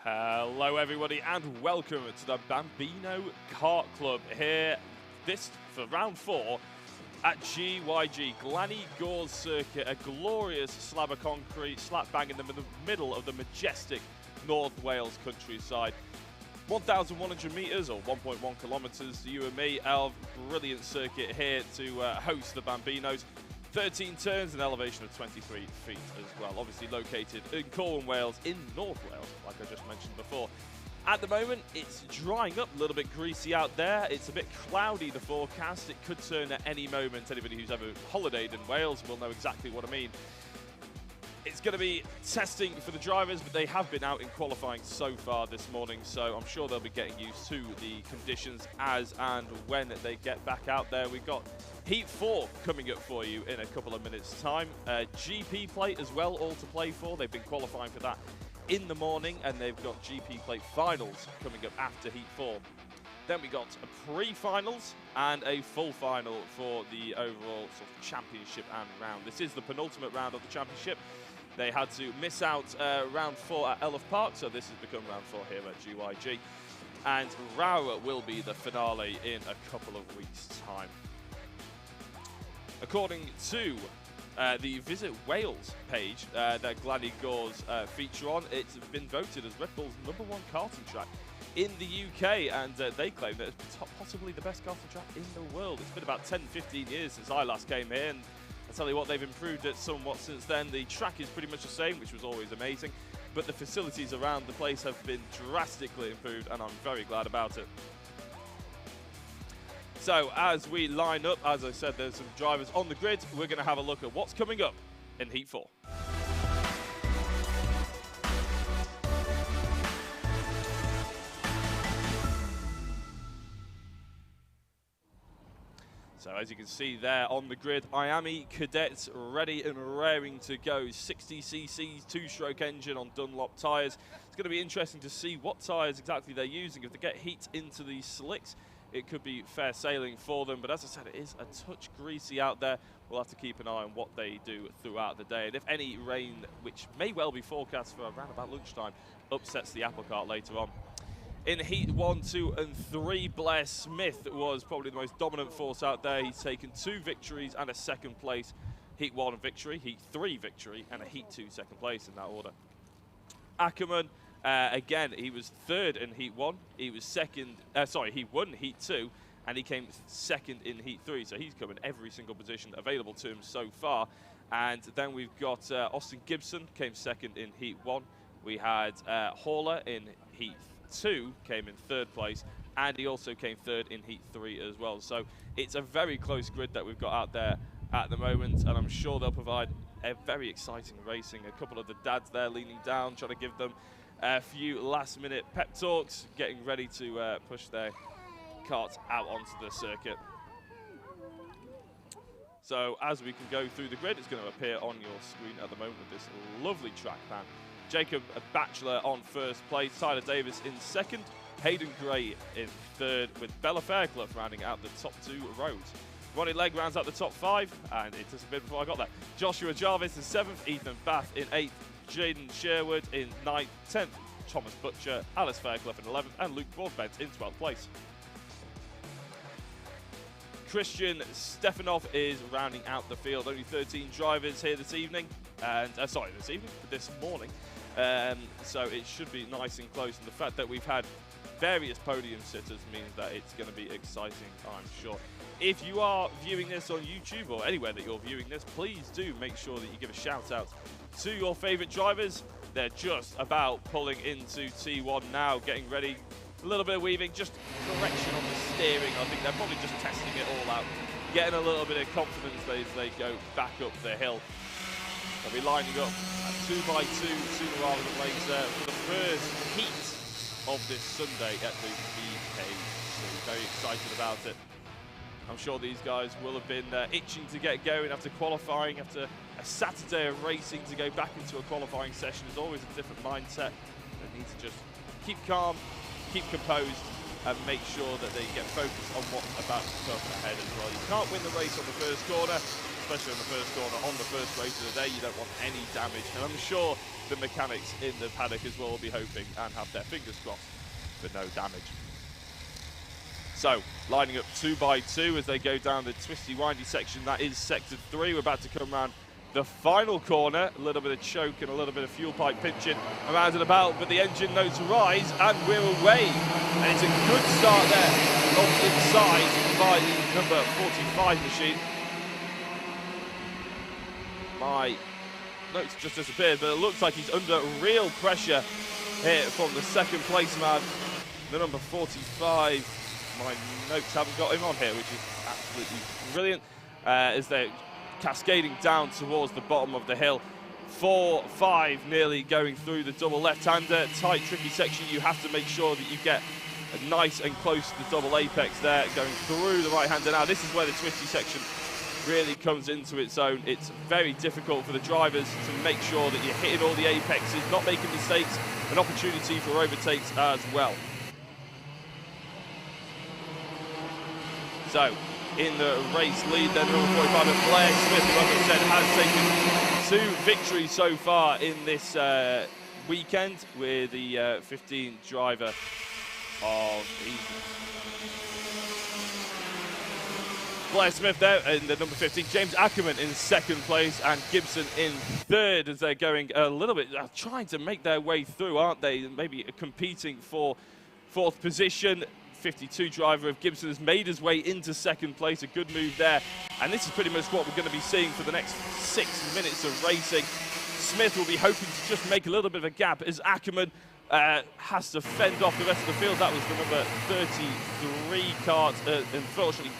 Hello everybody and welcome to the Bambino Kart Club here for round 4 at GYG, Glan Y Gors circuit, a glorious slab of concrete slap bang in the middle of the majestic North Wales countryside. 1,100 metres or 1.1 kilometres, you and me, our brilliant circuit here to host the Bambinos. 13 turns, an elevation of 23 feet as well. Obviously located in Cornwall, Wales, in North Wales, like I just mentioned before. At the moment, it's drying up, a little bit greasy out there. It's a bit cloudy, the forecast. It could turn at any moment. Anybody who's ever holidayed in Wales will know exactly what I mean. It's going to be testing for the drivers, but they have been out in qualifying so far this morning, so I'm sure they'll be getting used to the conditions as and when they get back out there. We've got Heat 4 coming up for you in a couple of minutes' time. GP plate as well, all to play for. They've been qualifying for that in the morning, and they've got GP plate finals coming up after Heat 4. Then we got a pre-finals and a full final for the overall sort of championship and round. This is the penultimate round of the championship. They had to miss out round 4 at Elf Park, so this has become round 4 here at GYG. And Row will be the finale in a couple of weeks' time. According to the Visit Wales page that Glan Y Gors feature on, it's been voted as Red Bull's #1 karting track in the UK, and they claim that it's possibly the best karting track in the world. It's been about 10-15 years since I last came here, and I tell you what, they've improved it somewhat since then. The track is pretty much the same, which was always amazing, but the facilities around the place have been drastically improved, and I'm very glad about it. So as we line up, as I said, there's some drivers on the grid. We're going to have a look at what's coming up in Heat 4. So as you can see there on the grid, IAME Cadets ready and raring to go. 60cc two-stroke engine on Dunlop tyres. It's going to be interesting to see what tyres exactly they're using. If they get heat into these slicks, it could be fair sailing for them. But as I said, it is a touch greasy out there. We'll have to keep an eye on what they do throughout the day. And if any rain, which may well be forecast for around about lunchtime, upsets the apple cart later on. In Heat 1, 2 and 3, Blair Smith was probably the most dominant force out there. He's taken 2 victories and a second place. Heat 1 victory, Heat 3 victory, and a Heat 2 second place in that order. Ackerman, again, he was 3rd in Heat 1. He was he won Heat 2, and he came 2nd in Heat 3. So he's come in every single position available to him so far. And then we've got Austin Gibson, came 2nd in Heat 1. We had Hauler in Heat 2, came in 3rd place, and he also came 3rd in Heat 3 as well. So it's a very close grid that we've got out there at the moment, and I'm sure they'll provide a very exciting racing. A couple of the dads there leaning down, trying to give them a few last-minute pep talks, getting ready to push their kart out onto the circuit. So as we can go through the grid, it's going to appear on your screen at the moment with this lovely track pan. Jacob Batchelor on 1st place, Tyler Davis in 2nd, Hayden Gray in 3rd, with Bella Fairclough rounding out the top 2 rows. Ronnie Legg rounds out the top 5, and it took a bit before I got there. Joshua Jarvis in 7th, Ethan Bath in 8th, Jaden Sherwood in 9th, 10th, Thomas Butcher, Alice Fairclough in 11th, and Luke Broadbent in 12th place. Christian Stefanov is rounding out the field. Only 13 drivers here this evening, and this morning. So it should be nice and close, and the fact that we've had various podium sitters means that it's going to be exciting, I'm sure. If you are viewing this on YouTube or anywhere that you're viewing this, please do make sure that you give a shout out to your favourite drivers. They're just about pulling into T1 now, getting ready. A little bit of weaving, just correction on the steering. I think they're probably just testing it all out, getting a little bit of confidence as they go back up the hill. They'll be lining up 2x2 sooner rather than later for the first heat of this Sunday at the BKC. Very excited about it. I'm sure these guys will have been itching to get going after qualifying, after a Saturday of racing. To go back into a qualifying session is always a different mindset. They need to just keep calm, keep composed, and make sure that they get focused on what's about to come ahead as well. You can't win the race on the first corner. especially in the first corner, on the first race of the day. You don't want any damage, and I'm sure the mechanics in the paddock as well will be hoping and have their fingers crossed for no damage. So, lining up 2 by 2 as they go down the twisty, windy section. That is sector 3. We're about to come around the final corner. A little bit of choke and a little bit of fuel pipe pinching around and about, but the engine notes rise and we're away. And it's a good start there off inside by the number 45 machine. My notes just disappeared, but it looks like he's under real pressure here from the second place man, the number 45. My notes haven't got him on here, which is absolutely brilliant, as they're cascading down towards the bottom of the hill. 4, 5 nearly going through the double left-hander. Tight, tricky section. You have to make sure that you get nice and close to the double apex there, going through the right-hander. Now, this is where the twisty section really comes into its own. It's very difficult for the drivers to make sure that you're hitting all the apexes, not making mistakes, an opportunity for overtakes as well. So, in the race lead, then number 45, Blair Smith, like I said, has taken 2 victories so far in this weekend with the 15 driver of Blair Smith there in the number 15, James Ackerman in second place, and Gibson in third as they're going a little bit, trying to make their way through, aren't they? Maybe competing for 4th position. 52 driver of Gibson has made his way into second place, a good move there. And this is pretty much what we're going to be seeing for the next 6 minutes of racing. Smith will be hoping to just make a little bit of a gap as Ackerman has to fend off the rest of the field. That was the number 33 kart, unfortunately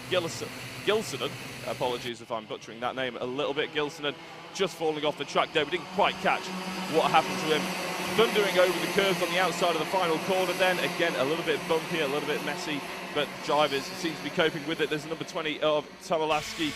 Gilsonen, apologies if I'm butchering that name a little bit, Gilsonen just falling off the track there. We didn't quite catch what happened to him. Thundering over the curves on the outside of the final corner then. Again, a little bit bumpy, a little bit messy, but drivers seem to be coping with it. There's number 20 of Tomalavsky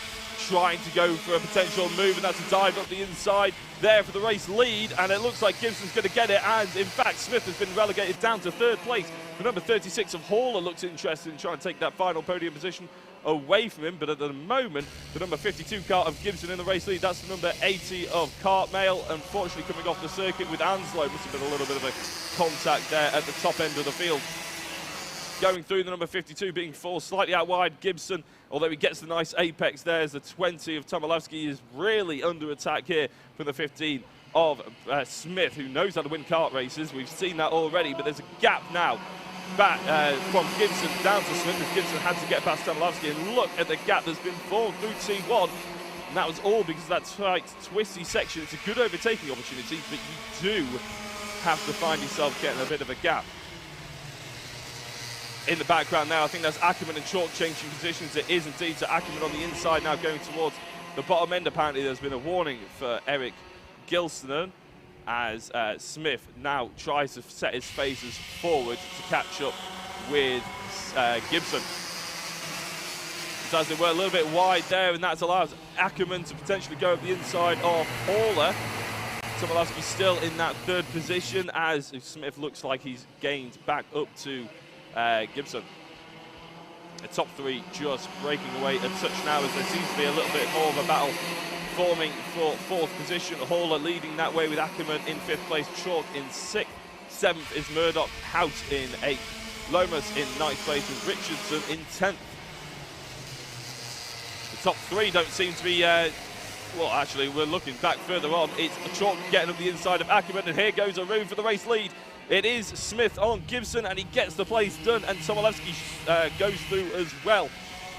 trying to go for a potential move, and that's a dive up the inside there for the race lead, and it looks like Gibson's going to get it, and in fact Smith has been relegated down to 3rd place. The number 36 of Haller looks interested in trying to take that final podium position away from him, but at the moment the number 52 kart of Gibson in the race lead. That's the number 80 of Cartmail, unfortunately coming off the circuit with Anslow. Must have been a little bit of a contact there at the top end of the field. Going through the number 52 being forced slightly out wide. Gibson, although he gets the nice apex there, as the 20 of Tomalavsky is really under attack here from the 15 of Smith, who knows how to win kart races. We've seen that already, but there's a gap now back from Gibson down to Smith, as Gibson had to get past Tomalavsky, and look at the gap that's been formed through T1, and that was all because of that tight, twisty section. It's a good overtaking opportunity, but you do have to find yourself getting a bit of a gap. In the background now, I think that's Ackerman and Chalk changing positions. It is indeed to Ackerman on the inside now, going towards the bottom end. Apparently there's been a warning for Eric Gilsonen, as Smith now tries to set his phases forward to catch up with Gibson. So as they were a little bit wide there, and that allows Ackerman to potentially go up the inside of Haller. Tomalavsky still in that 3rd position, as Smith looks like he's gained back up to Gibson. The top 3 just breaking away a touch now, as there seems to be a little bit more of a battle forming for 4th position. Haller leading that way with Ackerman in 5th place, Chalk in 6th, 7th is Murdoch, House in 8th, Lomas in 9th place with Richardson in 10th. The top 3 don't seem to be, well actually we're looking back further on, it's Chalk getting up the inside of Ackerman, and here goes a room for the race lead. It is Smith on Gibson, and he gets the place done, and Tomalavsky goes through as well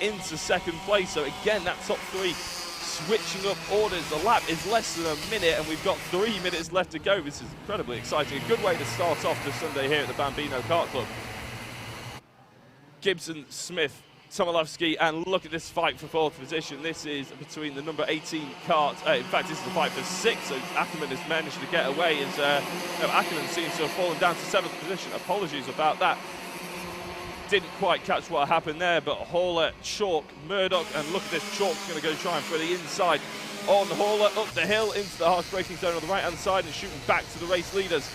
into 2nd place. So again, that top 3 switching up orders. The lap is less than a minute, and we've got 3 minutes left to go. This is incredibly exciting. A good way to start off the Sunday here at the Bambino Kart Club. Gibson, Smith, Tomalavsky, and look at this fight for 4th position. This is between the number 18 kart. In fact, this is a fight for 6, so Ackerman has managed to get away, as Ackerman seems to have fallen down to 7th position. Apologies about that. Didn't quite catch what happened there, but Haller, Chalk, Murdoch, and look at this, Chalk's going to go try and throw the inside on Haller, up the hill into the harsh braking zone on the right-hand side, and shooting back to the race leaders.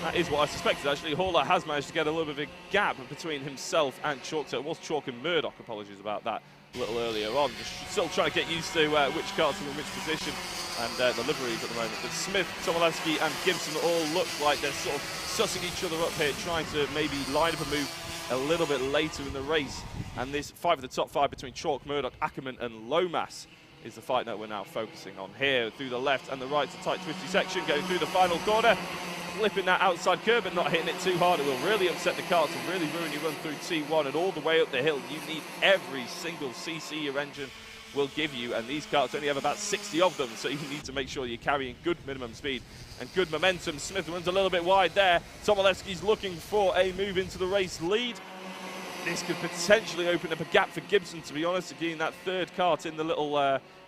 That is what I suspected, actually. Haller has managed to get a little bit of a gap between himself and Chalk, so it was Chalk and Murdoch, apologies about that. a little earlier on. Just still trying to get used to which cars are in which position and the liveries at the moment. But Smith, Tomaszewski and Gibson all look like they're sort of sussing each other up here, trying to maybe line up a move a little bit later in the race. And this fight for the top 5 between Chalk, Murdoch, Ackerman and Lomas is the fight that we're now focusing on here. Through the left and the right, it's a tight twisty section, going through the final corner, flipping that outside curb but not hitting it too hard. It will really upset the karts and really ruin your run through T1, and all the way up the hill you need every single CC your engine will give you, and these karts only have about 60 of them, so you need to make sure you're carrying good minimum speed and good momentum. Smith runs a little bit wide there. Tomaszewski's looking for a move into the race lead. This could potentially open up a gap for Gibson, to be honest, again that third kart in the little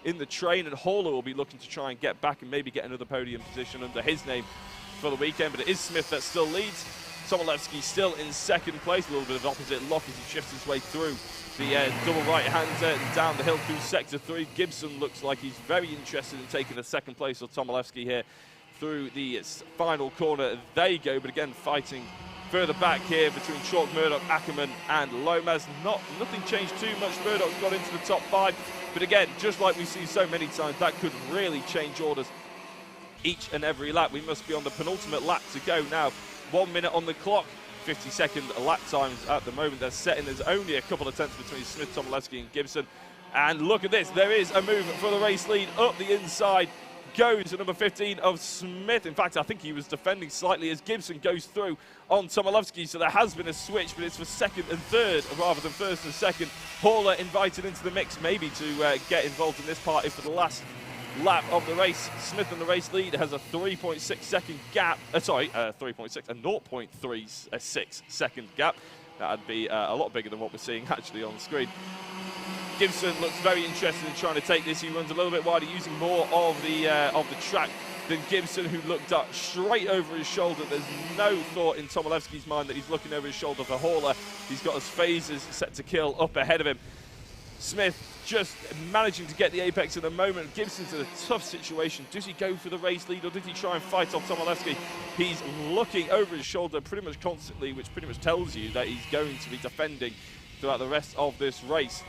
in the train, and Horler will be looking to try and get back and maybe get another podium position under his name for the weekend. But it is Smith that still leads. Tomaszewski still in second place, a little bit of opposite lock as he shifts his way through the double right-hander and down the hill through sector 3. Gibson looks like he's very interested in taking the second place of Tomaszewski here through the final corner. They go, but again fighting further back here between Chalk, Murdoch, Ackerman and Lomas. Nothing changed too much. Murdoch's got into the top 5, but again, just like we see so many times, that could really change orders each and every lap. We must be on the penultimate lap to go now. 1 minute on the clock, 50-second lap times at the moment. They're setting. There's only a couple of tenths between Smith, Tomaszewski and Gibson. And look at this, there is a move for the race lead. Up the inside goes to number 15 of Smith. In fact, I think he was defending slightly as Gibson goes through on Tomaszewski, so there has been a switch, but it's for second and third rather than first and second. Horler invited into the mix maybe to get involved in this party for the last lap of the race. Smith in the race lead has a 3.6 second gap, 0.36 second gap. That'd be a lot bigger than what we're seeing actually on the screen. Gibson looks very interested in trying to take this. He runs a little bit wider, using more of the track than Gibson, who looked up straight over his shoulder. There's no thought in Tomaszewski's mind that he's looking over his shoulder for Horler. He's got his phasers set to kill up ahead of him. Smith just managing to get the apex at the moment. Gibson's in a tough situation. Does he go for the race lead or did he try and fight off Tomaszewski? He's looking over his shoulder pretty much constantly, which pretty much tells you that he's going to be defending throughout the rest of this race.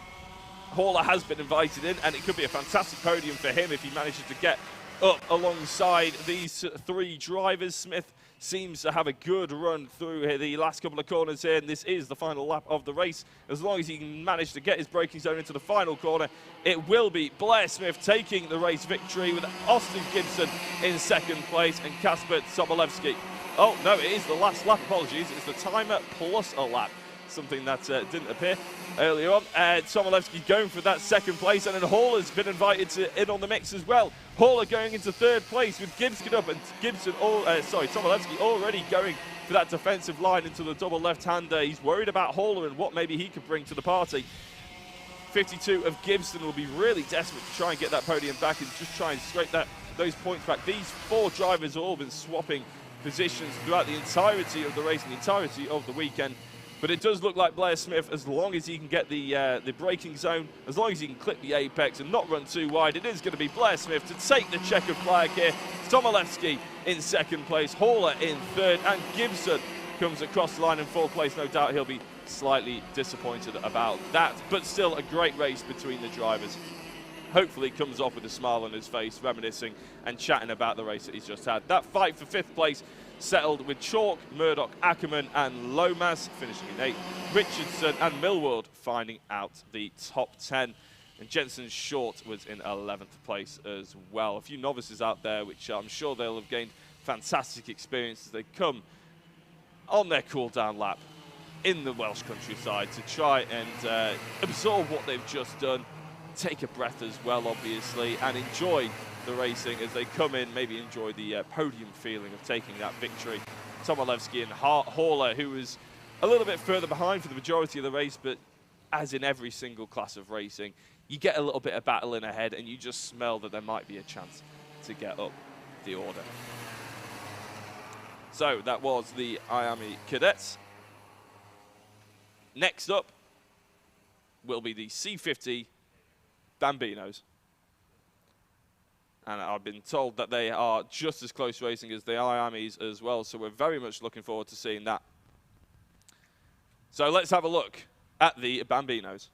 Horler has been invited in, and it could be a fantastic podium for him if he manages to get up alongside these 3 drivers. Smith seems to have a good run through the last couple of corners here, and this is the final lap of the race. As long as he can manage to get his braking zone into the final corner, it will be Blair Smith taking the race victory, with Austin Gibson in second place and Kasper Tomaszewski. Oh, no, it is the last lap, apologies. It's the timer plus a lap, something that didn't appear earlier on. Tomaszewski going for that second place, and then Horler's been invited in on the mix as well. Horler going into third place with Gibson up, and Tomaszewski already going for that defensive line into the double left-hander. He's worried about Horler and what maybe he could bring to the party. 52 of Gibson will be really desperate to try and get that podium back and just try and scrape those points back. These 4 drivers have all been swapping positions throughout the entirety of the race and the entirety of the weekend. But it does look like Blair Smith, as long as he can get the braking zone, as long as he can clip the apex and not run too wide, it is going to be Blair Smith to take the checkered flag here. Tomaszewski in second place, Horler in third, and Gibson comes across the line in fourth place. No doubt he'll be slightly disappointed about that, but still a great race between the drivers. Hopefully comes off with a smile on his face, reminiscing and chatting about the race that he's just had. That fight for 5th place settled with Chalk, Murdoch, Ackerman and Lomas finishing in 8th. Richardson and Millward finding out the top 10. And Jensen Short was in 11th place as well. A few novices out there, which I'm sure they'll have gained fantastic experience as they come on their cool-down lap in the Welsh countryside to try and absorb what they've just done, take a breath as well, obviously, and enjoy the racing as they come in, maybe enjoy the podium feeling of taking that victory. Tomaszewski and Horler, who was a little bit further behind for the majority of the race, but as in every single class of racing, you get a little bit of battle in ahead and you just smell that there might be a chance to get up the order. So that was the IAME Cadets. Next up will be the C50 Bambinos. And I've been told that they are just as close racing as the IAMEs as well, so we're very much looking forward to seeing that. So let's have a look at the Bambinos.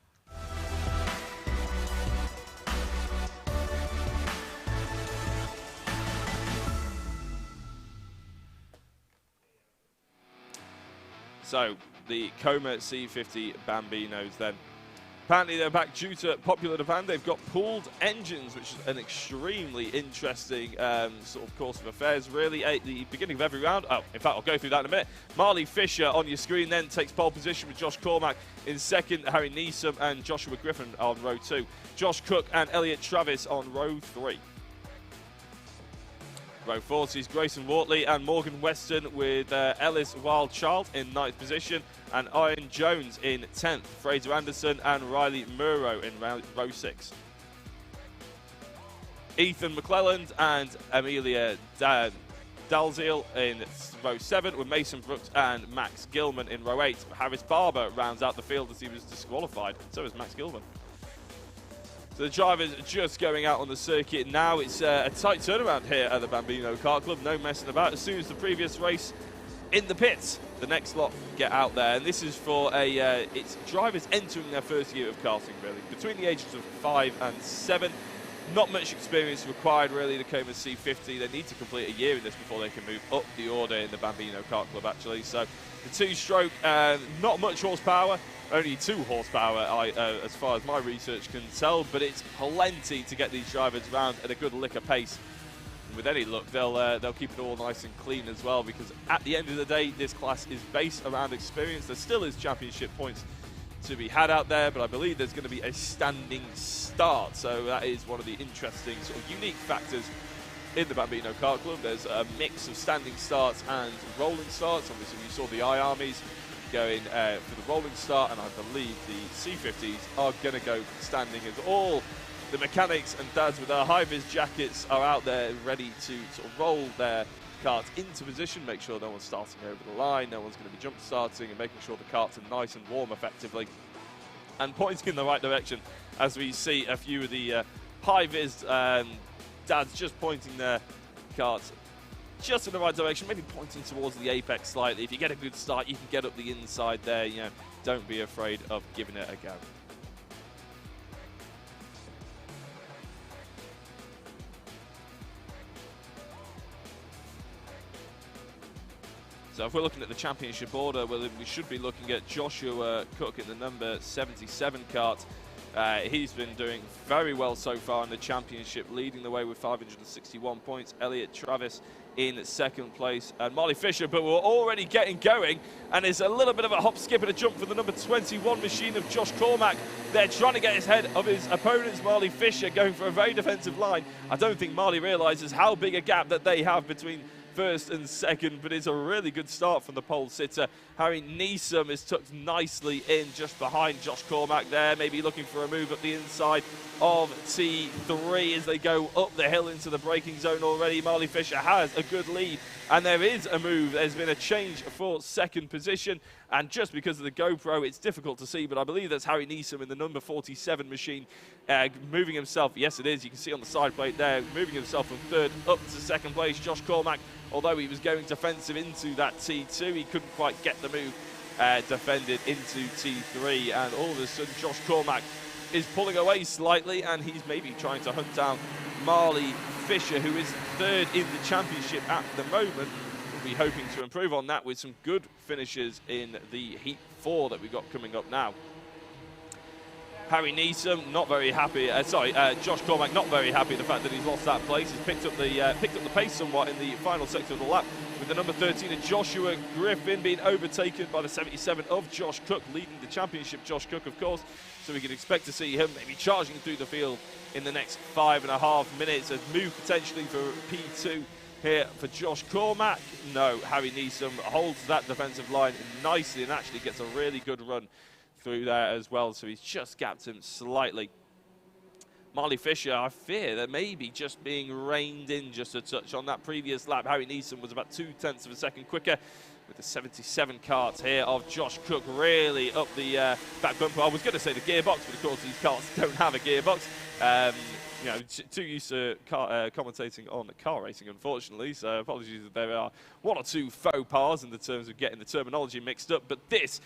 So the Coma C50 Bambinos then. Apparently they're back due to popular demand. They've got pooled engines, which is an extremely interesting sort of course of affairs, really, at the beginning of every round. Oh, in fact, I'll go through that in a minute. Marley Fisher on your screen then takes pole position with Josh Cormack in second, Harry Neeson and Joshua Griffin on row 2. Josh Cook and Elliot Travis on row 3. Row 4 sees Grayson Wortley and Morgan Weston with Ellis Wildchild in 9th position and Ian Jones in 10th. Fraser Anderson and Riley Murrow in row 6. Ethan McClelland and Amelia Dalziel in row 7 with Mason Brooks and Max Gilman in row 8. Harris Barber rounds out the field as he was disqualified. So is Max Gilman. So the drivers are just going out on the circuit now. It's a tight turnaround here at the Bambino Kart Club. No messing about. As soon as the previous race in the pits, the next lot get out there. And this is for it's drivers entering their first year of karting, really. Between the ages of 5 and 7. Not much experience required, really, to Coma C50. They need to complete a year in this before they can move up the order in the Bambino Kart Club, actually. So the 2-stroke, not much horsepower. Only 2 horsepower, as far as my research can tell, but it's plenty to get these drivers around at a good liquor pace. And with any luck, they'll keep it all nice and clean as well, because at the end of the day, this class is based around experience. There still is championship points to be had out there, but I believe there's going to be a standing start. So that is one of the interesting sort of unique factors in the Bambino Kart Club. There's a mix of standing starts and rolling starts. Obviously, we saw the IAMEs going for the rolling start, and I believe the C50s are going to go standing, as all the mechanics and dads with their high-vis jackets are out there ready to sort of roll their karts into position, make sure no one's starting over the line, no one's going to be jump starting, and making sure the karts are nice and warm effectively and pointing in the right direction, as we see a few of the high-vis dads just pointing their karts just in the right direction, maybe pointing towards the apex slightly. If you get a good start, you can get up the inside there. You know, don't be afraid of giving it a go. So if we're looking at the championship order, well, we should be looking at Joshua Cook in the number 77 kart. He's been doing very well so far in the championship, leading the way with 561 points. Elliot Travis in second place, and Marley Fisher, but we're already getting going, and it's a little bit of a hop, skip, and a jump for the number 21 machine of Josh Cormack. They're trying to get his head of his opponent's Marley Fisher, going for a very defensive line. I don't think Marley realises how big a gap that they have between first and second, but it's a really good start from the pole sitter. Harry Neeson is tucked nicely in just behind Josh Cormack there, maybe looking for a move up the inside of T3 as they go up the hill into the braking zone already. Marley Fisher has a good lead, and there is a move. There's been a change for second position, and just because of the GoPro, it's difficult to see, but I believe that's Harry Neeson in the number 47 machine, moving himself, yes it is, you can see on the side plate there, moving himself from third up to second place. Josh Cormack, although he was going defensive into that T2, he couldn't quite get the move defended into T3, and all of a sudden Josh Cormack is pulling away slightly, and he's maybe trying to hunt down Marley Fisher, who is third in the championship at the moment. We'll be hoping to improve on that with some good finishes in the Heat 4 that we've got coming up now. Harry Neeson not very happy. Josh Cormack not very happy the fact that he's lost that place. He's picked up the pace somewhat in the final sector of the lap, with the number 13 of Joshua Griffin being overtaken by the 77 of Josh Cook, leading the championship. Josh Cook, of course. So we can expect to see him maybe charging through the field in the next 5.5 minutes. A move potentially for P2 here for Josh Cormack. No, Harry Neeson holds that defensive line nicely and actually gets a really good run through there as well. So he's just gapped him slightly. Marley Fisher, I fear that maybe just being reined in just a touch on that previous lap. Harry Neeson was about 0.2 of a second quicker, with the 77 karts here of Josh Cook really up the back bumper. I was going to say the gearbox, but of course these karts don't have a gearbox. You know, too used to commentating on car racing, unfortunately, so apologies if there are one or two faux pas in the terms of getting the terminology mixed up, but this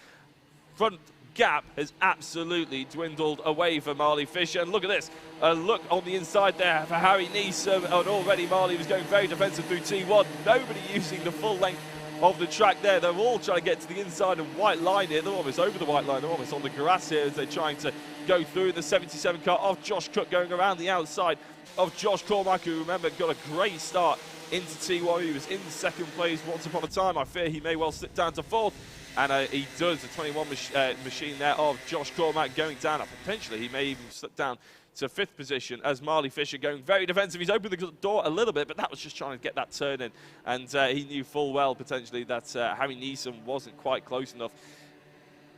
front gap has absolutely dwindled away for Marley Fisher. And look at this, a look on the inside there for Harry Neeson, and already Marley was going very defensive through T1. Nobody using the full length of the track there. They're all trying to get to the inside and white line here. They're almost over the white line. They're almost on the grass here as they're trying to go through the 77 car of Josh Cook, going around the outside of Josh Cormack, who, remember, got a great start into T1. He was in second place once upon a time. I fear he may well slip down to fourth. And he does, the 21 machine there of Josh Cormack going down. Potentially, he may even slip down to fifth position as Marley Fisher going very defensive. He's opened the door a little bit, but that was just trying to get that turn in. And he knew full well, potentially, that Harry Neeson wasn't quite close enough.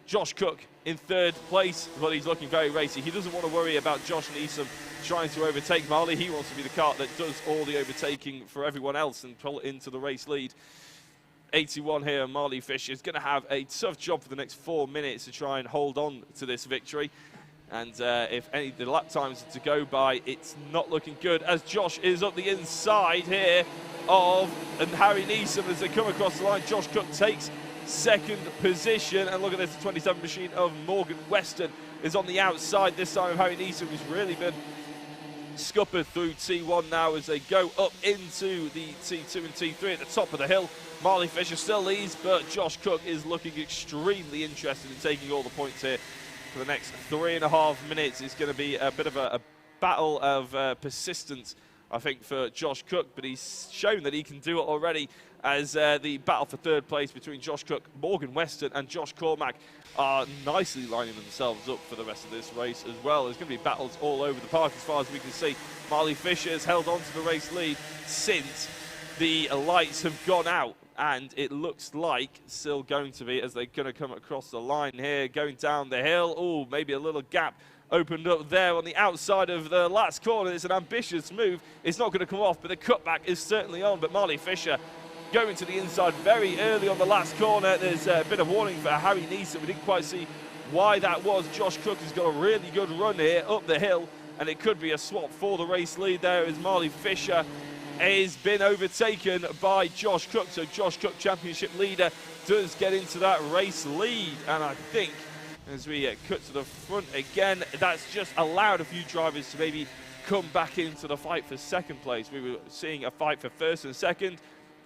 Josh Cook in third place, but he's looking very racy. He doesn't want to worry about Josh Neeson trying to overtake Marley. He wants to be the car that does all the overtaking for everyone else and pull it into the race lead. 81 here, Marley Fisher is going to have a tough job for the next 4 minutes to try and hold on to this victory. And if any of the lap times are to go by, it's not looking good as Josh is up the inside here of Harry Neeson as they come across the line. Josh Cook takes second position, and look at this, the 27 machine of Morgan Weston is on the outside this time of Harry Neeson, who's really been scuppered through T1 now as they go up into the T2 and T3 at the top of the hill. Marley Fisher still leads, but Josh Cook is looking extremely interested in taking all the points here for the next 3.5 minutes. It's going to be a bit of a battle of persistence, I think, for Josh Cook, but he's shown that he can do it already as the battle for third place between Josh Cook, Morgan Weston and Josh Cormack are nicely lining themselves up for the rest of this race as well. There's going to be battles all over the park as far as we can see. Marley Fisher has held on to the race lead since the lights have gone out, and it looks like still going to be as they're going to come across the line here, going down the hill. Oh, maybe a little gap opened up there on the outside of the last corner. It's an ambitious move. It's not going to come off, but the cutback is certainly on. But Marley Fisher going to the inside very early on the last corner. There's a bit of warning for Harry Neeson. We didn't quite see why that was. Josh Cook has got a really good run here up the hill, and it could be a swap for the race lead there as Marley Fisher has been overtaken by Josh Cook. So Josh Cook, championship leader, does get into that race lead. And I think as we cut to the front again, that's just allowed a few drivers to maybe come back into the fight for second place. We were seeing a fight for first and second,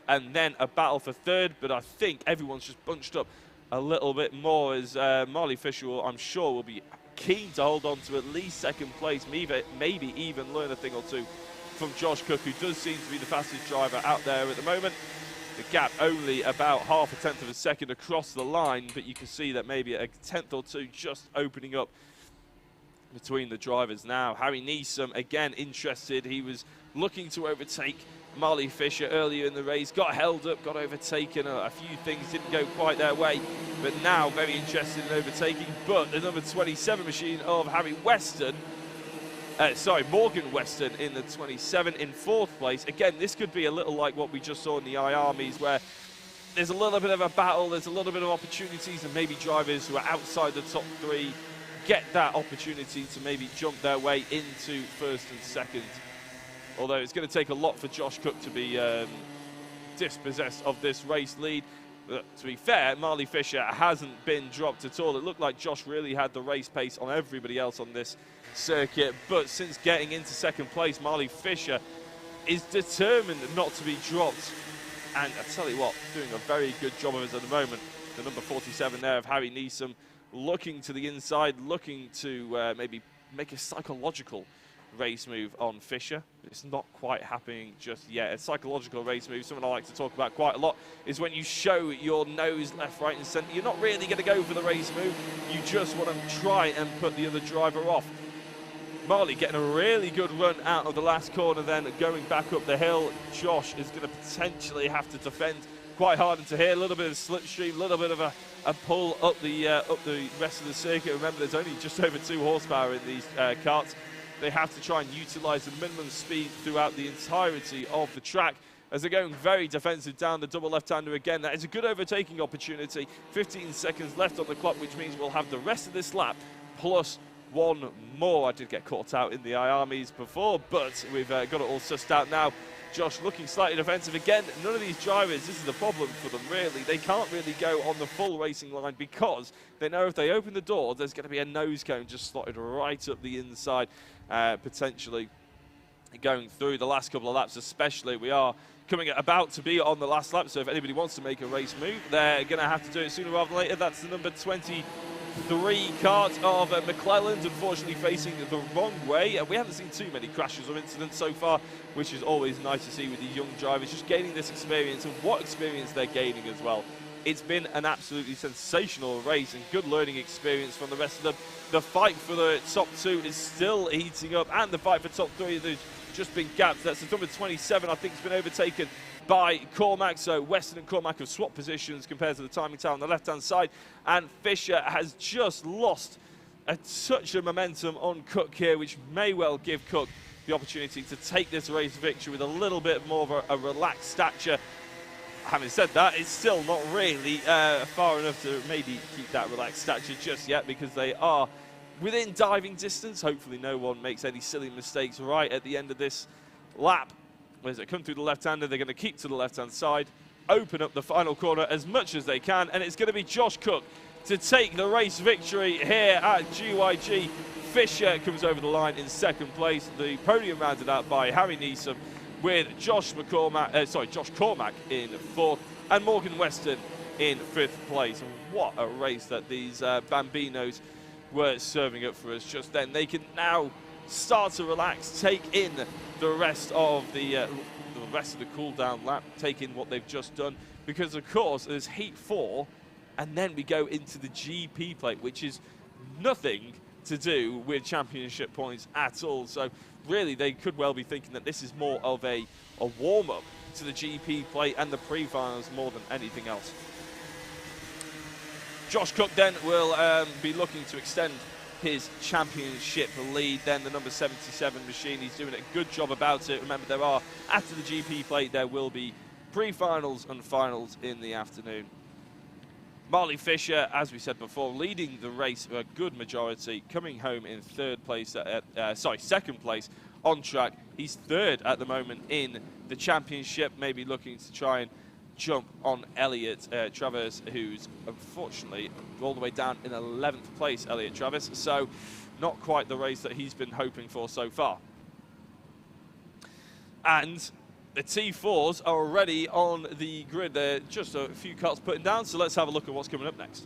and then a battle for third, but I think everyone's just bunched up a little bit more as Marley Fisher, I'm sure, will be keen to hold on to at least second place, maybe even learn a thing or two from Josh Cook, who does seem to be the fastest driver out there at the moment. The gap only about 0.5 of a second across the line, but you can see that maybe a tenth or two just opening up between the drivers now. Harry Neeson, again, interested. He was looking to overtake Marley Fisher earlier in the race, got held up, got overtaken. A few things didn't go quite their way, but now very interested in overtaking. But the number 27 machine of Harry Weston, Morgan Weston in the 27 in fourth place. Again, this could be a little like what we just saw in the IAMEs, where there's a little bit of a battle, there's a little bit of opportunities, and maybe drivers who are outside the top three get that opportunity to maybe jump their way into first and second. Although it's going to take a lot for Josh Cook to be dispossessed of this race lead. But to be fair, Marley Fisher hasn't been dropped at all. It looked like Josh really had the race pace on everybody else on this circuit. But since getting into second place, Marley Fisher is determined not to be dropped. And I tell you what, doing a very good job of it at the moment. The number 47 there of Harry Neeson looking to the inside, looking to maybe make a psychological race move on Fisher. It's not quite happening just yet. A psychological race move, something I like to talk about quite a lot, is when you show your nose left, right and centre. You're not really going to go for the race move. You just want to try and put the other driver off. Marley getting a really good run out of the last corner, then going back up the hill. Josh is going to potentially have to defend quite hard into here. A little bit of slipstream, a little bit of a pull up the rest of the circuit. Remember, there's only just over 2 horsepower in these karts. They have to try and utilise the minimum speed throughout the entirety of the track as they're going very defensive down the double left-hander again. That is a good overtaking opportunity. 15 seconds left on the clock, which means we'll have the rest of this lap plus one more. I did get caught out in the IAMEs before, but we've got it all sussed out now. Josh looking slightly defensive again. None of these drivers, this is the problem for them really. They can't really go on the full racing line because they know if they open the door, there's going to be a nose cone just slotted right up the inside, potentially going through the last couple of laps especially. We are about to be on the last lap, so if anybody wants to make a race move, they're going to have to do it sooner rather than later. That's the number 23 kart of McClelland, unfortunately facing the wrong way. We haven't seen too many crashes or incidents so far, which is always nice to see with these young drivers, just gaining this experience, and what experience they're gaining as well. It's been an absolutely sensational race and good learning experience from the rest of them. The fight for the top 2 is still heating up, and the fight for top 3, there's just been gaps. That's the number 27, I think, has been overtaken by Cormac. So Weston and Cormac have swapped positions compared to the timing tower on the left-hand side. And Fisher has just lost a touch of momentum on Cook here, which may well give Cook the opportunity to take this race victory with a little bit more of a relaxed stature. Having said that, it's still not really far enough to maybe keep that relaxed stature just yet, because they are within diving distance. Hopefully no one makes any silly mistakes right at the end of this lap. As they come through the left-hander, they're going to keep to the left-hand side, open up the final corner as much as they can, and it's going to be Josh Cook to take the race victory here at GYG. Fisher comes over the line in second place. The podium rounded out by Harry Neeson, with Josh Cormac in fourth, and Morgan Weston in fifth place. And what a race that these Bambinos were serving up for us just then. They can now start to relax, take in the rest of the cool down lap, take in what they've just done, because of course there's heat 4 and then we go into the GP plate, which is nothing to do with championship points at all. So really they could well be thinking that this is more of a warm-up to the GP plate and the pre-finals more than anything else. Josh Cook then will be looking to extend his championship lead. Then the number 77 machine, he's doing a good job about it. Remember, there are, after the GP plate, there will be pre-finals and finals in the afternoon. Marley Fisher, as we said before, leading the race a good majority, coming home in second place on track. He's third at the moment in the championship, maybe looking to try and jump on Elliot Travers, who's unfortunately all the way down in 11th place, Elliot Travers, so not quite the race that he's been hoping for so far. And the T4s are already on the grid. They're just a few carts putting down, so let's have a look at what's coming up next.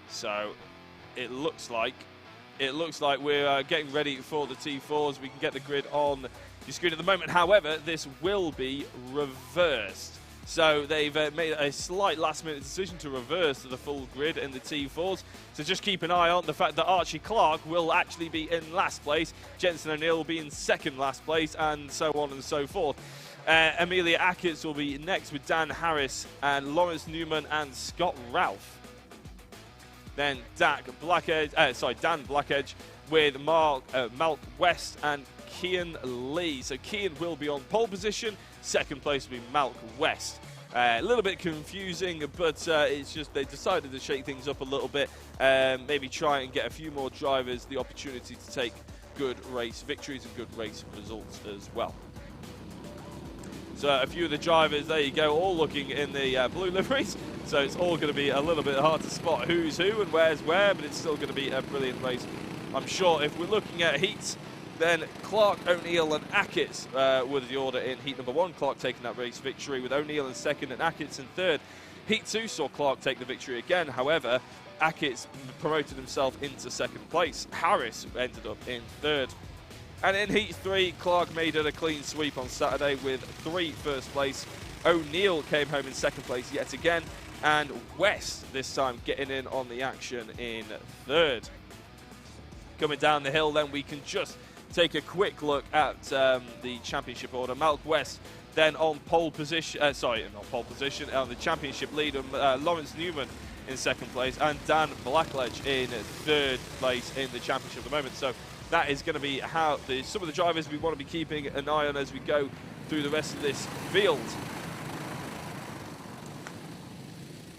So it looks like we're getting ready for the T4s. We can get the grid on the screen at the moment. However, this will be reversed. So they've made a slight last-minute decision to reverse to the full grid in the T4s. So just keep an eye on the fact that Archie Clark will actually be in last place, Jensen O'Neill will be in second last place, and so on and so forth. Amelia Ackerts will be next with Dan Harris and Lawrence Newman and Scott Ralph. Then Dan Blackedge with Malk West and Kian Lee. So Kian will be on pole position. Second place will be Malk West. A little bit confusing, but it's just they decided to shake things up a little bit. Maybe try and get a few more drivers the opportunity to take good race victories and good race results as well. So a few of the drivers, there you go, all looking in the blue liveries. So it's all going to be a little bit hard to spot who's who and where's where, but it's still going to be a brilliant race. I'm sure if we're looking at heats, then Clark, O'Neill and Ackerts were the order in heat number 1. Clark taking that race victory with O'Neill in second and Ackerts in third. Heat 2 saw Clark take the victory again. However, Ackerts promoted himself into second place. Harris ended up in third. And in Heat 3, Clark made it a clean sweep on Saturday with 3 first place. O'Neill came home in second place yet again. And West, this time, getting in on the action in third. Coming down the hill, then we can just take a quick look at the championship order. Malk West then on pole position, not pole position, on the championship lead. Lawrence Newman in second place. And Dan Blackledge in third place in the championship at the moment. So that is going to be how some of the drivers we want to be keeping an eye on as we go through the rest of this field.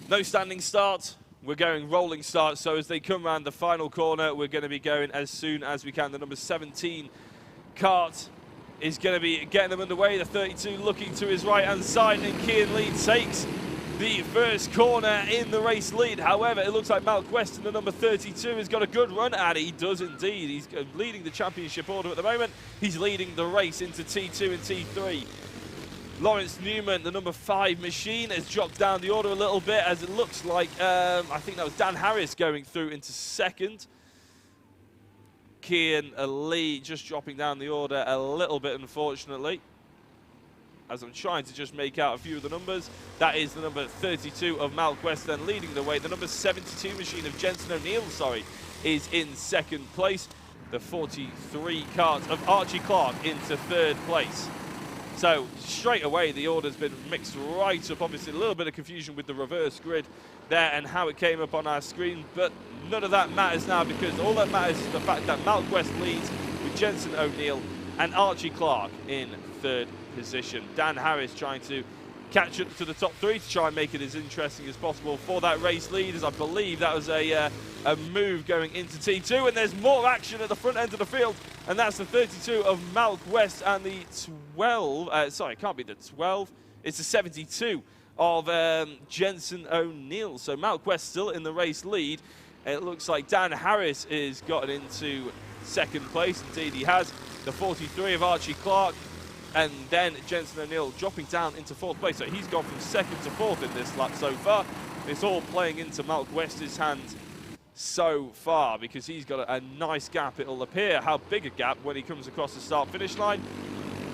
No standing start. We're going rolling start. So as they come around the final corner, we're going to be going as soon as we can. The number 17 kart is going to be getting them underway. The 32 looking to his right-hand side, and Kian Lee takes the first corner in the race lead. However, it looks like Malk West in the number 32 has got a good run, and he does indeed. He's leading the championship order at the moment. He's leading the race into T2 and T3. Lawrence Newman, the number 5 machine, has dropped down the order a little bit, as it looks like, I think that was Dan Harris going through into second. Kian Lee just dropping down the order a little bit, unfortunately, as I'm trying to just make out a few of the numbers. That is the number 32 of Malk West then leading the way. The number 72 machine of Jensen O'Neill, is in second place. The 43 kart of Archie Clark into third place. So straight away the order's been mixed right up. Obviously a little bit of confusion with the reverse grid there and how it came up on our screen, but none of that matters now, because all that matters is the fact that Malk West leads with Jensen O'Neill and Archie Clark in third position. Dan Harris trying to catch up to the top 3 to try and make it as interesting as possible for that race lead, as I believe that was a move going into T2, and there's more action at the front end of the field, and that's the 32 of Malk West and the 12, sorry, it can't be the 12, it's the 72 of Jensen O'Neill. So Malk West still in the race lead. It looks like Dan Harris is gotten into second place, indeed he has. The 43 of Archie Clark, and then Jensen O'Neill dropping down into fourth place. So he's gone from second to fourth in this lap so far. It's all playing into Malk West's hands so far, because he's got a nice gap. It'll appear how big a gap when he comes across the start-finish line.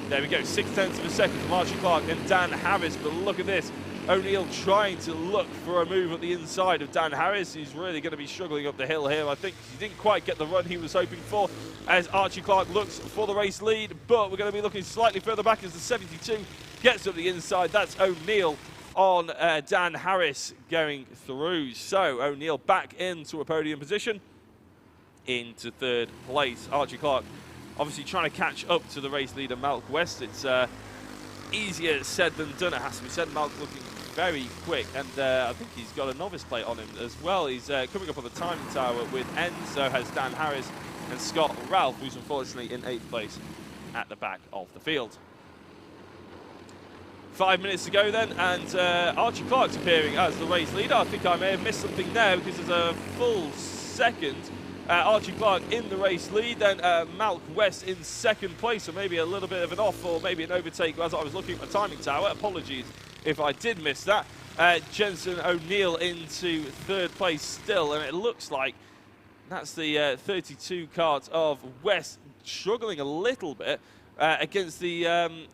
There we go, 0.6 of a second from Archie Clark and Dan Harris, but look at this. O'Neill trying to look for a move at the inside of Dan Harris. He's really going to be struggling up the hill here. I think he didn't quite get the run he was hoping for as Archie Clark looks for the race lead, but we're going to be looking slightly further back as the 72 gets up the inside. That's O'Neill on Dan Harris going through. So O'Neill back into a podium position into third place. Archie Clark obviously trying to catch up to the race leader Malk West. It's easier said than done, it has to be said. Malk looking very quick, and I think he's got a novice plate on him as well. He's coming up on the timing tower with N, so has Dan Harris and Scott Ralph, who's unfortunately in 8th place at the back of the field. 5 minutes to go then, and Archie Clark's appearing as the race leader. I think I may have missed something there, because there's a full second. Archie Clark in the race lead, then Malk West in second place, so maybe a little bit of an off or maybe an overtake as I was looking at my timing tower. Apologies if I did miss that. Jensen O'Neill into third place still, and it looks like that's the 32 kart of West struggling a little bit against the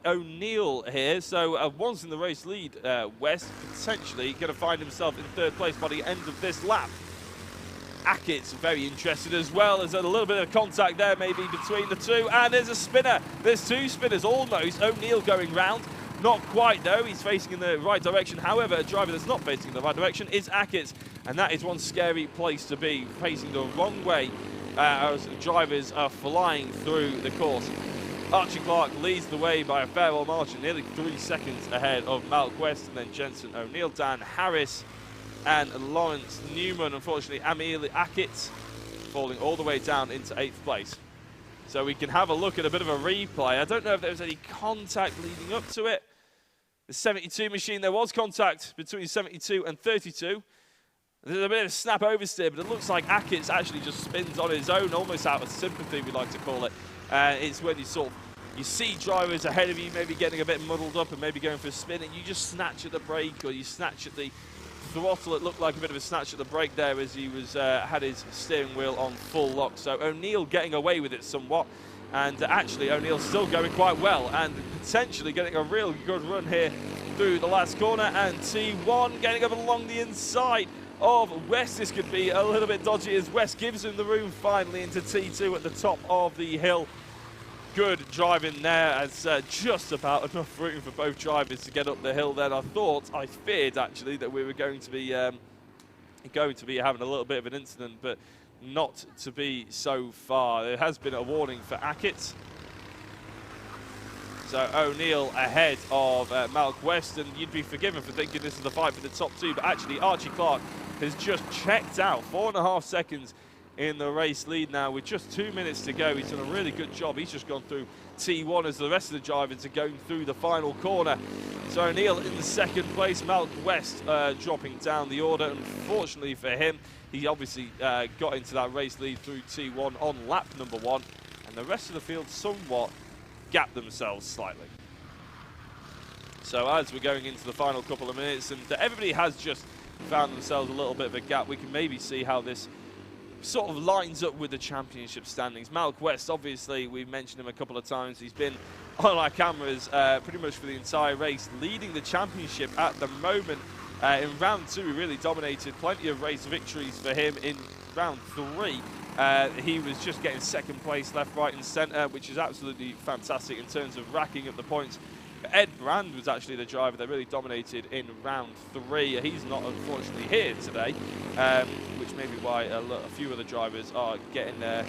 O'Neill here. So once in the race lead, West potentially going to find himself in third place by the end of this lap. Ackett's very interested as well. There's a little bit of contact there maybe between the two, and there's a spinner. There's 2 spinners almost. O'Neill going round. Not quite though, he's facing in the right direction. However, a driver that's not facing in the right direction is Ackett's, and that is one scary place to be, facing the wrong way as drivers are flying through the course. Archie Clark leads the way by a fair old margin, nearly 3 seconds ahead of Malk West, and then Jensen O'Neill, Dan Harris and Lawrence Newman. Unfortunately, Emil Ackett falling all the way down into 8th place. So we can have a look at a bit of a replay. I don't know if there was any contact leading up to it. The 72 machine, there was contact between 72 and 32. There's a bit of a snap oversteer, but it looks like Ackett's actually just spins on his own, almost out of sympathy, we like to call it. It's when you see drivers ahead of you maybe getting a bit muddled up and maybe going for a spin, and you just snatch at the brake or you snatch at the throttle. It looked like a bit of a snatch at the brake there as he was had his steering wheel on full lock. So O'Neill getting away with it somewhat, and actually O'Neill's still going quite well and potentially getting a real good run here through the last corner, and T1 getting up along the inside of West. This could be a little bit dodgy as West gives him the room finally into T2 at the top of the hill. Good driving there, as just about enough room for both drivers to get up the hill then. I feared actually that we were going to be having a little bit of an incident, but not to be so far. There has been a warning for Ackett. So O'Neill ahead of Malk West, and you'd be forgiven for thinking this is the fight for the top 2, but actually Archie Clark has just checked out. 4.5 seconds in the race lead now with just 2 minutes to go. He's done a really good job. He's just gone through T1 as the rest of the drivers are going through the final corner. So O'Neill in the second place, Malcolm West dropping down the order. Unfortunately for him, he obviously got into that race lead through T1 on lap number 1, and the rest of the field somewhat gapped themselves slightly. So as we're going into the final couple of minutes, and everybody has just found themselves a little bit of a gap, we can maybe see how this sort of lines up with the championship standings. Malc West, obviously, we mentioned him a couple of times. He's been on our cameras pretty much for the entire race, leading the championship at the moment. In round 2, he really dominated. Plenty of race victories for him in round 3. He was just getting second place left, right and centre, which is absolutely fantastic in terms of racking up the points. Ed Brand was actually the driver that really dominated in round 3. He's not, unfortunately, here today, which may be why a few other drivers are getting there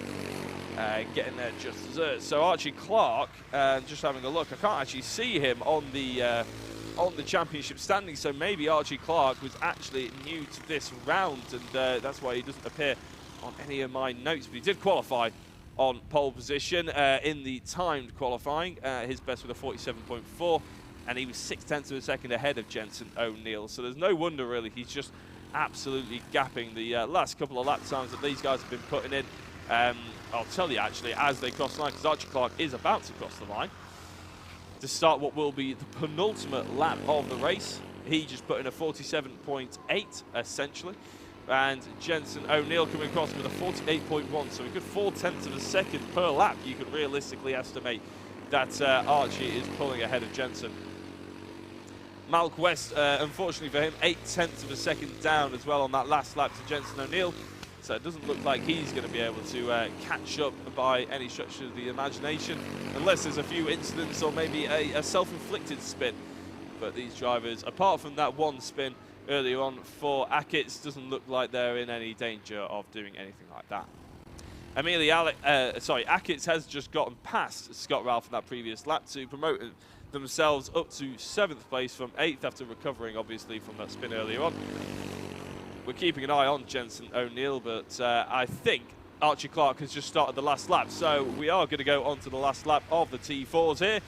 just desserts. So Archie Clark, just having a look, I can't actually see him on the championship standing, so maybe Archie Clark was actually new to this round, and that's why he doesn't appear on any of my notes, but he did qualify on pole position in the timed qualifying. His best with a 47.4, and he was 0.6 of a second ahead of Jensen O'Neill. So there's no wonder, really, he's just absolutely gapping the last couple of lap times that these guys have been putting in. I'll tell you, actually, as they cross the line, because Archie Clark is about to cross the line to start what will be the penultimate lap of the race. He just put in a 47.8, essentially. And Jensen O'Neill coming across with a 48.1, so a good 0.4 of a second per lap. You could realistically estimate that Archie is pulling ahead of Jensen. Malc West, unfortunately for him, 0.8 of a second down as well on that last lap to Jensen O'Neill. So it doesn't look like he's going to be able to catch up by any stretch of the imagination, unless there's a few incidents or maybe a self-inflicted spin. But these drivers, apart from that one spin earlier on for Ackerts, doesn't look like they're in any danger of doing anything like that. Ackerts has just gotten past Scott Ralph in that previous lap to promote themselves up to 7th place from 8th after recovering, obviously, from that spin earlier on. We're keeping an eye on Jensen O'Neill, but I think Archie Clark has just started the last lap, so we are going to go on to the last lap of the T4s here.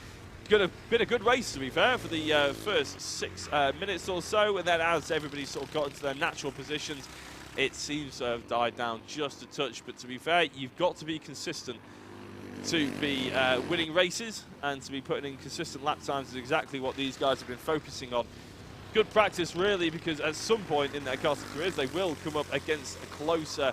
Been a good race, to be fair, for the first 6 minutes or so, and then as everybody sort of got into their natural positions, it seems to have died down just a touch. But to be fair, you've got to be consistent to be winning races, and to be putting in consistent lap times is exactly what these guys have been focusing on. Good practice, really, because at some point in their karting careers, they will come up against a closer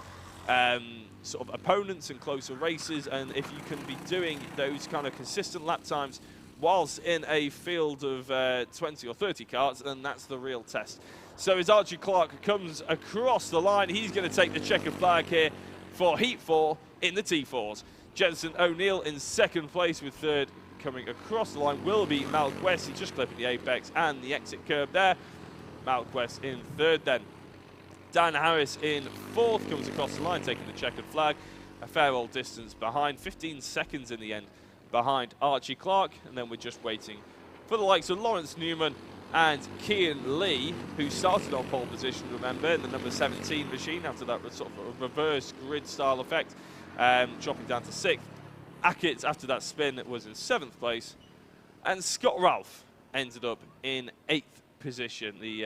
sort of opponents and closer races, and if you can be doing those kind of consistent lap times whilst in a field of 20 or 30 karts, then that's the real test. So as Archie Clark comes across the line, he's going to take the checkered flag here for Heat 4 in the T4s. Jensen O'Neill in 2nd place, with 3rd coming across the line will be Malc West. He's just clipping the apex and the exit curb there. Malc West in 3rd then. Dan Harris in 4th comes across the line, taking the checkered flag. A fair old distance behind, 15 seconds in the end behind Archie Clark, and then we're just waiting for the likes of Lawrence Newman and Kian Lee, who started on pole position, remember, in the number 17 machine after that sort of reverse grid style effect, dropping down to 6th. Ackerts, after that spin, was in 7th place, and Scott Ralph ended up in 8th position, the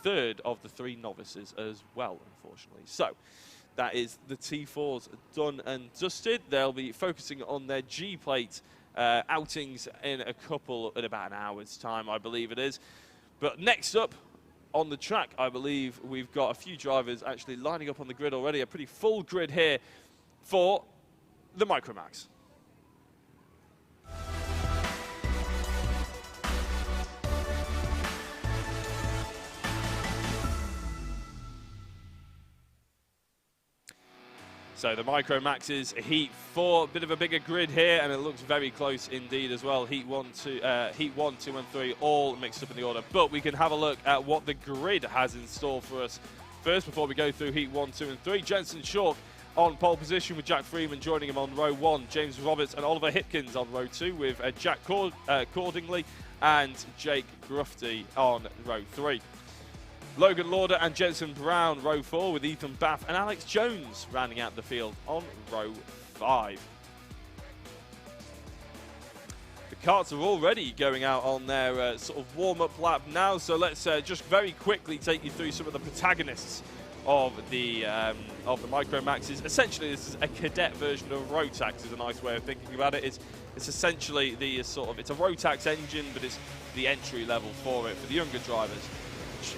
3rd of the 3 novices as well, unfortunately. So that is the T4s done and dusted. They'll be focusing on their G-plate outings in about an hour's time, I believe it is. But next up on the track, I believe we've got a few drivers actually lining up on the grid already. A pretty full grid here for the Micromax. So the Micromax's Heat 4, a bit of a bigger grid here, and it looks very close indeed as well. Heat 1, 2, and 3, all mixed up in the order. But we can have a look at what the grid has in store for us first before we go through Heat 1, 2, and 3. Jensen Chalk on pole position with Jack Freeman joining him on row 1. James Roberts and Oliver Hipkins on row 2 with Jack Cordingley and Jake Grufty on row 3. Logan Lauder and Jensen Brown, row 4, with Ethan Bath and Alex Jones rounding out the field on row 5. karts are already going out on their sort of warm-up lap now, so let's just very quickly take you through some of the protagonists of the Micro Maxes. Essentially, this is a cadet version of Rotax, is a nice way of thinking about it. It's essentially the it's a Rotax engine, but it's the entry level for it for the younger drivers.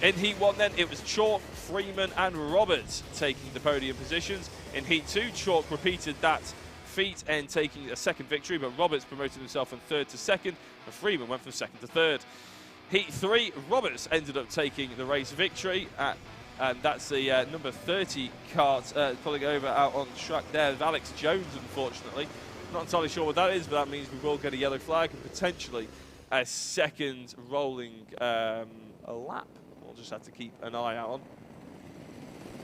In Heat 1 then, it was Chalk, Freeman and Roberts taking the podium positions. In Heat 2, Chalk repeated that feat and taking a second victory, but Roberts promoted himself from third to second, and Freeman went from second to third. Heat 3, Roberts ended up taking the race victory, and that's the number 30 kart pulling over out on track there with Alex Jones, unfortunately. Not entirely sure what that is, but that means we will get a yellow flag and potentially a second rolling a lap. We'll just have to keep an eye out on.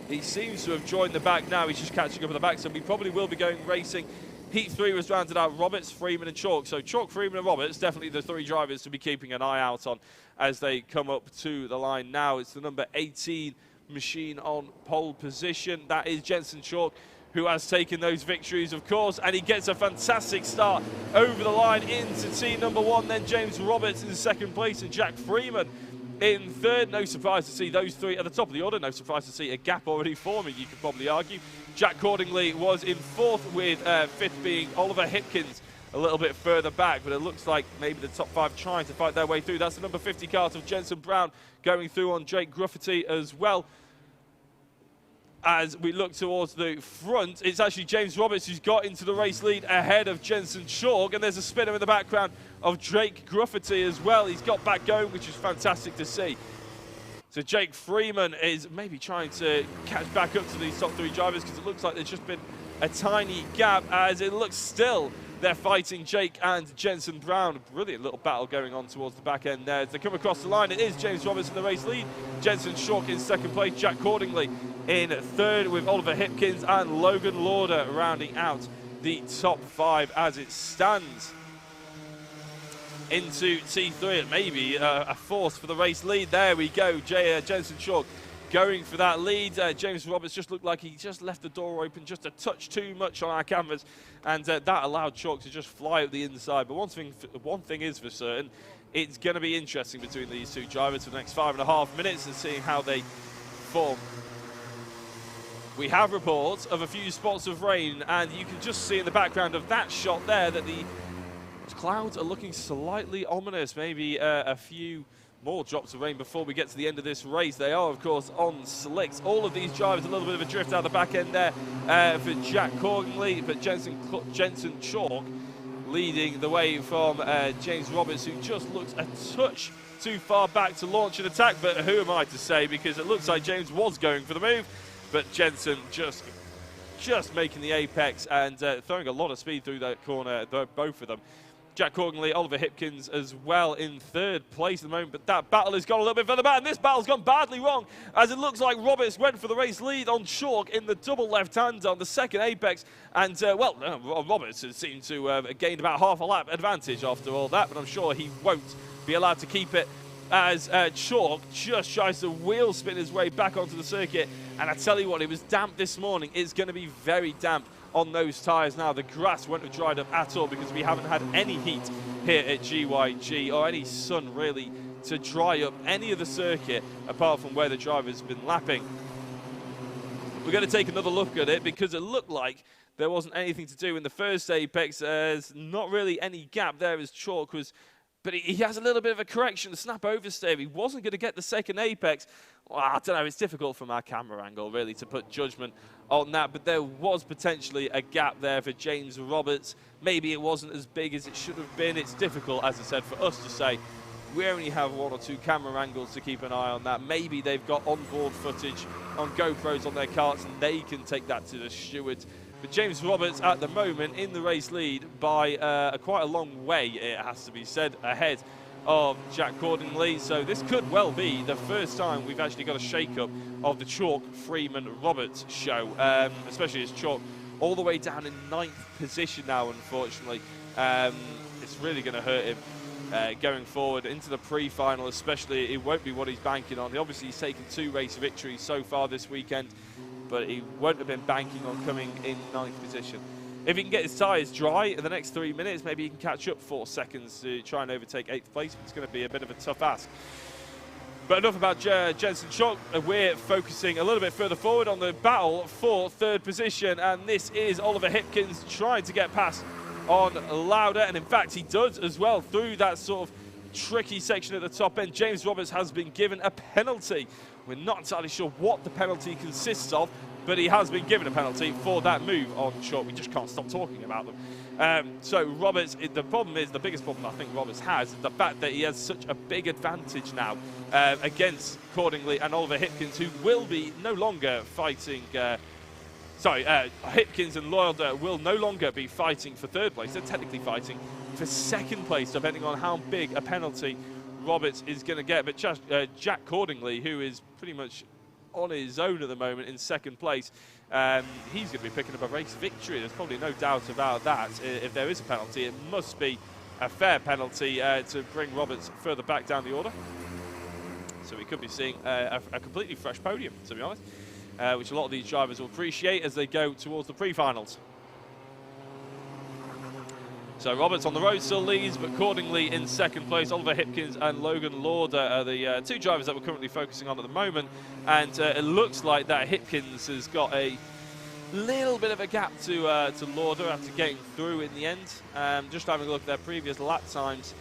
He seems to have joined the back now. He's just catching up at the back, so we probably will be going racing. Heat 3 was rounded out Roberts, Freeman and Chalk. So Chalk, Freeman and Roberts, definitely the three drivers to be keeping an eye out on as they come up to the line now. It's the number 18 machine on pole position. That is Jensen Chalk, who has taken those victories, of course, and he gets a fantastic start over the line into team number 1. Then James Roberts in second place and Jack Freeman in third. No surprise to see those three at the top of the order. No surprise to see a gap already forming, you could probably argue. Jack Cordingley was in fourth, with fifth being Oliver Hipkins a little bit further back, but it looks like maybe the top 5 trying to fight their way through. That's the number 50 kart of Jensen Brown going through on Jake Gruffity as well. As we look towards the front, it's actually James Roberts who's got into the race lead ahead of Jensen Chalk, and there's a spinner in the background of Jake Gruffity as well. He's got back going, which is fantastic to see. So Jake Freeman is maybe trying to catch back up to these top 3 drivers, because it looks like there's just been a tiny gap, as it looks still they're fighting Jake and Jensen Brown. A brilliant little battle going on towards the back end there. As they come across the line, it is James Roberts in the race lead, Jensen Chalk in second place, Jack Cordingley in third, with Oliver Hipkins and Logan Lauder rounding out the top 5 as it stands. Into T3, it may be a force for the race lead. There we go, Jensen Chalk going for that lead. James Roberts just looked like he just left the door open just a touch too much on our cameras, and that allowed Chalk to just fly up the inside. But one thing is for certain, it's going to be interesting between these two drivers for the next 5.5 minutes and seeing how they perform. We have reports of a few spots of rain, and you can just see in the background of that shot there that the clouds are looking slightly ominous. Maybe a few more drops of rain before we get to the end of this race. They are, of course, on slicks. All of these drivers, a little bit of a drift out the back end there for Jack Cordingley, but Jensen Chalk leading the way from James Roberts, who just looks a touch too far back to launch an attack. But who am I to say, because it looks like James was going for the move, but Jensen just making the apex and throwing a lot of speed through that corner, both of them. Jack Cordingley, Oliver Hipkins as well in third place at the moment, but that battle has gone a little bit further back, and this battle's gone badly wrong, as it looks like Roberts went for the race lead on Chalk in the double left-hand on the second apex, and, Roberts has seemed to have gained about half a lap advantage after all that, but I'm sure he won't be allowed to keep it, as Chalk just tries to wheel spin his way back onto the circuit. And I tell you what, it was damp this morning. It's going to be very damp on those tyres now. The grass won't have dried up at all, because we haven't had any heat here at GYG, or any sun really to dry up any of the circuit apart from where the driver's been lapping. We're going to take another look at it, because it looked like there wasn't anything to do in the first apex. There's not really any gap there as Chalk was, but he has a little bit of a correction, snap oversteer. He wasn't going to get the second apex. Well, I don't know, it's difficult from our camera angle really to put judgment on that, but there was potentially a gap there for James Roberts. Maybe it wasn't as big as it should have been. It's difficult, as I said, for us to say. We only have 1 or 2 camera angles to keep an eye on that. Maybe they've got onboard footage on GoPros on their karts, and they can take that to the stewards. But James Roberts at the moment in the race lead by quite a long way, it has to be said, ahead of Jack Cordingley. So this could well be the first time we've actually got a shake-up of the Chalk Freeman Roberts show, especially as Chalk all the way down in 9th position now, unfortunately. It's really going to hurt him going forward into the pre-final, especially. It won't be what he's banking on. Obviously, he's taken 2 race victories so far this weekend, but he won't have been banking on coming in 9th position. if he can get his tyres dry in the next 3 minutes, maybe he can catch up 4 seconds to try and overtake 8th place. It's going to be a bit of a tough ask. But enough about Jensen Chalk. We're focusing a little bit further forward on the battle for 3rd position, and this is Oliver Hipkins trying to get past on Lauda, and in fact he does as well through that sort of tricky section at the top end. James Roberts has been given a penalty. We're not entirely sure what the penalty consists of, but he has been given a penalty for that move on Chalk. We just can't stop talking about them. So Roberts, the problem is, the biggest problem I think Roberts has is the fact that he has such a big advantage now against Cordingley and Oliver Hipkins, who will be no longer fighting. Hipkins and Lauda will no longer be fighting for 3rd place. They're technically fighting for 2nd place, depending on how big a penalty Roberts is going to get. But Jack Cordingley, who is pretty much on his own at the moment in 2nd place, he's going to be picking up a race victory. There's probably no doubt about that. If there is a penalty, it must be a fair penalty to bring Roberts further back down the order. So we could be seeing a completely fresh podium, to be honest, which a lot of these drivers will appreciate as they go towards the pre-finals. So Roberts on the road still leads, but Cordingley in 2nd place. Oliver Hipkins and Logan Lauda are the 2 drivers that we're currently focusing on at the moment. And it looks like that Hipkins has got a little bit of a gap to Lauda after getting through in the end. Just having a look at their previous lap times.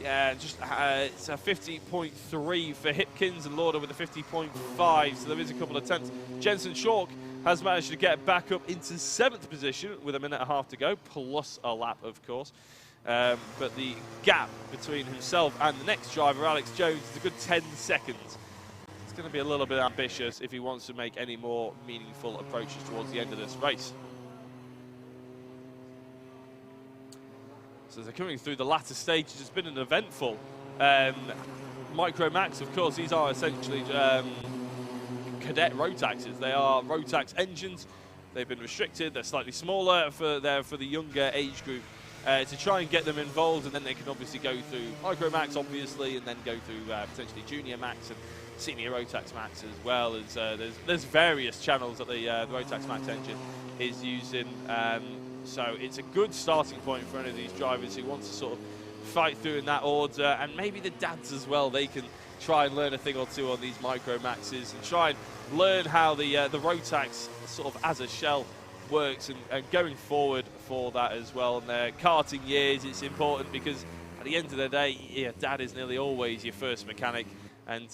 Yeah, it's a 50.3 for Hipkins and Lauda with a 50.5, so there is a couple of tenths. Jensen Chalk has managed to get back up into 7th position with 1.5 minutes to go, plus a lap, of course. But the gap between himself and the next driver, Alex Jones, is a good 10 seconds. It's going to be a little bit ambitious if he wants to make any more meaningful approaches towards the end of this race. So they're coming through the latter stages. It's been an eventful Micro Max, of course. These are essentially cadet Rotaxes. They are Rotax engines. They've been restricted. They're slightly smaller for the younger age group to try and get them involved, and then they can obviously go through Micro Max, obviously, and then go through potentially Junior Max and Senior Rotax Max as well. As there's various channels that the Rotax Max engine is using. So it's a good starting point for any of these drivers who want to sort of fight through in that order, and maybe the dads as well. They can try and learn a thing or two on these Micro Maxes and try and learn how the Rotax sort of as a shell works, and going forward for that as well. In their karting years, it's important because at the end of the day, yeah, dad is nearly always your first mechanic. And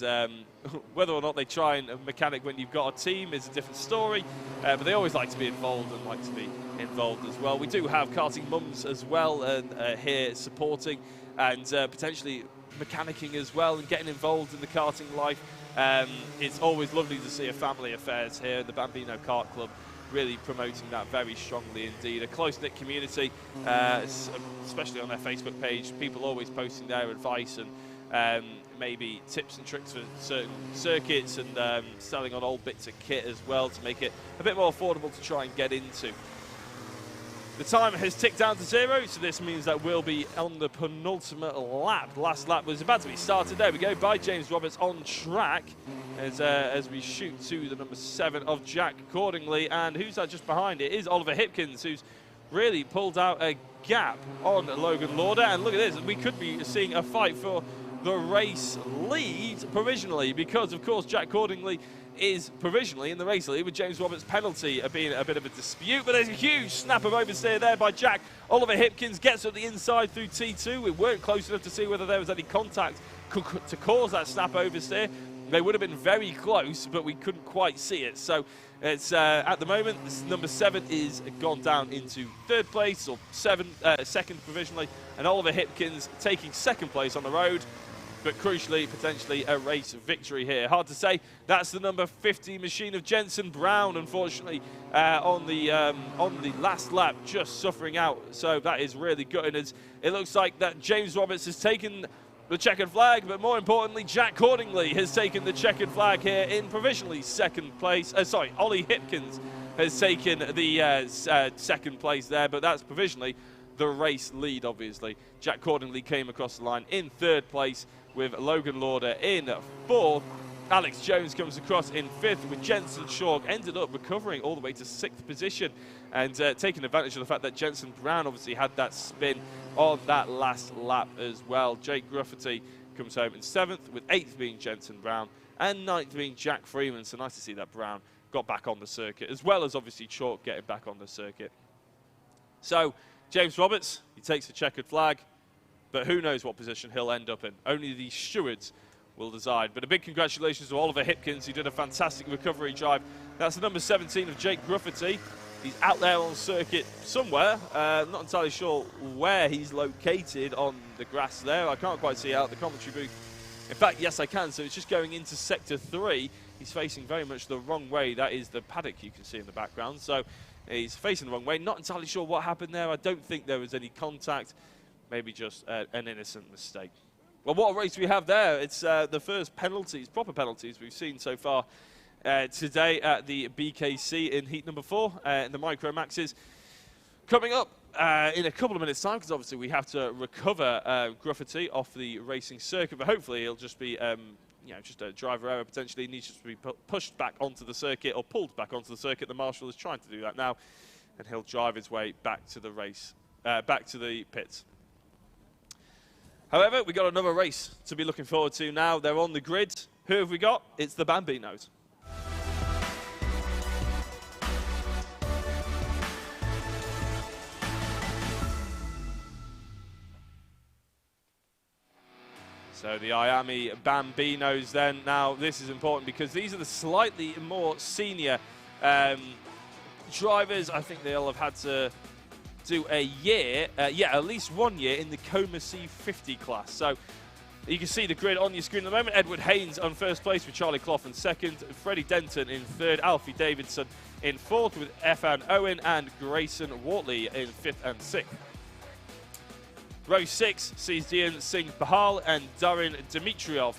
whether or not they try and mechanic when you've got a team is a different story, but they always like to be involved and like to be involved as well. We do have karting mums as well here supporting and potentially mechanicking as well and getting involved in the karting life. It's always lovely to see a family affairs here, the Bambino Kart Club, really promoting that very strongly indeed. A close-knit community, especially on their Facebook page, people always posting their advice and maybe tips and tricks for certain circuits, and selling on old bits of kit as well to make it a bit more affordable to try and get into. The time has ticked down to 0, so this means that we'll be on the penultimate lap. Last lap was about to be started. There we go, by James Roberts on track as we shoot to the number 7 of Jack Cordingley. And who's that just behind it is Oliver Hipkins, who's really pulled out a gap on Logan Lauda. And look at this, we could be seeing a fight for the race lead provisionally, because of course Jack Cordingley is provisionally in the race lead with James Roberts' penalty being a bit of a dispute. But there's a huge snap of oversteer there by Jack. Oliver Hipkins gets up the inside through T2. We weren't close enough to see whether there was any contact to cause that snap oversteer. They would have been very close, but we couldn't quite see it. So it's at the moment, this number 7 is gone down into 3rd place, or 2nd provisionally, and Oliver Hipkins taking 2nd place on the road. But crucially, potentially a race victory here. Hard to say. That's the number 50 machine of Jensen Brown, unfortunately, on the last lap, just suffering out. So that is really good. And it looks like that James Roberts has taken the checkered flag, but more importantly, Jack Cordingley has taken the checkered flag here in provisionally 2nd place. Ollie Hipkins has taken the 2nd place there, but that's provisionally the race lead, obviously. Jack Cordingley came across the line in 3rd place, with Logan Lauda in 4th, Alex Jones comes across in 5th, with Jensen Chalk ended up recovering all the way to 6th position and taking advantage of the fact that Jensen Brown obviously had that spin on that last lap as well. Jake Grufferty comes home in 7th, with 8th being Jensen Brown and 9th being Jack Freeman. So nice to see that Brown got back on the circuit, as well as obviously Chalk getting back on the circuit. So James Roberts, he takes the checkered flag, but who knows what position he'll end up in. Only the stewards will decide. But a big congratulations to Oliver Hipkins, who did a fantastic recovery drive. That's the number 17 of Jake Grufferty. He's out there on circuit somewhere. Not entirely sure where he's located on the grass there. I can't quite see out the commentary booth. In fact, yes, I can. So it's just going into Sector 3. He's facing very much the wrong way. That is the paddock you can see in the background. So he's facing the wrong way. Not entirely sure what happened there. I don't think there was any contact. Maybe just an innocent mistake. Well, what a race we have there. It's the first penalties, proper penalties we've seen so far today at the BKC in heat number 4 in the Micro Maxes. Coming up in a couple of minutes' time, because obviously we have to recover Grufferty off the racing circuit, but hopefully he'll just be you know, just a driver error potentially. He needs to be pushed back onto the circuit or pulled back onto the circuit. The marshal is trying to do that now, and he'll drive his way back to the race, back to the pits. However, we've got another race to be looking forward to now. They're on the grid. Who have we got? It's the Bambinos. So the IAME Bambinos then. Now, this is important because these are the slightly more senior drivers. I think they'll have had to do a year, at least 1 year in the Coma C50 class. So you can see the grid on your screen at the moment. Edward Haynes on 1st place with Charlie Clough in 2nd. Freddie Denton in 3rd. Alfie Davidson in 4th with Efan Owen and Grayson Wortley in 5th and 6th. Row 6 sees Dian Singh Bahal and Darin Dimitriov,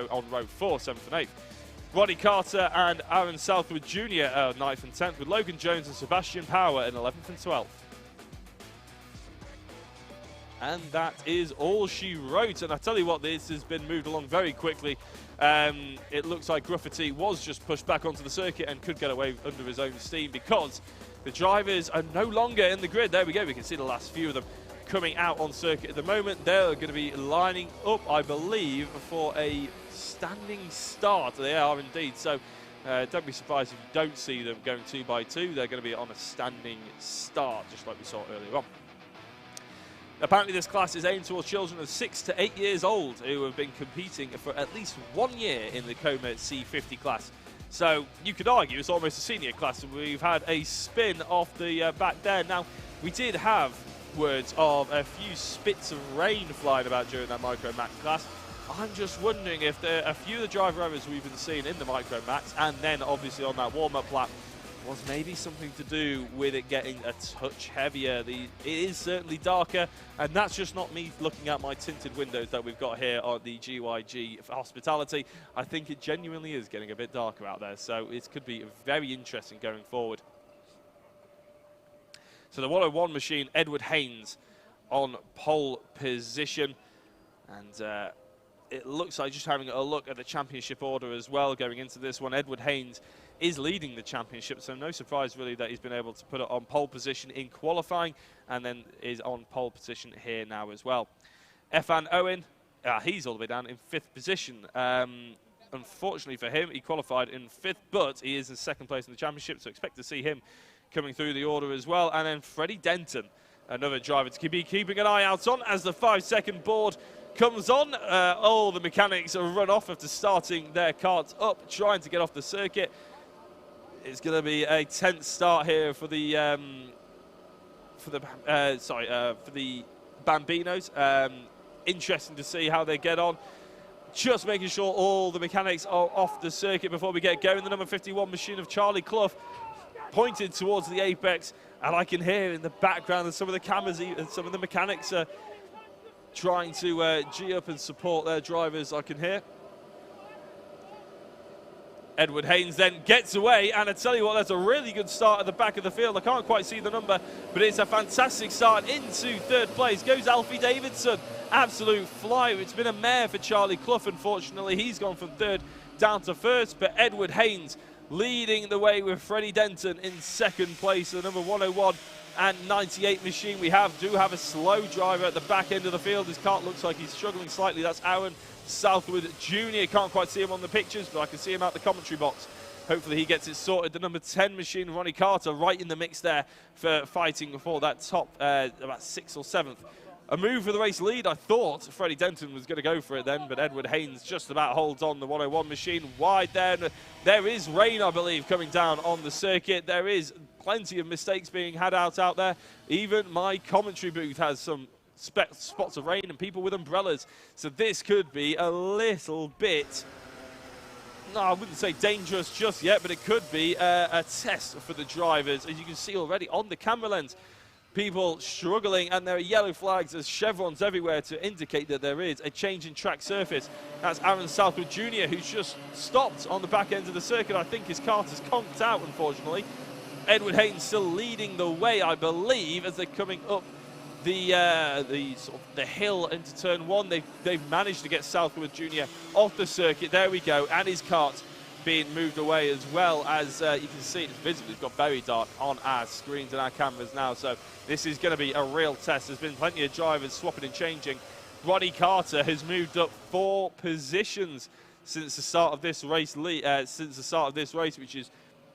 on row 4, 7th and 8th. Roddy Carter and Aaron Southwood Jr. are 9th and 10th, with Logan Jones and Sebastian Power in 11th and 12th. And that is all she wrote. And I tell you what, this has been moved along very quickly. It looks like Grufferty was just pushed back onto the circuit and could get away under his own steam because the drivers are no longer in the grid. There we go. We can see the last few of them coming out on circuit at the moment. They're going to be lining up, I believe, for a standing start. They are indeed. So don't be surprised if you don't see them going 2 by 2. They're going to be on a standing start, just like we saw earlier on. Apparently this class is aimed towards children of 6 to 8 years old who have been competing for at least 1 year in the Coma C50 class. So you could argue it's almost a senior class. We've had a spin off the back there. Now, we did have words of a few spits of rain flying about during that Micro Max class. I'm just wondering if there are a few of the driver errors we've been seeing in the Micro Max and then obviously on that warm-up lap was maybe something to do with it getting a touch heavier. It is certainly darker, and that's just not me looking at my tinted windows that we've got here on the GYG Hospitality. I think it genuinely is getting a bit darker out there, so it could be very interesting going forward. So the 101 machine, Edward Haynes on pole position, and it looks like, just having a look at the championship order as well going into this one, Edward Haynes is leading the championship, so no surprise really that he's been able to put it on pole position in qualifying and then is on pole position here now as well. Efan Owen, he's all the way down in 5th position. Unfortunately for him, he qualified in 5th, but he is in 2nd place in the championship, so expect to see him coming through the order as well. And then Freddie Denton, another driver to be keeping an eye out on as the 5-second board comes on. All the mechanics are run off after starting their carts up, trying to get off the circuit. It's going to be a tense start here for the Bambinos. Interesting to see how they get on. Just making sure all the mechanics are off the circuit before we get going. The number 51 machine of Charlie Clough pointed towards the apex, and I can hear in the background that some of the cameras and some of the mechanics are trying to G up and support their drivers. I can hear. Edward Haynes then gets away, and I tell you what, that's a really good start at the back of the field. I can't quite see the number, but it's a fantastic start. Into 3rd place goes Alfie Davidson, absolute flyer. It's been a mare for Charlie Clough, unfortunately. He's gone from third down to first, but Edward Haynes leading the way with Freddie Denton in second place. The number 101 and 98 machine do have a slow driver at the back end of the field. His kart looks like he's struggling slightly. That's Aaron Southwood Jr. Can't quite see him on the pictures, but I can see him out the commentary box. Hopefully he gets it sorted. The number 10 machine, Ronnie Carter, right in the mix there for fighting for that top, about 6th or 7th. A move for the race lead. I thought Freddie Denton was going to go for it then, but Edward Haynes just about holds on the 101 machine wide there. There is rain, I believe, coming down on the circuit. There is plenty of mistakes being had out there. Even my commentary booth has some spots of rain and people with umbrellas. So this could be a little bit, no, I wouldn't say dangerous just yet, but it could be a test for the drivers. As you can see already on the camera lens, people struggling, and there are yellow flags as chevrons everywhere to indicate that there is a change in track surface. That's Aaron Southwood Jr., who's just stopped on the back end of the circuit. I think his kart has conked out, unfortunately. Edward Haynes still leading the way, I believe, as they're coming up the hill into turn 1. They've managed to get Southwood Jr. off the circuit. There we go, and his kart being moved away as well. As you can see, it's visibly got very dark on our screens and our cameras now. So this is going to be a real test. There's been plenty of drivers swapping and changing. Ronnie Carter has moved up 4 positions since the start of this race. Which is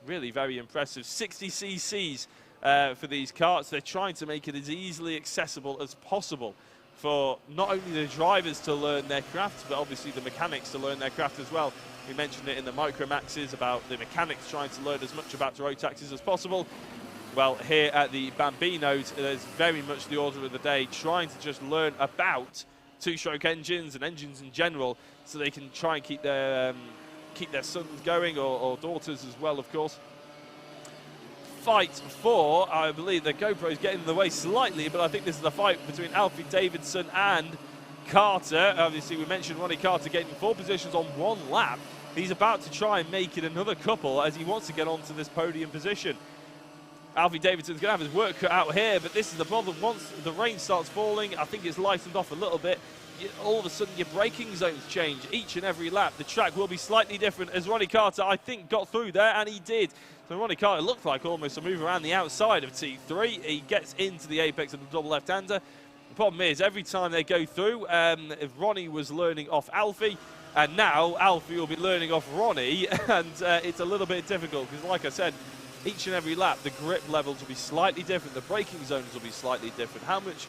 really very impressive. 60 cc's. For these karts. They're trying to make it as easily accessible as possible for not only the drivers to learn their craft, but obviously the mechanics to learn their craft as well. We mentioned it in the Micro Maxes about the mechanics trying to learn as much about road taxis as possible. Well, here at the Bambinos, there's very much the order of the day, trying to just learn about two-stroke engines and engines in general, so they can try and keep their sons going, or daughters as well, of course. Fight for, I believe the GoPro's getting in the way slightly, but I think this is a fight between Alfie Davidson and Carter. Obviously, we mentioned Ronnie Carter getting 4 positions on 1 lap. He's about to try and make it another couple as he wants to get onto this podium position. Alfie Davidson's going to have his work cut out here, but this is the problem. Once the rain starts falling, I think it's lightened off a little bit. All of a sudden, your braking zones change each and every lap. The track will be slightly different, as Ronnie Carter, I think, got through there, and he did. So Ronnie Carter looked like almost a move around the outside of T3. He gets into the apex of the double left-hander. The problem is, every time they go through, if Ronnie was learning off Alfie, and now Alfie will be learning off Ronnie, and it's a little bit difficult, because like I said, each and every lap, the grip levels will be slightly different, the braking zones will be slightly different. How much,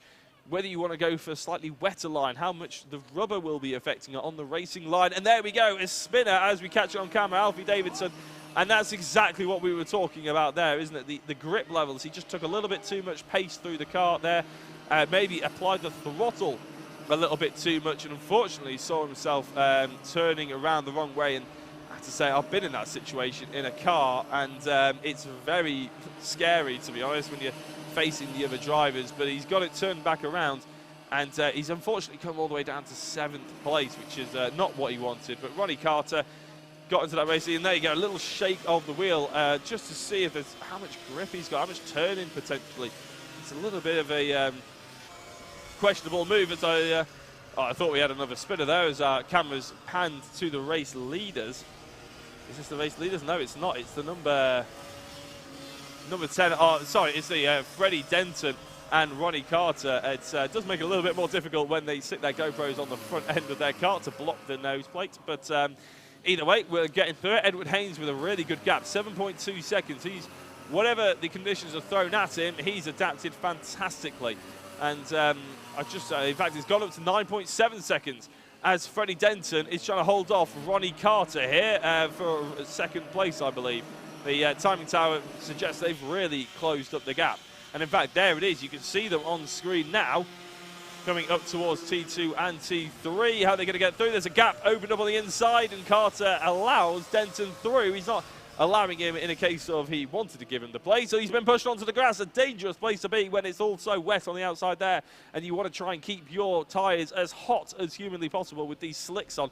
whether you want to go for a slightly wetter line, how much the rubber will be affecting it on the racing line. And there we go, a spinner as we catch it on camera, Alfie Davidson. And that's exactly what we were talking about there, isn't it? The grip levels. He just took a little bit too much pace through the kart there. Maybe applied the throttle a little bit too much, and unfortunately saw himself turning around the wrong way. And I have to say, I've been in that situation in a car, and it's very scary, to be honest, when you're facing the other drivers. But he's got it turned back around, and he's unfortunately come all the way down to 7th place, which is not what he wanted. But Ronnie Carter got into that race, and there you go, a little shake of the wheel just to see if there's how much grip he's got, how much turning potentially. It's a little bit of a questionable move. As I thought we had another spinner there as our cameras panned to the race leaders. Is this the race leaders? No, it's not. It's the number 10. Oh, sorry, it's the Freddie Denton and Ronnie Carter. It does make it a little bit more difficult when they stick their GoPros on the front end of their kart to block the nose plate. But either way, we're getting through it. Edward Haynes with a really good gap, 7.2 seconds. He's, whatever the conditions are thrown at him, he's adapted fantastically. And in fact, he's gone up to 9.7 seconds as Freddie Denton is trying to hold off Ronnie Carter here for 2nd place, I believe. The timing tower suggests they've really closed up the gap. And in fact, there it is. You can see them on screen now, coming up towards T2 and T3. How are they going to get through? There's a gap opened up on the inside, and Carter allows Denton through. He's not allowing him in a case of he wanted to give him the play. So he's been pushed onto the grass, a dangerous place to be when it's all so wet on the outside there, and you want to try and keep your tyres as hot as humanly possible with these slicks on.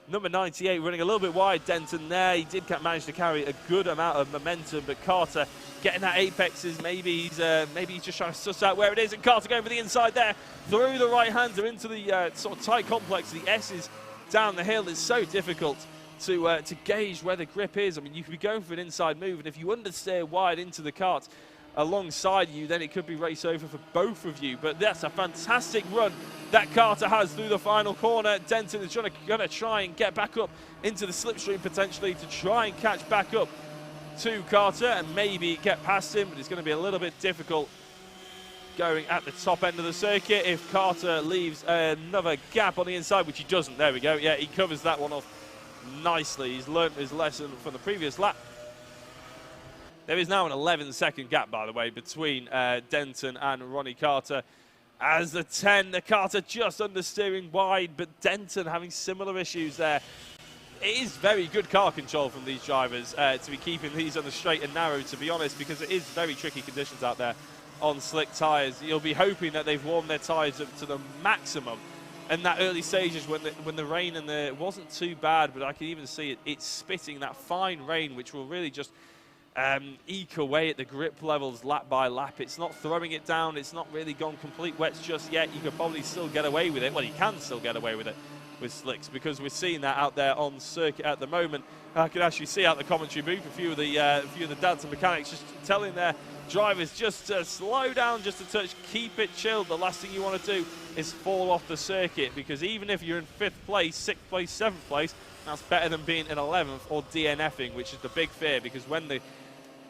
Number 98 running a little bit wide, Denton there. He did manage to carry a good amount of momentum, but Carter getting that apexes. Maybe he's just trying to suss out where it is, and Carter going for the inside there, through the right-hander into the sort of tight complex. The S's down the hill is so difficult to gauge where the grip is. I mean, you could be going for an inside move, and if you understeer wide into the kart alongside you, then it could be race over for both of you. But that's a fantastic run that Carter has through the final corner. Denton is going to try and get back up into the slipstream potentially to try and catch back up to Carter and maybe get past him, but it's going to be a little bit difficult going at the top end of the circuit if Carter leaves another gap on the inside, which he doesn't. There we go. Yeah, he covers that one off nicely. He's learnt his lesson from the previous lap. There is now an 11-second gap, by the way, between Denton and Ronnie Carter. As the 10, the Carter just understeering wide, but Denton having similar issues there. It is very good car control from these drivers to be keeping these on the straight and narrow, to be honest, because it is very tricky conditions out there on slick tyres. You'll be hoping that they've warmed their tyres up to the maximum in that early stages when the rain it wasn't too bad, but I can even see it's spitting that fine rain, which will really just eke away at the grip levels lap by lap. It's not throwing it down. It's not really gone complete wets just yet. You could probably still get away with it. Well, you can still get away with it with slicks, because we're seeing that out there on circuit at the moment. I can actually see out the commentary booth a few of the dads and mechanics just telling their drivers just to slow down just a touch, keep it chilled. The last thing you want to do is fall off the circuit, because even if you're in 5th place, 6th place, 7th place, that's better than being in 11th or DNFing, which is the big fear, because when the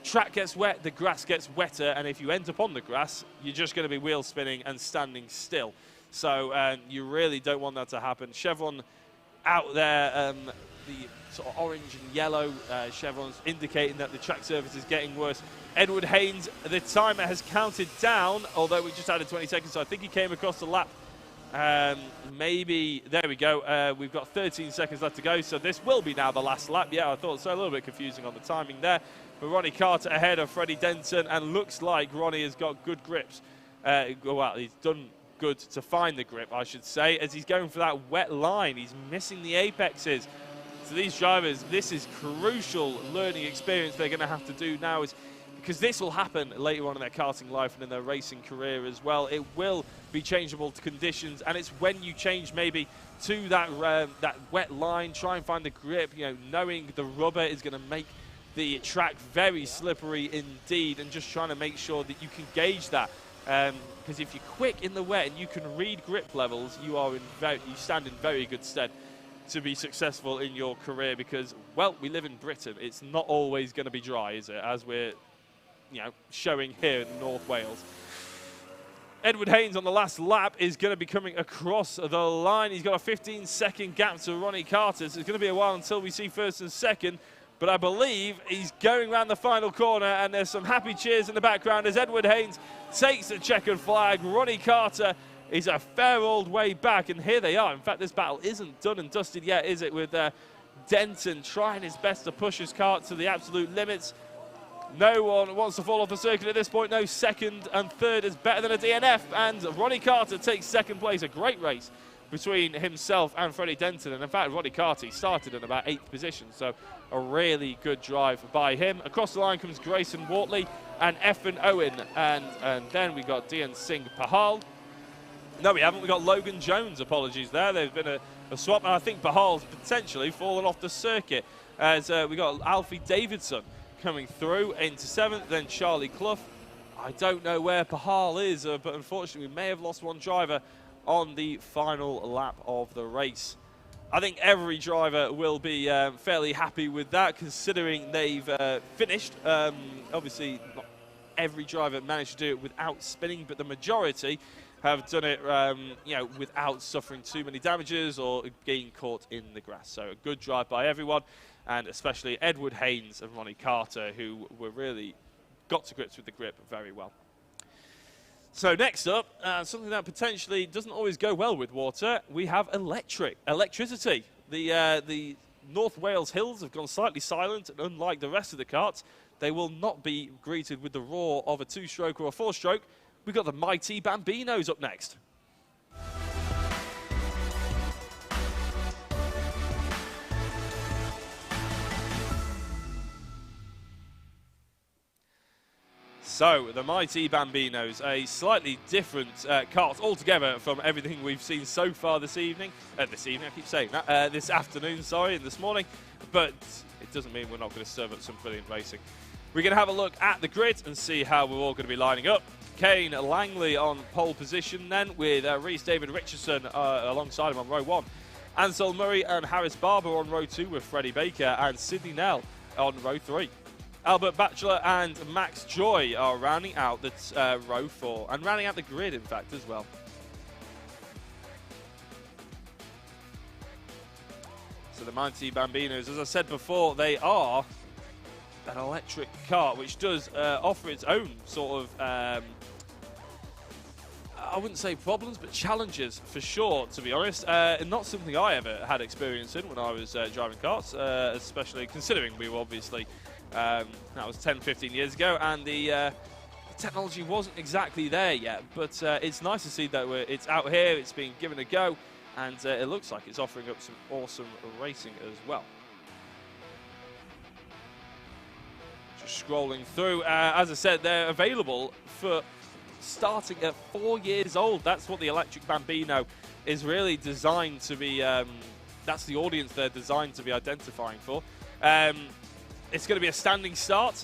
track gets wet, the grass gets wetter, and if you end up on the grass, you're just going to be wheel spinning and standing still. So you really don't want that to happen. Chevron out there, the sort of orange and yellow chevrons indicating that the track surface is getting worse. Edward Haynes, the timer has counted down, although we just added 20 seconds, so I think he came across the lap. Maybe, there we go. We've got 13 seconds left to go, so this will be now the last lap. Yeah, I thought so. A little bit confusing on the timing there. But Ronnie Carter ahead of Freddie Denton, and looks like Ronnie has got good grips. Well, he's done good to find the grip, I should say, as he's going for that wet line. He's missing the apexes. So these drivers, this is crucial learning experience they're going to have to do now, is because this will happen later on in their karting life and in their racing career as well. It will be changeable to conditions, and it's when you change maybe to that wet line, try and find the grip, you know, knowing the rubber is going to make the track very slippery indeed, and just trying to make sure that you can gauge that. Because if you're quick in the wet and you can read grip levels, you stand in very good stead to be successful in your career, because, well, we live in Britain. It's not always going to be dry, is it, as we're showing here in North Wales. Edward Haynes on the last lap is going to be coming across the line. He's got a 15-second gap to Ronnie Carter, so it's going to be a while until we see first and second. But I believe he's going around the final corner, and there's some happy cheers in the background as Edward Haynes takes the checkered flag. Ronnie Carter is a fair old way back, and here they are. In fact, this battle isn't done and dusted yet, is it, with Denton trying his best to push his kart to the absolute limits. No one wants to fall off the circuit at this point. No, second and third is better than a DNF, and Ronnie Carter takes second place. A great race between himself and Freddie Denton, and in fact Ronnie Carter started in about 8th position, so a really good drive by him. Across the line comes Grayson Wortley and Effin Owen, and then we got Dian Singh Pahal. No, we haven't. We got Logan Jones. Apologies there. There's been a swap, and I think Pahal's potentially fallen off the circuit, as we got Alfie Davidson coming through into 7th, then Charlie Clough. I don't know where Pahal is, but unfortunately we may have lost one driver on the final lap of the race. I think every driver will be fairly happy with that, considering they've finished. Obviously, not every driver managed to do it without spinning, but the majority have done it without suffering too many damages or getting caught in the grass. So a good drive by everyone, and especially Edward Haynes and Ronnie Carter, who were really got to grips with the grip very well. So next up, something that potentially doesn't always go well with water, we have electricity. The North Wales hills have gone slightly silent, and unlike the rest of the karts, they will not be greeted with the roar of a 2-stroke or a 4-stroke. We've got the mighty Bambinos up next. So, the mighty Bambinos, a slightly different kart altogether from everything we've seen so far this evening. I keep saying that. This afternoon, sorry, and this morning. But it doesn't mean we're not going to serve up some brilliant racing. We're going to have a look at the grid and see how we're all going to be lining up. Kane Langley on pole position then, with Rhys David Richardson alongside him on row 1. Ansel Murray and Harris Barber on row 2 with Freddie Baker and Sidney Nell on row 3. Albert Batchelor and Max Joy are rounding out the row 4 and rounding out the grid, in fact, as well. So the mighty Bambinos, as I said before, they are an electric kart, which does offer its own sort of, I wouldn't say problems, but challenges for sure, to be honest. Not something I ever had experience in when I was driving karts, especially considering we were obviously, that was 10, 15 years ago, and the technology wasn't exactly there yet. But it's nice to see that it's out here, it's being given a go, and it looks like it's offering up some awesome racing as well. Just scrolling through, as I said, they're available for starting at 4 years old. That's what the electric Bambino is really designed to be, that's the audience they're designed to be identifying for. It's going to be a standing start,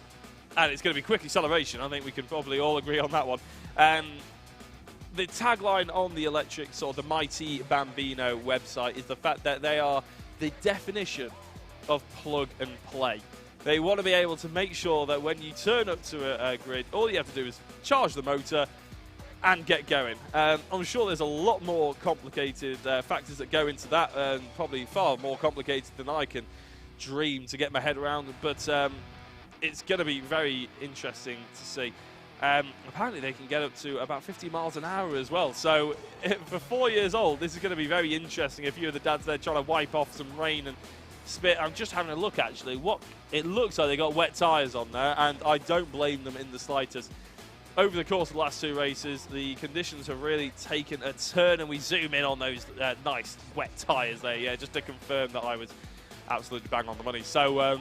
and it's going to be quick acceleration. I think we can probably all agree on that one. The tagline on the electrics, or the mighty Bambino website, is the fact that they are the definition of plug and play. They want to be able to make sure that when you turn up to a grid, all you have to do is charge the motor and get going. I'm sure there's a lot more complicated factors that go into that, and probably far more complicated than I can dream to get my head around, but it's going to be very interesting to see. Apparently they can get up to about 50 miles an hour as well, so for 4 years old, this is going to be very interesting. A few of the dads there trying to wipe off some rain and spit. I'm just having a look, actually. What it looks like, they got wet tyres on there, and I don't blame them in the slightest. Over the course of the last 2 races, the conditions have really taken a turn, and we zoom in on those nice wet tyres there, yeah, just to confirm that I was absolutely bang on the money. So,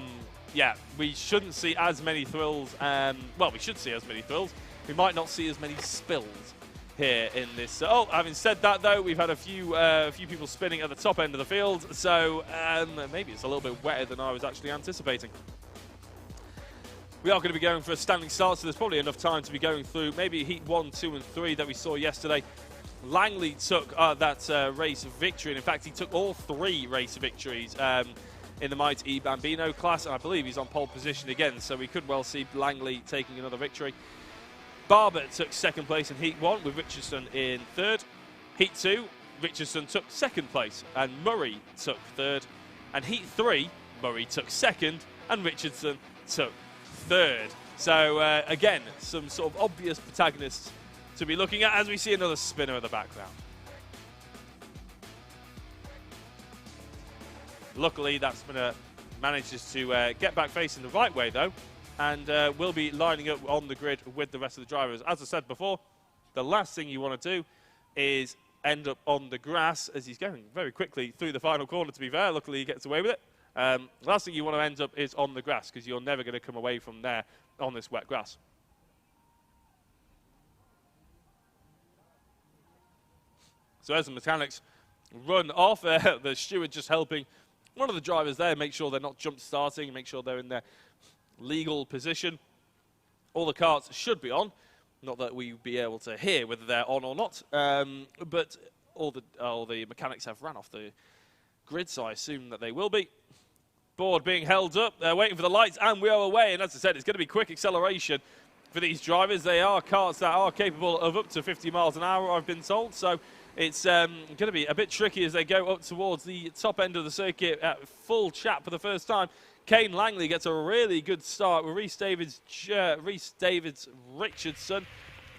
yeah, we shouldn't see as many thrills. Well, we should see as many thrills. We might not see as many spills here in this. Oh, having said that, though, we've had a few people spinning at the top end of the field, so maybe it's a little bit wetter than I was actually anticipating. We are going to be going for a standing start, so there's probably enough time to be going through maybe heat 1, 2, and 3 that we saw yesterday. Langley took that race victory, and in fact, he took all 3 race victories in the mighty Bambino class, and I believe he's on pole position again, so we could well see Langley taking another victory. Barber took 2nd place in Heat 1 with Richardson in 3rd. Heat 2, Richardson took 2nd place and Murray took 3rd. And Heat 3, Murray took 2nd and Richardson took 3rd. So again, some sort of obvious protagonists to be looking at as we see another spinner in the background. Luckily, that spinner manages to get back facing the right way, though, and will be lining up on the grid with the rest of the drivers. As I said before, the last thing you want to do is end up on the grass, as he's going very quickly through the final corner, to be fair. Luckily, he gets away with it. The last thing you want to end up is on the grass, because you're never going to come away from there on this wet grass. So as the mechanics run off, the steward just helping one of the drivers there make sure they're not jump starting, make sure they're in their legal position. All the karts should be on. Not that we'll be able to hear whether they're on or not, but all the mechanics have ran off the grid, so I assume that they will be. Board being held up, they're waiting for the lights, and we are away. And as I said, it's going to be quick acceleration for these drivers. They are karts that are capable of up to 50 miles an hour, I've been told, so it's going to be a bit tricky as they go up towards the top end of the circuit at full chat for the first time. Kane Langley gets a really good start with Rhys Davids Richardson,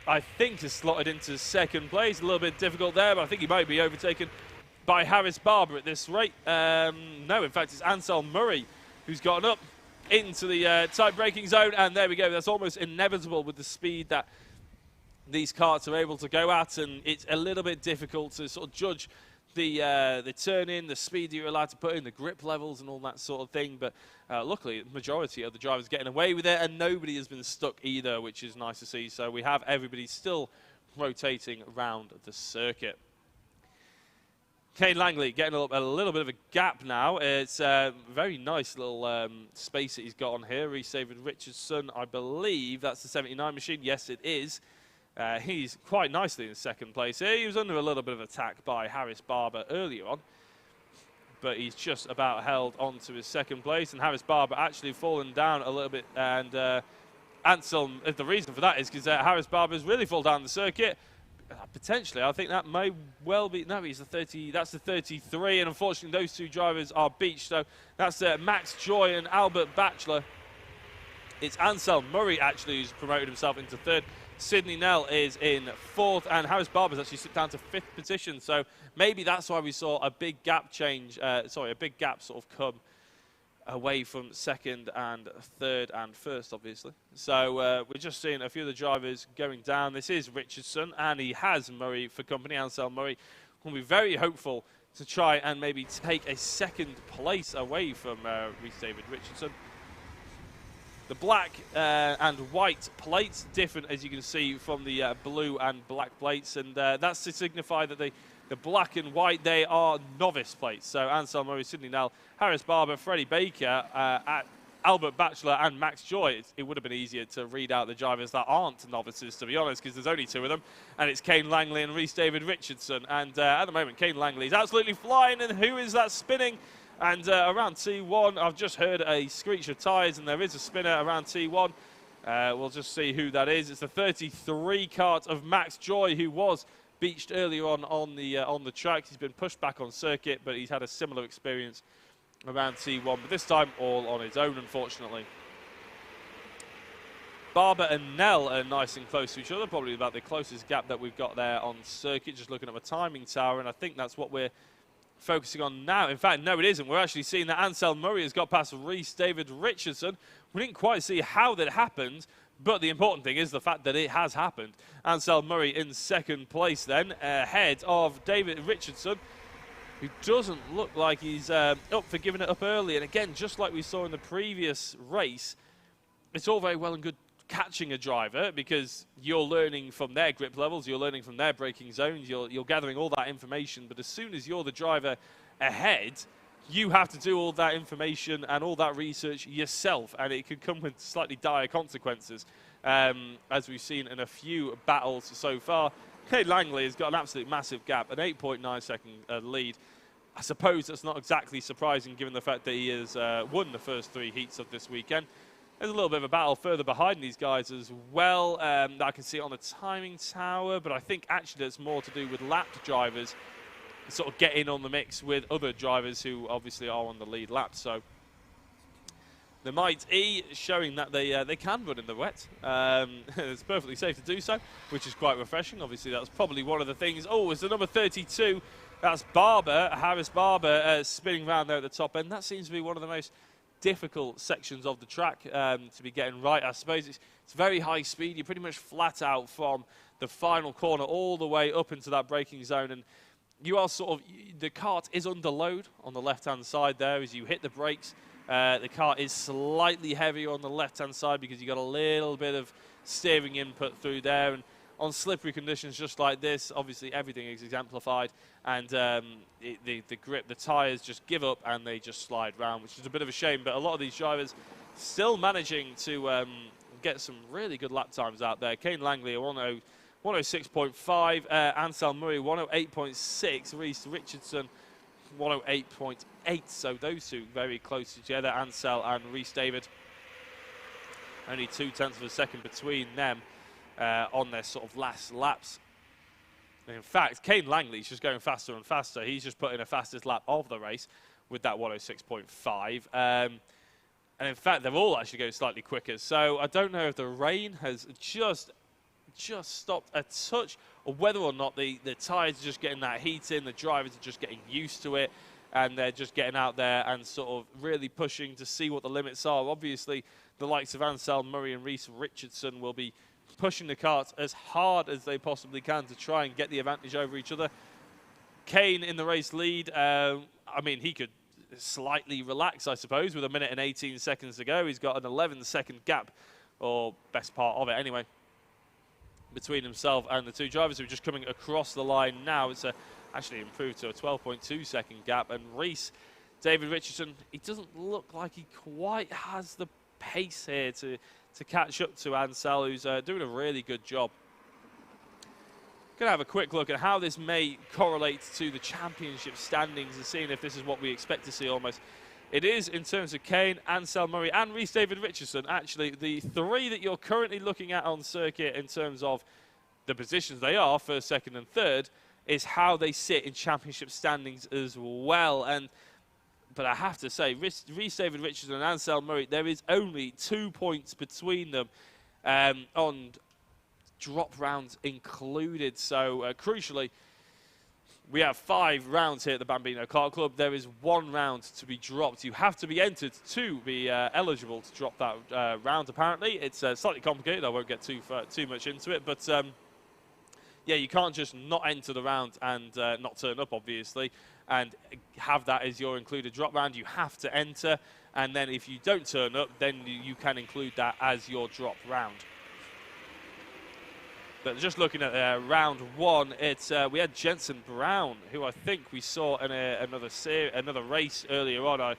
I think, has slotted into 2nd place. A little bit difficult there, but I think he might be overtaken by Harris Barber at this rate. No, in fact, it's Ansel Murray who's gotten up into the tight braking zone, and there we go. That's almost inevitable with the speed that these karts are able to go at, and it's a little bit difficult to sort of judge the turn in, the speed you're allowed to put in, the grip levels and all that sort of thing. But luckily, the majority of the drivers getting away with it, and nobody has been stuck either, which is nice to see. So we have everybody still rotating around the circuit. Kane Langley getting a little bit of a gap now. It's a very nice little space that he's got on here. Reese David Richardson, I believe that's the 79 machine. Yes, it is. He's quite nicely in second place here. He was under a little bit of attack by Harris Barber earlier on, but he's just about held on to his second place, and Harris Barber actually fallen down a little bit, and Anselm, the reason for that is because Harris Barber has really fallen down the circuit. Potentially, I think that may well be. No, he's the 30. That's the 33, and unfortunately, those two drivers are beached. So that's Max Joy and Albert Batchelor. It's Anselm Murray actually who's promoted himself into third. Sidney Nell is in fourth, and Harris Barber's actually slipped down to fifth position. So maybe that's why we saw a big gap change. A big gap sort of come away from second and third and first, obviously. So we're just seeing a few of the drivers going down. This is Richardson, and he has Murray for company. Anselm Murray will be very hopeful to try and maybe take a second place away from Reese David Richardson. The black and white plates, different as you can see from the blue and black plates, and that's to signify that the black and white, they are novice plates. So Anselm Murray, Sidney Nell, Harris Barber, Freddie Baker, Albert Batchelor and Max Joy. It would have been easier to read out the drivers that aren't novices, to be honest, because there's only two of them, and it's Kane Langley and Reese David Richardson. And at the moment, Kane Langley is absolutely flying, and who is that spinning? And around T1, I've just heard a screech of tyres, and there is a spinner around T1. We'll just see who that is. It's the 33 kart of Max Joy, who was beached earlier on the track. He's been pushed back on circuit, but he's had a similar experience around T1, but this time all on his own, unfortunately. Barber and Nell are nice and close to each other, probably about the closest gap that we've got there on circuit, just looking at the timing tower, and I think that's what we're focusing on now. In fact, no, it isn't. We're actually seeing that Anselm Murray has got past Reese David Richardson. We didn't quite see how that happened, but the important thing is the fact that it has happened. Anselm Murray in second place then, ahead of David Richardson, who doesn't look like he's up for giving it up early. And again, just like we saw in the previous race, it's all very well and good catching a driver because you're learning from their grip levels, you're learning from their braking zones, you're gathering all that information. But as soon as you're the driver ahead, you have to do all that information and all that research yourself, and it could come with slightly dire consequences, as we've seen in a few battles so far. Kane Langley has got an absolute massive gap, an 8.9 second lead. I suppose that's not exactly surprising given the fact that he has won the first three heats of this weekend. There's a little bit of a battle further behind these guys as well. I can see it on the timing tower, but I think actually it's more to do with lapped drivers sort of get in on the mix with other drivers who obviously are on the lead lap. So the Might E showing that they can run in the wet. It's perfectly safe to do so, which is quite refreshing. Obviously, that's probably one of the things. Oh, it's the number 32. That's Barber, Harris Barber, spinning around there at the top end. That seems to be one of the most difficult sections of the track to be getting right. I suppose it's very high speed. You're pretty much flat out from the final corner all the way up into that braking zone, and you are sort of, the kart is under load on the left-hand side there as you hit the brakes. The kart is slightly heavier on the left-hand side because you've got a little bit of steering input through there. And on slippery conditions just like this, obviously everything is exemplified. And the grip, the tyres just give up and they just slide round, which is a bit of a shame. But a lot of these drivers still managing to get some really good lap times out there. Kane Langley, 106.5, Anselm Murray 108.6, Reese Richardson 108.8. So those two very close together, Ansel and Reese David. Only 0.2 of a second between them on their sort of last laps. And in fact, Kane Langley's just going faster and faster. He's just put in a fastest lap of the race with that 106.5. And in fact, they're all actually going slightly quicker. So I don't know if the rain has just stopped a touch, or whether or not the tyres are just getting that heat in, the drivers are just getting used to it, and they're just getting out there and sort of really pushing to see what the limits are. Obviously, the likes of Anselm Murray and Reese Richardson will be pushing the kart as hard as they possibly can to try and get the advantage over each other. Kane in the race lead. I mean, he could slightly relax, I suppose, with 1 minute and 18 seconds to go. He's got an 11-second gap, or best part of it anyway, between himself and the two drivers who are just coming across the line now. It's actually improved to a 12.2-second gap. And David Richardson, he doesn't look like he quite has the pace here to catch up to Ansel, who's doing a really good job. Going to have a quick look at how this may correlate to the championship standings and seeing if this is what we expect to see almost. It is in terms of Kane, Ansel Murray and Rhys David Richardson, actually the three that you're currently looking at on circuit in terms of the positions they are, first, second and third, is how they sit in championship standings as well. But I have to say, Rhys David Richardson and Ansel Murray, there is only 2 points between them on drop rounds included. So crucially, we have 5 rounds here at the Bambino Kart Club. There is 1 round to be dropped. You have to be entered to be eligible to drop that round, apparently. It's slightly complicated. I won't get too much into it. But, yeah, you can't just not enter the round and not turn up, obviously, and have that as your included drop round. You have to enter. And then if you don't turn up, then you can include that as your drop round. But just looking at round 1, we had Jensen Brown, who I think we saw in another race earlier on.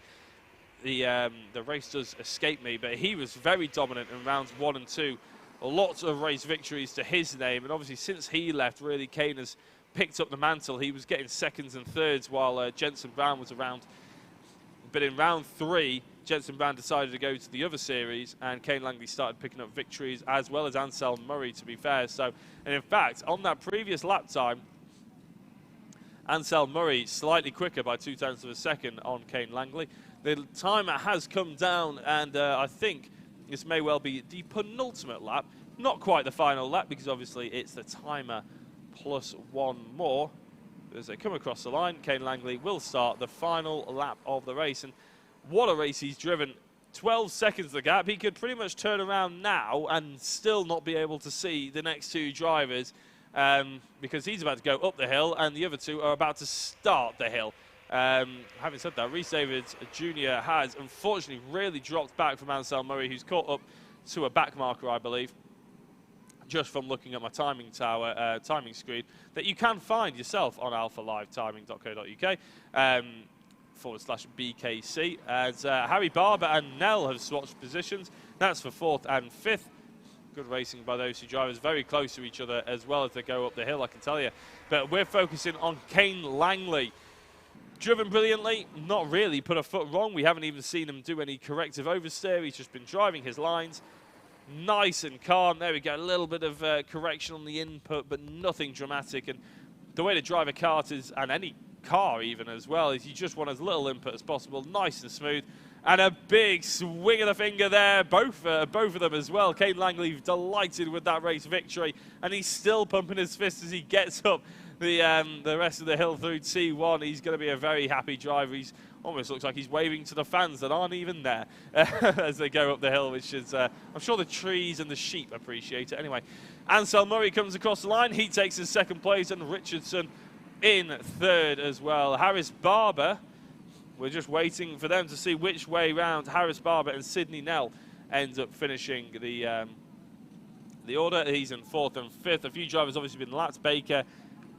The race does escape me, but he was very dominant in rounds 1 and 2. Lots of race victories to his name, and obviously since he left, really Kane has picked up the mantle. He was getting seconds and thirds while Jensen Brown was around. But in round 3, Jensen Brown decided to go to the other series, and Kane Langley started picking up victories, as well as Ansel Murray, to be fair. So, and in fact, on that previous lap time, Ansel Murray slightly quicker by 0.2 of a second on Kane Langley. The timer has come down, and I think this may well be the penultimate lap. Not quite the final lap, because obviously it's the timer plus 1 more. As they come across the line, Kane Langley will start the final lap of the race. And what a race he's driven. 12 seconds the gap. He could pretty much turn around now and still not be able to see the next 2 drivers because he's about to go up the hill and the other 2 are about to start the hill. Having said that, Rhys Davids Jr. has unfortunately really dropped back from Ansel Murray, who's caught up to a back marker, I believe, just from looking at my timing tower, timing screen, that you can find yourself on alphalivetiming.co.uk. /BKC, as Harry Barber and Nell have swatched positions. That's for 4th and 5th. Good racing by those 2 drivers, very close to each other as well as they go up the hill, I can tell you. But we're focusing on Kane Langley. Driven brilliantly, not really put a foot wrong. We haven't even seen him do any corrective oversteer. He's just been driving his lines. Nice and calm. There we go, a little bit of correction on the input, but nothing dramatic. And the way to drive a kart is, and any car even as well, is you just want as little input as possible, nice and smooth, and a big swing of the finger there, both of them as well. Kane Langley delighted with that race victory, and he's still pumping his fist as he gets up the rest of the hill through T1. He's going to be a very happy driver. He's almost looks like he's waving to the fans that aren't even there as they go up the hill, which is I'm sure the trees and the sheep appreciate it. Anyway, Ansel Murray comes across the line. He takes his 2nd place, and Richardson in 3rd as well. Harris Barber, we're just waiting for them to see which way round Harris Barber and Sidney Nell ends up finishing the order. He's in 4th and 5th. A few drivers obviously been lapped. Baker,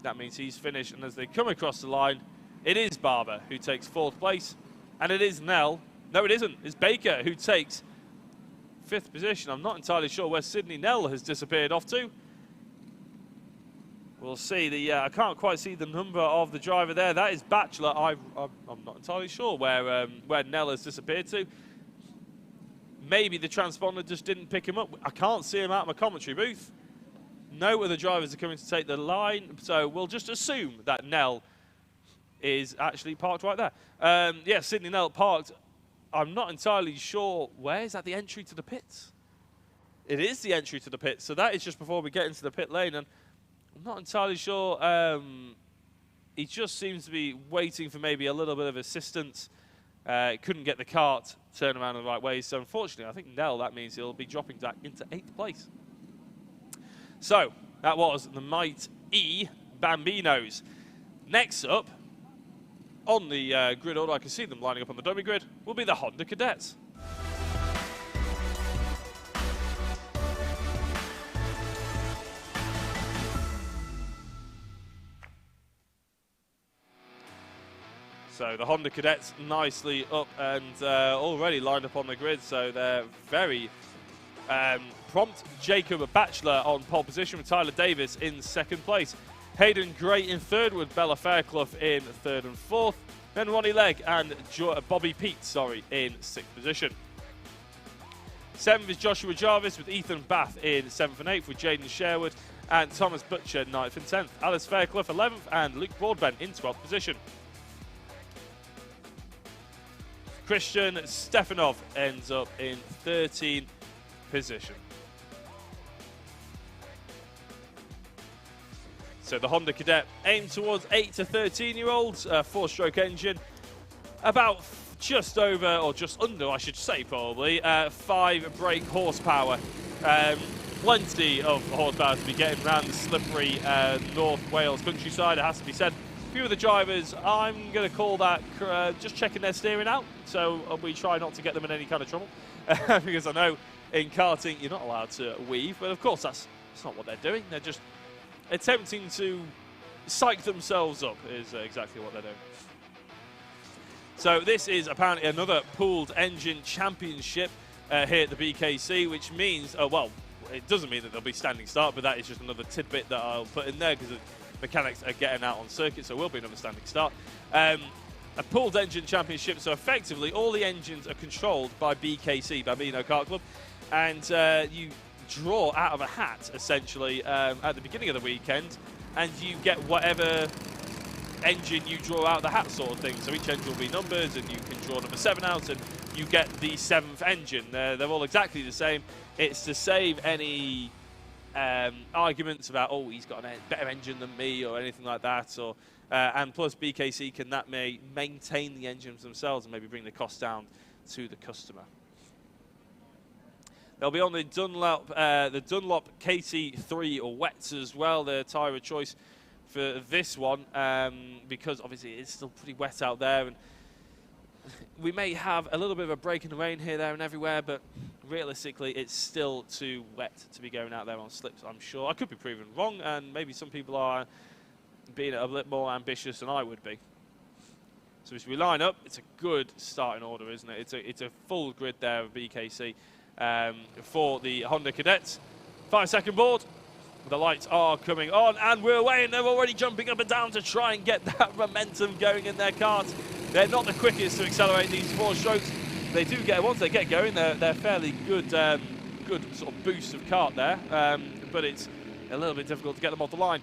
that means he's finished. And as they come across the line, it is Barber who takes 4th place. And it is Nell. No, it isn't. It's Baker who takes 5th position. I'm not entirely sure where Sidney Nell has disappeared off to. We'll see. I can't quite see the number of the driver there. That is Batchelor. I'm not entirely sure where Nell has disappeared to. Maybe the transponder just didn't pick him up. I can't see him out of my commentary booth. No other drivers are coming to take the line, so we'll just assume that Nell is actually parked right there. Yeah, Sidney Nell parked. I'm not entirely sure. Where is that, the entry to the pits? It is the entry to the pits, so that is just before we get into the pit lane. And I'm not entirely sure. He just seems to be waiting for maybe a little bit of assistance. Couldn't get the cart turned around in the right way. So unfortunately, I think Nell, that means he'll be dropping back into 8th place. So that was the Might E Bambinos. Next up, on the grid order, I can see them lining up on the dummy grid, will be the Honda Cadets. So the Honda Cadets nicely up and already lined up on the grid, so they're very prompt. Jacob Batchelor on pole position with Tyler Davis in second place. Hayden Gray in third with Bella Fairclough in third and fourth. Then Ronnie Legg and Bobby Pete, in sixth position. Seventh is Joshua Jarvis with Ethan Bath in seventh and eighth with Jaden Sherwood and Thomas Butcher ninth and 10th. Alice Fairclough 11th and Luke Broadbent in 12th position. Christian Stefanov ends up in 13th position. So the Honda Cadet aimed towards 8 to 13-year-olds, four-stroke engine, about just over, or just under, I should say probably, 5 brake horsepower. Plenty of horsepower to be getting around the slippery North Wales countryside, it has to be said. A few of the drivers, I'm going to call that just checking their steering out, so we try not to get them in any kind of trouble, because I know in karting you're not allowed to weave, but of course that's not what they're doing. They're just attempting to psych themselves up is exactly what they're doing. So this is apparently another pooled engine championship here at the BKC, which means, well, it doesn't mean that there'll be standing start, but that is just another tidbit that I'll put in there because the mechanics are getting out on circuit, so will be another standing start. A pooled engine championship, so effectively all the engines are controlled by BKC, Bambino Kart Club, and you draw out of a hat essentially at the beginning of the weekend, and you get whatever engine you draw out of the hat sort of thing. So each engine will be numbers, and you can draw number 7 out and you get the 7th engine. They're all exactly the same. It's to save any arguments about, oh, he's got a better engine than me or anything like that, or and plus BKC can maintain the engines themselves and maybe bring the cost down to the customer. They'll be on the Dunlop KT3 wets as well, the tyre of choice for this one, because obviously it's still pretty wet out there, and we may have a little bit of a break in the rain here, there and everywhere, but realistically it's still too wet to be going out there on slips, I'm sure. I could be proven wrong, and maybe some people are being a little more ambitious than I would be. So as we line up, it's a good starting order, isn't it? It's a full grid there of BKC. For the Honda Cadets. 5-second board. The lights are coming on, and we're away, and they're already jumping up and down to try and get that momentum going in their karts. They're not the quickest to accelerate these 4 strokes. They do get, once they get going, they're fairly good, good sort of boost of kart there, but it's a little bit difficult to get them off the line.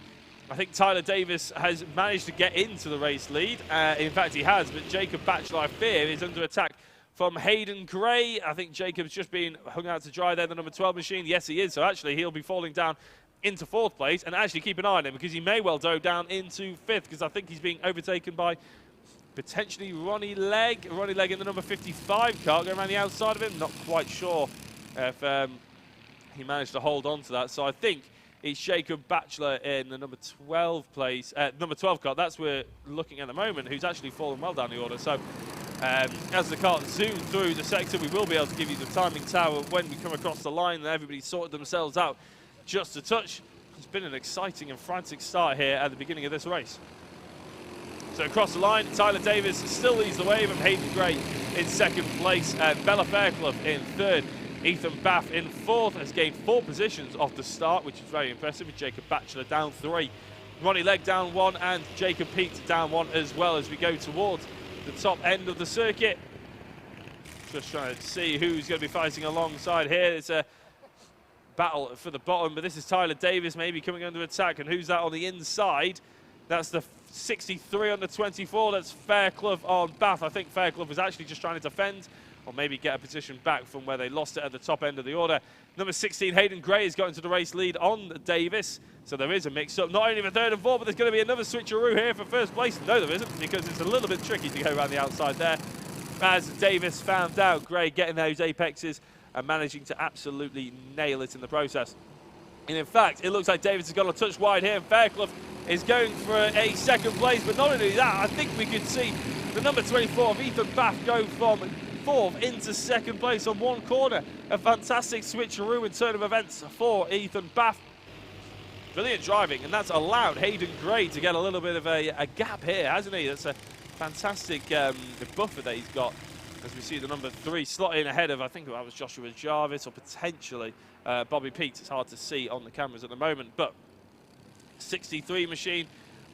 I think Tyler Davis has managed to get into the race lead. In fact, he has, but Jacob Batchelor, I fear, is under attack from Hayden Gray. I think Jacob's just been hung out to dry there, the number 12 machine. Yes, he is. So actually, he'll be falling down into 4th place. And actually, keep an eye on him because he may well go down into 5th because I think he's being overtaken by potentially Ronnie Legg. Ronnie Legg in the number 55 car going around the outside of him. Not quite sure if he managed to hold on to that. So I think it's Jacob Batchelor in the number 12 place, number 12 car. That's we're looking at the moment, who's actually fallen well down the order. So as the car zooms through the sector, we will be able to give you the timing tower when we come across the line, and everybody's sorted themselves out just a touch. It's been an exciting and frantic start here at the beginning of this race. So across the line, Tyler Davis still leads the way from Hayden Gray in 2nd place, and Bella Fairclough in 3rd. Ethan Bath in 4th has gained 4 positions off the start, which is very impressive, with Jacob Batchelor down 3. Ronnie Legg down 1, and Jacob Pete down 1 as well as we go towards the top end of the circuit. Just trying to see who's going to be fighting alongside here. It's a battle for the bottom, but this is Tyler Davis maybe coming under attack, and who's that on the inside? That's the 63 on the 24. That's Fairclough on Bath. I think Fairclough was actually just trying to defend or maybe get a position back from where they lost it at the top end of the order. Number 16, Hayden Gray, has got into the race lead on Davis. So there is a mix-up, not only for 3rd and 4th, but there's going to be another switcheroo here for 1st place. No, there isn't, because it's a little bit tricky to go around the outside there. As Davis found out, Gray getting those apexes and managing to absolutely nail it in the process. And in fact, it looks like Davis has got a touch wide here, and Fairclough is going for a second place. But not only that, I think we could see the number 24 of Ethan Bath go from 4th into 2nd place on one corner. A fantastic switcheroo in turn of events for Ethan Bath. Brilliant driving, and that's allowed Hayden Gray to get a little bit of a gap here, hasn't he? That's a fantastic buffer that he's got, as we see the number 3 slot in ahead of, I think that was Joshua Jarvis, or potentially Bobby Peets. It's hard to see on the cameras at the moment, but 63 machine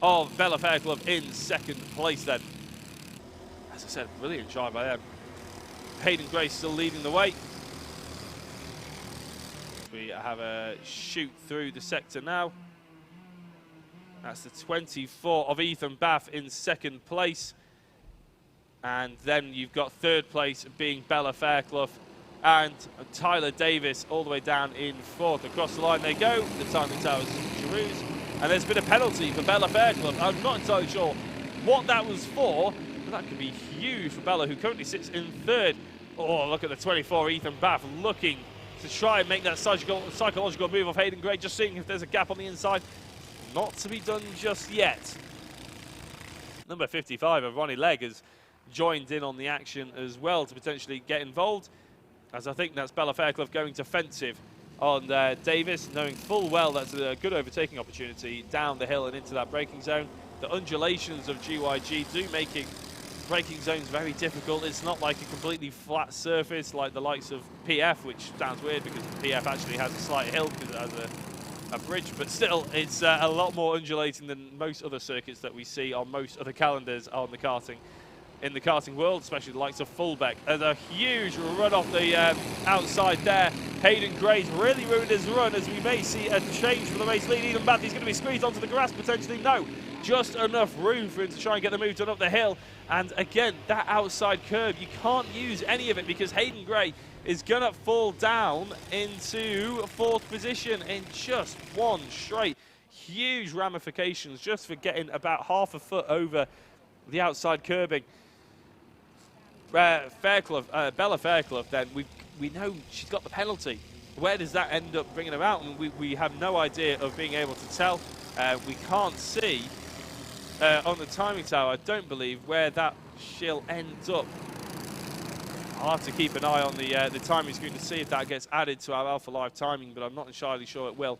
of Bella Fairclough in 2nd place then. As I said, brilliant drive by them. Hayden Gray still leading the way. We have a shoot through the sector now. That's the 24 of Ethan Bath in 2nd place. And then you've got 3rd place being Bella Fairclough, and Tyler Davis all the way down in 4th. Across the line they go, the timing towers Giroux. And there's been a penalty for Bella Fairclough. I'm not entirely sure what that was for, but that could be huge for Bella, who currently sits in 3rd. Oh, look at the 24, Ethan Bath, looking to try and make that psychological move of Hayden Gray, just seeing if there's a gap on the inside. Not to be done just yet. Number 55 of Ronnie Legg has joined in on the action as well to potentially get involved, as I think that's Bella Fairclough going defensive on Davis, knowing full well that's a good overtaking opportunity down the hill and into that braking zone. The undulations of GYG do making braking zones very difficult. It's not like a completely flat surface like the likes of PF, which sounds weird because PF actually has a slight hill because it has a bridge, but still it's a lot more undulating than most other circuits that we see on most other calendars on the karting. In the karting world, especially the likes of Fullbeck. There's a huge run off the outside there. Hayden Gray's really ruined his run, as we may see a change for the race lead. Ethan Bath, he's going to be squeezed onto the grass potentially. No, just enough room for him to try and get the move done up the hill. And again, that outside curb, you can't use any of it because Hayden Gray is going to fall down into 4th position in just one straight. Huge ramifications just for getting about half a foot over the outside curbing. Bella Fairclough, then we know she's got the penalty. Where does that end up bringing her out? And we have no idea of being able to tell. We can't see on the timing tower, I don't believe, where that she'll end up. I'll have to keep an eye on the timing screen to see if that gets added to our Alpha Live timing, but I'm not entirely sure it will.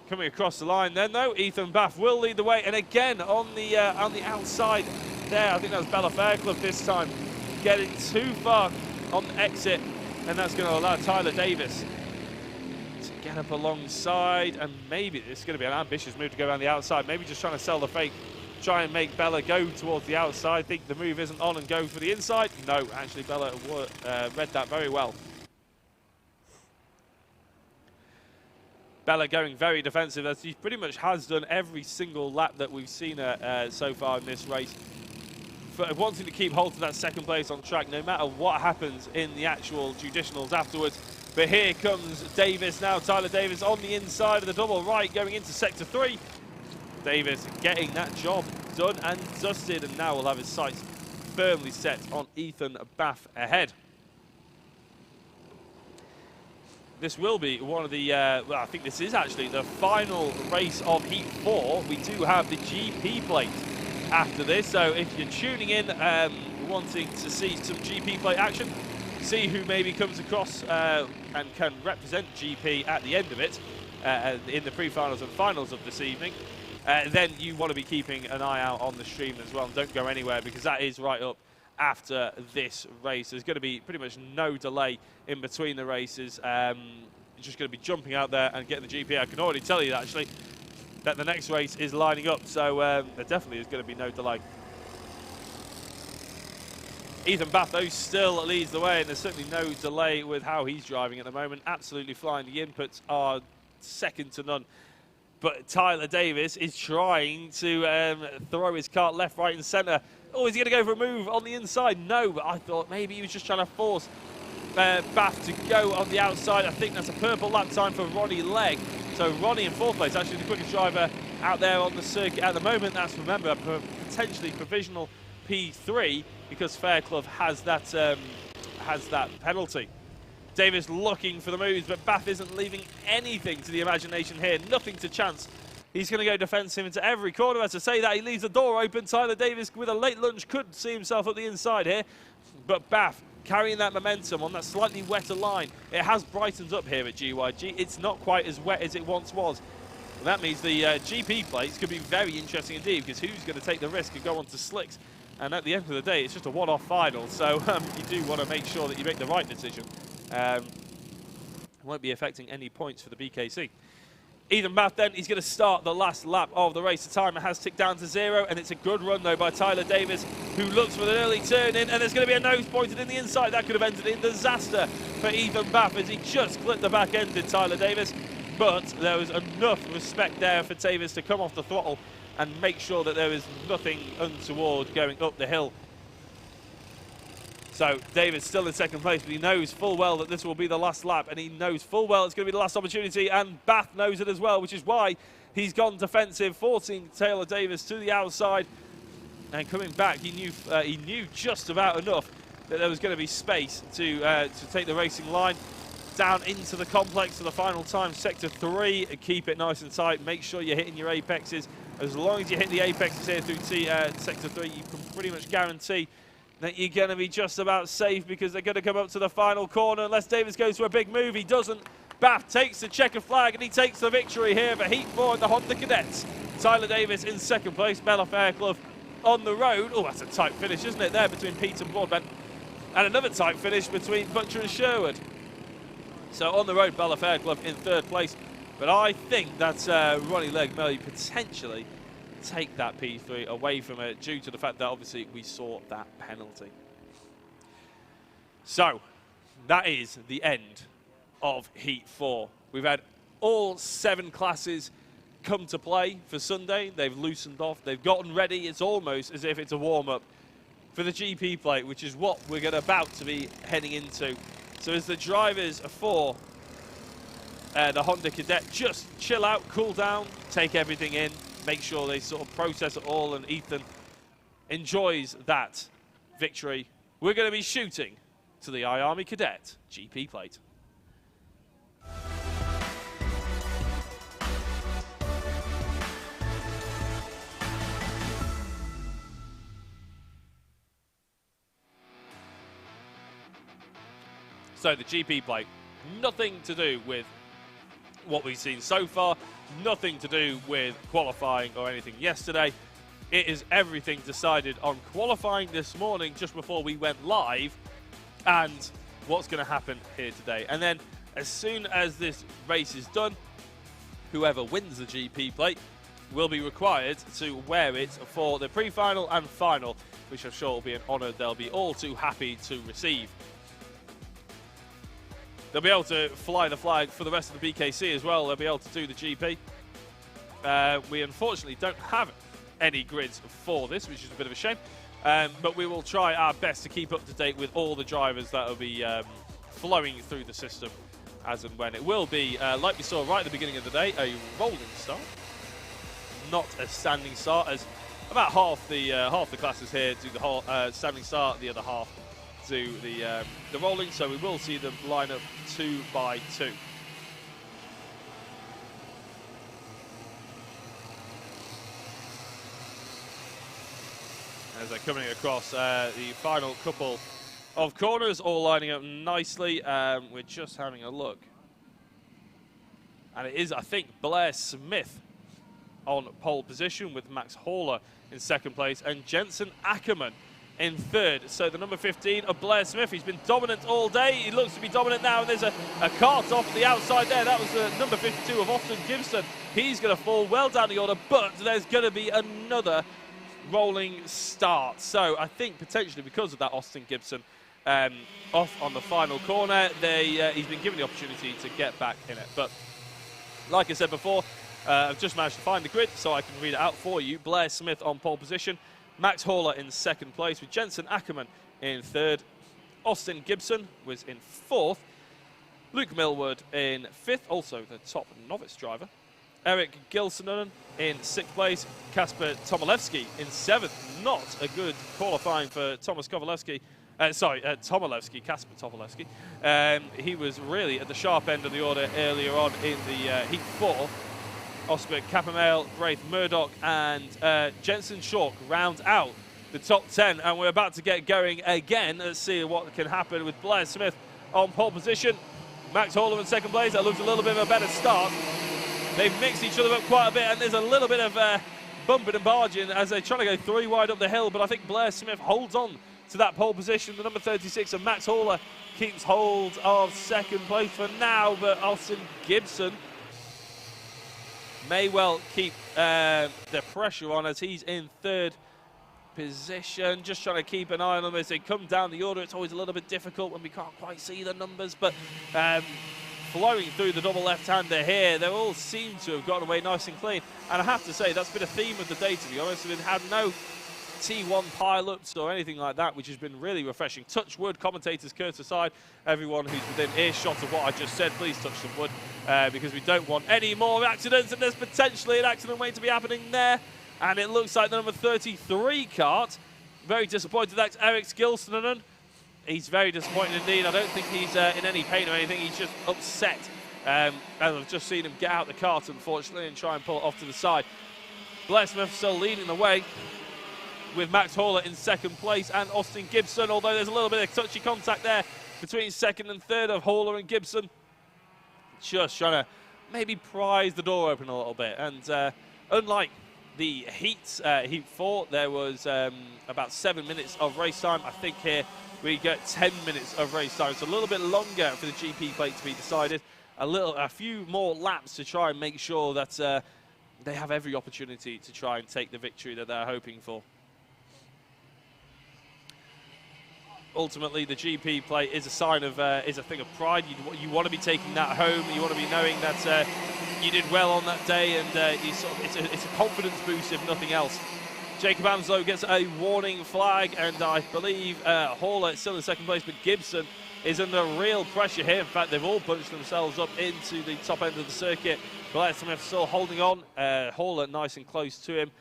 Coming across the line then, though, Ethan Bath will lead the way, and again on the outside there, I think that was Bella Fairclough this time, getting too far on the exit, and that's going to allow Tyler Davis to get up alongside, and maybe it's going to be an ambitious move to go around the outside, maybe just trying to sell the fake, try and make Bella go towards the outside, think the move isn't on and go for the inside. No, actually Bella read that very well. Bella going very defensive, as she pretty much has done every single lap that we've seen her so far in this race. For wanting to keep hold of that 2nd place on track, no matter what happens in the actual judicials afterwards. But here comes Davis now, Tyler Davis on the inside of the double right, going into sector 3. Davis getting that job done and dusted, and now will have his sights firmly set on Ethan Bath ahead. This will be one of the, well, I think this is actually the final race of Heat 4. We do have the GP plate after this, so if you're tuning in wanting to see some GP plate action, see who maybe comes across and can represent GP at the end of it in the pre-finals and finals of this evening, then you want to be keeping an eye out on the stream as well. And don't go anywhere, because that is right up after this race. There's going to be pretty much no delay in between the races. You're just going to be jumping out there and getting the GP. I can already tell you that, actually, that the next race is lining up, so there definitely is going to be no delay. Ethan Bath, though, still leads the way, and there's certainly no delay with how he's driving at the moment. Absolutely flying. The inputs are second to none. But Tyler Davis is trying to throw his kart left, right and centre. Oh, is he going to go for a move on the inside? No, but I thought maybe he was just trying to force Bath to go on the outside. I think that's a purple lap time for Ronnie Legg. So Ronnie in 4th place, actually the quickest driver out there on the circuit at the moment. That's, remember, potentially provisional P3, because Fairclough has that penalty. Davis looking for the moves, but Bath isn't leaving anything to the imagination here, nothing to chance. He's going to go defensive into every corner. As I say that, he leaves the door open. Tyler Davis with a late lunge could see himself up the inside here, but Bath carrying that momentum on that slightly wetter line. It has brightened up here at GYG. It's not quite as wet as it once was. And that means the GP plates could be very interesting indeed, because who's going to take the risk and go on to slicks? And at the end of the day, it's just a one-off final, so you do want to make sure that you make the right decision. Won't be affecting any points for the BKC. Ethan Bath then, he's going to start the last lap of the race. The timer has ticked down to 0, and it's a good run, though, by Tyler Davis, who looks for an early turn in, and there's going to be a nose pointed in the inside. That could have ended in disaster for Ethan Bath as he just clipped the back end, did Tyler Davis. But there was enough respect there for Davis to come off the throttle and make sure that there is nothing untoward going up the hill. So Davis still in second place, but he knows full well that this will be the last lap, and he knows full well it's going to be the last opportunity, and Bath knows it as well, which is why he's gone defensive, forcing Taylor Davis to the outside. And coming back, he knew just about enough that there was going to be space to take the racing line down into the complex for the final time, sector 3. Keep it nice and tight. Make sure you're hitting your apexes. As long as you hit the apexes here through sector 3, you can pretty much guarantee that you're going to be just about safe, because they're going to come up to the final corner unless Davis goes for a big move. He doesn't. Bath takes the checkered flag, and he takes the victory here for Heat 4 in the Honda Cadets. Tyler Davis in second place. Bella Fairclough on the road. Oh, that's a tight finish, isn't it, there between Pete and Broadbent. And another tight finish between Butcher and Sherwood. So on the road, Bella Fairclough in third place. But I think that Ronnie Legg may potentially take that P3 away from it, due to the fact that obviously we saw that penalty. So that is the end of Heat 4. We've had all 7 classes come to play for Sunday. They've loosened off, they've gotten ready. It's almost as if it's a warm-up for the GP plate, which is what we're about to be heading into. So as the drivers for the Honda Cadet just chill out, cool down, take everything in, make sure they sort of process it all, and Ethan enjoys that victory, we're going to be shooting to the IAME Cadet GP plate. So the GP plate, nothing to do with what we've seen so far, nothing to do with qualifying or anything yesterday. It is everything decided on qualifying this morning just before we went live, and what's going to happen here today. And then as soon as this race is done, whoever wins the GP plate will be required to wear it for the pre-final and final, which I'm sure will be an honour they'll be all too happy to receive. They'll be able to fly the flag for the rest of the BKC as well. They'll be able to do the GP. We unfortunately don't have any grids for this, which is a bit of a shame. But we will try our best to keep up to date with all the drivers that will be flowing through the system as and when. It will be, like we saw right at the beginning of the day, a rolling start, not a standing start, as about half the classes here do the whole standing start, the other half do the rolling. So we will see them line up 2 by 2. As they're coming across the final couple of corners, all lining up nicely. We're just having a look. And it is, I think, Blair Smith on pole position, with Max Horler in second place and Jensen Ackerman in third. So the number 15 of Blair Smith, he's been dominant all day. He looks to be dominant now, and there's a cart off the outside there. That was the number 52 of Austin Gibson. He's going to fall well down the order, but there's going to be another rolling start. So I think potentially because of that Austin Gibson off on the final corner, he's been given the opportunity to get back in it. But like I said before, I've just managed to find the grid so I can read it out for you. Blair Smith on pole position, Max Horler in second place with Jensen Ackerman in third. Austin Gibson was in fourth. Luke Millward in fifth, also the top novice driver. Eric Gilsonen in sixth place. Kasper Tomilewski in seventh. Not a good qualifying for Thomas Kowalewski Tomilewski, Kasper Tomilewski. He was really at the sharp end of the order earlier on in the Heat 4. Osberg, Kappermail, Braith, Murdoch, and Jensen Schalk round out the top 10, and we're about to get going again. Let's see what can happen with Blair Smith on pole position. Max Horler in second place. That looks a little bit of a better start. They've mixed each other up quite a bit, and there's a little bit of bumping and barging as they're trying to go 3 wide up the hill, but I think Blair Smith holds on to that pole position. The number 36 of Max Horler keeps hold of second place for now, but Austin Gibson may well keep the pressure on as he's in third position. Just trying to keep an eye on them as they come down the order. It's always a little bit difficult when we can't quite see the numbers, but flowing through the double left-hander here, they all seem to have gotten away nice and clean. And I have to say, that's been a theme of the day, to be honest. We've had no T1 pile-ups or anything like that, which has been really refreshing. Touch wood, commentators curse aside. Everyone who's within earshot of what I just said, please touch some wood, because we don't want any more accidents, and there's potentially an accident waiting to be happening there. And it looks like the number 33 kart, very disappointed. That's Eric Skilsonen. He's very disappointed indeed. I don't think he's in any pain or anything. He's just upset. And I've just seen him get out the kart, unfortunately, and try and pull it off to the side. Blair Smith still leading the way, with Max Horler in second place and Austin Gibson, although there's a little bit of touchy contact there between second and third of Horler and Gibson. Just trying to maybe prise the door open a little bit. And unlike the Heat 4, there was about 7 minutes of race time. I think here we get 10 minutes of race time. So a little bit longer for the GP plate to be decided. A few more laps to try and make sure that they have every opportunity to try and take the victory that they're hoping for. Ultimately, the GP plate is a sign of, is a thing of pride. You want to be taking that home. You want to be knowing that you did well on that day, and it's a confidence boost, if nothing else. Jacob Anslow gets a warning flag, and I believe Horler is still in second place, but Gibson is under real pressure here. In fact, they've all bunched themselves up into the top end of the circuit. Blair Smith still holding on. Horler nice and close to him.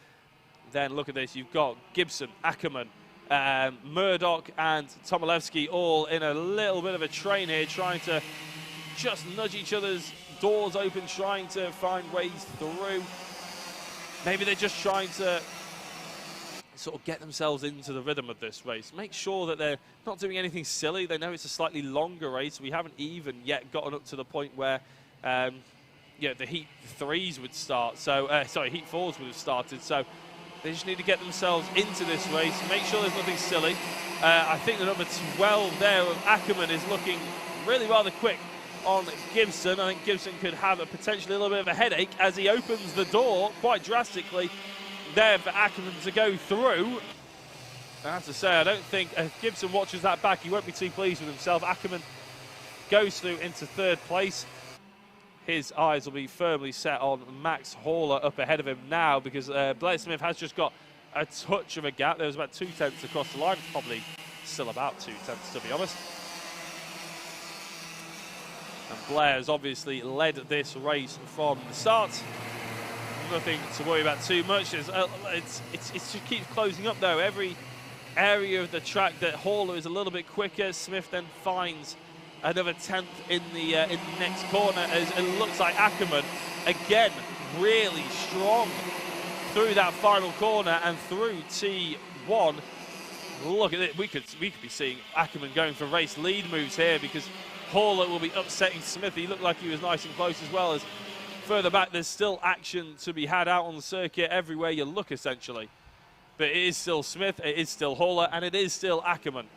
Then look at this. You've got Gibson, Ackerman, Murdoch and Tomilewski all in a little bit of a train here, trying to just nudge each other's doors open, trying to find ways through. Maybe they're just trying to sort of get themselves into the rhythm of this race. Make sure that they're not doing anything silly. They know it's a slightly longer race. We haven't even yet gotten up to the point where the Heat 3s would start. So, Heat 4s would have started. So they just need to get themselves into this race, make sure there's nothing silly. I think the number 12 there of Ackerman is looking really rather quick on Gibson. I think Gibson could have a potentially a little bit of a headache as he opens the door quite drastically there for Ackerman to go through. I have to say, I don't think if Gibson watches that back, he won't be too pleased with himself. Ackerman goes through into third place. His eyes will be firmly set on Max Horler up ahead of him now, because Blair Smith has just got a touch of a gap. There was about 2/10 across the line, probably still about 2/10 to be honest. And Blair has obviously led this race from the start. Nothing to worry about too much. It just keeps closing up though. Every area of the track that Horler is a little bit quicker, Smith then finds another 10th in the next corner, as it looks like Ackerman again really strong through that final corner and through T1. Look at it, we could be seeing Ackerman going for race lead moves here, because Horler will be upsetting Smith. He looked like he was nice and close, as well as further back. There's still action to be had out on the circuit everywhere you look, essentially. But it is still Smith, it is still Horler, and it is still Ackerman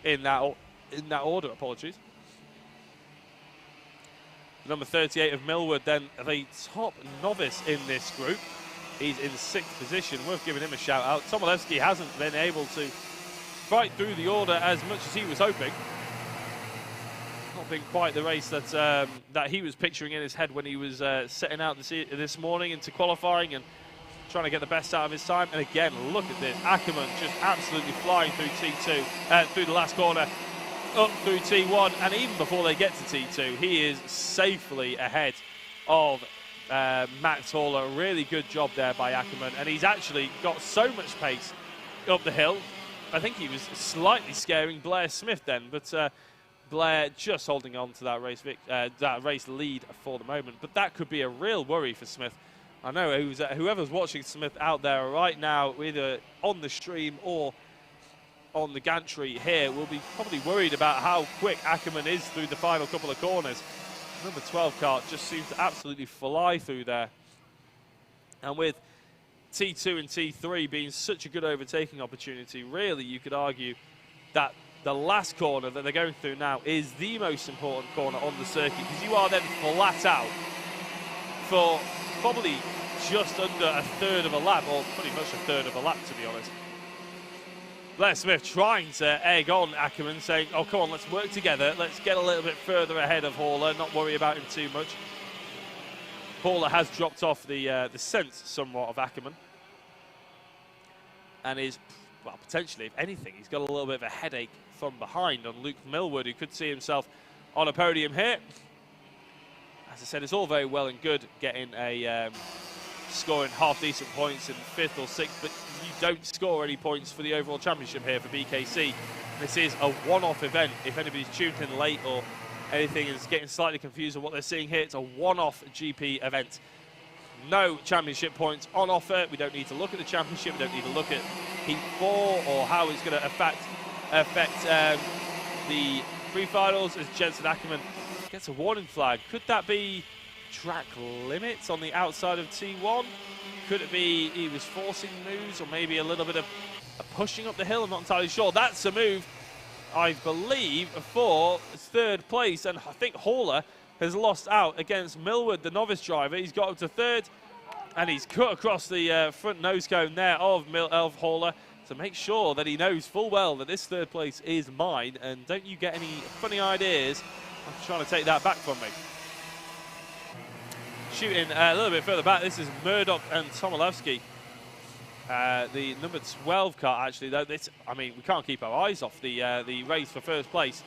in that order. Apologies. Number 38 of Millwood, then the top novice in this group. He's in 6th position. Worth giving him a shout out. Tomilewski hasn't been able to fight through the order as much as he was hoping. Not been quite the race that that he was picturing in his head when he was setting out this morning into qualifying and trying to get the best out of his time. And again, look at this. Ackerman just absolutely flying through T2, through the last corner, up through T1, and even before they get to T2, he is safely ahead of Max Horler. A really good job there by Ackerman, and he's actually got so much pace up the hill I think he was slightly scaring Blair Smith then, but Blair just holding on to that race lead for the moment. But that could be a real worry for Smith. I know whoever's watching Smith out there right now, either on the stream or on the gantry here, will be probably worried about how quick Ackerman is through the final couple of corners. Number 12 kart just seems to absolutely fly through there. And with T2 and T3 being such a good overtaking opportunity, really you could argue that the last corner that they're going through now is the most important corner on the circuit, because you are then flat out for probably just under a third of a lap, or pretty much a third of a lap, to be honest. Blair Smith trying to egg on Ackerman, saying, oh, come on, let's work together. Let's get a little bit further ahead of Haller, not worry about him too much. Haller has dropped off the sense somewhat of Ackerman. And is, well, potentially, if anything, he's got a little bit of a headache from behind on Luke Millwood, who could see himself on a podium here. As I said, it's all very well and good getting a scoring half-decent points in 5th or 6th, but you don't score any points for the overall championship here for BKC. This is a one-off event. If anybody's tuned in late or anything is getting slightly confused on what they're seeing here, it's a one-off GP event. No championship points on offer. We don't need to look at the championship. We don't need to look at Heat 4 or how it's going to affect the pre-finals, as Jensen Ackerman gets a warning flag. Could that be track limits on the outside of T1? Could it be he was forcing moves, or maybe a little bit of pushing up the hill? I'm not entirely sure. That's a move, I believe, for 3rd place, and I think Haller has lost out against Millwood, the novice driver. He's got up to 3rd, and he's cut across the front nose cone there of Haller to make sure that he knows full well that this 3rd place is mine, and don't you get any funny ideas of trying to take that back from me. Shooting a little bit further back, this is Murdoch and Tomilevsky. The number 12 car, actually, though, I mean, we can't keep our eyes off the race for 1st place.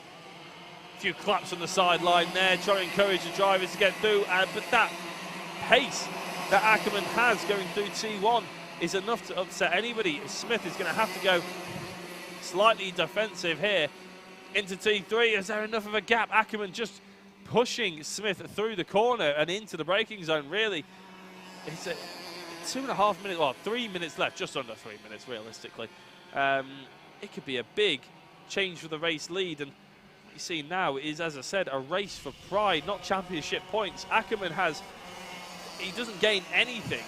A few claps on the sideline there, trying to encourage the drivers to get through, but that pace that Ackerman has going through T1 is enough to upset anybody. Smith is going to have to go slightly defensive here into T3. Is there enough of a gap? Ackerman just pushing Smith through the corner and into the braking zone, really. It's a 2.5 minutes, well, 3 minutes left, just under 3 minutes realistically. It could be a big change for the race lead, and what you see now is, as I said, a race for pride, not championship points. Ackerman he doesn't gain anything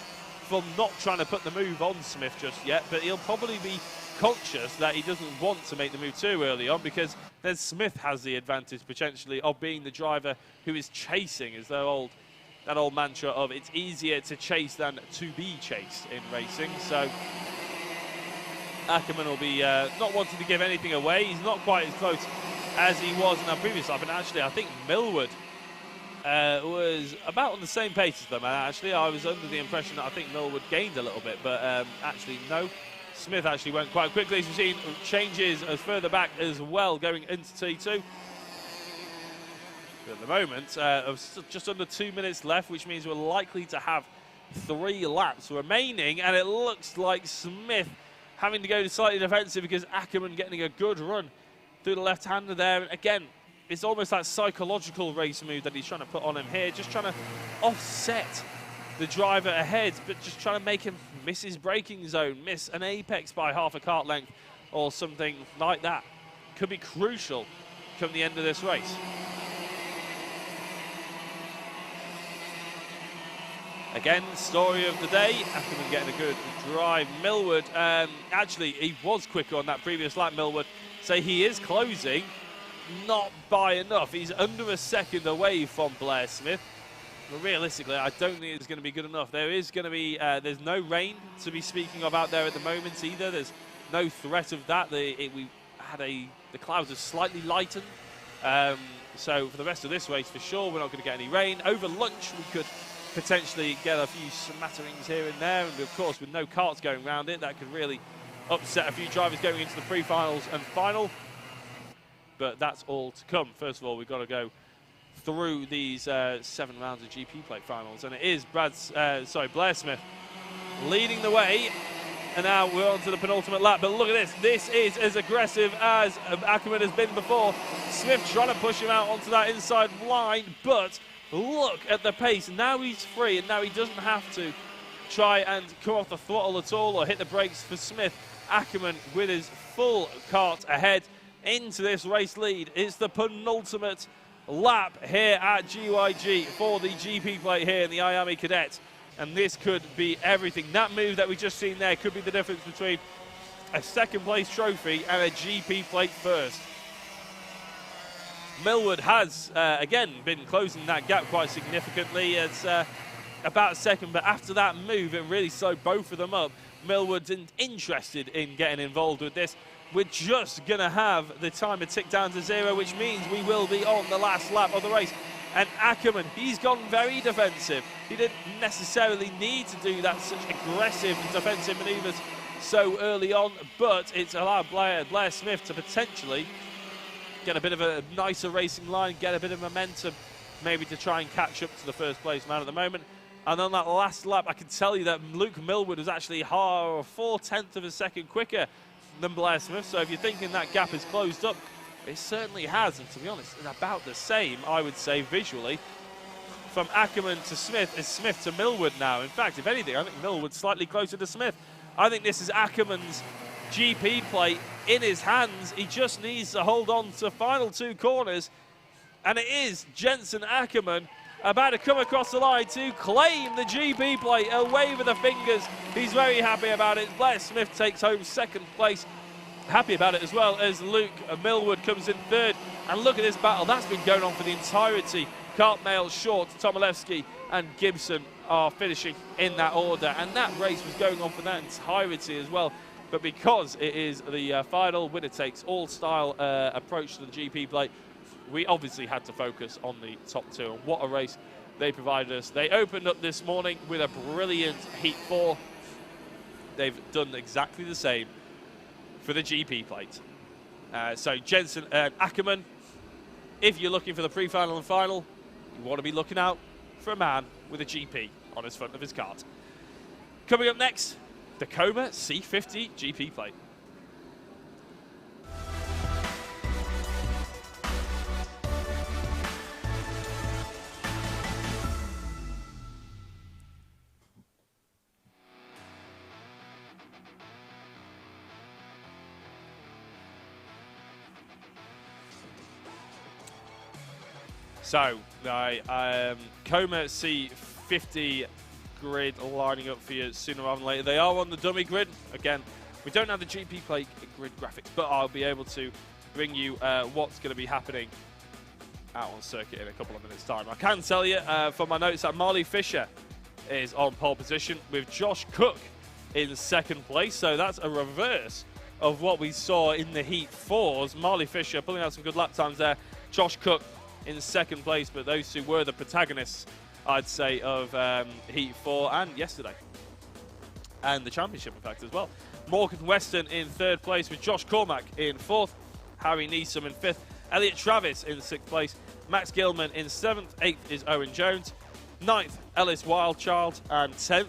from not trying to put the move on Smith just yet, but he'll probably be conscious that he doesn't want to make the move too early on, because then Smith has the advantage potentially of being the driver who is chasing, is that old mantra of it's easier to chase than to be chased in racing. So Ackerman will be not wanting to give anything away. He's not quite as close as he was in our previous lap, and actually I think Millwood was about on the same pace as them. Actually, I was under the impression that I think Millwood gained a little bit, but actually no. Smith actually went quite quickly. As we've seen, changes as further back as well, going into T2. But at the moment, just under 2 minutes left, which means we're likely to have 3 laps remaining, and it looks like Smith having to go slightly defensive because Ackerman getting a good run through the left-hander there. And again, it's almost that psychological race move that he's trying to put on him here, just trying to offset the driver ahead, but just trying to make him miss his braking zone, miss an apex by half a kart length or something like that. Could be crucial come the end of this race. Again, story of the day, Ackerman getting a good drive. Millwood, actually, he was quicker on that previous lap, Millwood. So he is closing, not by enough. He's under a second away from Blair Smith. But realistically, I don't think it's going to be good enough. There is going to be, there's no rain to be speaking of out there at the moment either. There's no threat of that. The clouds have slightly lightened. So for the rest of this race, for sure, we're not going to get any rain. Over lunch, we could potentially get a few smatterings here and there. And of course, with no karts going around it, that could really upset a few drivers going into the pre-finals and final. But that's all to come. First of all, we've got to go through these 7 rounds of GP plate finals, and it is Blair Smith leading the way And now we're on to the penultimate lap. But look at this. This is as aggressive as Ackerman has been before. Smith trying to push him out onto that inside line. But look at the pace. Now he's free, and now he doesn't have to try and come off the throttle at all or hit the brakes for Smith. Ackerman with his full kart ahead into this race lead. It's the penultimate lap here at GYG for the GP plate here in the IAME Cadet. And this could be everything. That move that we just seen there could be the difference between a second place trophy and a GP plate first. Millwood has, again, been closing that gap quite significantly. It's about a second, but after that move, it really slowed both of them up. Millwood's interested in getting involved with this. We're just going to have the timer tick down to 0, which means we will be on the last lap of the race. And Ackerman, he's gone very defensive. He didn't necessarily need to do that, such aggressive defensive manoeuvres so early on, but it's allowed Blair Smith to potentially get a bit of a nicer racing line, get a bit of momentum, maybe to try and catch up to the first place man at the moment. And on that last lap, I can tell you that Luke Millwood was actually 4/10 of a second quicker than Blair Smith. So if you're thinking that gap is closed up, it certainly has. And to be honest, it's about the same, I would say, visually, from Ackerman to Smith as Smith to Millwood now. In fact, if anything, I think Millwood's slightly closer to Smith. I think this is Ackerman's GP plate in his hands. He just needs to hold on to the final 2 corners. And it is Jensen Ackerman about to come across the line to claim the GP plate. A wave of the fingers. He's very happy about it. Blair Smith takes home second place. Happy about it as well as Luke Millwood comes in third. And look at this battle. That's been going on for the entirety. Cartmail, Short, Tomilewski and Gibson are finishing in that order. And that race was going on for that entirety as well. But because it is the final winner-takes-all style approach to the GP plate, we obviously had to focus on the top 2. And what a race they provided us. They opened up this morning with a brilliant Heat 4. They've done exactly the same for the GP plate. So Jensen Ackerman, if you're looking for the pre-final and final, you want to be looking out for a man with a GP on his front of his kart. Coming up next, the Coma C50 GP plate. So, Coma C50 grid lining up for you sooner rather than later. They are on the dummy grid. Again, we don't have the GP plate grid graphics, but I'll be able to bring you what's going to be happening out on circuit in a couple of minutes' time. I can tell you from my notes that Marley Fisher is on pole position with Josh Cook in second place. So that's a reverse of what we saw in the Heat 4s. Marley Fisher pulling out some good lap times there. Josh Cook in second place, but those two were the protagonists, I'd say, of Heat 4 and yesterday. And the championship, in fact, as well. Morgan Weston in third place with Josh Cormack in fourth. Harry Neeson in fifth. Elliot Travis in sixth place. Max Gilman in seventh. Eighth is Owen Jones. Ninth, Ellis Wildchild. And 10th,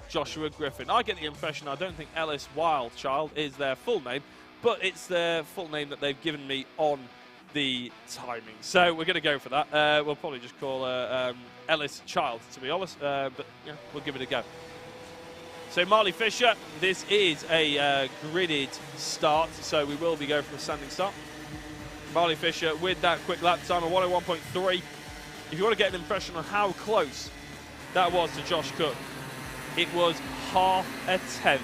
Joshua Griffin. I get the impression, I don't think Ellis Wildchild is their full name, but it's their full name that they've given me on the timing. So we're going to go for that. We'll probably just call Ellis Child, to be honest, but yeah, we'll give it a go. So Marley Fisher, this is a gridded start, so we will be going from a standing start. Marley Fisher with that quick lap time of 101.3. If you want to get an impression on how close that was to Josh Cook, it was half a tenth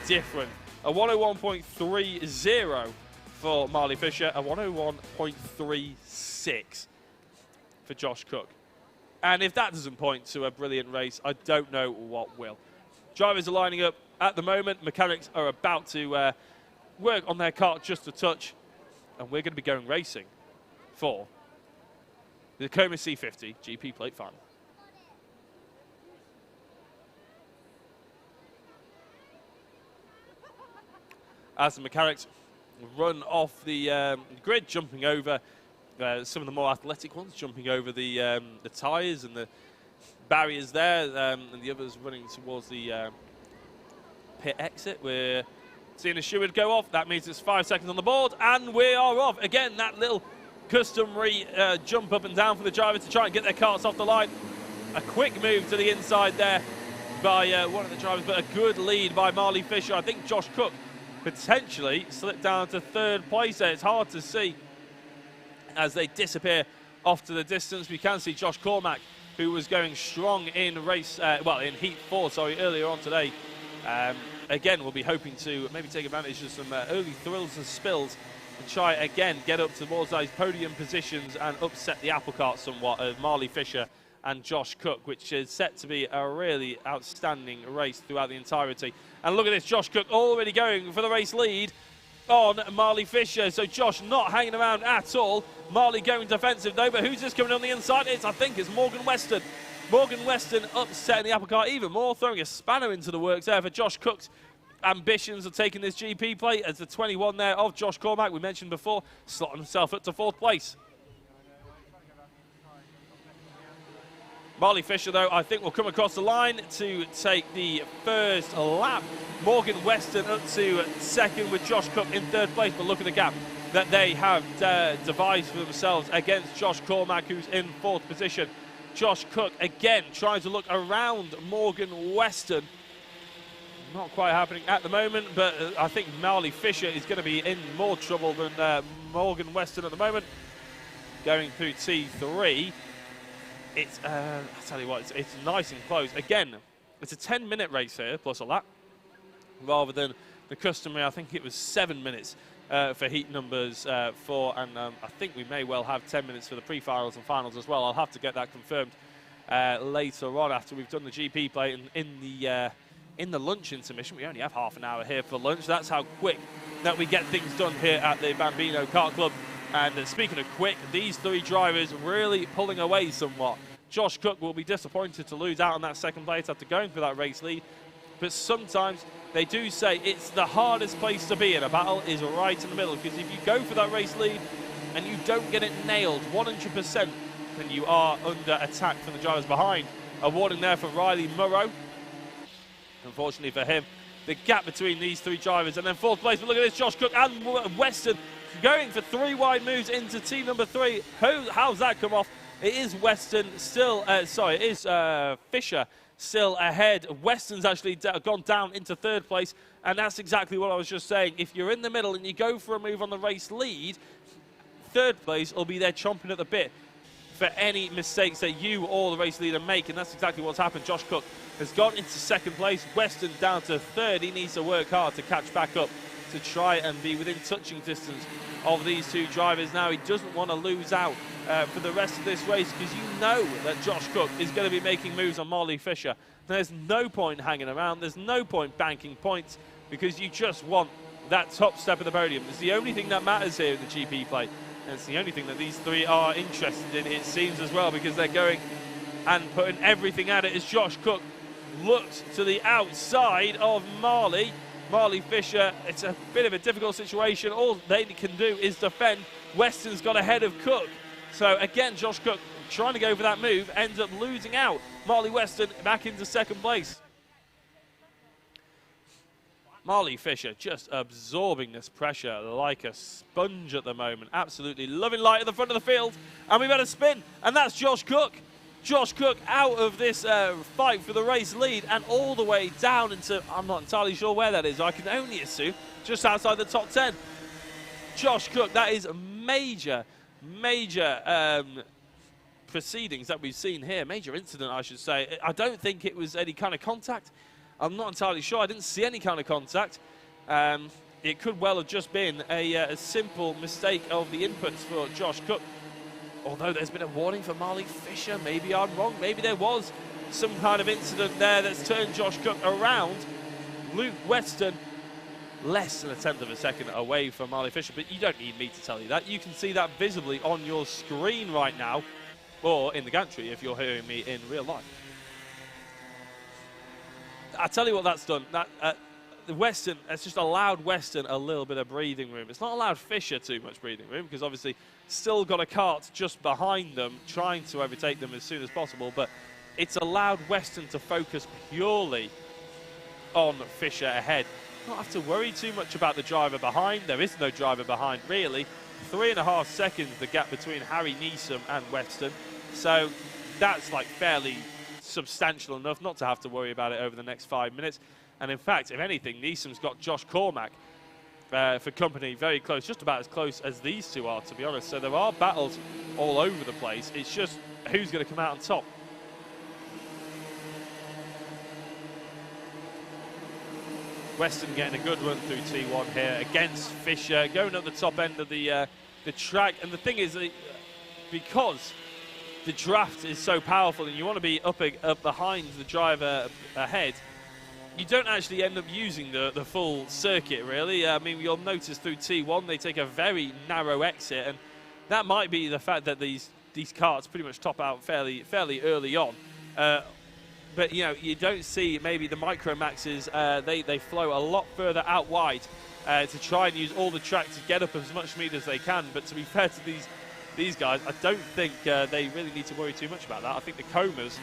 different. A 101.30 for Marley Fisher, a 101.36 for Josh Cook. And if that doesn't point to a brilliant race, I don't know what will. Drivers are lining up at the moment. Mechanics are about to work on their kart just a touch. And we're going to be going racing for the Coma C50 GP plate final. As the mechanics run off the grid, jumping over some of the more athletic ones, jumping over the tyres and the barriers there, and the others running towards the pit exit. We're seeing a steward go off. That means it's 5 seconds on the board, and we are off. Again, that little customary jump up and down for the drivers to try and get their carts off the line. A quick move to the inside there by one of the drivers, but a good lead by Marley Fisher. I think Josh Cook potentially slipped down to 3rd place there. It's hard to see as they disappear off to the distance. We can see Josh Cormack, who was going strong in race, in Heat 4, earlier on today. Again, we'll be hoping to maybe take advantage of some early thrills and spills and try again get up towards those podium positions and upset the apple cart somewhat of Marley Fisher and Josh Cook, which is set to be a really outstanding race throughout the entirety. And look at this, Josh Cook already going for the race lead on Marley Fisher. So Josh not hanging around at all. Marley going defensive though, but who's just coming on the inside? I think it's Morgan Weston. Morgan Weston upsetting the apple cart even more, throwing a spanner into the works there for Josh Cook's ambitions of taking this GP plate as the 21 there of Josh Cormack, we mentioned before, slotting himself up to 4th place. Marley Fisher, though, I think will come across the line to take the first lap. Morgan Weston up to 2nd with Josh Cook in 3rd place, but look at the gap that they have devised for themselves against Josh Cormack, who's in 4th position. Josh Cook, again, trying to look around Morgan Weston. Not quite happening at the moment, but I think Marley Fisher is going to be in more trouble than Morgan Weston at the moment. Going through T3. It's, I'll tell you what, it's nice and close. Again, it's a 10-minute race here, plus a lap, rather than the customary, I think it was 7 minutes for heat numbers 4, and I think we may well have 10 minutes for the pre-finals and finals as well. I'll have to get that confirmed later on after we've done the GP plate. And in the lunch intermission, we only have half an hour here for lunch. That's how quick that we get things done here at the Bambino Kart Club. And speaking of quick, these 3 drivers really pulling away somewhat. Josh Cook will be disappointed to lose out on that 2nd place after going for that race lead. But sometimes they do say it's the hardest place to be in. A battle is right in the middle, because if you go for that race lead and you don't get it nailed 100%, then you are under attack from the drivers behind. A warning there for Riley Murrow. Unfortunately for him, the gap between these 3 drivers. And then 4th place, but look at this, Josh Cook and Weston going for 3 wide moves into team number 3. How's that come off? It is Weston still, it is Fisher still ahead. Weston's actually gone down into 3rd place, and that's exactly what I was just saying. If you're in the middle and you go for a move on the race lead, 3rd place will be there chomping at the bit for any mistakes that you or the race leader make, and that's exactly what's happened. Josh Cook has gone into 2nd place, Weston down to 3rd. He needs to work hard to catch back up to try and be within touching distance of these 2 drivers. Now, he doesn't want to lose out for the rest of this race, because you know that Josh Cook is going to be making moves on Marley Fisher. There's no point hanging around. There's no point banking points, because you just want that top step of the podium. It's the only thing that matters here in the GP plate. And it's the only thing that these 3 are interested in, it seems, as well, because they're going and putting everything at it as Josh Cook looks to the outside of Marley Fisher. It's a bit of a difficult situation. All they can do is defend. Weston's got ahead of Cook. So again, Josh Cook trying to go for that move, ends up losing out. Marley Weston back into 2nd place. Marley Fisher just absorbing this pressure like a sponge at the moment. Absolutely loving light at the front of the field. And we've had a spin, and that's Josh Cook. Josh Cook out of this fight for the race lead and all the way down into, I'm not entirely sure where that is. I can only assume just outside the top 10. Josh Cook, that is major proceedings that we've seen here. Major incident, I should say. I don't think it was any kind of contact. I'm not entirely sure. I didn't see any kind of contact. It could well have just been a simple mistake of the inputs for Josh Cook. Although there's been a warning for Marley Fisher. Maybe I'm wrong. Maybe there was some kind of incident there that's turned Josh Cook around. Luke Weston, less than a 1/10 of a second away from Marley Fisher. But you don't need me to tell you that. You can see that visibly on your screen right now, or in the gantry if you're hearing me in real life. I tell you what that's done. Weston, it's just allowed Weston a little bit of breathing room. It's not allowed Fisher too much breathing room, because obviously still got a kart just behind them, trying to overtake them as soon as possible, but it's allowed Weston to focus purely on Fisher ahead. Not have to worry too much about the driver behind. There is no driver behind, really. 3.5 seconds, the gap between Harry Neeson and Weston. So that's like fairly substantial enough not to have to worry about it over the next 5 minutes. And in fact, if anything, Neeson's got Josh Cormack for company very close, just about as close as these two are, to be honest. So there are battles all over the place. It's just who's going to come out on top. Weston getting a good run through T1 here against Fisher, going up the top end of the track. And the thing is, because the draft is so powerful and you want to be up behind the driver ahead, you don't actually end up using the full circuit, really. I mean, you'll notice through T1 they take a very narrow exit, and that might be the fact that these karts pretty much top out fairly early on. But, you know, you don't see maybe the Micro Maxes, they flow a lot further out wide to try and use all the track to get up as much speed as they can. But to be fair to these guys, I don't think they really need to worry too much about that. I think the Comas,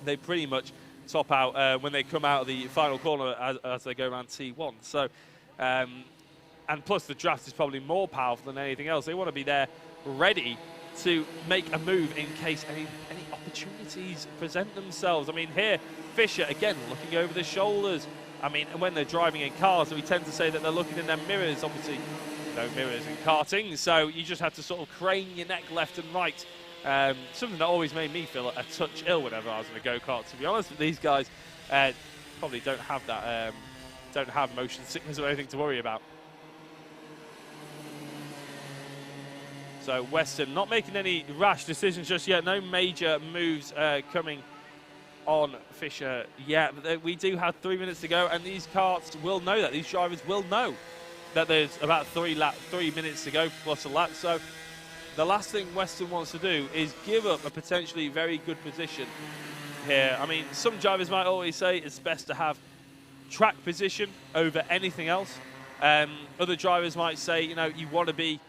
they pretty much top out when they come out of the final corner as they go around T1. So, and plus the draft is probably more powerful than anything else. They want to be there ready to make a move in case any opportunities present themselves. I mean, here, Fisher, again, looking over the shoulders. I mean, when they're driving in cars, we tend to say that they're looking in their mirrors. Obviously, no mirrors in karting, so you just have to sort of crane your neck left and right. Something that always made me feel a touch ill whenever I was in a go-kart, to be honest. But these guys probably don't have that, don't have motion sickness or anything to worry about. So Weston not making any rash decisions just yet. No major moves coming on Fisher yet. But we do have 3 minutes to go, and these karts will know that. These drivers will know that there's about 3 minutes to go plus a lap. So the last thing Weston wants to do is give up a potentially very good position here. I mean, some drivers might always say it's best to have track position over anything else. Other drivers might say, you know, you want to be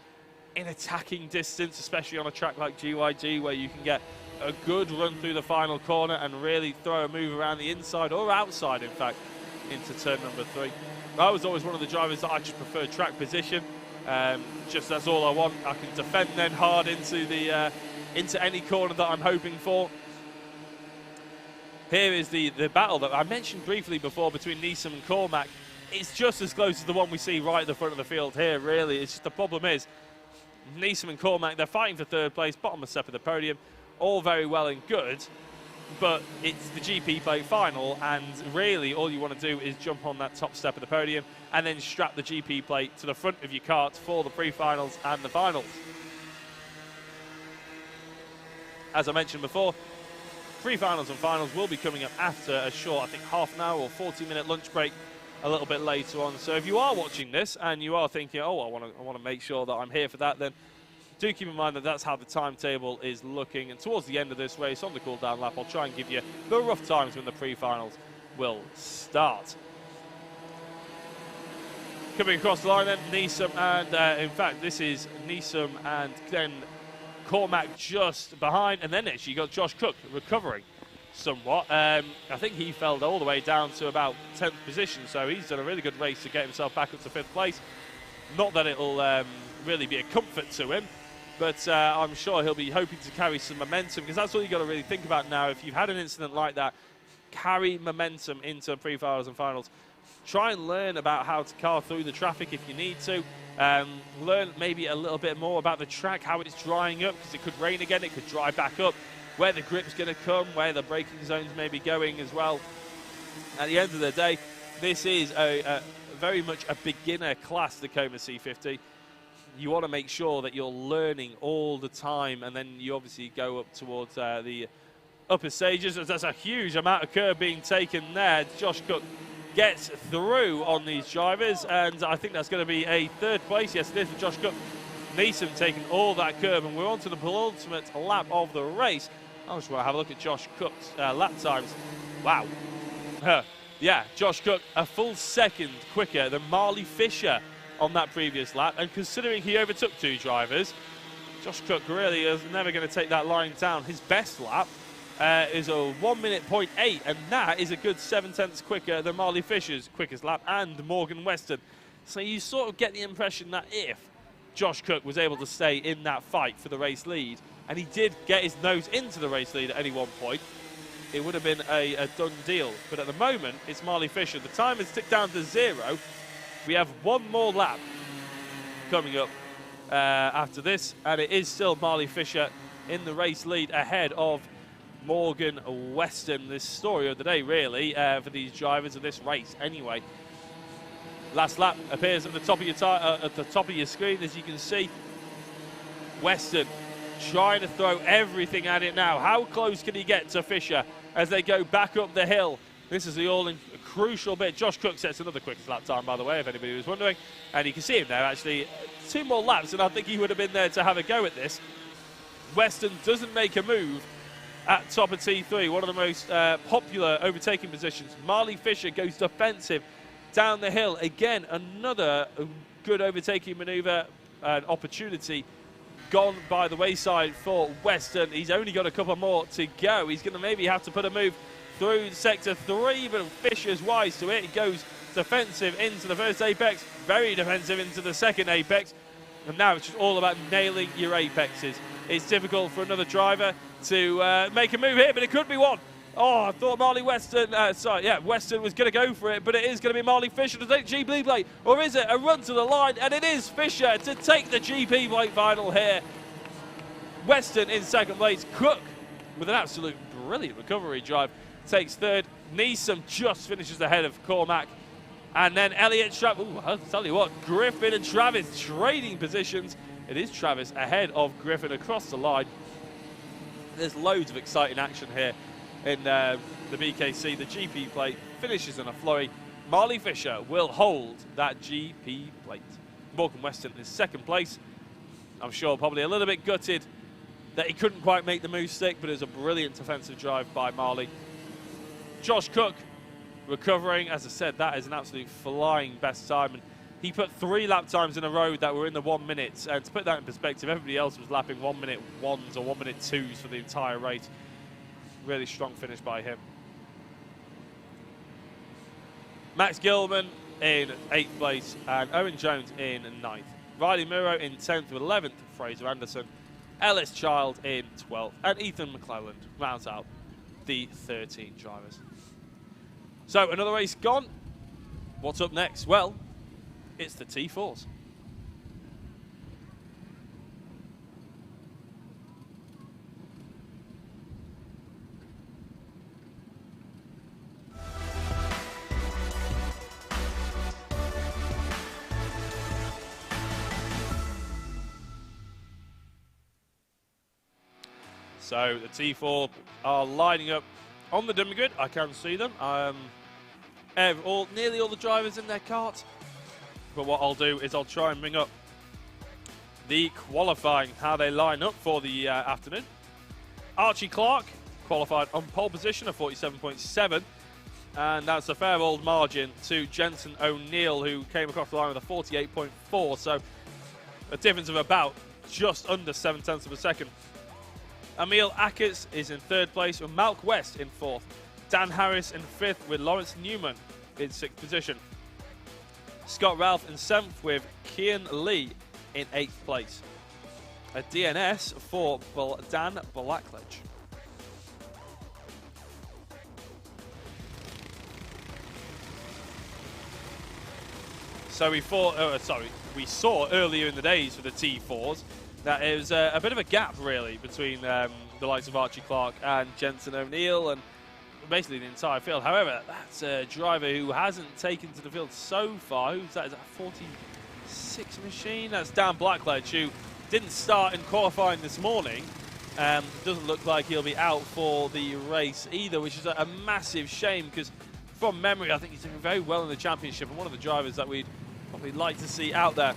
in attacking distance, especially on a track like GYG, where you can get a good run through the final corner and really throw a move around the inside or outside, in fact, into turn number 3. I was always one of the drivers that I just preferred track position. Just that's all I want. I can defend then hard into any corner that I'm hoping for. Here is the battle that I mentioned briefly before between Neeson and Cormack. It's just as close as the one we see right at the front of the field here, really. It's just the problem is, Neeson and Cormack, they're fighting for 3rd place, bottom step of the podium. All very well and good, but it's the GP plate final, and really all you want to do is jump on that top step of the podium and then strap the GP plate to the front of your kart for the pre-finals and the finals. As I mentioned before, pre-finals and finals will be coming up after a short, I think, half an hour or 40-minute lunch break a little bit later on. So if you are watching this and you are thinking, oh, I want to make sure that I'm here for that, then do keep in mind that that's how the timetable is looking. And towards the end of this race, on the cool-down lap, I'll try and give you the rough times when the pre-finals will start. Coming across the line then, Neeson and, in fact, this is Neeson and then Cormack just behind. And then actually you got Josh Cook recovering somewhat. I think he fell all the way down to about 10th position, so he's done a really good race to get himself back up to 5th place. Not that it'll really be a comfort to him, but I'm sure he'll be hoping to carry some momentum, because that's all you've got to really think about now. If you've had an incident like that, carry momentum into pre-finals and finals. Try and learn about how to car through the traffic if you need to. Learn maybe a little bit more about the track, how it's drying up, because it could rain again, it could dry back up, where the grip's going to come, where the braking zones may be going as well. At the end of the day, this is a very much a beginner class, the Coma C50. You want to make sure that you're learning all the time, and then you obviously go up towards the upper stages. There's a huge amount of curb being taken there. Josh Cook gets through on these drivers, and I think that's going to be a 3rd place. Yes, it is for Josh Cook. Neeson taking all that curb, and we're on to the penultimate lap of the race. I just want to have a look at Josh Cook's lap times. Wow. Yeah, Josh Cook a full second quicker than Marley Fisher on that previous lap. And considering he overtook 2 drivers, Josh Cook really is never going to take that line down. His best lap is a 1 minute 0.8, and that is a good 7/10 quicker than Marley Fisher's quickest lap and Morgan Weston. So you sort of get the impression that if Josh Cook was able to stay in that fight for the race lead, and he did get his nose into the race lead at any one point, it would have been a done deal. But at the moment, it's Marley Fisher. The time has ticked down to 0. We have one more lap coming up after this, and it is still Marley Fisher in the race lead ahead of Morgan Weston. This story of the day, really, for these drivers of this race anyway. Last lap appears at the top of your screen, as you can see. Weston trying to throw everything at it now. How close can he get to Fisher as they go back up the hill? This is the crucial bit. Josh Cook sets another quickest lap time, by the way, if anybody was wondering. And you can see him there, actually. 2 more laps, and I think he would have been there to have a go at this. Weston doesn't make a move at top of T3, one of the most popular overtaking positions. Marley Fisher goes defensive down the hill. Again, another good overtaking manoeuvre and opportunity gone by the wayside for Weston. He's only got a couple more to go. He's going to maybe have to put a move through sector 3, but Fisher's wise to it. He goes defensive into the first apex, very defensive into the second apex, and now it's just all about nailing your apexes. It's difficult for another driver to make a move here, but it could be one. Oh, I thought Weston was going to go for it, but it is going to be Marley Fisher to take GP plate. Or is it a run to the line? And it is Fisher to take the GP plate final here. Weston in second place. Cook, with an absolute brilliant recovery drive, takes third. Neeson just finishes ahead of Cormac. And then Elliott Travis. I'll tell you what, Griffin and Travis trading positions. It is Travis ahead of Griffin across the line. There's loads of exciting action here in the BKC. The GP plate finishes in a flurry. Marley Fisher will hold that GP plate. Morgan Weston in second place. I'm sure probably a little bit gutted that he couldn't quite make the move stick, but it was a brilliant defensive drive by Marley. Josh Cook recovering. As I said, that is an absolute flying best time. And he put 3 lap times in a row that were in the 1 minute. And to put that in perspective, everybody else was lapping 1 minute 1s or 1 minute 2s for the entire race. Really strong finish by him. Max Gilman in 8th place and Owen Jones in 9th. Riley Muro in 10th with 11th. Fraser Anderson. Ellis Child in 12th. And Ethan McClelland rounds out the 13 drivers. So another race gone. What's up next? Well, it's the T4s. So the T4 are lining up on the dummy grid. I can see them. Nearly all the drivers in their cart. But what I'll do is I'll try and bring up the qualifying, how they line up for the afternoon. Archie Clark qualified on pole position of 47.7. And that's a fair old margin to Jensen O'Neill, who came across the line with a 48.4. So a difference of about just under 7/10 of a second. Emil Ackers is in 3rd place with Malk West in 4th. Dan Harris in 5th with Lawrence Newman in 6th position. Scott Ralph in 7th with Kian Lee in 8th place. A DNS for Dan Blackledge. So we saw earlier in the days for the T4s that it was a bit of a gap, really, between the likes of Archie Clark and Jensen O'Neill and basically the entire field. However, that's a driver who hasn't taken to the field so far. Who's that? Is that a 46 machine? That's Dan Blackledge, who didn't start in qualifying this morning. Doesn't look like he'll be out for the race either, which is a massive shame because from memory, I think he's doing very well in the championship and one of the drivers that we'd probably like to see out there.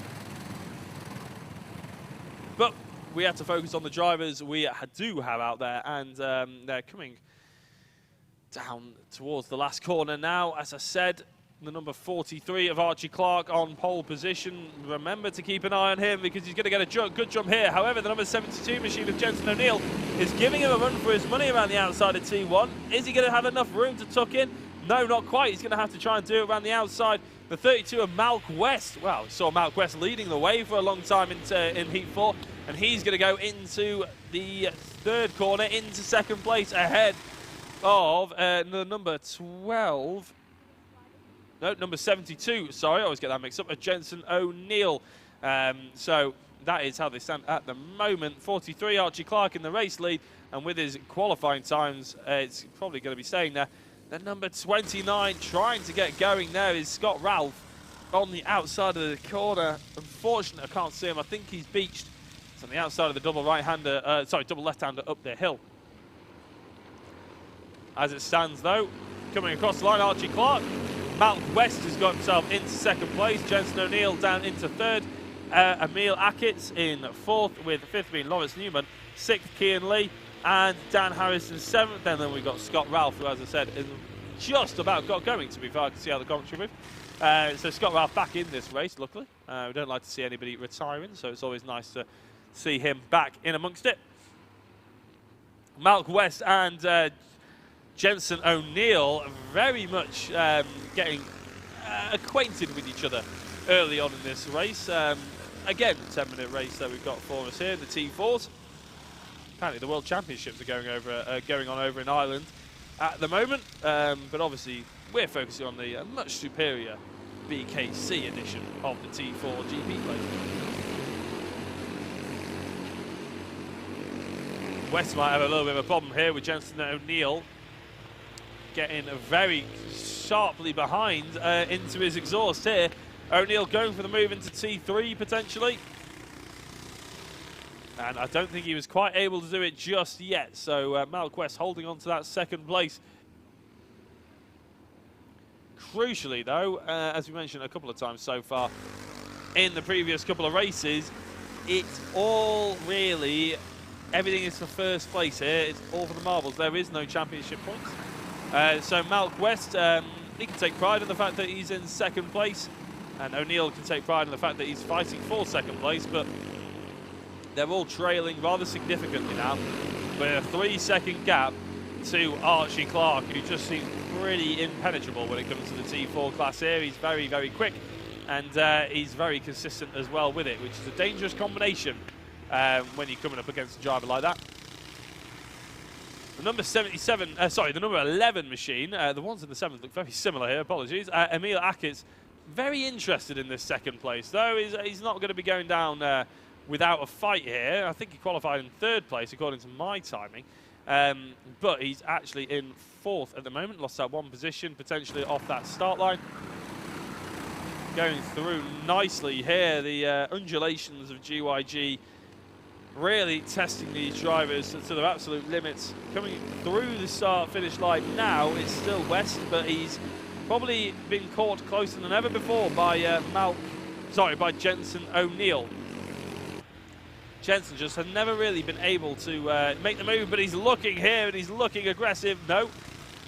But we have to focus on the drivers we do have out there, and they're coming down towards the last corner now. As I said, The number 43 of Archie Clark on pole position. Remember to keep an eye on him because he's going to get a good jump here. However, the number 72 machine of Jensen O'Neill is giving him a run for his money around the outside of T1. Is he going to have enough room to tuck in? No, not quite. He's going to have to try and do it around the outside. The 32 of Malk West. Well, we saw Malk West leading the way for a long time in Heat 4. And he's going to go into the third corner, into second place ahead of the number 12. No, number 72, sorry, I always get that mixed up, Jensen O'Neill. So that is how they stand at the moment. 43, Archie Clark in the race lead, and with his qualifying times, it's probably going to be staying there. The number 29 trying to get going there is Scott Ralph on the outside of the corner. Unfortunately, I can't see him. I think he's beached. It's on the outside of the double right-hander, double left-hander up the hill. As it stands, though, coming across the line, Archie Clark. Malk West has got himself into second place. Jensen O'Neill down into third. Emil Ackitts in fourth, with fifth being Lawrence Newman. Sixth, Kian Lee. And Dan Harrison seventh. And then we've got Scott Ralph, who, as I said, is just about got going, to be fair. I can see how the commentary moved. So Scott Ralph back in this race, luckily. We don't like to see anybody retiring, so it's always nice to see him back in amongst it. Malk West and Jensen O'Neill very much getting acquainted with each other early on in this race. Again, 10-minute race that we've got for us here, the T4s. Apparently the World Championships are going on over in Ireland at the moment, but obviously we're focusing on the much superior BKC edition of the T4 GP race. West might have a little bit of a problem here with Jensen O'Neill getting very sharply behind into his exhaust here. O'Neill going for the move into T3 potentially. And I don't think he was quite able to do it just yet. So Malk West holding on to that second place. Crucially though, as we mentioned a couple of times so far in the previous couple of races, it's all really, everything is for first place here. It's all for the marbles. There is no championship points. So Malk West, he can take pride in the fact that he's in second place. And O'Neill can take pride in the fact that he's fighting for second place. But they're all trailing rather significantly now, with a 3-second gap to Archie Clark, who just seems pretty impenetrable when it comes to the T4 class here. He's very, very quick, and he's very consistent as well with it, which is a dangerous combination when you're coming up against a driver like that. The number the number 11 machine, the ones in the 7th look very similar here, apologies. Emil Ackitts, very interested in this second place, though. He's not going to be going down without a fight here. I think he qualified in third place according to my timing, but he's actually in fourth at the moment. Lost that one position, potentially off that start line. Going through nicely here, the undulations of GYG really testing these drivers to their absolute limits. Coming through the start-finish line now, it's still West, but he's probably been caught closer than ever before by by Jensen O'Neill. Jensen just had never really been able to make the move, but he's looking here and he's looking aggressive. No,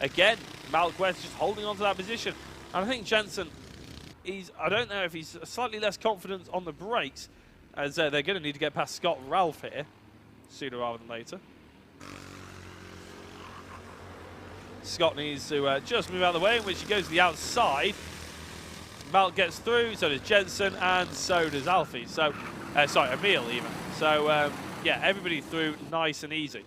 again, Malk West just holding on to that position. And I think Jensen, I don't know if he's slightly less confident on the brakes, as they're going to need to get past Scott Ralph here sooner rather than later. Scott needs to just move out of the way, in which he goes to the outside. Malk gets through, so does Jensen, and so does Alfie. So, Emil even. So, yeah, everybody through nice and easy.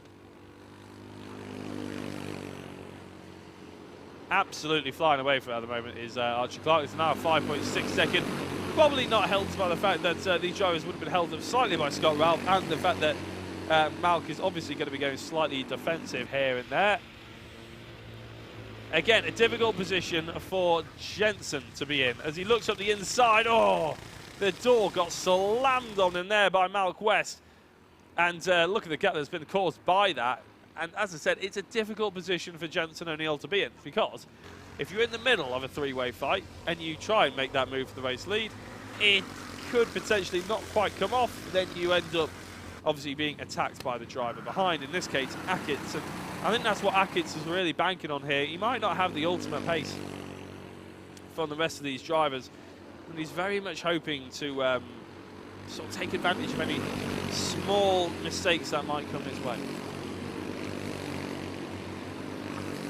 Absolutely flying away from it at the moment is Archie Clark. It's now a 5.6 second. Probably not helped by the fact that these drivers would have been held up slightly by Scott Ralph, and the fact that Malk is obviously going to be going slightly defensive here and there. Again, a difficult position for Jensen to be in. As he looks up the inside, oh, the door got slammed on him there by Malk West. And look at the gap that's been caused by that. And as I said, it's a difficult position for Jensen O'Neill to be in, because if you're in the middle of a three-way fight and you try and make that move for the race lead, it could potentially not quite come off. Then you end up obviously being attacked by the driver behind, in this case Ackitts. And I think that's what Ackitts is really banking on here. He might not have the ultimate pace from the rest of these drivers. And he's very much hoping to sort of take advantage of any small mistakes that might come his way.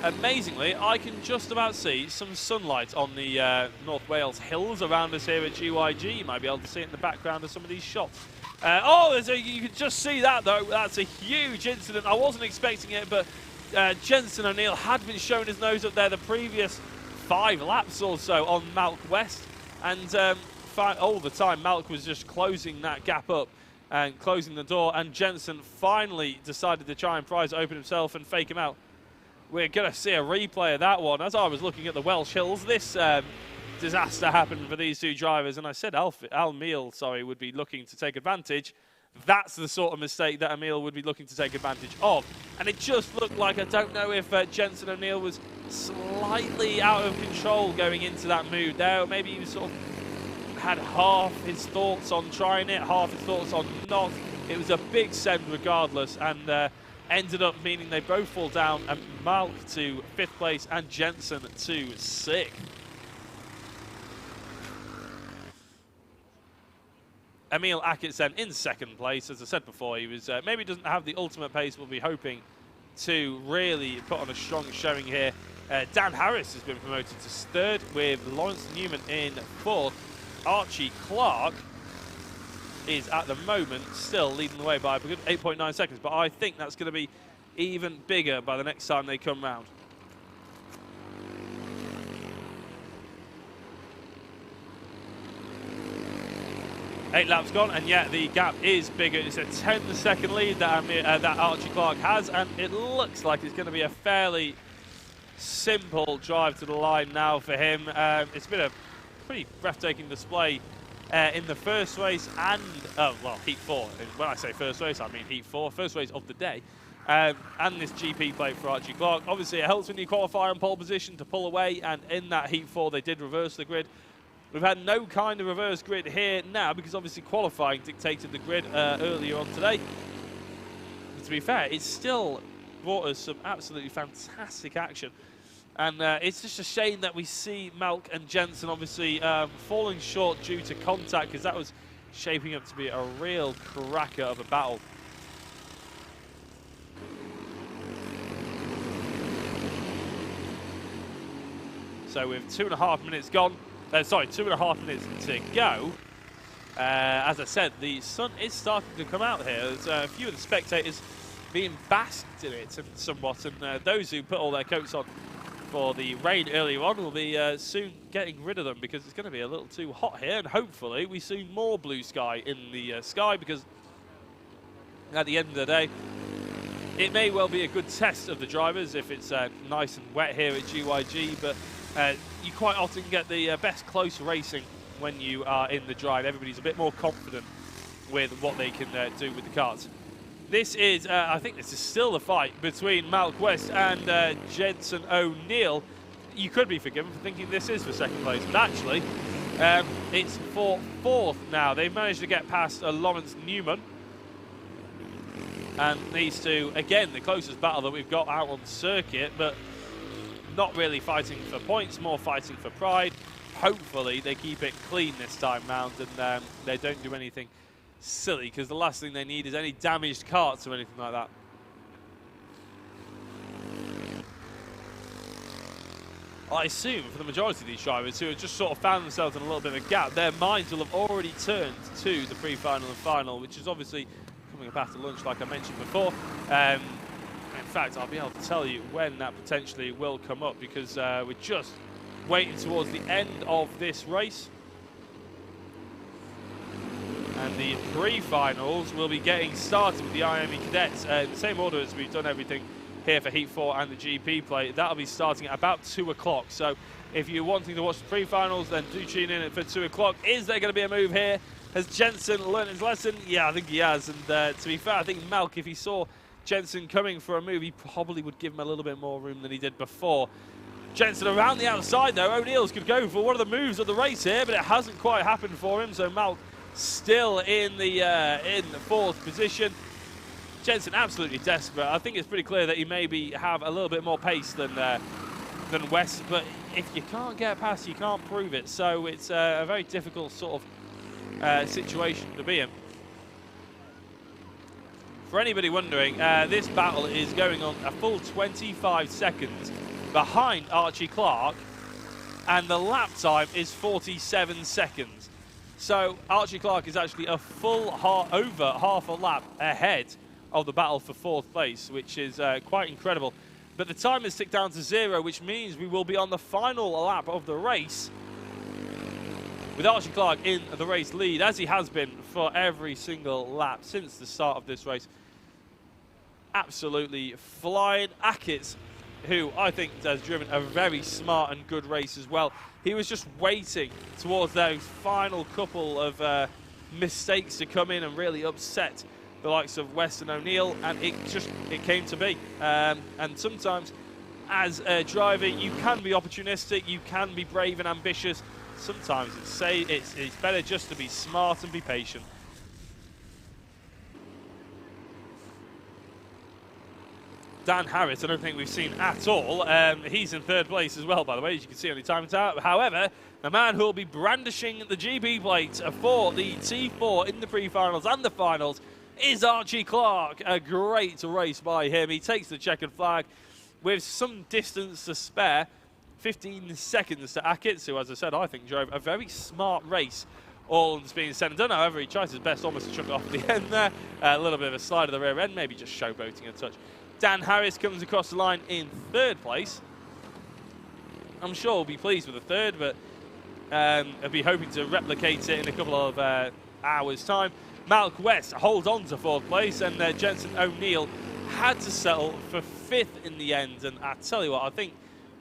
Amazingly, I can just about see some sunlight on the North Wales hills around us here at GYG. You might be able to see it in the background of some of these shots. You can just see that, though. That's a huge incident. I wasn't expecting it, but Jensen O'Neill had been showing his nose up there the previous 5 laps or so on Malk West. And all the time, Malk was just closing that gap up and closing the door. And Jensen finally decided to try and prize open himself and fake him out. We're going to see a replay of that one. As I was looking at the Welsh Hills, this disaster happened for these 2 drivers. And I said Emil would be looking to take advantage. That's the sort of mistake that Emil would be looking to take advantage of. And it just looked like, I don't know if Jensen O'Neill was slightly out of control going into that move there. Or maybe he was sort of had half his thoughts on trying it, half his thoughts on not. It was a big send regardless, and ended up meaning they both fall down, and Malk to 5th place and Jensen to 6th. Emil Akitsen in 2nd place. As I said before, he was maybe doesn't have the ultimate pace. We'll be hoping to really put on a strong showing here. Dan Harris has been promoted to 3rd with Lawrence Newman in 4th. Archie Clark is at the moment still leading the way by a good 8.9 seconds, but I think that's going to be even bigger by the next time they come round. Eight laps gone, and yet the gap is bigger. It's a 10-second lead that Archie Clark has, and it looks like it's going to be a fairly simple drive to the line now for him. It's been a pretty breathtaking display in the first race and, Heat 4. When I say first race, I mean Heat 4, first race of the day. And this GP plate for Archie Clark. Obviously, it helps when you qualify on pole position to pull away, and in that Heat 4, they did reverse the grid. We've had no kind of reverse grid here now because obviously qualifying dictated the grid earlier on today. But to be fair, it's still brought us some absolutely fantastic action. And it's just a shame that we see Malk and Jensen obviously falling short due to contact, because that was shaping up to be a real cracker of a battle. So with 2.5 minutes gone, 2.5 minutes to go. As I said, the sun is starting to come out here. There's a few of the spectators being basked in it somewhat, and those who put all their coats on for the rain earlier on will be soon getting rid of them, because it's going to be a little too hot here, and hopefully we see more blue sky in the sky, because at the end of the day, it may well be a good test of the drivers if it's nice and wet here at GYG, but you quite often get the best close racing when you are in the drive. Everybody's a bit more confident with what they can do with the karts. This is, I think this is still the fight between Malk West and Jensen O'Neill. You could be forgiven for thinking this is for 2nd place, but actually it's for 4th now. They've managed to get past Lawrence Newman. And these two, again, the closest battle that we've got out on circuit, but not really fighting for points, more fighting for pride. Hopefully they keep it clean this time round, and they don't do anything silly, because the last thing they need is any damaged karts or anything like that. I assume for the majority of these drivers who have just sort of found themselves in a little bit of a gap, their minds will have already turned to the pre-final and final, which is obviously coming up after lunch, like I mentioned before. In fact, I'll be able to tell you when that potentially will come up, because we're just waiting towards the end of this race. And the pre-finals will be getting started with the IAME Cadets in the same order as we've done everything here for Heat 4 and the GP play. That'll be starting at about 2 o'clock. So if you're wanting to watch the pre-finals, then do tune in for 2 o'clock. Is there going to be a move here? Has Jensen learned his lesson? Yeah, I think he has. And to be fair, I think Malk, if he saw Jensen coming for a move, he probably would give him a little bit more room than he did before. Jensen around the outside, though. O'Neill's could go for one of the moves of the race here, but it hasn't quite happened for him. So Malk still in the 4th position. Jensen absolutely desperate. I think it's pretty clear that he maybe have a little bit more pace than than West, but if you can't get past, you can't prove it. So it's a very difficult sort of situation to be in. For anybody wondering, this battle is going on a full 25 seconds behind Archie Clark, and the lap time is 47 seconds. So Archie Clark is actually a full over half a lap ahead of the battle for 4th place, which is quite incredible. But the time is ticked down to 0, which means we will be on the final lap of the race, with Archie Clark in the race lead, as he has been for every single lap since the start of this race. Absolutely flying. Ackett's, who I think has driven a very smart and good race as well. He was just waiting towards those final couple of mistakes to come in and really upset the likes of West and O'Neill, and it came to be. And sometimes, as a driver, you can be opportunistic, you can be brave and ambitious. Sometimes it's better just to be smart and be patient. Dan Harris, I don't think we've seen at all. He's in 3rd place as well, by the way, as you can see on the time out. However, the man who will be brandishing the GB plate for the T4 in the pre-finals and the finals is Archie Clark. A great race by him. He takes the checkered flag with some distance to spare. 15 seconds to Ackett's, who, as I said, I think drove a very smart race. All being said and done, however, he tries his best almost to chuck it off at the end there. A little bit of a slide of the rear end, maybe just showboating a touch. Dan Harris comes across the line in 3rd place. I'm sure he'll be pleased with the 3rd, but I'll be hoping to replicate it in a couple of hours' time. Malk West holds on to 4th place, and Jensen O'Neill had to settle for 5th in the end. And I tell you what, I think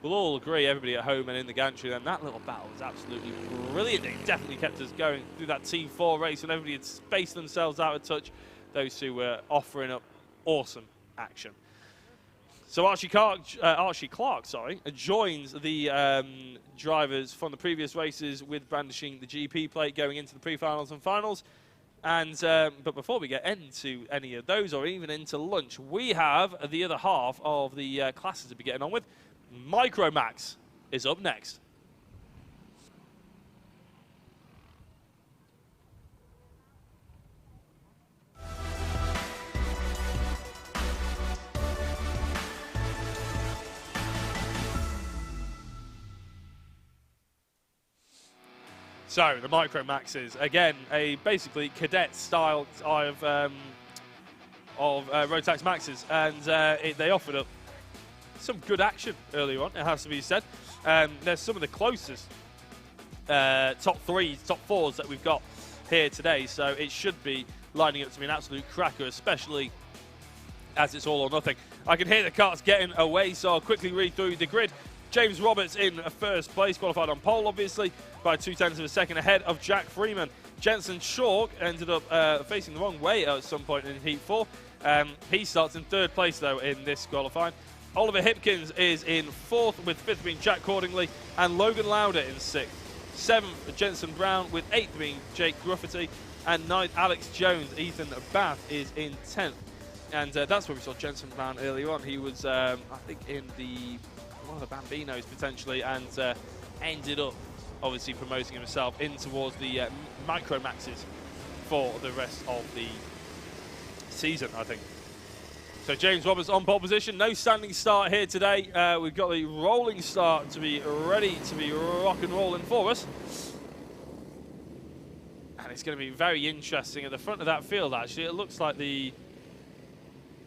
we'll all agree, everybody at home and in the gantry, then that little battle was absolutely brilliant. It definitely kept us going through that T4 race, and everybody had spaced themselves out of touch. Those two were offering up awesome action. So Archie Clark, joins the drivers from the previous races with brandishing the GP plate going into the pre-finals and finals. And but before we get into any of those or even into lunch, we have the other half of the classes to be getting on with. Micromax is up next. So the Micromaxes, again, a basically cadet style of Rotax Maxes, and they offered up some good action earlier on, it has to be said. There's some of the closest top 3s, top 4s that we've got here today, so it should be lining up to be an absolute cracker, especially as it's all or nothing. I can hear the karts getting away, so I'll quickly read through the grid. James Roberts in 1st place, qualified on pole, obviously, by 0.2 of a second ahead of Jack Freeman. Jensen Chalk ended up facing the wrong way at some point in Heat 4. He starts in 3rd place, though, in this qualifying. Oliver Hipkins is in 4th, with 5th being Jack Cordingley, and Logan Lauder in 6th. 7th, Jensen Brown, with 8th being Jake Gruffity, and 9th, Alex Jones. Ethan Bath is in 10th. And that's where we saw Jensen Brown earlier on. He was, I think, in one of the Bambinos, potentially, and ended up, obviously, promoting himself in towards the Micromaxes for the rest of the season, I think. So James Roberts on pole position. No standing start here today. We've got the rolling start to be ready to be rock and rolling for us. And it's going to be very interesting at the front of that field, actually. It looks like the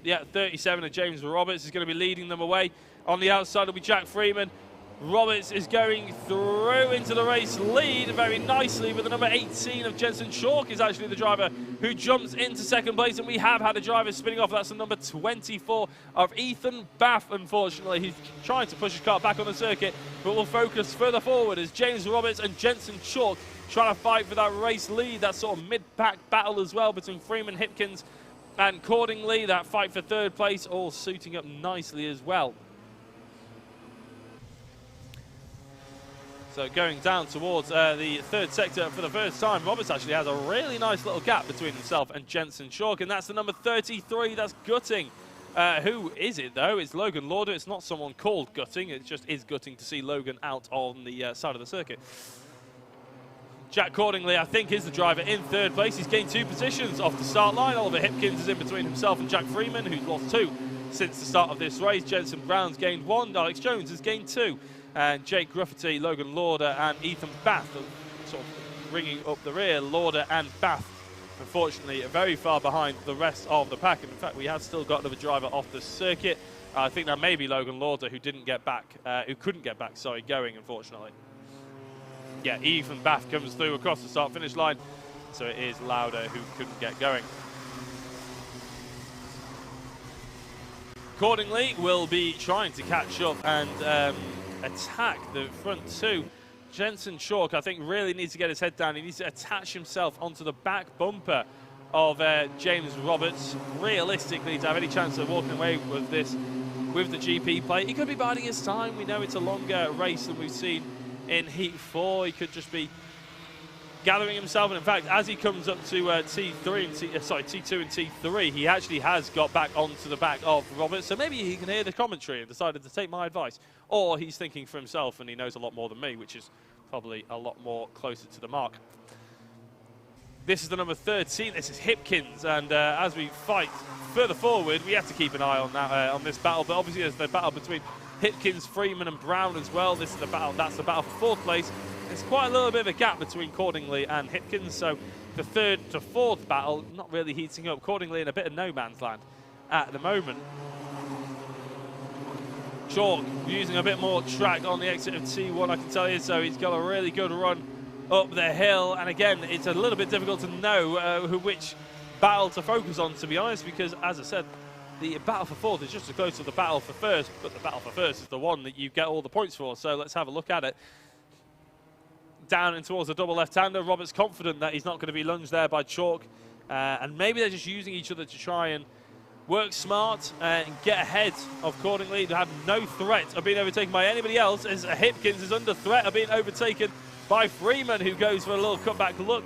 37 of James Roberts is going to be leading them away. On the outside will be Jack Freeman. Roberts is going through into the race lead very nicely, but the number 18 of Jensen Chalk is actually the driver who jumps into 2nd place, and we have had a driver spinning off. That's the number 24 of Ethan Bath, unfortunately. He's trying to push his car back on the circuit, but will focus further forward as James Roberts and Jensen Chalk trying to fight for that race lead. That sort of mid-pack battle as well between Freeman, Hipkins and Cordingley. That fight for 3rd place all suiting up nicely as well. So going down towards the 3rd sector for the first time, Roberts actually has a really nice little gap between himself and Jensen Chalk, and that's the number 33. That's gutting Who is it, though? It's Logan Lauder. It's not someone called gutting. It just is gutting to see Logan out on the side of the circuit. Jack Cordingley, I think, is the driver in third place. He's gained 2 positions off the start line. Oliver Hipkins is in between himself and Jack Freeman, who's lost 2 since the start of this race. Jensen Brown's gained 1. Alex Jones has gained 2. And Jake Grufferty, Logan Lauder, and Ethan Bath are sort of bringing up the rear. Lauder and Bath, unfortunately, are very far behind the rest of the pack. And in fact, we have still got another driver off the circuit. I think that may be Logan Lauder, who couldn't get back, going, unfortunately. Yeah, Ethan Bath comes through across the start-finish line, so it is Lauder who couldn't get going. Accordingly, we'll be trying to catch up and attack the front 2. Jensen Chalk, I think, really needs to get his head down. He needs to attach himself onto the back bumper of James Roberts, realistically, to have any chance of walking away with this, with the GP plate. He could be biding his time. We know it's a longer race than we've seen in Heat 4. He could just be gathering himself, and in fact, as he comes up to T2 and T3, he actually has got back onto the back of Roberts, so maybe he can hear the commentary and decided to take my advice, or he's thinking for himself and he knows a lot more than me, which is probably a lot more closer to the mark. This is the number 13, this is Hipkins, and as we fight further forward, we have to keep an eye on that on this battle, but obviously there's the battle between Hipkins, Freeman and Brown as well. This is the battle, that's the battle for 4th place. There's quite a little bit of a gap between Cordingley and Hipkins, so the 3rd to 4th battle not really heating up. Cordingley in a bit of no man's land at the moment. Chalk using a bit more track on the exit of T1, I can tell you, so he's got a really good run up the hill, and again, it's a little bit difficult to know which battle to focus on, to be honest, because, as I said, the battle for 4th is just as close to the battle for 1st, but the battle for 1st is the one that you get all the points for, so let's have a look at it. Down and towards the double left-hander, Roberts confident that he's not going to be lunged there by Chalk, and maybe they're just using each other to try and work smart and get ahead of Cordingley, to have no threat of being overtaken by anybody else, as Hipkins is under threat of being overtaken by Freeman, who goes for a little cutback look.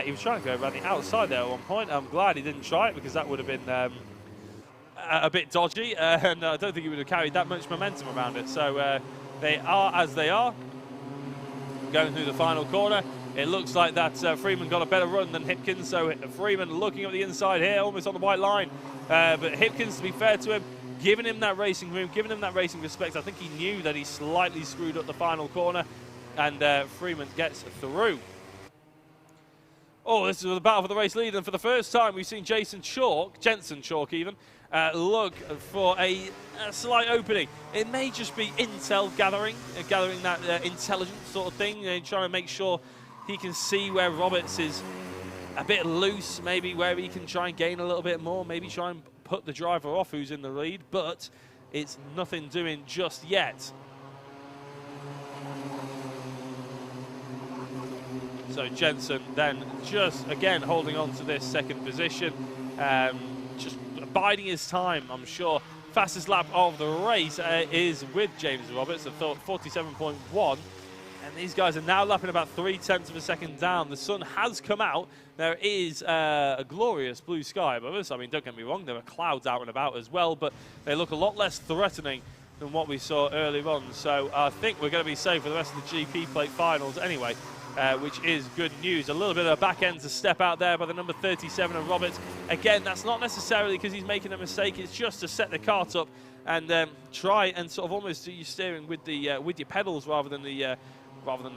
He was trying to go around the outside there at one point. I'm glad he didn't try it, because that would have been a bit dodgy, and I don't think he would have carried that much momentum around it. So they are as they are. Going through the final corner, it looks like that Freeman got a better run than Hipkins, so Freeman looking up the inside here, almost on the white line. But Hipkins, to be fair to him, giving him that racing room, giving him that racing respect. I think he knew that he slightly screwed up the final corner, and Freeman gets through. Oh, this is the battle for the race lead, and for the first time we've seen Jensen Chalk even, look for a slight opening. It may just be intel gathering that intelligence sort of thing, trying to make sure he can see where Roberts is a bit loose, maybe where he can try and gain a little bit more, maybe try and put the driver off who's in the lead, but it's nothing doing just yet. So Jensen then just again holding on to this 2nd position, just biding his time, I'm sure. Fastest lap of the race is with James Roberts at 47.1, and these guys are now lapping about 0.3 of a second down. The sun has come out. There is a glorious blue sky above us. I mean, don't get me wrong, there are clouds out and about as well, but they look a lot less threatening than what we saw earlier on. So I think we're going to be safe for the rest of the GP plate finals anyway. Which is good news. A little bit of a back end to step out there by the number 37 of Roberts. Again, that's not necessarily because he's making a mistake. It's just to set the kart up and try and sort of almost do your steering with your pedals rather than the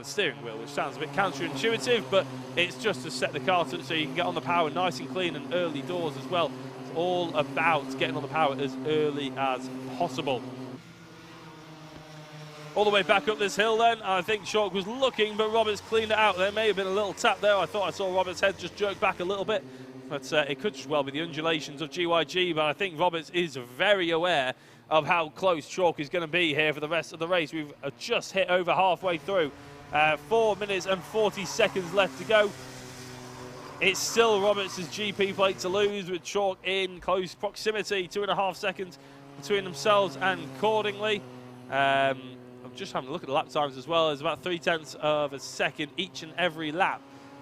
steering wheel, which sounds a bit counterintuitive, but it's just to set the kart up so you can get on the power nice and clean and early doors as well. It's all about getting on the power as early as possible. All the way back up this hill then, I think Chalk was looking, but Roberts cleaned it out. There may have been a little tap there. I thought I saw Roberts' head just jerk back a little bit, but it could just well be the undulations of GYG, but I think Roberts is very aware of how close Chalk is going to be here for the rest of the race. We've just hit over halfway through. 4 minutes and 40 seconds left to go. It's still Roberts' GP plate to lose, with Chalk in close proximity, 2.5 seconds between themselves and Cordingley. I'm just having a look at the lap times as well. There's about 0.3 of a second each and every lap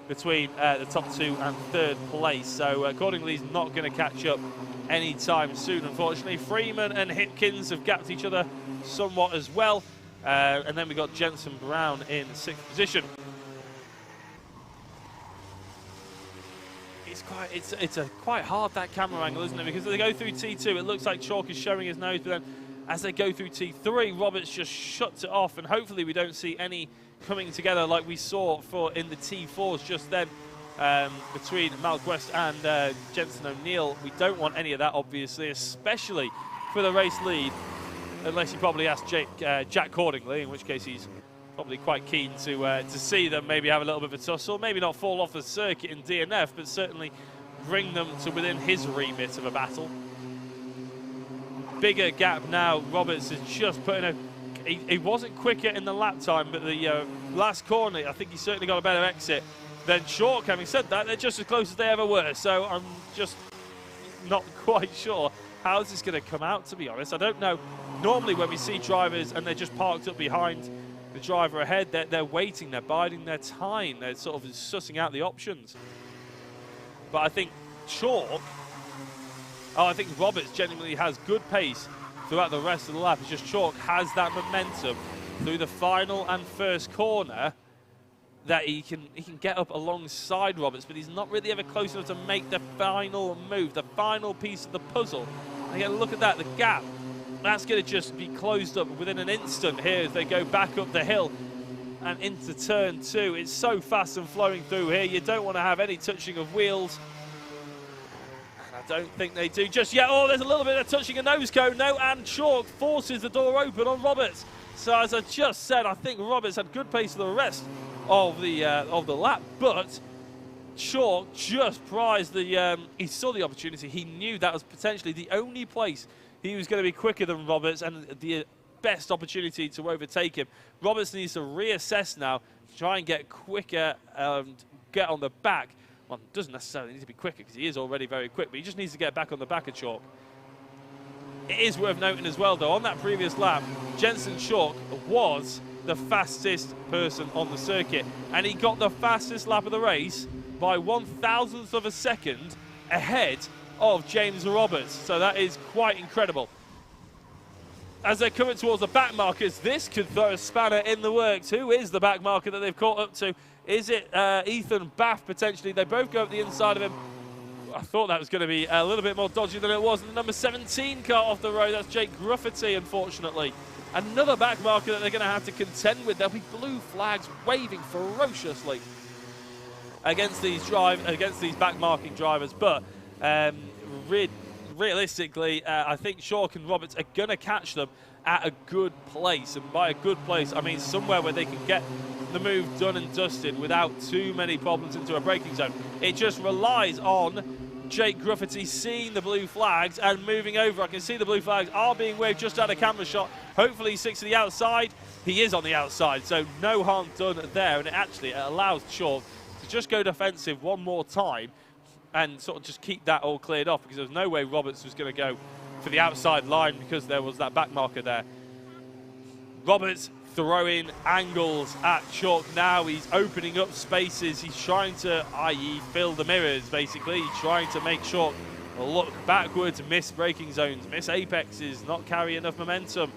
between the top 2 and 3rd place. So accordingly, he's not going to catch up anytime soon, unfortunately. Freeman and Hipkins have gapped each other somewhat as well. And then we got Jensen Brown in 6th position. It's quite hard, that camera angle, isn't it? Because as they go through T2, it looks like Chalk is showing his nose, but then as they go through T3, Roberts just shuts it off, and hopefully we don't see any coming together like we saw in the T4s just then between Malquest and Jensen O'Neill. We don't want any of that, obviously, especially for the race lead, unless you probably ask Jack Cordingley, in which case he's probably quite keen to see them maybe have a little bit of a tussle, maybe not fall off the circuit in DNF, but certainly bring them to within his remit of a battle. Bigger gap now. Roberts is just putting he wasn't quicker in the lap time, but the last corner, I think he certainly got a better exit than Chalk. Having said that, they're just as close as they ever were, so I'm just not quite sure how this is going to come out, to be honest. I don't know. Normally when we see drivers and they're just parked up behind the driver ahead, they're waiting, they're biding their time, they're sort of sussing out the options. But I think I think Roberts genuinely has good pace throughout the rest of the lap. It's just Chalk has that momentum through the final and first corner that he can get up alongside Roberts, but he's not really ever close enough to make the final move, the final piece of the puzzle. And again, look at that, the gap. That's going to just be closed up within an instant here as they go back up the hill and into turn 2. It's so fast and flowing through here. You don't want to have any touching of wheels. And I don't think they do just yet. Oh, there's a little bit of touching a nose cone. No, and Chalk forces the door open on Roberts. So as I just said, I think Roberts had good pace for the rest of the lap, but Chalk just prized he saw the opportunity. He knew that was potentially the only place he was going to be quicker than Roberts and the best opportunity to overtake him. Roberts needs to reassess now, try and get quicker and get on the back. Well, doesn't necessarily need to be quicker because he is already very quick, but he just needs to get back on the back of Chalk. It is worth noting as well, though, on that previous lap, Jensen Chalk was the fastest person on the circuit, and he got the fastest lap of the race by 1/1000th of a second ahead of James Roberts. So that is quite incredible. As they're coming towards the back markers, this could throw a spanner in the works. Who is the back marker that they've caught up to? Is it Ethan Bath, potentially? They both go up the inside of him. I thought that was going to be a little bit more dodgy than it was. And the number 17 car off the road, that's Jake Grufferty, unfortunately. Another back marker that they're going to have to contend with. There'll be blue flags waving ferociously against these back marking drivers. But realistically, I think Chalk and Roberts are going to catch them at a good place. And by a good place, I mean somewhere where they can get the move done and dusted without too many problems into a braking zone. It just relies on Jake Grufferty seeing the blue flags and moving over. I can see the blue flags are being waved just out of camera shot. Hopefully he sticks to the outside. He is on the outside, so no harm done there. And it allows Chalk to just go defensive one more time and sort of just keep that all cleared off, because there's no way Roberts was going to go for the outside line because there was that back marker there. Roberts throwing angles at Chalk now. He's opening up spaces. He's trying to, i.e. fill the mirrors, basically. He's trying to make Chalk look backwards, miss braking zones, miss apexes, not carry enough momentum.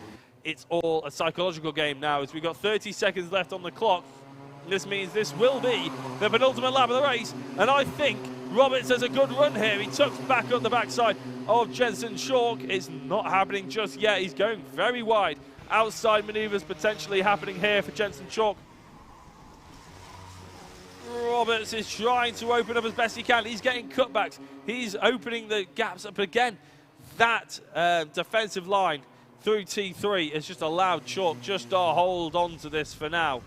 It's all a psychological game now as we've got 30 seconds left on the clock. This means this will be the penultimate lap of the race, and I think Roberts has a good run here. He tucks back up the backside of Jensen Chalk. It's not happening just yet. He's going very wide. Outside manoeuvres potentially happening here for Jensen Chalk. Roberts is trying to open up as best he can. He's getting cutbacks. He's opening the gaps up again. That defensive line through T3 has just allowed Chalk just to hold on to this for now.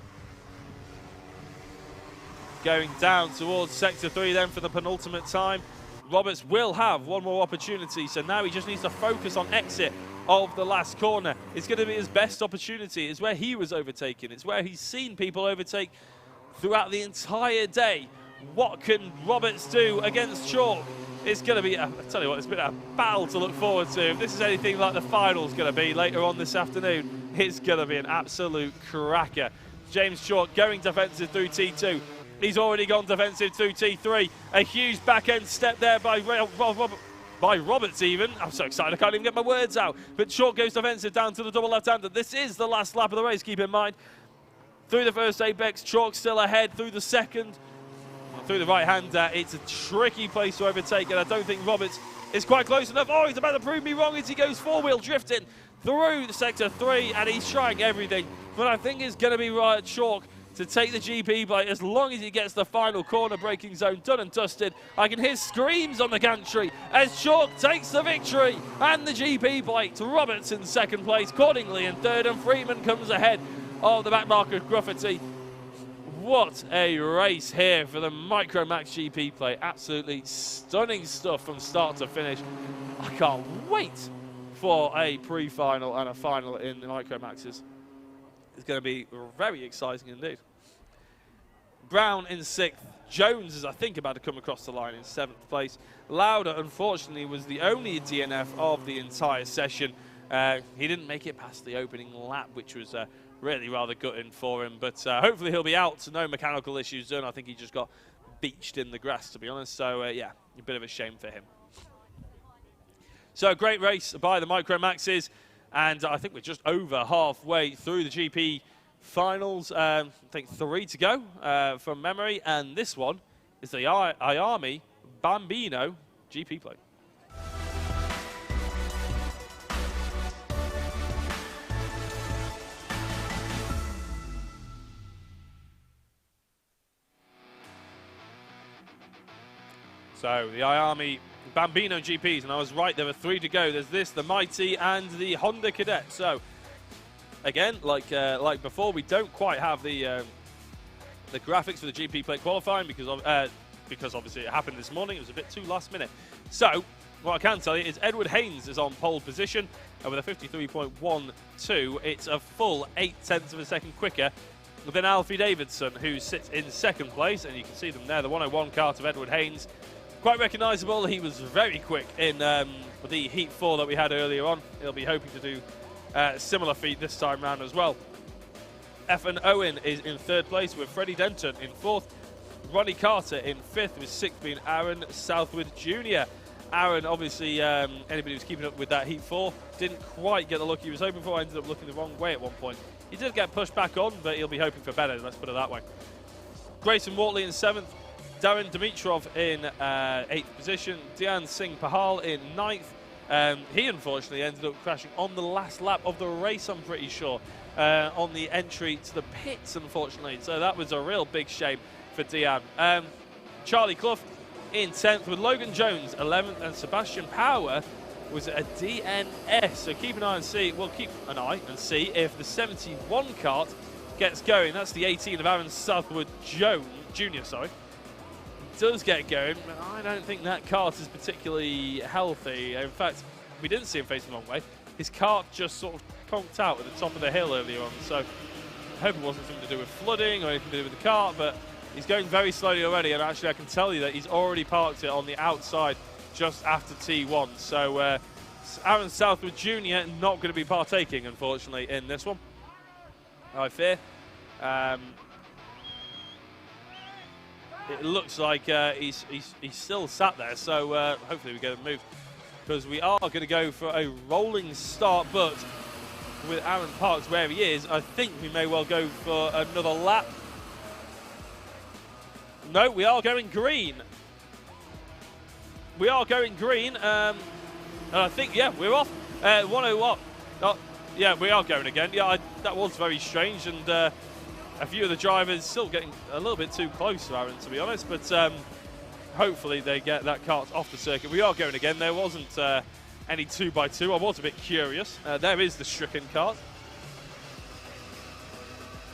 Going down towards Sector 3 then for the penultimate time. Roberts will have one more opportunity, so now he just needs to focus on exit of the last corner. It's going to be his best opportunity. It's where he was overtaken. It's where he's seen people overtake throughout the entire day. What can Roberts do against Chalk? It's going to be, I tell you what, it's been a battle to look forward to. If this is anything like the final's going to be later on this afternoon, it's going to be an absolute cracker. James Chalk going defensive through T2. He's already gone defensive through T3. A huge back-end step there by Roberts even. I'm so excited I can't even get my words out. But Chalk goes defensive down to the double left-hander. This is the last lap of the race, keep in mind. Through the first apex, Chalk still ahead. Through the second, through the right-hander, it's a tricky place to overtake, and I don't think Roberts is quite close enough. Oh, he's about to prove me wrong as he goes four-wheel drifting through sector 3, and he's trying everything. But I think it's going to be right Chalk to take the GP plate as long as he gets the final corner braking zone done and dusted. I can hear screams on the gantry as Chalk takes the victory and the GP plate. Roberts in second place, Cordingley in third, and Freeman comes ahead of the back marker Gruffity. What a race here for the Micromax GP plate. Absolutely stunning stuff from start to finish. I can't wait for a pre-final and a final in the Micromaxes. It's going to be very exciting indeed. Brown in 6th. Jones is, I think, about to come across the line in 7th place. Lauder, unfortunately, was the only DNF of the entire session. He didn't make it past the opening lap, which was really rather gutting for him. But hopefully he'll be out. No mechanical issues done. I think he just got beached in the grass, to be honest. So, yeah, a bit of a shame for him. So, a great race by the Micromaxes. And I think we're just over halfway through the GP finals. I think 3 to go from memory. And this one is the IAME Bambino GP plate. So the IAME Bambino GPs, and I was right, there were 3 to go. There's this, the Mighty, and the Honda Cadet. So, again, like before, we don't quite have the graphics for the GP plate qualifying because obviously it happened this morning. It was a bit too last minute. So, what I can tell you is Edward Haynes is on pole position with a 53.12. It's a full 0.8 of a second quicker than Alfie Davidson, who sits in second place, and you can see them there, the 101 kart of Edward Haynes. Quite recognisable. He was very quick in the Heat 4 that we had earlier on. He'll be hoping to do a similar feat this time round as well. Effin Owen is in 3rd place with Freddie Denton in 4th. Ronnie Carter in 5th, with 6th being Aaron Southwood Jr. Aaron, obviously, anybody who's keeping up with that Heat 4, didn't quite get the look he was hoping for. Ended up looking the wrong way at one point. He did get pushed back on, but he'll be hoping for better, let's put it that way. Grayson Wortley in 7th. Darren Dimitrov in 8th position. Dian Singh Pahal in 9th. He unfortunately ended up crashing on the last lap of the race, I'm pretty sure, on the entry to the pits, unfortunately. So that was a real big shame for Dian. Charlie Clough in 10th, with Logan Jones 11th, and Sebastian Power was a DNS. So keep an eye and see. We'll keep an eye and see if the 71 kart gets going. That's the 18 of Aaron Southwood Jr. Sorry. Does get going, but I don't think that kart is particularly healthy. In fact, we didn't see him facing the wrong way. His kart just sort of conked out at the top of the hill earlier on, so I hope it wasn't something to do with flooding or anything to do with the kart, but he's going very slowly already, and actually I can tell you that he's already parked it on the outside just after T1. So Aaron Southwood Jr. not going to be partaking, unfortunately, in this one, I fear. It looks like he's still sat there, so hopefully we get him moved, because we are going to go for a rolling start. But with Aaron parked where he is, I think we may well go for another lap. No, we are going green. We are going green, and I think, yeah, we're off. 101. Oh, yeah, we are going again. Yeah, that was very strange, and a few of the drivers still getting a little bit too close to Aaron, to be honest, but hopefully they get that kart off the circuit. We are going again. There wasn't any 2x2. I was a bit curious. There is the stricken kart.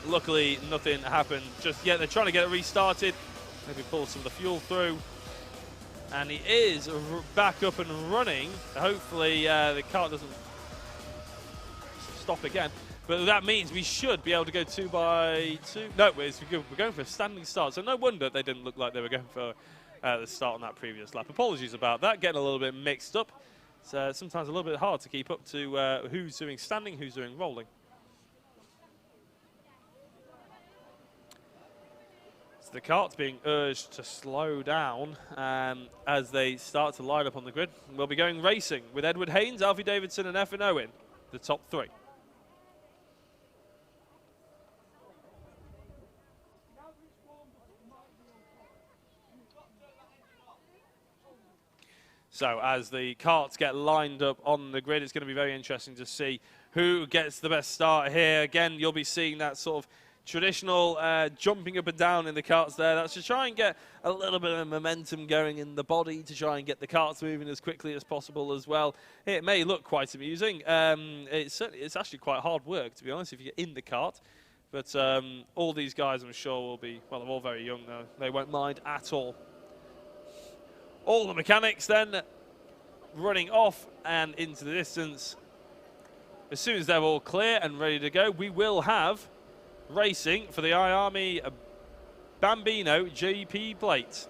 Luckily, nothing happened just yet. They're trying to get it restarted. Maybe pull some of the fuel through. And he is back up and running. Hopefully, the kart doesn't stop again. But that means we should be able to go 2x2. No, we're going for a standing start. So no wonder they didn't look like they were going for the start on that previous lap. Apologies about that. Getting a little bit mixed up. It's sometimes a little bit hard to keep up to who's doing standing, who's doing rolling. So the karts being urged to slow down as they start to line up on the grid. We'll be going racing with Edward Haynes, Alfie Davidson and Effin Owen, the top three. So as the karts get lined up on the grid, it's going to be very interesting to see who gets the best start here. Again, you'll be seeing that sort of traditional jumping up and down in the karts there. That's to try and get a little bit of momentum going in the body, to try and get the karts moving as quickly as possible as well. It may look quite amusing. It's actually quite hard work, to be honest, if you're in the kart. But all these guys, I'm sure, will be, well, they're all very young, though. They won't mind at all. All the mechanics then running off and into the distance. As soon as they're all clear and ready to go, we will have racing for the IAME Bambino GP plate.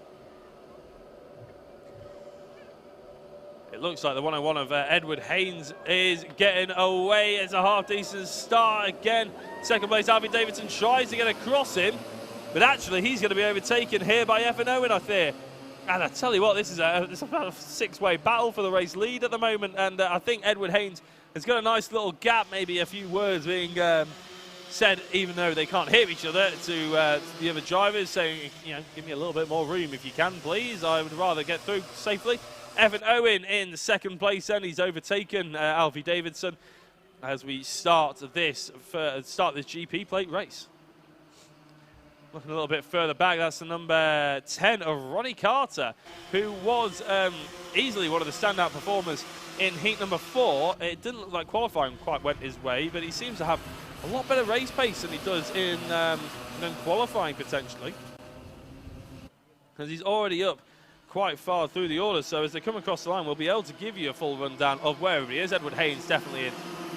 It looks like the 101 of Edward Haynes is getting away. It's a half-decent start again. Second place, Alfie Davidson tries to get across him, but actually he's going to be overtaken here by Effin Owen, I fear. And I tell you what, this is about a six-way battle for the race lead at the moment, and I think Edward Haynes has got a nice little gap, maybe a few words being said, even though they can't hear each other, to the other drivers, saying, you know, give me a little bit more room if you can, please. I would rather get through safely. Effin Owen in second place, and he's overtaken Alfie Davidson as we start this GP plate race. Looking a little bit further back, that's the number 10 of Ronnie Carter, who was easily one of the standout performers in heat number 4. It didn't look like qualifying quite went his way, but he seems to have a lot better race pace than he does in qualifying, potentially. Because he's already up quite far through the order, so as they come across the line, we'll be able to give you a full rundown of where everybody is. Edward Haynes definitely in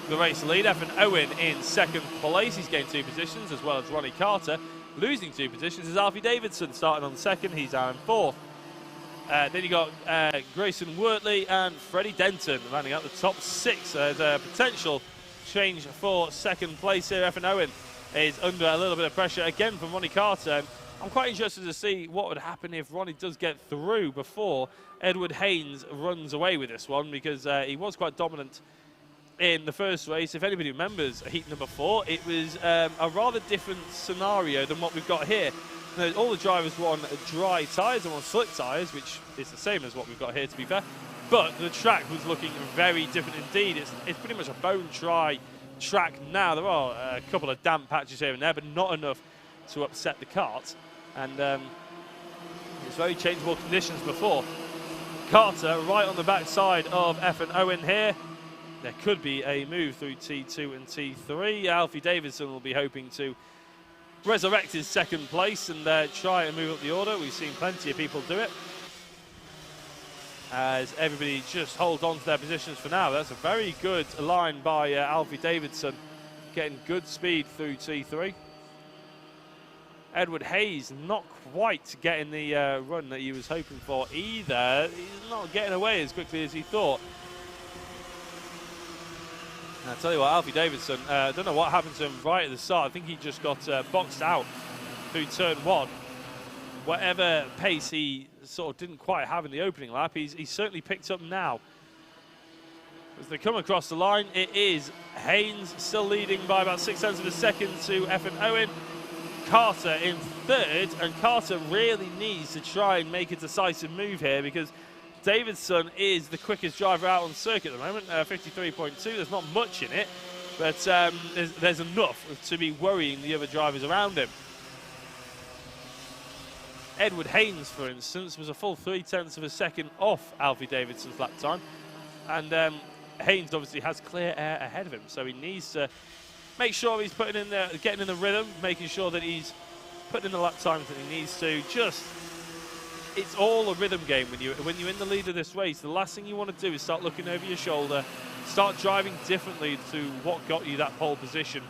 the race lead. Effin Owen in second place. He's gained 2 positions, as well as Ronnie Carter. Losing 2 positions is Alfie Davidson, starting on second. He's down in 4th. Then you got Grayson Wortley and Freddie Denton landing out the top 6. There's a potential change for second place here. Effin Owen is under a little bit of pressure again from Ronnie Carter. I'm quite interested to see what would happen if Ronnie does get through before Edward Haynes runs away with this one, because he was quite dominant in the first race. If anybody remembers heat number 4, it was a rather different scenario than what we've got here. Now, all the drivers were on dry tyres and on slick tyres, which is the same as what we've got here, to be fair. But the track was looking very different indeed. It's pretty much a bone-dry track now. There are a couple of damp patches here and there, but not enough to upset the kart. And it's very changeable conditions before. Carter right on the backside of Effin Owen here. There could be a move through T2 and T3. Alfie Davidson will be hoping to resurrect his second place and try and move up the order. We've seen plenty of people do it, as everybody just holds on to their positions for now. That's a very good line by Alfie Davidson, getting good speed through T3. Edward Hayes not quite getting the run that he was hoping for either. He's not getting away as quickly as he thought. And I tell you what, Alfie Davidson, I don't know what happened to him right at the start. I think he just got boxed out through turn 1. Whatever pace he sort of didn't quite have in the opening lap, he's certainly picked up now. As they come across the line, it is Haynes still leading by about 0.6 of a second to Effin Owen. Carter in 3rd, and Carter really needs to try and make a decisive move here, because Davidson is the quickest driver out on circuit at the moment, 53.2. There's not much in it, but there's enough to be worrying the other drivers around him. Edward Haynes, for instance, was a full 0.3 of a second off Alfie Davidson's lap time, and Haynes obviously has clear air ahead of him, so he needs to make sure he's putting in the, getting in the rhythm, making sure that he's putting in the lap times that he needs to. It's all a rhythm game when you're in the lead of this race. The last thing you want to do is start looking over your shoulder, start driving differently to what got you that pole position,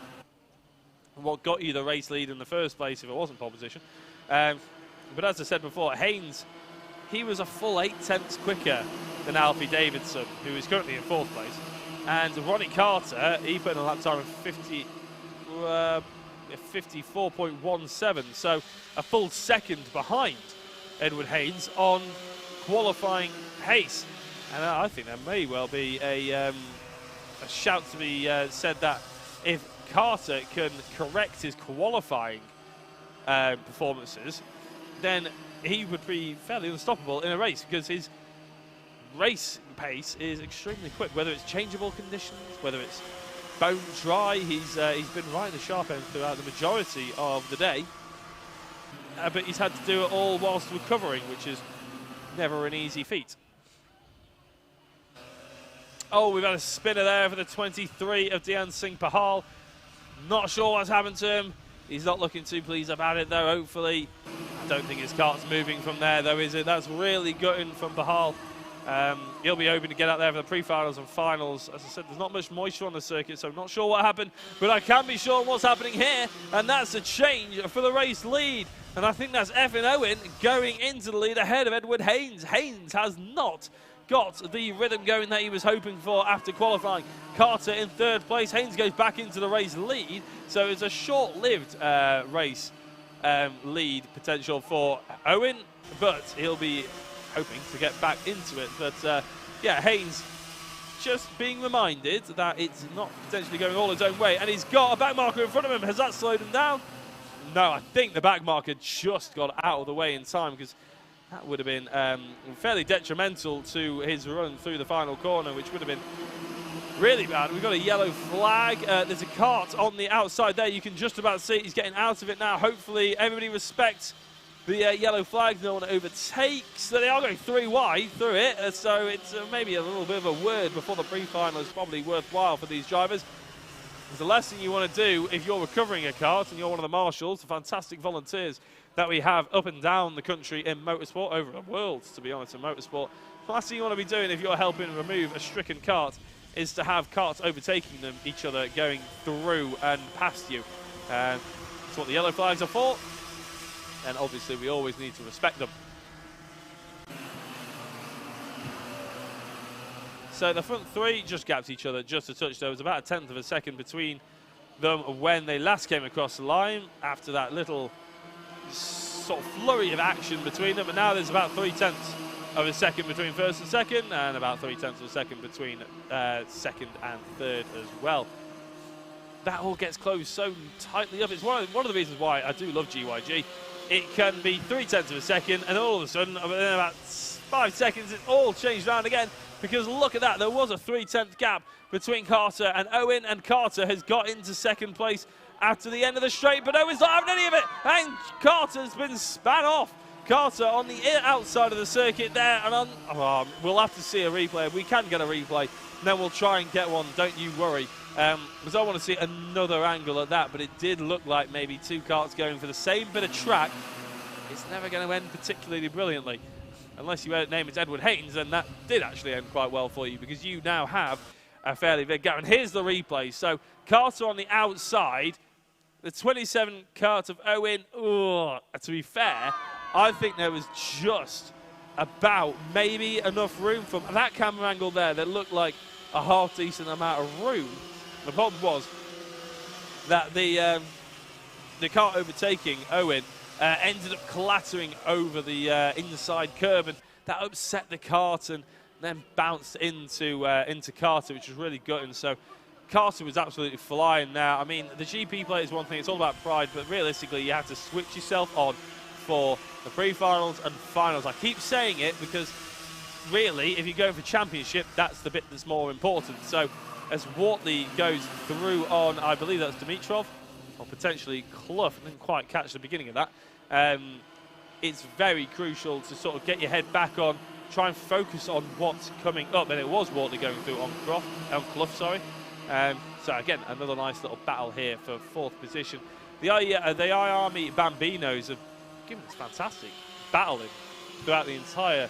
what got you the race lead in the first place if it wasn't pole position. But as I said before, Haynes, he was a full 0.8 quicker than Alfie Davidson, who is currently in 4th place. And Ronnie Carter, he put in a lap time of 54.17, so a full second behind Edward Haynes on qualifying pace. And I think there may well be a shout to be said that if Carter can correct his qualifying performances, then he would be fairly unstoppable in a race, because his race pace is extremely quick, whether it's changeable conditions, whether it's bone dry. He's been right in the sharp end throughout the majority of the day, but he's had to do it all whilst recovering, which is never an easy feat. Oh, we've had a spinner there for the 23 of Dhyan Singh Pahal. Not sure what's happened to him. He's not looking too pleased about it, though, hopefully. I don't think his kart's moving from there, though, is it? That's really gutting from Pahal. He'll be hoping to get out there for the pre-finals and finals. As I said, there's not much moisture on the circuit, so I'm not sure what happened, but I can be sure what's happening here, and that's a change for the race lead. And I think that's Effin Owen going into the lead ahead of Edward Haynes. Haynes has not got the rhythm going that he was hoping for after qualifying. Carter in third place. Haynes goes back into the race lead, so it's a short-lived race lead potential for Owen, but he'll be hoping to get back into it. But yeah, Haynes just being reminded that it's not potentially going all his own way, and he's got a back marker in front of him. Has that slowed him down? No, I think the back marker just got out of the way in time, because that would have been fairly detrimental to his run through the final corner, which would have been really bad. We've got a yellow flag. There's a kart on the outside there. You can just about see it. He's getting out of it now. Hopefully everybody respects the yellow flag. No one overtakes. So they are going 3 wide through it. So it's maybe a little bit of a word before the pre-final is probably worthwhile for these drivers. There's a lesson you want to do if you're recovering a kart and you're one of the marshals, the fantastic volunteers that we have up and down the country in motorsport, over the world, to be honest, in motorsport. The last thing you want to be doing if you're helping remove a stricken kart is to have karts overtaking each other, going through and past you. That's what the yellow flags are for, and obviously we always need to respect them. So the front three just gapped each other just a touch. There was about a 1/10 of a second between them when they last came across the line, after that little sort of flurry of action between them, and now there's about 3/10 of a second between first and second, and about 3/10 of a second between second and third as well. That all gets closed so tightly up. It's one of the reasons why I do love GYG. It can be 3/10 of a second, and all of a sudden, within about 5 seconds, it's all changed around again. Because look at that, there was a 3/10 gap between Carter and Owen, and Carter has got into second place after the end of the straight, but Owen's not having any of it, and Carter's been span off. Carter on the outside of the circuit there, and we'll have to see a replay. We can get a replay, and then we'll try and get one, don't you worry. Because I want to see another angle at that, but it did look like maybe 2 karts going for the same bit of track. It's never going to end particularly brilliantly. Unless you name it Edward Haynes, then that did actually end quite well for you, because you now have a fairly big gap. And here's the replay. So Carter on the outside, the 27 kart of Owen. To be fair, I think there was just about maybe enough room from that camera angle there that looked like a half-decent amount of room. The problem was that the kart overtaking Owen ended up clattering over the inside curb, and that upset the kart and then bounced into Carter, which was really gutting. So Carter was absolutely flying now. I mean, the GP play is one thing, it's all about pride, but realistically you have to switch yourself on for the pre-finals and finals. I keep saying it because really, if you're going for championship, that's the bit that's more important. So as Wortley goes through on, I believe that's Dimitrov, or potentially Clough, I didn't quite catch the beginning of that. It's very crucial to sort of get your head back on, try and focus on what's coming up, and it was Wortley going through on Clough, sorry. So again, another nice little battle here for 4th position. The IAME Bambinos have given us fantastic battling throughout the entire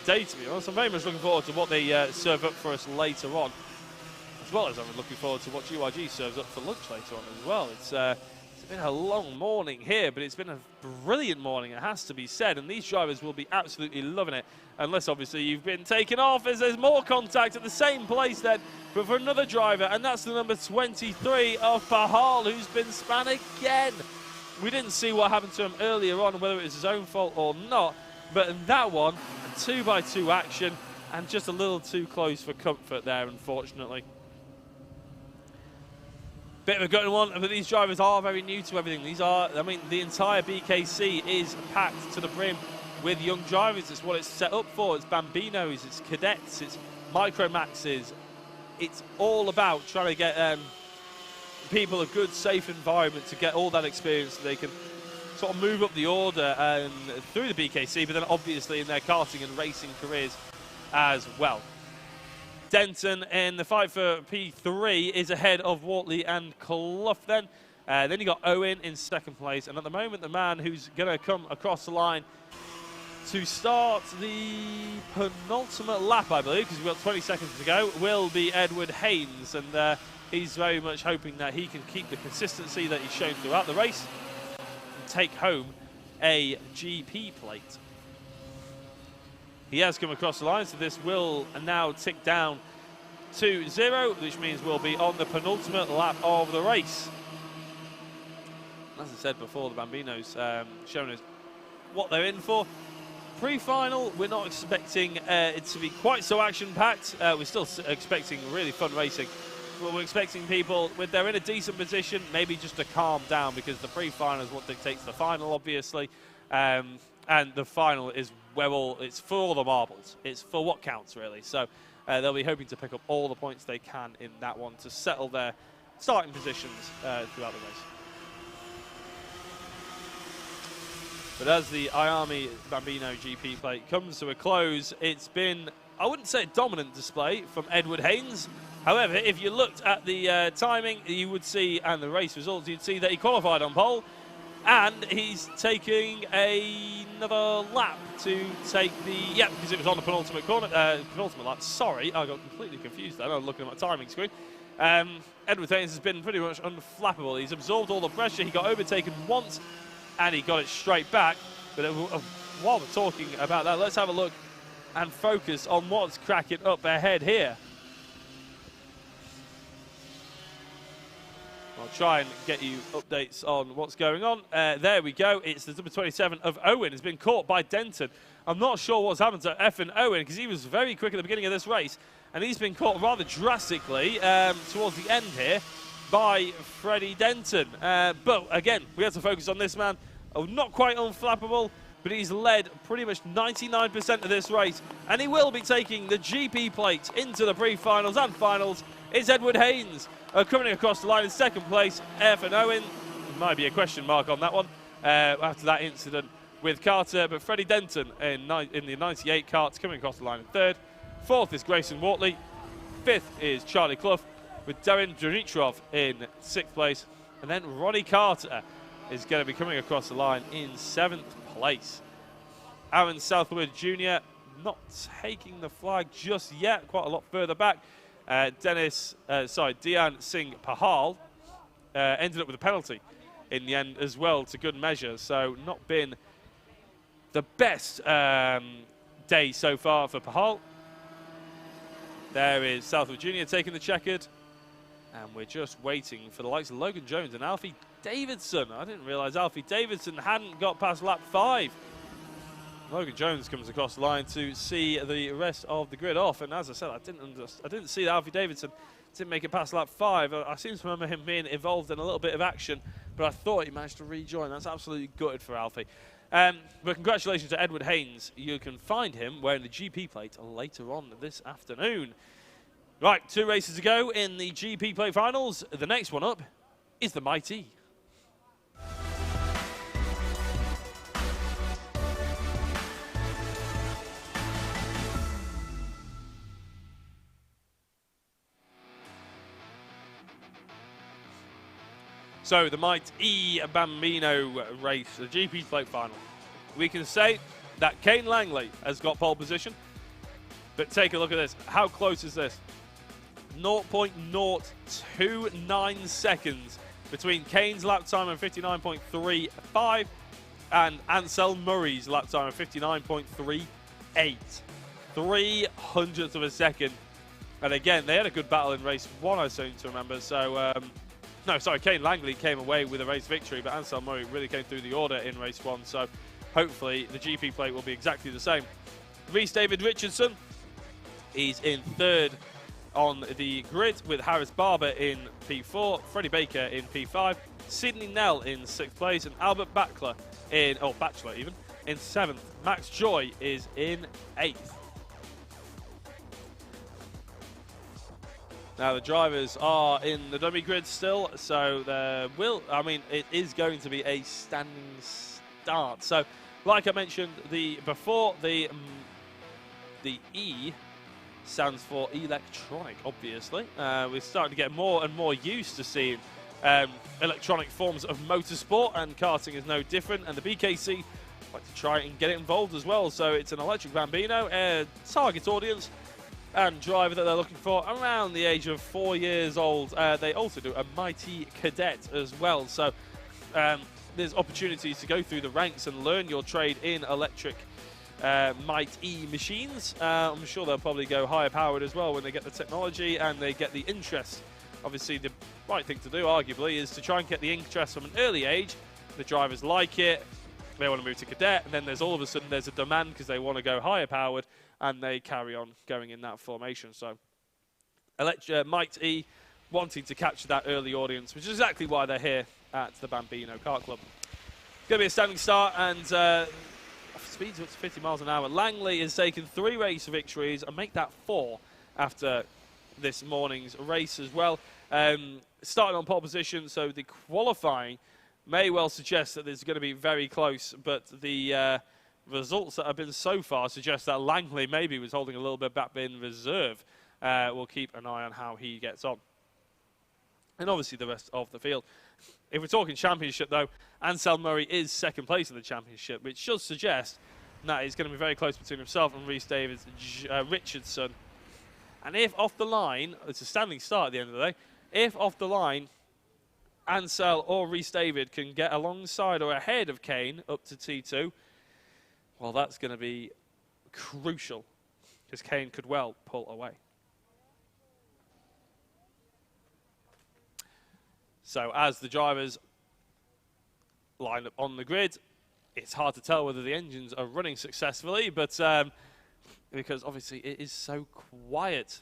day, to be honest. I'm very much looking forward to what they serve up for us later on, as well as I'm looking forward to what GYG serves up for lunch later on as well. It's been a long morning here, but it's been a brilliant morning, it has to be said, and these drivers will be absolutely loving it, unless obviously you've been taken off, as there's more contact at the same place then, but for another driver, and that's the number 23 of Pahal, who's been spun again. We didn't see what happened to him earlier on, whether it was his own fault or not, but in that one, a 2x2 action, and just a little too close for comfort there, unfortunately. Bit of a gutting one, but these drivers are very new to everything. These are, I mean, the entire BKC is packed to the brim with young drivers. It's what it's set up for. It's Bambinos, it's cadets, it's micromaxes. It's all about trying to get people a good, safe environment to get all that experience so they can sort of move up the order and through the BKC, but then obviously in their karting and racing careers as well. Denton in the fight for P3 is ahead of Wortley and Clough then. Then you got Owen in second place, and at the moment the man who's going to come across the line to start the penultimate lap, I believe, because we've got 20 seconds to go, will be Edward Haynes, and he's very much hoping that he can keep the consistency that he's shown throughout the race and take home a GP plate. He has come across the line, so this will now tick down to 0, which means we'll be on the penultimate lap of the race. As I said before, the Bambinos showing us what they're in for. Pre-final, we're not expecting it to be quite so action-packed. We're still expecting really fun racing. But we're expecting people, when they're in a decent position, maybe just to calm down, because the pre-final is what dictates the final, obviously. And the final is where it's for all the marbles. It's for what counts, really. So they'll be hoping to pick up all the points they can in that one to settle their starting positions throughout the race. But as the IAME Bambino GP plate comes to a close, it's been, I wouldn't say a dominant display from Edward Haynes. However, if you looked at the timing, you would see, and the race results, you'd see that he qualified on pole. And he's taking another lap to take the, yeah, because it was on the penultimate corner, penultimate lap. Sorry, I got completely confused then. I was looking at my timing screen. Edward Haynes has been pretty much unflappable. He's absorbed all the pressure. He got overtaken once, and he got it straight back. But while we're talking about that, let's have a look and focus on what's cracking up ahead here. I'll try and get you updates on what's going on. There we go. It's the number 27 of Owen. Has been caught by Denton. I'm not sure what's happened to effing Owen, because he was very quick at the beginning of this race, and he's been caught rather drastically towards the end here by Freddie Denton. But again, we have to focus on this man. Not quite unflappable, but he's led pretty much 99% of this race, and he will be taking the GP plate into the pre-finals and finals. It's Edward Haynes coming across the line in second place. Effin Owen, might be a question mark on that one after that incident with Carter, but Freddie Denton in the 98 karts coming across the line in third. Fourth is Grayson Wortley. Fifth is Charlie Clough, with Darren Dimitrov in sixth place, and then Ronnie Carter is going to be coming across the line in seventh place. Aaron Southwood Jr. not taking the flag just yet, quite a lot further back. Dian Singh Pahal ended up with a penalty in the end as well, to good measure. So not been the best day so far for Pahal. There is Southwood Jr. taking the checkered. And we're just waiting for the likes of Logan Jones and Alfie Davidson. I didn't realise Alfie Davidson hadn't got past lap 5. Logan Jones comes across the line to see the rest of the grid off, and as I said, I didn't see that Alfie Davidson didn't make it past lap 5. I seem to remember him being involved in a little bit of action, but I thought he managed to rejoin. That's absolutely gutted for Alfie. But congratulations to Edward Haynes. You can find him wearing the GP plate later on this afternoon. Right, 2 races to go in the GP plate finals. The next one up is the Mighty. So the Mighty Bambino race, the GP plate final. We can say that Kane Langley has got pole position, but take a look at this. How close is this? 0.029 seconds between Kane's lap time of 59.35 and Ansel Murray's lap time of 59.38. 300th of a second. And again, they had a good battle in race 1, I seem to remember. So, no, sorry, Kane Langley came away with a race victory, but Ansel Murray really came through the order in race 1. So hopefully the GP plate will be exactly the same. Rhys David Richardson, he's in 3rd on the grid with Harris Barber in P4, Freddie Baker in P5, Sidney Nell in 6th place, and Albert Bachler in, oh, Bachelor even, in 7th. Max Joy is in 8th. Now the drivers are in the dummy grid still, so there will, I mean, it is going to be a standing start. So, like I mentioned, before the E stands for electronic, obviously. We're starting to get more and more used to seeing electronic forms of motorsport, and karting is no different. And the BKC like to try and get it involved as well. So it's an electric Bambino, target audience and driver that they're looking for around the age of 4 years old. They also do a mighty cadet as well. So there's opportunities to go through the ranks and learn your trade in electric Might E machines. I'm sure they'll probably go higher powered as well when they get the technology and they get the interest. Obviously, the right thing to do, arguably, is to try and get the interest from an early age. The drivers like it, they want to move to cadet, and then there's all of a sudden there's a demand because they want to go higher powered, and they carry on going in that formation. So, Might E wanting to capture that early audience, which is exactly why they're here at the Bambino Kart Club. Going to be a standing start, and speeds up to 50 miles an hour. Langley has taken 3 race victories and make that 4 after this morning's race as well. Starting on pole position, so the qualifying may well suggest that this is going to be very close, but the results that have been so far suggest that Langley maybe was holding a little bit back in reserve. We'll keep an eye on how he gets on. And obviously the rest of the field. If we're talking championship, though, Ansel Murray is 2nd place in the championship, which should suggest that it's going to be very close between himself and Rhys David Richardson. And if off the line, it's a standing start at the end of the day, if off the line, Ansel or Rhys David can get alongside or ahead of Kane up to T2, well, that's going to be crucial, because Kane could well pull away. So as the drivers line up on the grid, it's hard to tell whether the engines are running successfully, but because obviously it is so quiet.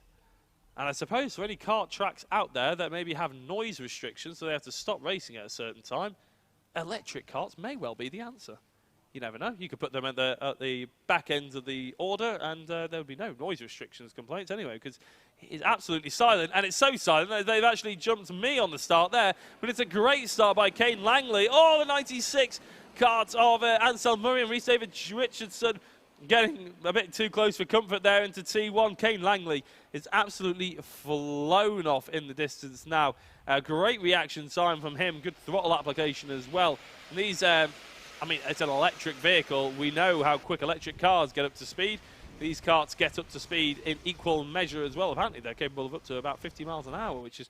And I suppose for any kart tracks out there that maybe have noise restrictions, so they have to stop racing at a certain time, electric karts may well be the answer. You never know. You could put them at the back end of the order, and there would be no noise restrictions complaints anyway, because it is absolutely silent. And it's so silent that they've actually jumped me on the start there. But it's a great start by Kane Langley. Oh, the 96 karts of Ansel Murray and Rhys David Richardson getting a bit too close for comfort there into T1. Kane Langley is absolutely flown off in the distance now. A great reaction time from him. Good throttle application as well. And these... I mean, it's an electric vehicle. We know how quick electric cars get up to speed. These karts get up to speed in equal measure as well. Apparently, they're capable of up to about 50 miles an hour, which is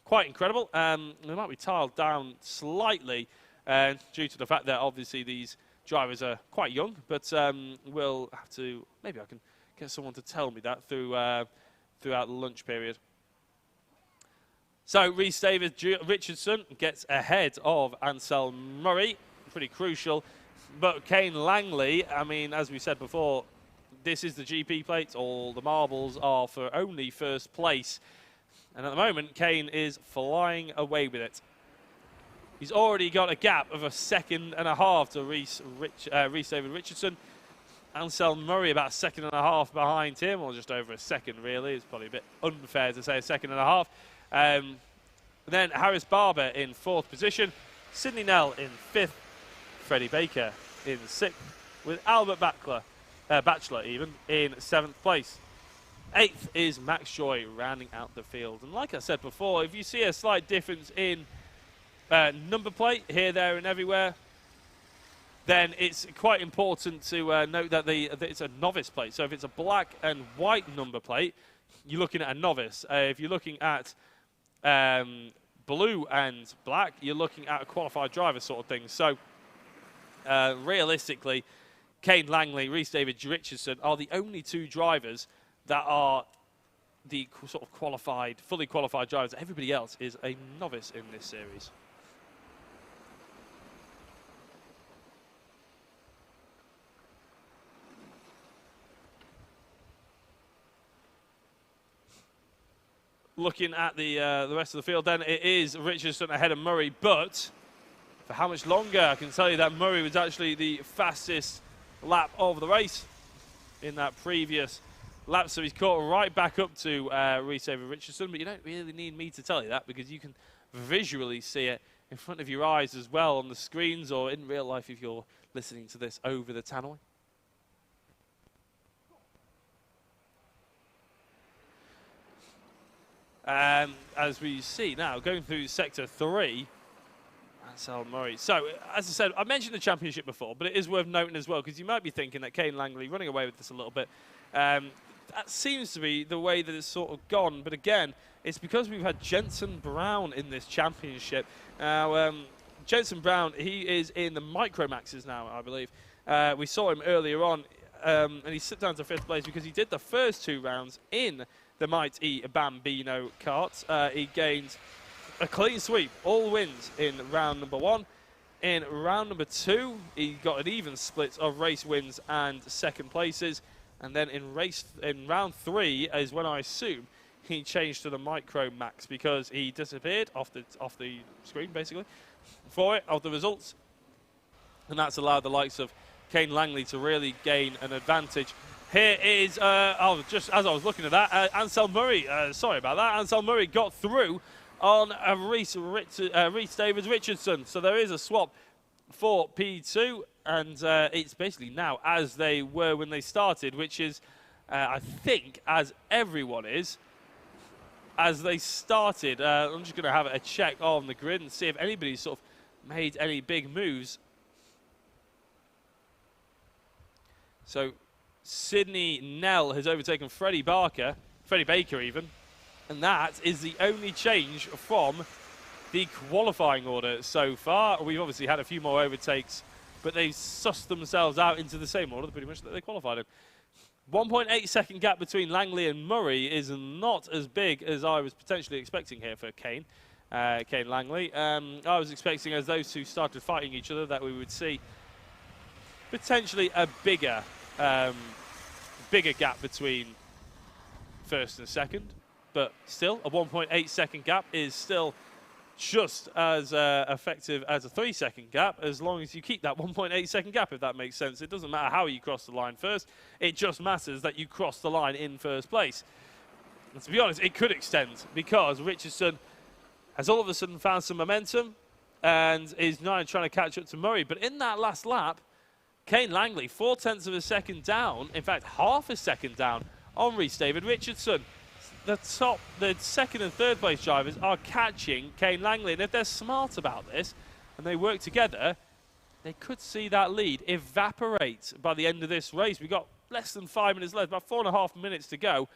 quite incredible. They might be tiled down slightly due to the fact that obviously these drivers are quite young, but we'll have to, maybe I can get someone to tell me that throughout the lunch period. So Rhys David Richardson gets ahead of Ansel Murray. Pretty crucial. But Kane Langley, I mean, as we said before, this is the GP plate. All the marbles are for only 1st place. And at the moment, Kane is flying away with it. He's already got a gap of 1.5 seconds to Rhys David Richardson. Ansel Murray about 1.5 seconds behind him, or just over 1 second, really. It's probably a bit unfair to say 1.5 seconds. Then Harris Barber in 4th position. Sidney Nell in 5th. Freddie Baker in 6th, with Albert Bachelor even in 7th place. 8th is Max Joy rounding out the field. And like I said before, if you see a slight difference in number plate here, there and everywhere, then it's quite important to note that it's a novice plate. So if it's a black and white number plate, you're looking at a novice. If you're looking at blue and black, you're looking at a qualified driver sort of thing. So realistically, Kane Langley, Rhys David Richardson are the only two drivers that are the sort of qualified, fully qualified drivers. Everybody else is a novice in this series. Looking at the rest of the field, then it is Richardson ahead of Murray, but for how much longer? I can tell you that Murray was actually the fastest lap of the race in that previous lap, so he's caught right back up to Rhys David Richardson, but you don't really need me to tell you that because you can visually see it in front of your eyes as well on the screens or in real life if you're listening to this over the tannoy. As we see now, going through Sector 3, Ansel Murray. So, as I said, I mentioned the championship before, but it is worth noting as well, because you might be thinking that Kane Langley running away with this a little bit. That seems to be the way that it's sort of gone, but again, it's because we've had Jensen Brown in this championship. Now, Jensen Brown, he is in the Micromaxes now, I believe. We saw him earlier on, and he slipped down to 5th place because he did the first 2 rounds in the Mighty Bambino Kart. He gained a clean sweep, all wins in round number 1. In round number 2, he got an even split of race wins and second places. And then in round 3 is when I assume he changed to the Micro Max because he disappeared off the screen basically for it, of the results. And that's allowed the likes of Kane Langley to really gain an advantage. Here is, just as I was looking at that, Ansel Murray, sorry about that, Ansel Murray got through on Rhys David Richardson. So there is a swap for P2, and it's basically now as they were when they started, which is, I think, as everyone is, as they started. I'm just going to have a check on the grid and see if anybody's sort of made any big moves. So Sydney Nell has overtaken Freddie Baker even, and that is the only change from the qualifying order so far. We've obviously had a few more overtakes, but they've sussed themselves out into the same order pretty much that they qualified in. 1.8 second gap between Langley and Murray is not as big as I was potentially expecting here for Kane Langley. I was expecting as those two started fighting each other that we would see potentially a bigger gap between first and second, but still a 1.8 second gap is still just as effective as a 3 second gap, as long as you keep that 1.8 second gap, if that makes sense. It doesn't matter how you cross the line first, it just matters that you cross the line in first place. And to be honest, it could extend because Richardson has all of a sudden found some momentum and is now trying to catch up to Murray. But in that last lap, Kane Langley, 0.4 of a second down, in fact, half a second down on Rhys David Richardson. The second and third place drivers are catching Kane Langley. And if they're smart about this and they work together, they could see that lead evaporate by the end of this race. We've got less than 5 minutes left, about 4.5 minutes to go.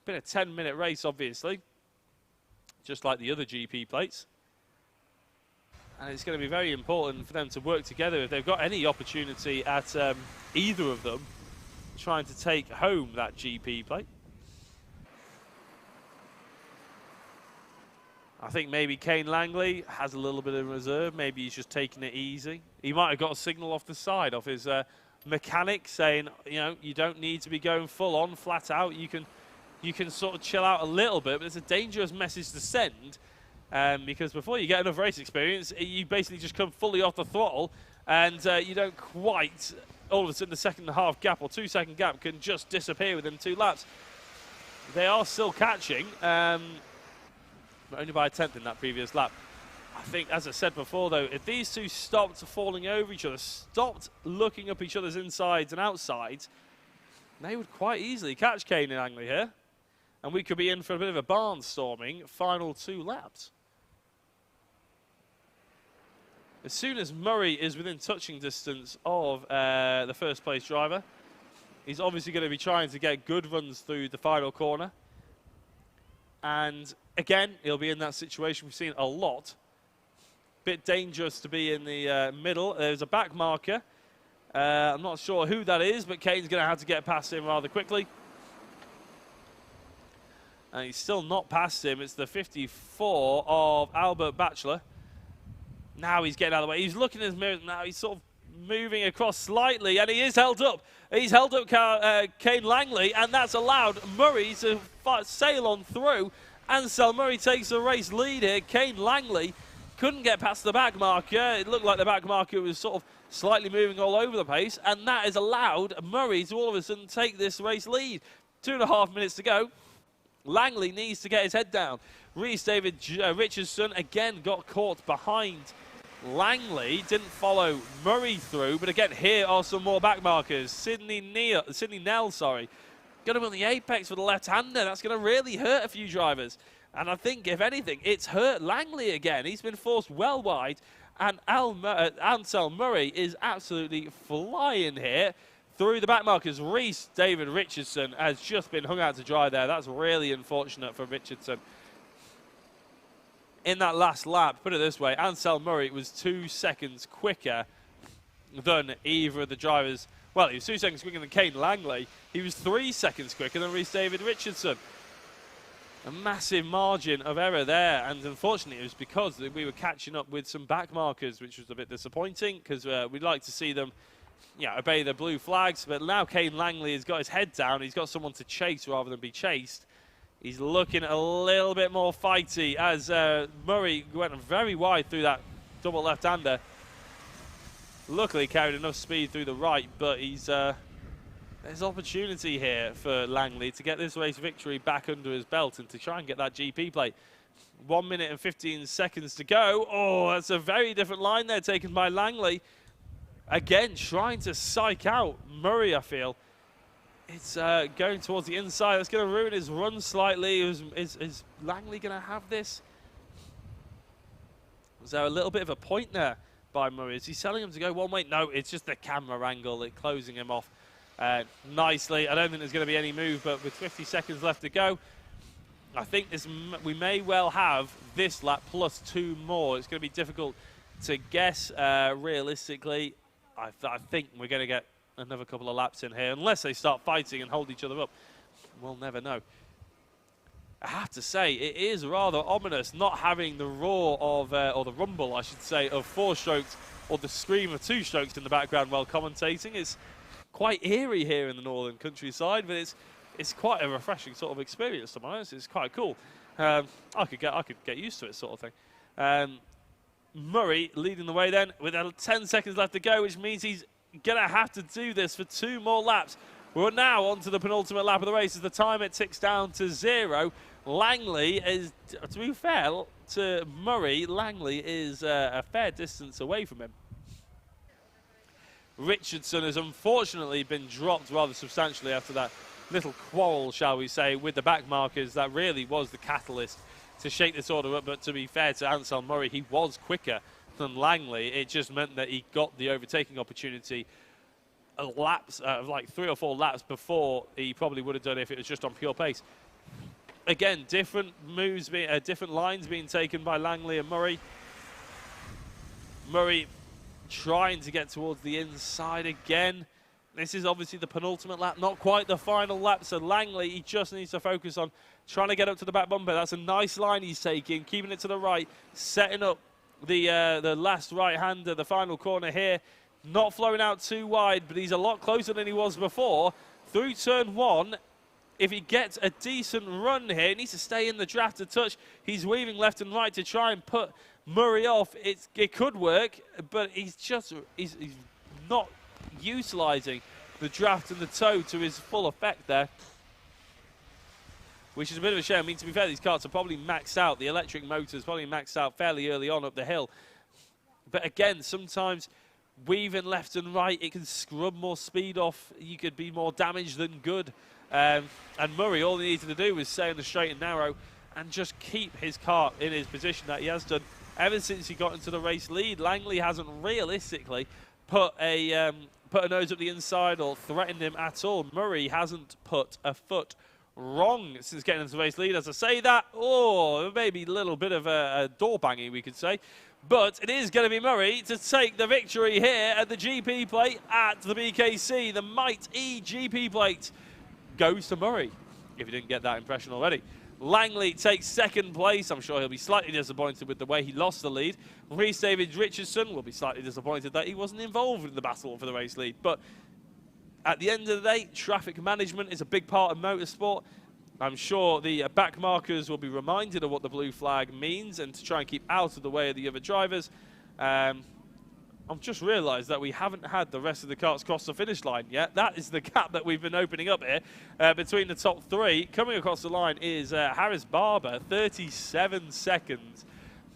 Been a 10-minute race, obviously, just like the other GP plates. And it's going to be very important for them to work together if they've got any opportunity at either of them trying to take home that GP plate. I think maybe Kane Langley has a little bit of reserve. Maybe he's just taking it easy. He might have got a signal off the side of his mechanic saying, you know, you don't need to be going full on, flat out. You can sort of chill out a little bit, but it's a dangerous message to send because before you get enough race experience, you basically just come fully off the throttle and you don't quite, all of a sudden the second and a half gap or 2 second gap can just disappear within 2 laps. They are still catching. But only by a 10th in that previous lap. I think, as I said before, though, if these two stopped falling over each other, stopped looking up each other's insides and outsides, they would quite easily catch Kane and Langley here. And we could be in for a bit of a barnstorming final 2 laps. As soon as Murray is within touching distance of the first place driver, he's obviously going to be trying to get good runs through the final corner. And again, he'll be in that situation we've seen a lot. Bit dangerous to be in the middle. There's a back marker. I'm not sure who that is, but Kane's going to have to get past him rather quickly. And he's still not past him. It's the 54 of Albert Batchelor. Now he's getting out of the way. He's looking at his mirrors now. He's sort of moving across slightly, and he is held up. He's held up Kane Langley, and that's allowed Murray to sail on through. Ansel Murray takes the race lead here. Kane Langley couldn't get past the back marker. It looked like the back marker was sort of slightly moving all over the place, and that has allowed Murray to all of a sudden take this race lead. 2.5 minutes to go. Langley needs to get his head down. Rhys David Richardson again got caught behind Langley. Didn't follow Murray through, but again, here are some more back markers. Sidney Nell, got him on the apex with a left-hander. That's going to really hurt a few drivers. And I think, if anything, it's hurt Langley again. He's been forced well wide, and Ansel Murray is absolutely flying here through the back markers. Rhys David Richardson has just been hung out to dry there. That's really unfortunate for Richardson. In that last lap, put it this way, Ansel Murray was 2 seconds quicker than either of the drivers. Well, he was 2 seconds quicker than Kane Langley. He was 3 seconds quicker than Rhys David Richardson. A massive margin of error there, and unfortunately it was because we were catching up with some back markers, which was a bit disappointing, because we'd like to see them obey the blue flags. But now Kane Langley has got his head down. He's got someone to chase rather than be chased. He's looking a little bit more fighty as Murray went very wide through that double left-hander. Luckily carried enough speed through the right, but there's opportunity here for Langley to get this race victory back under his belt and to try and get that GP plate. 1 minute and 15 seconds to go. Oh, that's a very different line there taken by Langley. Again, trying to psych out Murray, I feel. It's going towards the inside. That's going to ruin his run slightly. Is Langley going to have this? Was there a little bit of a point there by Murray? Is he telling him to go one way? No, it's just the camera angle. It's closing him off nicely. I don't think there's going to be any move, but with 50 seconds left to go, I think we may well have this lap plus 2 more. It's going to be difficult to guess realistically. I think we're going to get another couple of laps in here, unless they start fighting and hold each other up. We'll never know. I have to say, it is rather ominous not having the roar of, or the rumble, I should say, of 4 strokes, or the scream of 2 strokes in the background while commentating. It's quite eerie here in the northern countryside, but it's quite a refreshing sort of experience, to be honest. It's quite cool. I could get used to it, sort of thing. Murray leading the way then with 10 seconds left to go, which means he's going to have to do this for 2 more laps. We're now on to the penultimate lap of the race as the time it ticks down to 0. Langley is, to be fair to Murray, Langley is a fair distance away from him. Richardson has unfortunately been dropped rather substantially after that little quarrel, shall we say, with the back markers. That really was the catalyst to shake this order up. But to be fair to Ansel Murray, he was quicker than Langley. It just meant that he got the overtaking opportunity like 3 or 4 laps before he probably would have done if it was just on pure pace. Again, different moves, different lines being taken by Langley and Murray. Murray trying to get towards the inside again. This is obviously the penultimate lap, not quite the final lap, so Langley, he just needs to focus on trying to get up to the back bumper. That's a nice line he's taking, keeping it to the right, setting up the last right-hander, the final corner here. Not flowing out too wide, but he's a lot closer than he was before. Through turn 1, if he gets a decent run here, he needs to stay in the draft a touch. He's weaving left and right to try and put Murray off. It could work, but he's not utilising the draft and the toe to his full effect there, which is a bit of a shame. I mean, to be fair, these karts are probably maxed out. The electric motor's probably maxed out fairly early on up the hill. But again, sometimes weaving left and right, it can scrub more speed off. You could be more damaged than good. And Murray, all he needed to do was stay in the straight and narrow and just keep his kart in his position that he has done ever since he got into the race lead. Langley hasn't realistically put a nose up the inside or threatened him at all. Murray hasn't put a foot wrong since getting into the race lead. As I say that, maybe a little bit of a door banging, we could say. But it is going to be Murray to take the victory here at the GP plate at the BKC. The Might E GP plate goes to Murray, if you didn't get that impression already. Langley takes second place. I'm sure he'll be slightly disappointed with the way he lost the lead. Rhys David Richardson will be slightly disappointed that he wasn't involved in the battle for the race lead. But at the end of the day, traffic management is a big part of motorsport. I'm sure the back markers will be reminded of what the blue flag means and to try and keep out of the way of the other drivers. I've just realised that we haven't had the rest of the karts cross the finish line yet. That is the gap that we've been opening up here between the top three. Coming across the line is Harris Barber, 37 seconds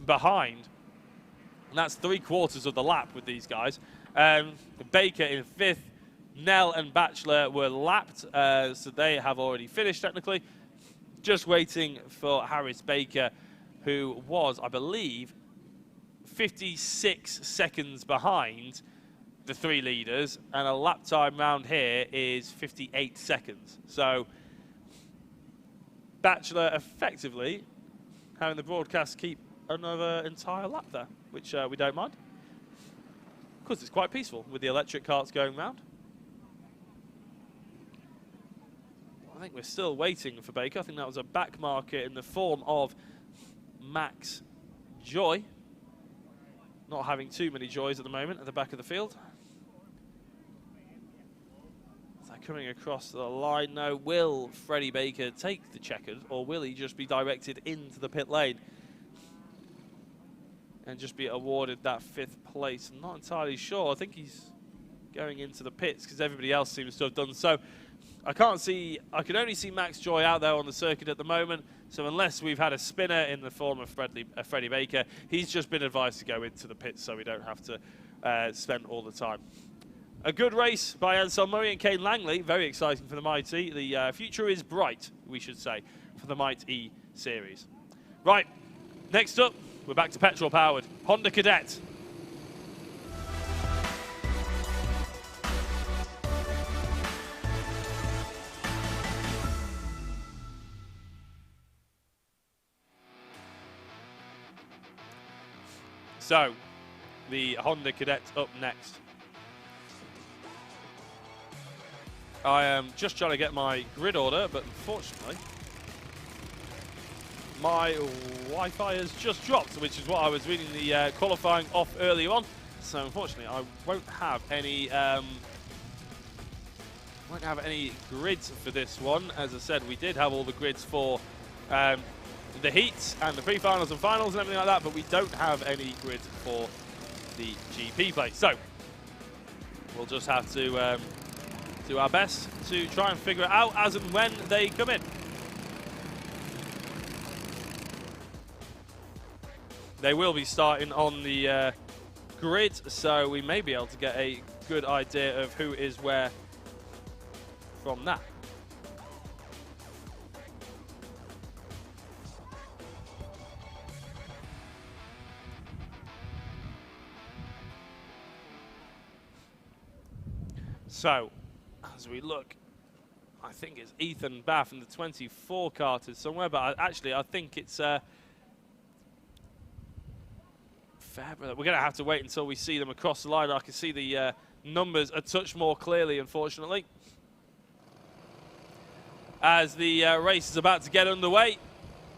behind. And that's 3/4 of the lap with these guys. Baker in 5th. Nell and Batchelor were lapped, so they have already finished technically. Just waiting for Harris Baker, who was, I believe, 56 seconds behind the 3 leaders, and a lap time round here is 58 seconds. So Batchelor effectively having the broadcast keep another entire lap there, which we don't mind, because it's quite peaceful with the electric carts going round. I think we're still waiting for Baker. I think that was a back marker in the form of Max Joy. Not having too many joys at the moment at the back of the field. So coming across the line now, will Freddie Baker take the checkered, or will he just be directed into the pit lane and just be awarded that 5th place? I'm not entirely sure. I think he's going into the pits because everybody else seems to have done so. I can only see Max Joy out there on the circuit at the moment, so unless we've had a spinner in the form of Freddie Baker, he's just been advised to go into the pits so we don't have to spend all the time. A good race by Ansel Murray and Kane Langley, very exciting for the Might E. The future is bright, we should say, for the Might E series. Right, next up, we're back to petrol-powered Honda Cadet. So, the Honda Cadet up next. I am just trying to get my grid order, but unfortunately, my Wi-Fi has just dropped, which is what I was reading the qualifying off earlier on. So, unfortunately, I won't have any grids for this one. As I said, we did have all the grids for the heats and the pre-finals and finals and everything like that, but we don't have any grid for the GP plate. So we'll just have to do our best to try and figure it out as and when they come in. They will be starting on the grid, so we may be able to get a good idea of who is where from that. So, as we look, I think it's Ethan Bath in the 24 karters somewhere, but I think it's fair. We're going to have to wait until we see them across the line. I can see the numbers a touch more clearly, unfortunately. As the race is about to get underway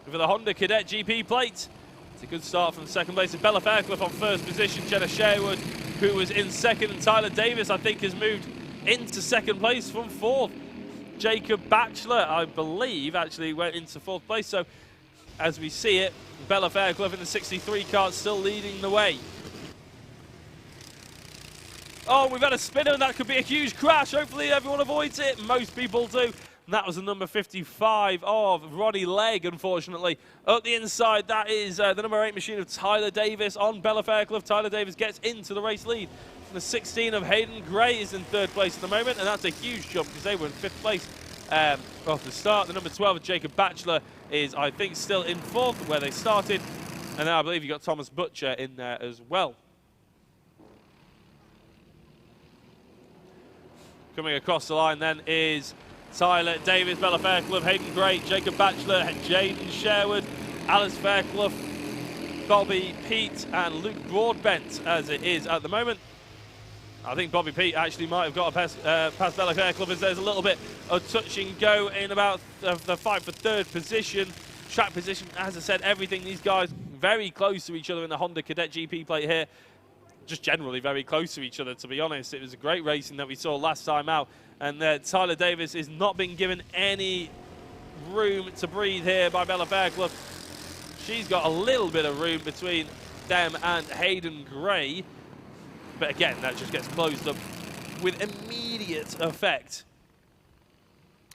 for the Honda Cadet GP plate. It's a good start from second place. Bella Fairclough on first position. Jenna Sherwood, who was in second, and Tyler Davis, I think, has moved into second place from 4th. Jacob Batchelor, I believe, actually went into 4th place. So, as we see it, Bella Fairclough in the 63 kart still leading the way. Oh, we've had a spinner, and that could be a huge crash. Hopefully everyone avoids it. Most people do. And that was the number 55 of Ronnie Legg, unfortunately. Up the inside, that is the number 8 machine of Tyler Davis on Bella Fairclough. Tyler Davis gets into the race lead. The 16 of Hayden Gray is in 3rd place at the moment, and that's a huge jump because they were in 5th place off the start. The number 12 of Jacob Batchelor is, I think, still in 4th where they started. And then I believe you got Thomas Butcher in there as well. Coming across the line then is Tyler Davis, Bella Fairclough, Hayden Gray, Jacob Batchelor, Jaden Sherwood, Alice Fairclough, Bobby Pete and Luke Broadbent as it is at the moment. I think Bobby Pete actually might have got past Bella Fairclough, as there's a little bit of touch and go in about the fight for third position. Track position, as I said, everything, these guys very close to each other in the Honda Cadet GP plate here. Just generally very close to each other, to be honest. It was a great racing that we saw last time out. And Tyler Davis is not being given any room to breathe here by Bella Fairclough. She's got a little bit of room between them and Hayden Gray. But again, that just gets closed up with immediate effect.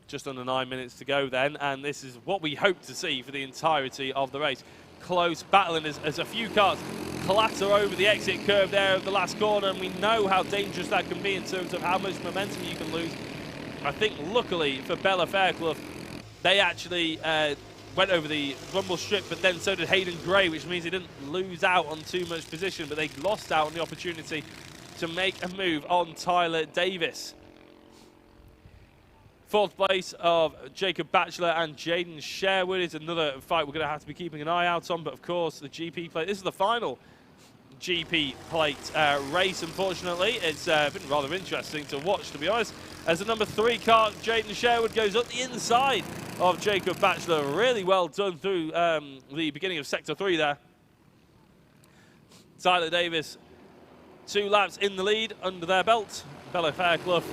Just under 9 minutes to go then, and this is what we hope to see for the entirety of the race. Close battling as a few cars clatter over the exit curve there of the last corner, and we know how dangerous that can be in terms of how much momentum you can lose. I think luckily for Bella Fairclough, they actually went over the rumble strip, but then so did Hayden Gray, which means they didn't lose out on too much position, but they lost out on the opportunity to make a move on Tyler Davis. Fourth place of Jacob Batchelor and Jaden Sherwood is another fight we're going to have to be keeping an eye out on, but of course the GP plate, this is the final GP plate race, unfortunately. It's been rather interesting to watch, to be honest, as the number 3 car, Jaden Sherwood, goes up the inside of Jacob Batchelor. Really well done through the beginning of Sector 3 there. Tyler Davis, 2 laps in the lead under their belt. Bella Fairclough,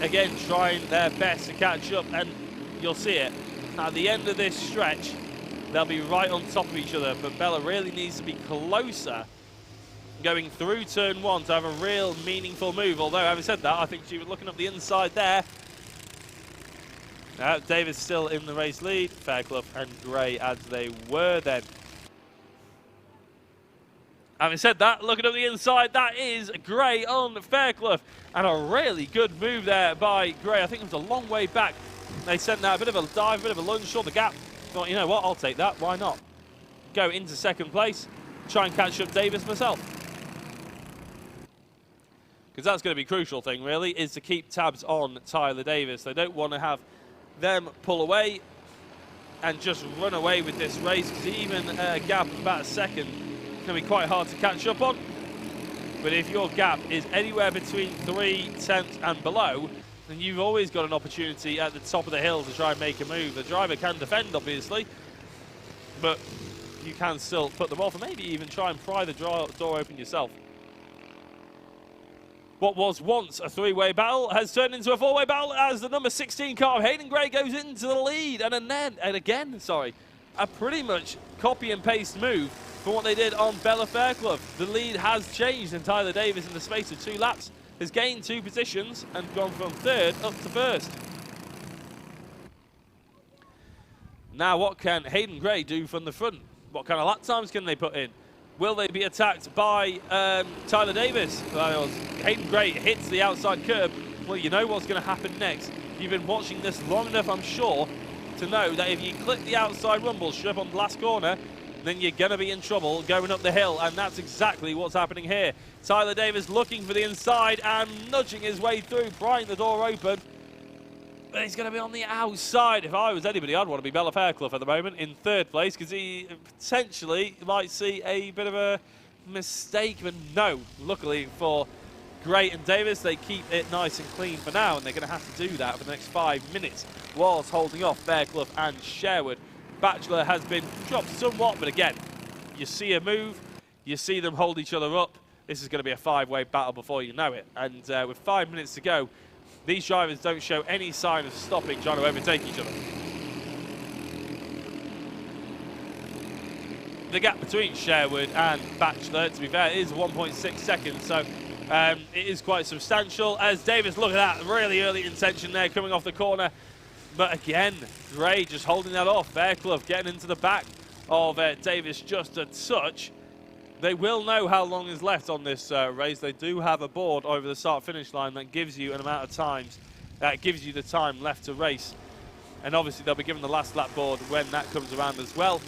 again, trying their best to catch up, and you'll see it. At the end of this stretch, they'll be right on top of each other, but Bella really needs to be closer going through turn 1 to have a real meaningful move. Although, having said that, I think she was looking up the inside there. Davis still in the race lead, Fairclough and Gray as they were then. Having said that, looking at the inside, that is Gray on Fairclough. And a really good move there by Gray. I think it was a long way back. They sent out a bit of a dive, a bit of a lunge, saw the gap. Thought, you know what, I'll take that, why not? Go into second place, try and catch up Davis myself. Because that's going to be a crucial thing, really, is to keep tabs on Tyler Davis. They don't want to have them pull away and just run away with this race, because even a gap of about a second going to be quite hard to catch up on. But if your gap is anywhere between 3 tenths and below, then you've always got an opportunity at the top of the hill to try and make a move. The driver can defend, obviously, but you can still put them off, and maybe even try and pry the door open yourself. What was once a 3-way battle has turned into a 4-way battle as the number 16 car, Hayden Gray, goes into the lead. And again, a pretty much copy and paste move from what they did on Bella Fairclough. The lead has changed, and Tyler Davis, in the space of 2 laps, has gained 2 positions and gone from 3rd up to 1st. Now, what can Hayden Gray do from the front? What kind of lap times can they put in? Will they be attacked by Tyler Davis? Hayden Gray hits the outside curb. Well, you know what's going to happen next. You've been watching this long enough, I'm sure, to know that if you click the outside rumble strip on the last corner, then you're going to be in trouble going up the hill, and that's exactly what's happening here. Tyler Davis looking for the inside and nudging his way through, prying the door open. But he's going to be on the outside. If I was anybody, I'd want to be Bella Fairclough at the moment in 3rd place, because he potentially might see a bit of a mistake. But no, luckily for Gray and Davis, they keep it nice and clean for now, and they're going to have to do that for the next 5 minutes whilst holding off Fairclough and Sherwood. Batchelor has been dropped somewhat, but again, you see a move, you see them hold each other up. This is going to be a 5-way battle before you know it. And with 5 minutes to go, these drivers don't show any sign of stopping, trying to overtake each other. The gap between Sherwood and Batchelor, to be fair, is 1.6 seconds, so it is quite substantial. As Davis, look at that, really early intention there coming off the corner. But again, Gray just holding that off. Fairclough getting into the back of Davis just a touch. They will know how long is left on this race. They do have a board over the start-finish line that gives you an amount of times, that gives you the time left to race. And obviously they'll be given the last lap board when that comes around as well.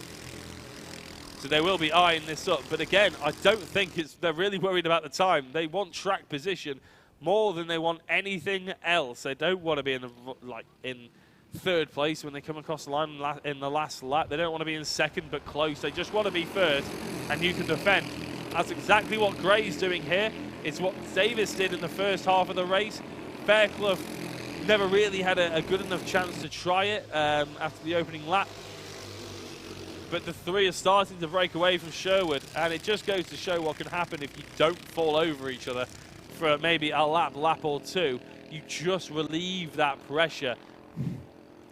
So they will be eyeing this up. But again, I don't think they're really worried about the time. They want track position more than they want anything else. They don't want to be in third place when they come across the line in the last lap. They don't want to be in second but close. They just want to be third, and you can defend. That's exactly what Gray's doing here. It's what Davis did in the first half of the race. Fairclough never really had a good enough chance to try it after the opening lap. But the three are starting to break away from Sherwood, and it just goes to show what can happen if you don't fall over each other for maybe a lap or two. You just relieve that pressure.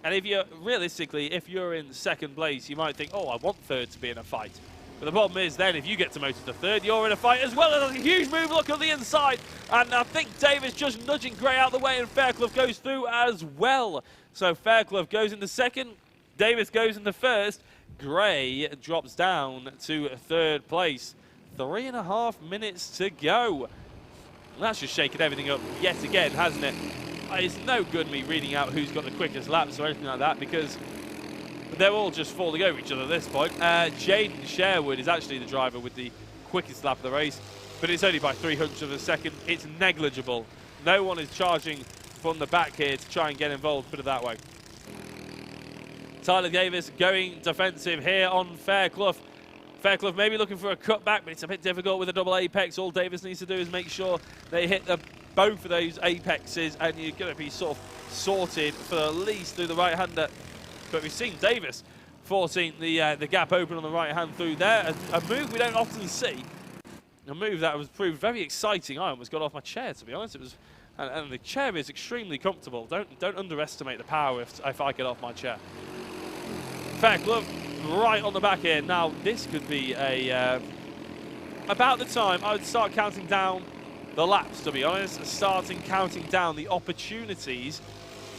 And if you're, realistically, if you're in second place, you might think, oh, I want third to be in a fight. But the problem is then, if you get demoted to third, you're in a fight as well. There's a huge move, look on the inside. And I think Davis just nudging Gray out of the way, and Fairclough goes through as well. So Fairclough goes into second, Davis goes into first. Gray drops down to third place. 3.5 minutes to go. And that's just shaking everything up yet again, hasn't it? It's no good me reading out who's got the quickest laps or anything like that, because they're all just falling over each other at this point. Jaden Sherwood is actually the driver with the quickest lap of the race, but it's only by 300 of a second. It's negligible. No one is charging from the back here to try and get involved, put it that way. Tyler Davis going defensive here on Fairclough. Fairclough maybe looking for a cutback, but it's a bit difficult with a double apex. All Davis needs to do is make sure they hit both of those apexes, and you're going to be sort of sorted for at least through the right-hander. But we've seen Davis forcing the gap open on the right-hand through there. A move we don't often see. A move that was proved very exciting. I almost got off my chair, to be honest. It was, and the chair is extremely comfortable. Don't underestimate the power if I get off my chair. Fairclough right on the back here. Now, this could be about the time I would start counting down the laps, to be honest. Counting down the opportunities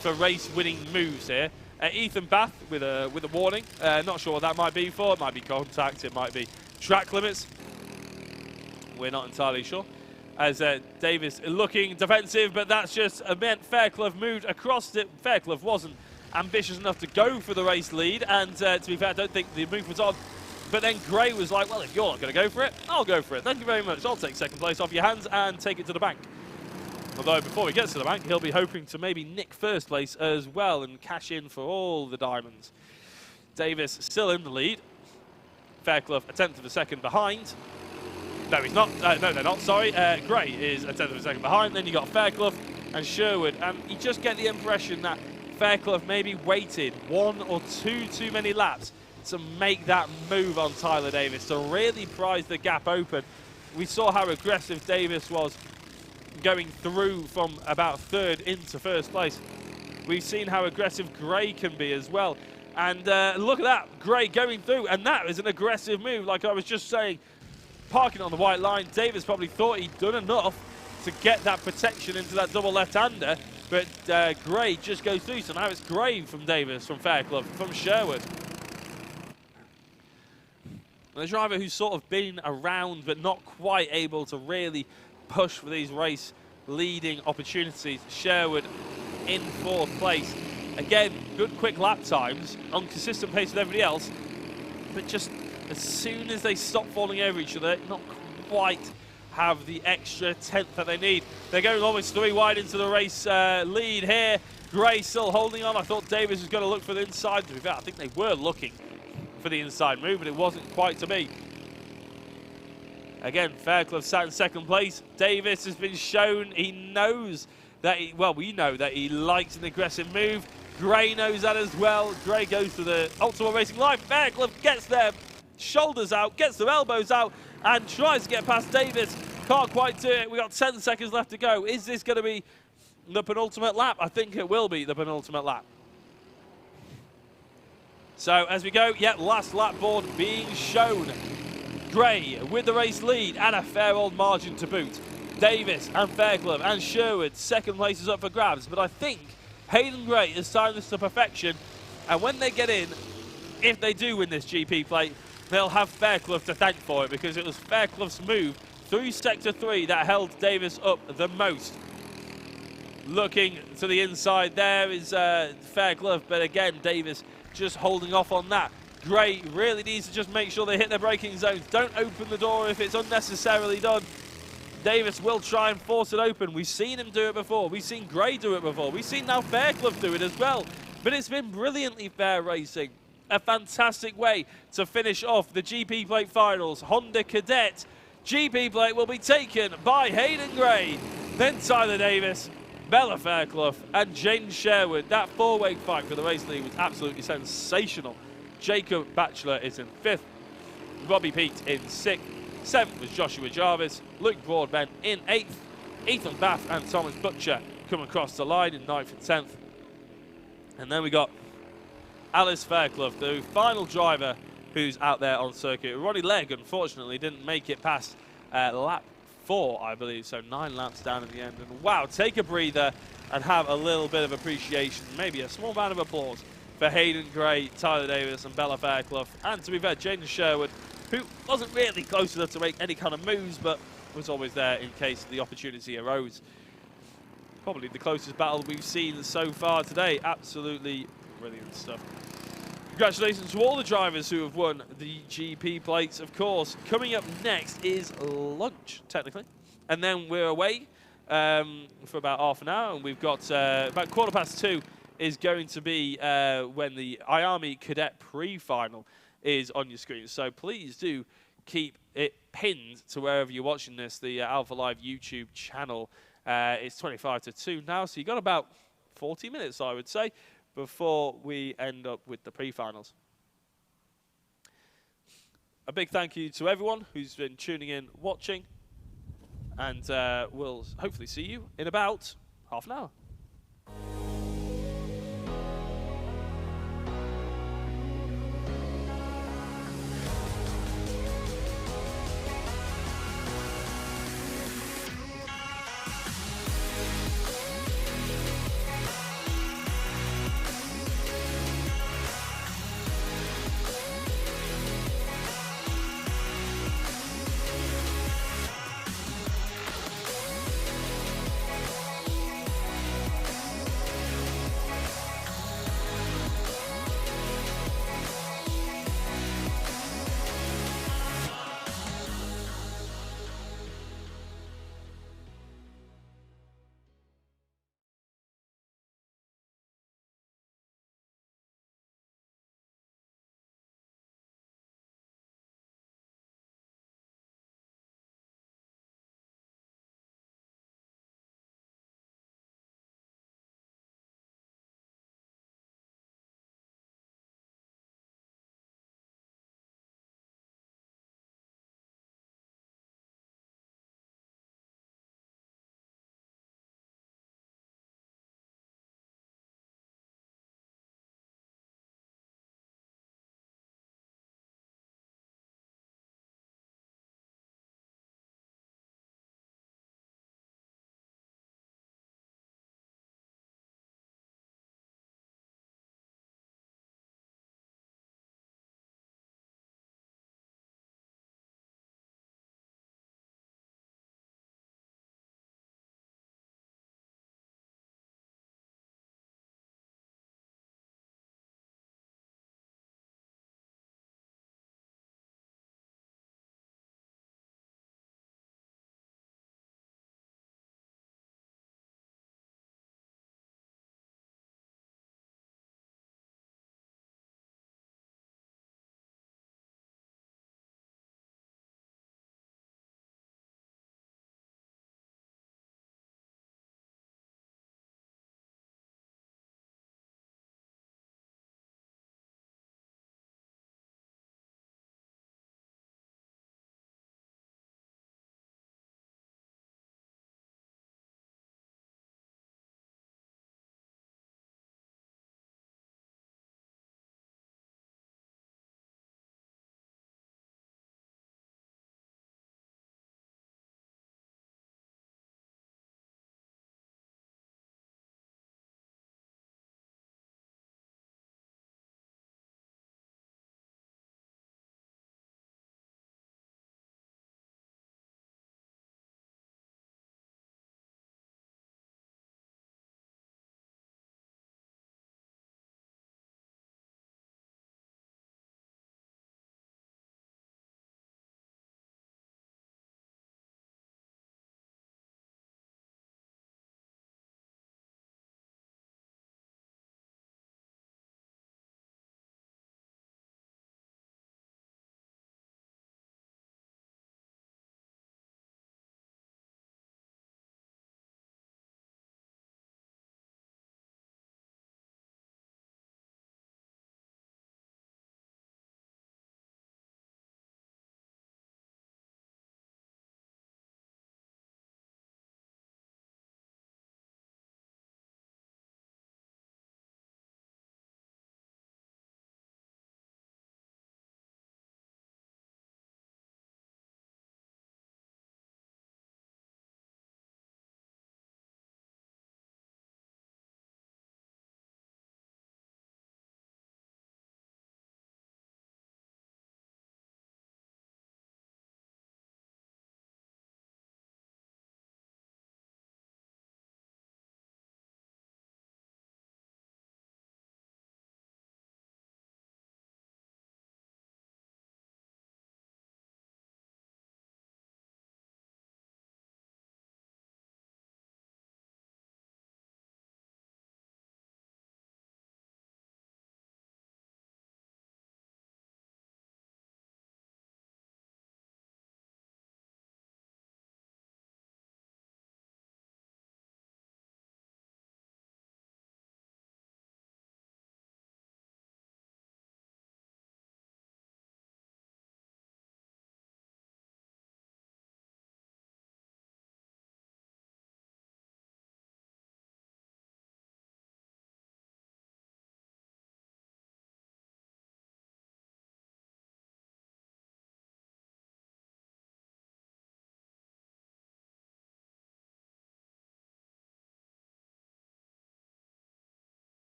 for race-winning moves here. Ethan Bath with a warning. Not sure what that might be for. It might be contact. It might be track limits. We're not entirely sure. As Davis looking defensive, but that's just meant Fairclough moved across it. Fairclough wasn't ambitious enough to go for the race lead, and to be fair, I don't think the move was on. But then Gray was like, well, if you're not going to go for it, I'll go for it. Thank you very much. I'll take second place off your hands and take it to the bank. Although before he gets to the bank, he'll be hoping to maybe nick first place as well and cash in for all the diamonds. Davis still in the lead. Fairclough a tenth of a second behind. No, he's not. No, they're not. Sorry. Gray is a tenth of a second behind. Then you got Fairclough and Sherwood, and you just get the impression that Fairclough maybe waited one or two too many laps to make that move on Tyler Davis, to really prise the gap open. We saw how aggressive Davis was going through from about third into first place. We've seen how aggressive Gray can be as well. And look at that, Gray going through, and that is an aggressive move, like I was just saying. Parking on the white line, Davis probably thought he'd done enough to get that protection into that double left-hander, but Gray just goes through. So now it's Gray from Davis, from Fairclough, from Sherwood. The driver who's sort of been around but not quite able to really push for these race leading opportunities. Sherwood in fourth place. Again, good quick lap times on consistent pace with everybody else, but just as soon as they stop falling over each other, not quite have the extra tenth that they need. They're going almost 3 wide into the race lead here. Gray still holding on. I thought Davis was going to look for the inside. To be fair, I think they were looking for the inside move, but it wasn't quite to be. Again, Fairclough sat in second place. Davis has been shown he knows that we know that he likes an aggressive move. Gray knows that as well. Gray goes to the Ultimate Racing Line. Fairclough gets their shoulders out, gets their elbows out, and tries to get past Davis. Can't quite do it. We got 10 seconds left to go. Is this going to be the penultimate lap? I think it will be the penultimate lap. So as we go, last lap board being shown. Gray with the race lead and a fair old margin to boot. Davis and Fairclough and Sherwood, second place is up for grabs. But I think Hayden Gray has timed this to perfection. And when they get in, if they do win this GP plate, they'll have Fairclough to thank for it, because it was Fairclough's move through Sector 3 that held Davis up the most. Looking to the inside there is Fairclough, but again, Davis just holding off on that. Gray really needs to just make sure they hit their braking zones. Don't open the door if it's unnecessarily done. Davis will try and force it open. We've seen him do it before. We've seen Gray do it before. We've seen now Fairclough do it as well. But it's been brilliantly fair racing. A fantastic way to finish off the GP Plate finals. Honda Cadet GP Plate will be taken by Hayden Gray, then Tyler Davis, Bella Fairclough and James Sherwood. That four-way fight for the race lead was absolutely sensational. Jacob Batchelor is in 5th, Robbie Peat in 6th, 7th was Joshua Jarvis, Luke Broadbent in 8th, Ethan Bath and Thomas Butcher come across the line in 9th and 10th. And then we got Alice Fairclough, the final driver who's out there on circuit. Ronnie Legg, unfortunately, didn't make it past lap 4, I believe, so 9 laps down in the end. And wow, take a breather and have a little bit of appreciation, maybe a small round of applause for Hayden Gray, Tyler Davis and Bella Fairclough. And to be fair, James Sherwood, who wasn't really close enough to make any kind of moves, but was always there in case the opportunity arose. Probably the closest battle we've seen so far today. Absolutely brilliant stuff. Congratulations to all the drivers who have won the GP plates. Of course, coming up next is lunch, technically. And then we're away for about half an hour. And we've got about 2:15 is going to be when the IAME Cadet pre-final is on your screen. So please do keep it pinned to wherever you're watching this, the Alpha Live YouTube channel. It's 25 to 2 now, so you've got about 40 minutes, I would say, before we end up with the pre-finals. A big thank you to everyone who's been tuning in, watching, and we'll hopefully see you in about half an hour.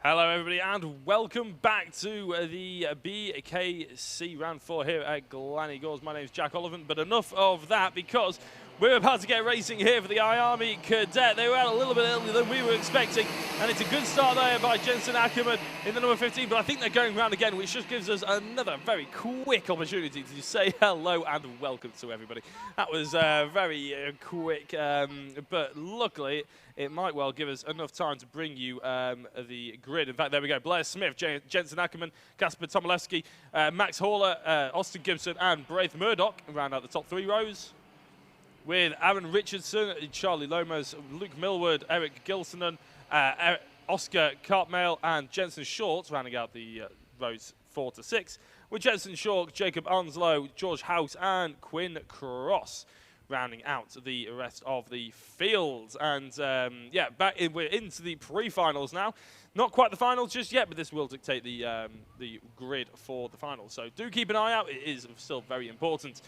Hello everybody and welcome back to the BKC Round 4 here at Glan Y Gors. My name is Jack Oliphant, but enough of that because we're about to get racing here for the IAME Cadet. They were out a little bit earlier than we were expecting, and it's a good start there by Jensen Ackerman in the number 15, but I think they're going round again, which just gives us another very quick opportunity to say hello and welcome to everybody. That was very quick, but luckily it might well give us enough time to bring you the grid. In fact, there we go. Blair Smith, Jensen Ackerman, Kasper Tomilewski, Max Horler, Austin Gibson, and Braith Murdoch round out the top 3 rows. With Aaron Richardson, Charlie Lomas, Luke Millward, Eric Gilsonen, Oscar Cartmail, and Jensen Short rounding out the rows 4 to 6. With Jensen Short, Jacob Onslow, George House, and Quinn Cross rounding out the rest of the field. And yeah, we're into the pre-finals now. Not quite the finals just yet, but this will dictate the grid for the finals. So do keep an eye out. It is still very important.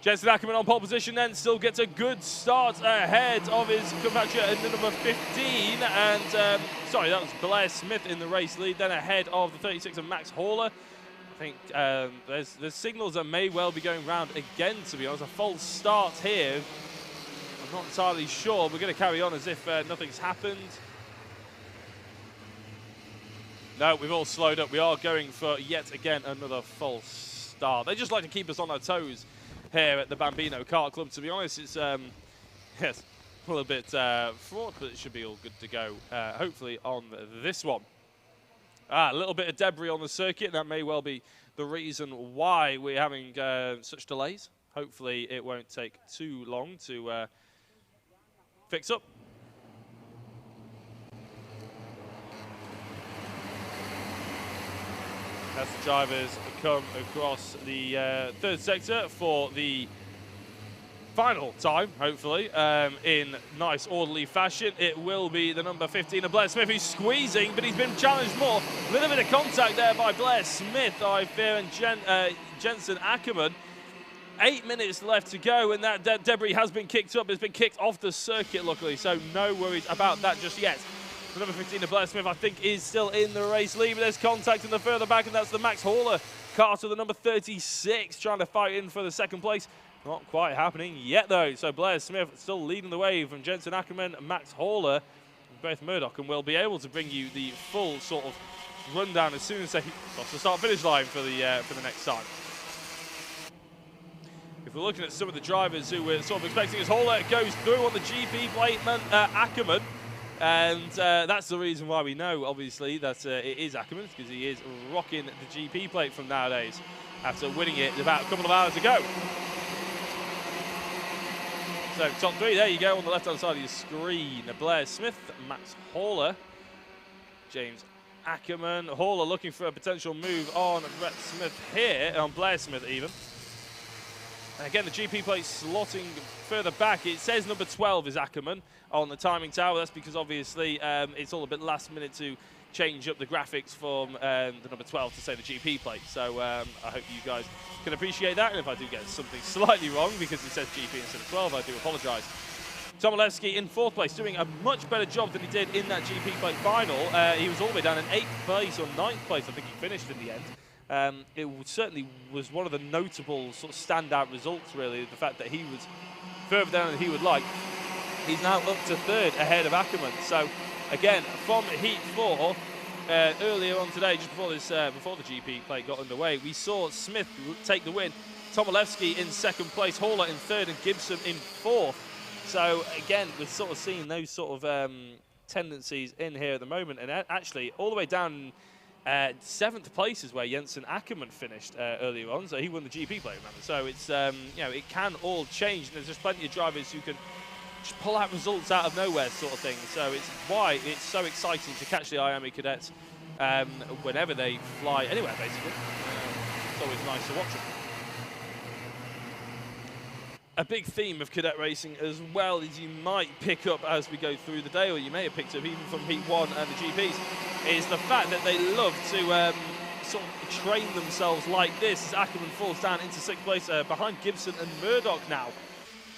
Jensen Ackerman on pole position then still gets a good start ahead of his compatriot in the number 15. And, sorry, that was Blair Smith in the race lead, then ahead of the 36 of Max Horler. I think there's signals that may well be going round again, to be honest. A false start here. I'm not entirely sure. We're going to carry on as if nothing's happened. No, we've all slowed up. We are going for yet again another false start. They just like to keep us on our toes here at the Bambino Kart Club. To be honest, it's yes, a little bit fraught, but it should be all good to go, hopefully, on this one. A little bit of debris on the circuit. That may well be the reason why we're having such delays. Hopefully, it won't take too long to fix up. As the drivers come across the third sector for the final time, hopefully, in nice, orderly fashion. It will be the number 15 of Blair Smith, who's squeezing, but he's been challenged more. A little bit of contact there by Blair Smith, I fear, and Jensen Ackerman. 8 minutes left to go, and that debris has been kicked up. It's been kicked off the circuit, luckily, so no worries about that just yet. The number 15 of Blair Smith, I think, is still in the race lead, but there's contact in the further back, and that's the Max Horler car to the number 36, trying to fight in for the second place. Not quite happening yet, though. So Blair Smith still leading the way from Jensen Ackerman, Max Horler, and Braith Murdoch, and we'll be able to bring you the full sort of rundown as soon as they cross the start-finish line for the next time. If we're looking at some of the drivers who we're sort of expecting, as Horler goes through on the GP plate, Ackerman. And that's the reason why we know, obviously, that it is Ackerman, because he is rocking the GP plate from nowadays after winning it about a couple of hours ago. So top 3, there you go, on the left-hand side of your screen. Blair Smith, Max Horler, James Ackerman. Horler looking for a potential move on Brett Smith here, on Blair Smith even. And again, the GP plate slotting further back. It says number 12 is Ackerman on the timing tower. That's because obviously it's all a bit last minute to change up the graphics from the number 12 to say the GP plate. So I hope you guys can appreciate that. And if I do get something slightly wrong because it says GP instead of 12, I do apologise. Tomilewski in 4th place, doing a much better job than he did in that GP plate final. He was all the way down in 8th place or 9th place, I think he finished in the end. It certainly was one of the notable sort of standout results, really, the fact that he was further down than he would like. He's now up to 3rd ahead of Ackerman. So, again, from Heat 4, earlier on today, just before this, before the GP plate got underway, we saw Smith take the win, Tomilewski in 2nd place, Horler in 3rd, and Gibson in 4th. So, again, we're sort of seeing those sort of tendencies in here at the moment, and actually, all the way down 7th place is where Jensen Ackerman finished earlier on, so he won the GP plate, remember. So it's, you know, it can all change, and there's just plenty of drivers who can just pull out results out of nowhere sort of thing. So it's why it's so exciting to catch the IAME cadets whenever they fly anywhere, basically. It's always nice to watch them. A big theme of cadet racing as well, as you might pick up as we go through the day, or you may have picked up even from Heat 1 and the GPs, is the fact that they love to sort of train themselves like this. As Ackerman falls down into 6th place behind Gibson and Murdoch now.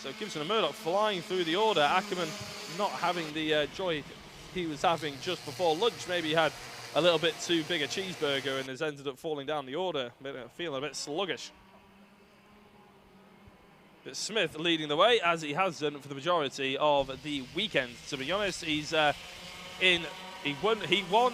So Gibson and Murdoch flying through the order. Ackerman not having the joy he was having just before lunch. Maybe he had a little bit too big a cheeseburger and has ended up falling down the order, feeling a bit sluggish. But Smith leading the way, as he has done for the majority of the weekend. To be honest, he's he won heat 3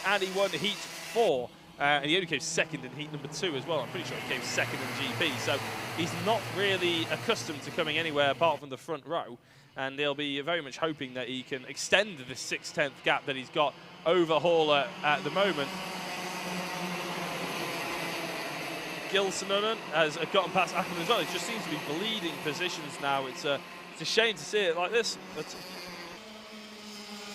and he won heat 4. And he only came second in heat number 2 as well. I'm pretty sure he came second in GP. So he's not really accustomed to coming anywhere apart from the front row. And they'll be very much hoping that he can extend the 6/10 gap that he's got over Hauler at the moment. Gilsonen has gotten past Ackerman as well. It just seems to be bleeding positions now. It's a shame to see it like this. But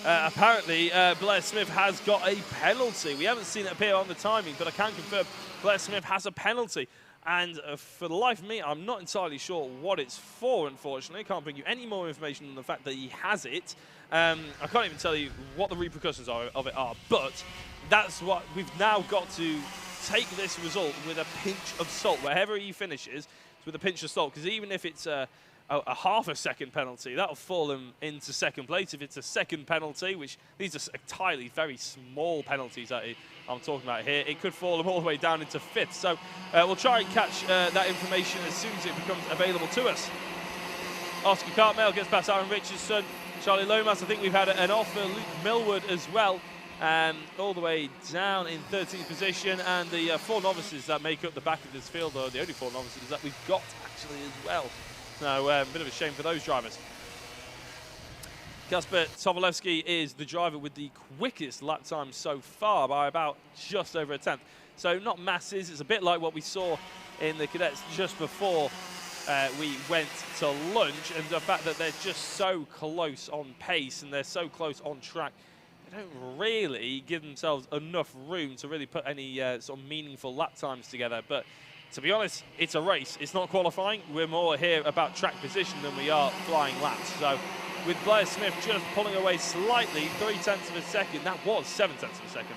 apparently, Blair Smith has got a penalty. We haven't seen it appear on the timing, but I can confirm Blair Smith has a penalty. And for the life of me, I'm not entirely sure what it's for, unfortunately. I can't bring you any more information than the fact that he has it. I can't even tell you what the repercussions of it are, but that's what we've now got to take this result with a pinch of salt. Wherever he finishes, it's with a pinch of salt, because even if it's a half a second penalty, that'll fall him into second place. If it's a second penalty, which these are entirely very small penalties that I'm talking about here, it could fall him all the way down into 5th. So we'll try and catch that information as soon as it becomes available to us. Oscar Cartmel gets past Aaron Richardson. Charlie Lomas, I think we've had an offer. Luke Millward as well, all the way down in 13th position. And the 4 novices that make up the back of this field are the only 4 novices that we've got actually as well. So a bit of a shame for those drivers. Kasper Tobolewski is the driver with the quickest lap time so far by about just over a 10th. So not masses. It's a bit like what we saw in the cadets just before we went to lunch, and the fact that they're just so close on pace and they're so close on track, they don't really give themselves enough room to really put any sort of meaningful lap times together. But to be honest, it's a race. It's not qualifying. We're more here about track position than we are flying laps. So with Blair Smith just pulling away slightly, 0.3 of a second. That was 0.7 of a second.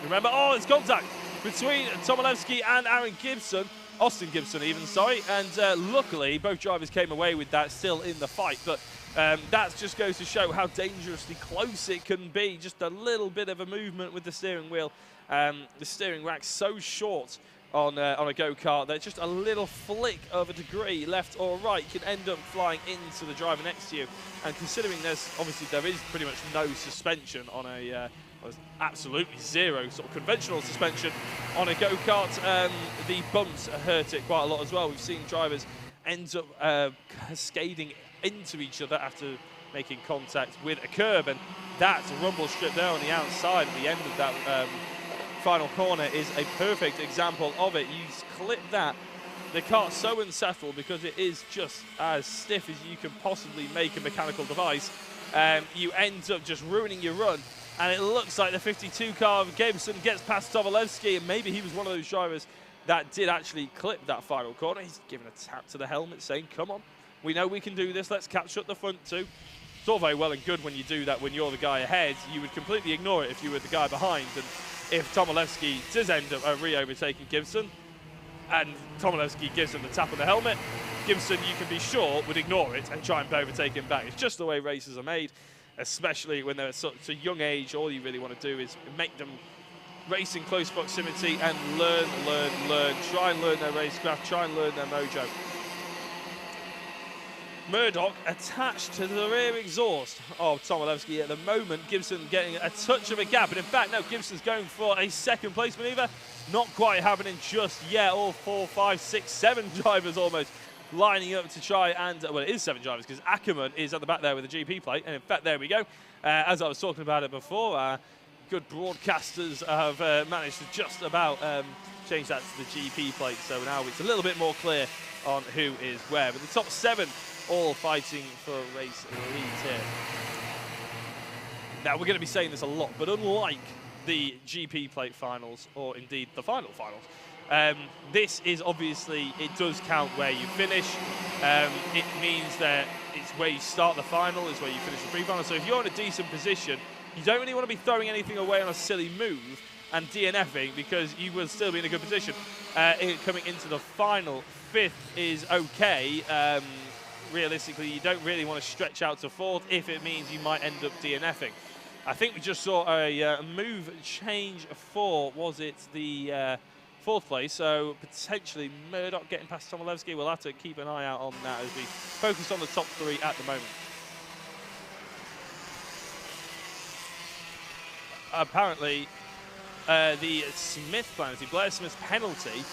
Remember, oh, it's contact between Tobolewski and Aaron Gibson. Austin Gibson even, sorry. And luckily, both drivers came away with that still in the fight. But that just goes to show how dangerously close it can be. Just a little bit of a movement with the steering wheel. The steering rack's so short on a go-kart that just a little flick of a degree left or right can end up flying into the driver next to you. And considering there is pretty much no suspension on a absolutely zero sort of conventional suspension on a go-kart, the bumps hurt it quite a lot as well. We've seen drivers end up cascading into each other after making contact with a curb, and that rumble strip there on the outside at the end of that final corner is a perfect example of it. You clip that, the cart's so unsettled because it is just as stiff as you can possibly make a mechanical device. You end up just ruining your run, and it looks like the 52 car of Gibson gets past Tobolewski, and maybe he was one of those drivers that did actually clip that final corner. He's giving a tap to the helmet saying, come on, we know we can do this, let's catch up the front two. It's all very well and good when you do that when you're the guy ahead. You would completely ignore it if you were the guy behind. And if Tobolewski does end up re-overtaking Gibson, and Tobolewski gives him the tap on the helmet, Gibson, you can be sure, would ignore it and try and overtake him back. It's just the way races are made, especially when they're at such a young age. All you really want to do is make them race in close proximity and learn. Try and learn their racecraft, try and learn their mojo. Murdoch attached to the rear exhaust of Tobolewski at the moment. Gibson getting a touch of a gap, but in fact, no, Gibson's going for a second place maneuver. Not quite happening just yet. All 4, 5, 6, 7 drivers almost lining up to try and, well, it is 7 drivers because Ackerman is at the back there with the GP plate. And in fact, there we go. As I was talking about it before, good broadcasters have managed to just about change that to the GP plate. So now it's a little bit more clear on who is where. But the top 7 all fighting for race lead here. Now, we're going to be saying this a lot, but unlike the GP plate finals, or indeed the final finals, this is obviously, it does count where you finish. It means that it's where you start the final, is where you finish the pre-final. So if you're in a decent position, you don't really want to be throwing anything away on a silly move and DNFing, because you will still be in a good position coming into the final. 5th is okay. realistically, you don't really want to stretch out to fourth if it means you might end up DNFing. I think we just saw a move change for, was it the fourth place? So potentially Murdoch getting past Tomilevsky. We'll have to keep an eye out on that as we focus on the top three at the moment. Apparently, the Smith penalty, Blair Smith's penalty,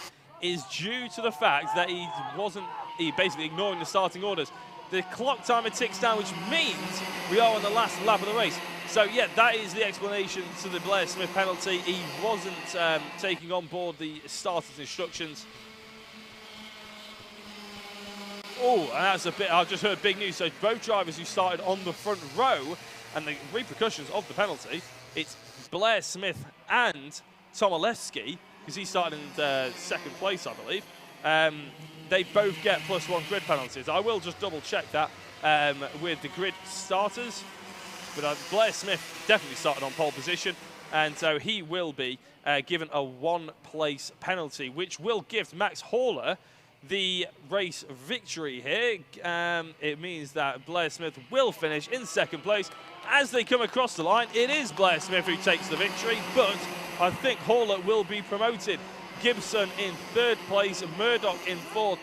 is due to the fact that he basically ignoring the starting orders. The clock timer ticks down, which means we are on the last lap of the race. So yeah, that is the explanation to the Blair Smith penalty. He wasn't taking on board the starter's instructions. Oh, and that's a bit, I've just heard big news. So both drivers who started on the front row, and the repercussions of the penalty, it's Blair Smith and Tomilevsky, because he started in second place, I believe. They both get +1 grid penalties. I will just double check that with the grid starters. But Blair Smith definitely started on pole position, and so he will be given a 1-place penalty, which will give Max Horler the race victory here. It means that Blair Smith will finish in second place. As they come across the line, it is Blair Smith who takes the victory, but I think Horler will be promoted. Gibson in third place, Murdoch in fourth,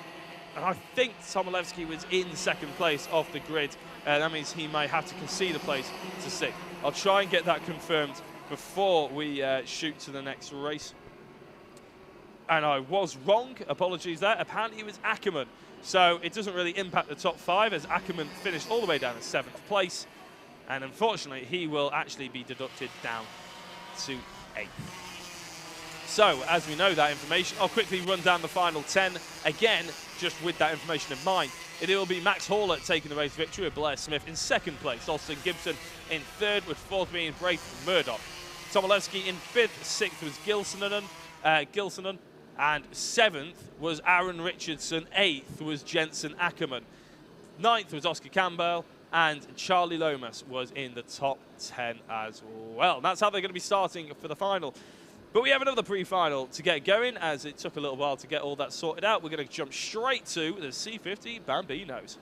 and I think Tomilevsky was in second place off the grid. That means he may have to concede a place to sixth. I'll try and get that confirmed before we shoot to the next race. And I was wrong, apologies there. Apparently it was Ackerman. So it doesn't really impact the top five, as Ackerman finished all the way down in seventh place. And unfortunately, he will actually be deducted down to eighth. So, as we know that information, I'll quickly run down the final 10 again, just with that information in mind. It will be Max Horler taking the race victory with Blair Smith in second place. Austin Gibson in third, with fourth being Braith Murdoch. Tomilevsky in fifth, sixth was Gilsonen, and seventh was Aaron Richardson, eighth was Jensen Ackerman. Ninth was Oscar Campbell, and Charlie Lomas was in the top 10 as well. And that's how they're going to be starting for the final. But we have another pre-final to get going, as it took a little while to get all that sorted out. We're going to jump straight to the C50 Bambinos.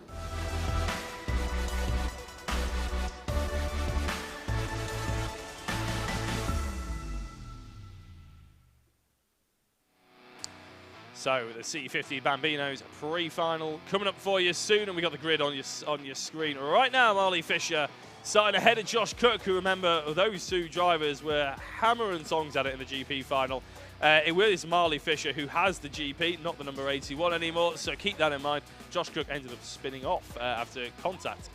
So the C50 Bambinos pre-final coming up for you soon, and we got the grid on your screen right now. Marley Fisher starting ahead of Josh Cook, who, remember, those two drivers were hammering songs at it in the GP final. It was Marley Fisher who has the GP, not the number 81 anymore, so keep that in mind. Josh Cook ended up spinning off after contact.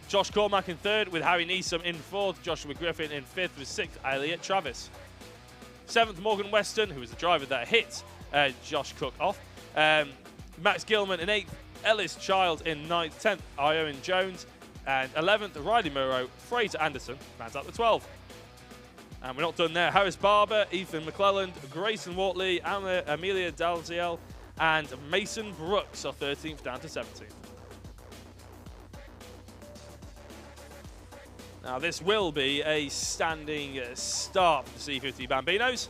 Josh Cormack in third, with Harry Neeson in fourth, Joshua Griffin in fifth, with sixth Elliot Travis. Seventh, Morgan Weston, who was the driver that hit Josh Cook off. Max Gilman in eighth, Ellis Child in ninth, 10th, Ioan Jones, and 11th, Riley Murrow, Fraser Anderson, rounds out the 12. And we're not done there. Harris Barber, Ethan McClelland, Grayson Wortley, Amelia Dalziel, and Mason Brooks are 13th down to 17th. Now this will be a standing start for the C50 Bambinos.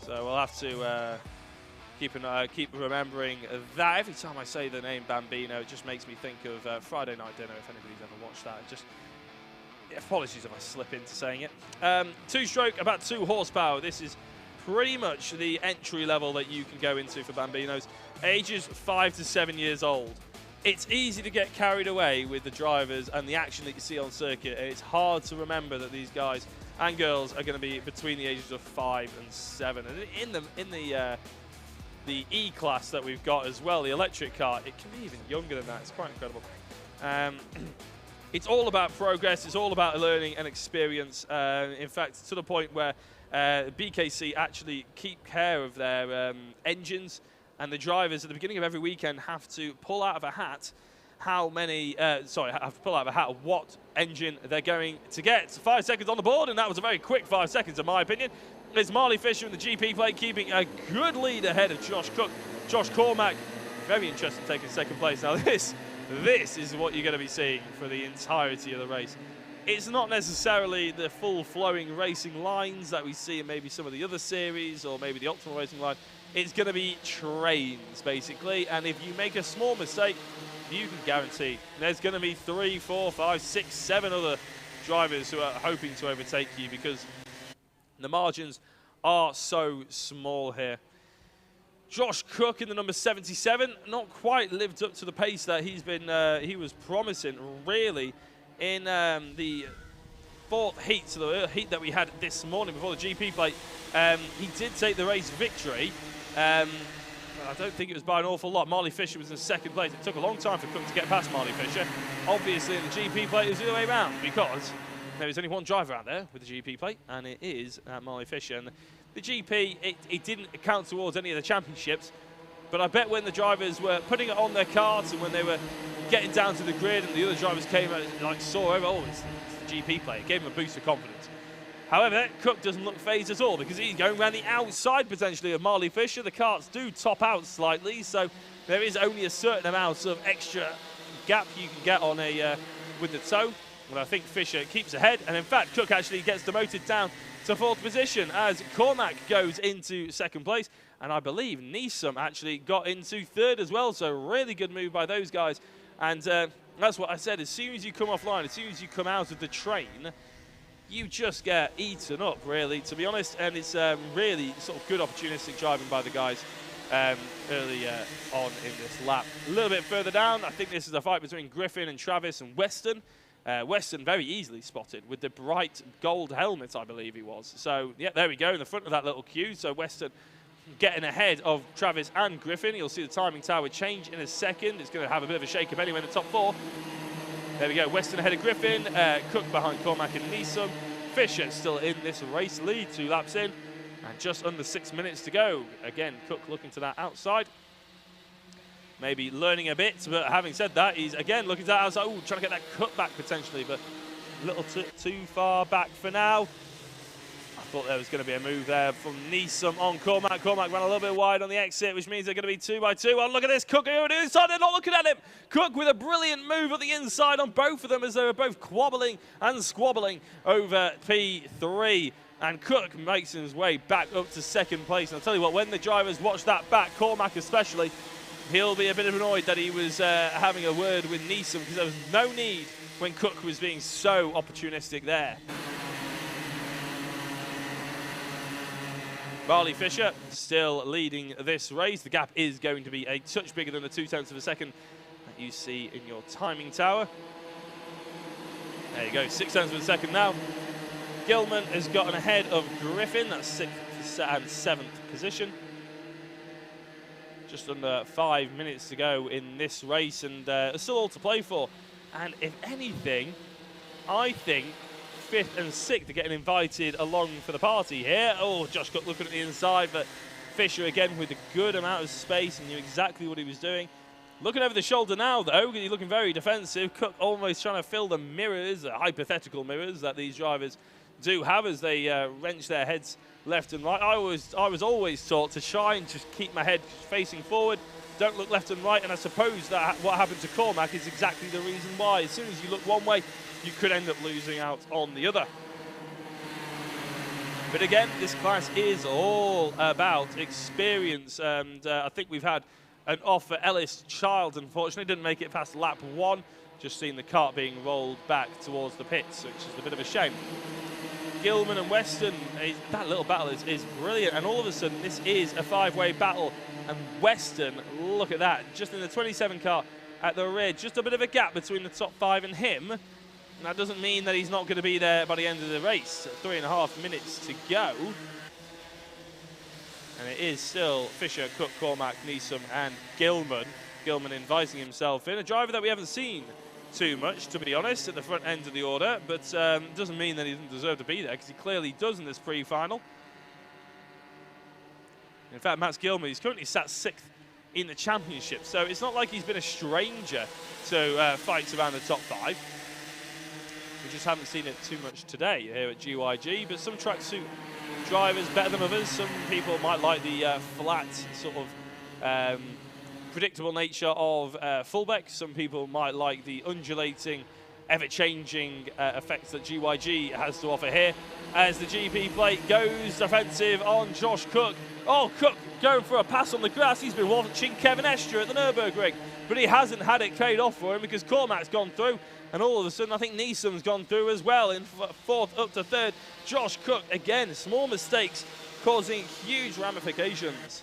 So we'll have to keep remembering that. Every time I say the name Bambino, it just makes me think of Friday Night Dinner, if anybody's ever watched that. Apologies if I slip into saying it. Two-stroke, about 2 horsepower. This is pretty much the entry level that you can go into for Bambinos. Ages 5 to 7 years old. It's easy to get carried away with the drivers and the action that you see on circuit, and it's hard to remember that these guys and girls are going to be between the ages of 5 and 7. And in the E-Class that we've got as well, the electric car, it can be even younger than that. It's quite incredible. It's all about progress. It's all about learning and experience. In fact, to the point where BKC actually keep care of their engines, and the drivers at the beginning of every weekend have to pull out of a hat have to pull out of a hat what engine they're going to get. 5 seconds on the board, and that was a very quick 5 seconds in my opinion. It's Marley Fisher in the GP plate, keeping a good lead ahead of Josh Cook. Josh Cormack, very interested in taking second place. Now this is what you're going to be seeing for the entirety of the race. it's not necessarily the full-flowing racing lines that we see in maybe some of the other series or maybe the optimal racing line. It's going to be trains, basically, and if you make a small mistake, you can guarantee there's going to be 3, 4, 5, 6, 7 other drivers who are hoping to overtake you because the margins are so small here. Josh Cook in the number 77, not quite lived up to the pace that he was promising, really, in the fourth heat, so the heat that we had this morning before the GP plate. He did take the race victory. I don't think it was by an awful lot. Marley Fisher was in second place. It took a long time for Cook to get past Marley Fisher. Obviously, in the GP plate, it was the other way around because there is only one driver out there with the GP plate, and it is Marley Fisher. And the GP, it didn't count towards any of the championships, but I bet when the drivers were putting it on their cards and when they were getting down to the grid and the other drivers came and like saw over, oh, it's the GP plate. It gave him a boost of confidence. However, Cook doesn't look phased at all because he's going around the outside potentially of Marley Fisher. The karts do top out slightly, so there is only a certain amount of extra gap you can get on a with the toe. But I think Fisher keeps ahead, and in fact, Cook actually gets demoted down to fourth position as Cormac goes into second place, and I believe Neeson actually got into third as well. So really good move by those guys, and that's what I said. As soon as you come offline, as soon as you come out of the train, you just get eaten up, really, to be honest. And it's really sort of good opportunistic driving by the guys early on in this lap. A little bit further down, I think this is a fight between Griffin and Travis and Weston. Weston very easily spotted with the bright gold helmet, I believe he was. So, yeah, there we go, in the front of that little queue. So Weston getting ahead of Travis and Griffin. You'll see the timing tower change in a second. It's going to have a bit of a shake-up anyway in the top four. There we go, Weston ahead of Griffin, Cook behind Cormac and Neeson. Fisher still in this race lead, 2 laps in, and just under 6 minutes to go. Again, Cook looking to that outside. Maybe learning a bit, but having said that, he's again looking to that outside. Ooh, trying to get that cut back potentially, but a little too far back for now. I thought there was going to be a move there from Neeson on Cormac. Cormac ran a little bit wide on the exit, which means they're going to be 2 by 2. Oh, look at this. Cook over the inside. They're not looking at him. Cook with a brilliant move at the inside on both of them as they were both quabbling and squabbling over P3. And Cook makes his way back up to second place. And I'll tell you what, when the drivers watch that back, Cormac especially, he'll be a bit annoyed that he was having a word with Neeson because there was no need when Cook was being so opportunistic there. Marley Fisher still leading this race. The gap is going to be a touch bigger than the 0.2 of a second that you see in your timing tower. There you go, 0.6 of a second now. Gilman has gotten ahead of Griffin, that's 6th and 7th position. Just under 5 minutes to go in this race, and it's still all to play for. And if anything, I think 5th and 6th are getting invited along for the party here. Oh, Josh Cook looking at the inside, but Fisher again with a good amount of space and knew exactly what he was doing. Looking over the shoulder now, though, he's looking very defensive. Cook almost trying to fill the mirrors, the hypothetical mirrors that these drivers do have as they wrench their heads left and right. I was always taught to try and just keep my head facing forward, don't look left and right, and I suppose that what happened to Cormac is exactly the reason why. As soon as you look one way, you could end up losing out on the other. But again, this class is all about experience, and I think we've had an off for Ellis Child, unfortunately. Didn't make it past lap 1. Just seen the kart being rolled back towards the pits, which is a bit of a shame. Gilman and Weston, that little battle is brilliant, and all of a sudden this is a 5-way battle, and Weston, look at that, just in the 27 car at the rear, just a bit of a gap between the top 5 and him. And that doesn't mean that he's not going to be there by the end of the race. 3.5 minutes to go. And it is still Fisher, Cook, Cormac, Neeson and Gilman. Gilman inviting himself in. A driver that we haven't seen too much, to be honest, at the front end of the order, but doesn't mean that he doesn't deserve to be there, because he clearly does in this pre-final. In fact, Matt Gilman, he's currently sat 6th in the championship, so it's not like he's been a stranger to fights around the top 5. We just haven't seen it too much today here at GYG, but some tracksuit drivers better than others. Some people might like the flat sort of predictable nature of fullback. Some people might like the undulating ever-changing effects that GYG has to offer here. As the GP plate goes defensive on Josh Cook. Oh, Cook going for a pass on the grass. He's been watching Kevin Estre at the Nürburgring, but he hasn't had it paid off for him because Cormac's gone through, and all of a sudden I think Neesom's gone through as well in fourth up to third. Josh Cook, again, small mistakes causing huge ramifications.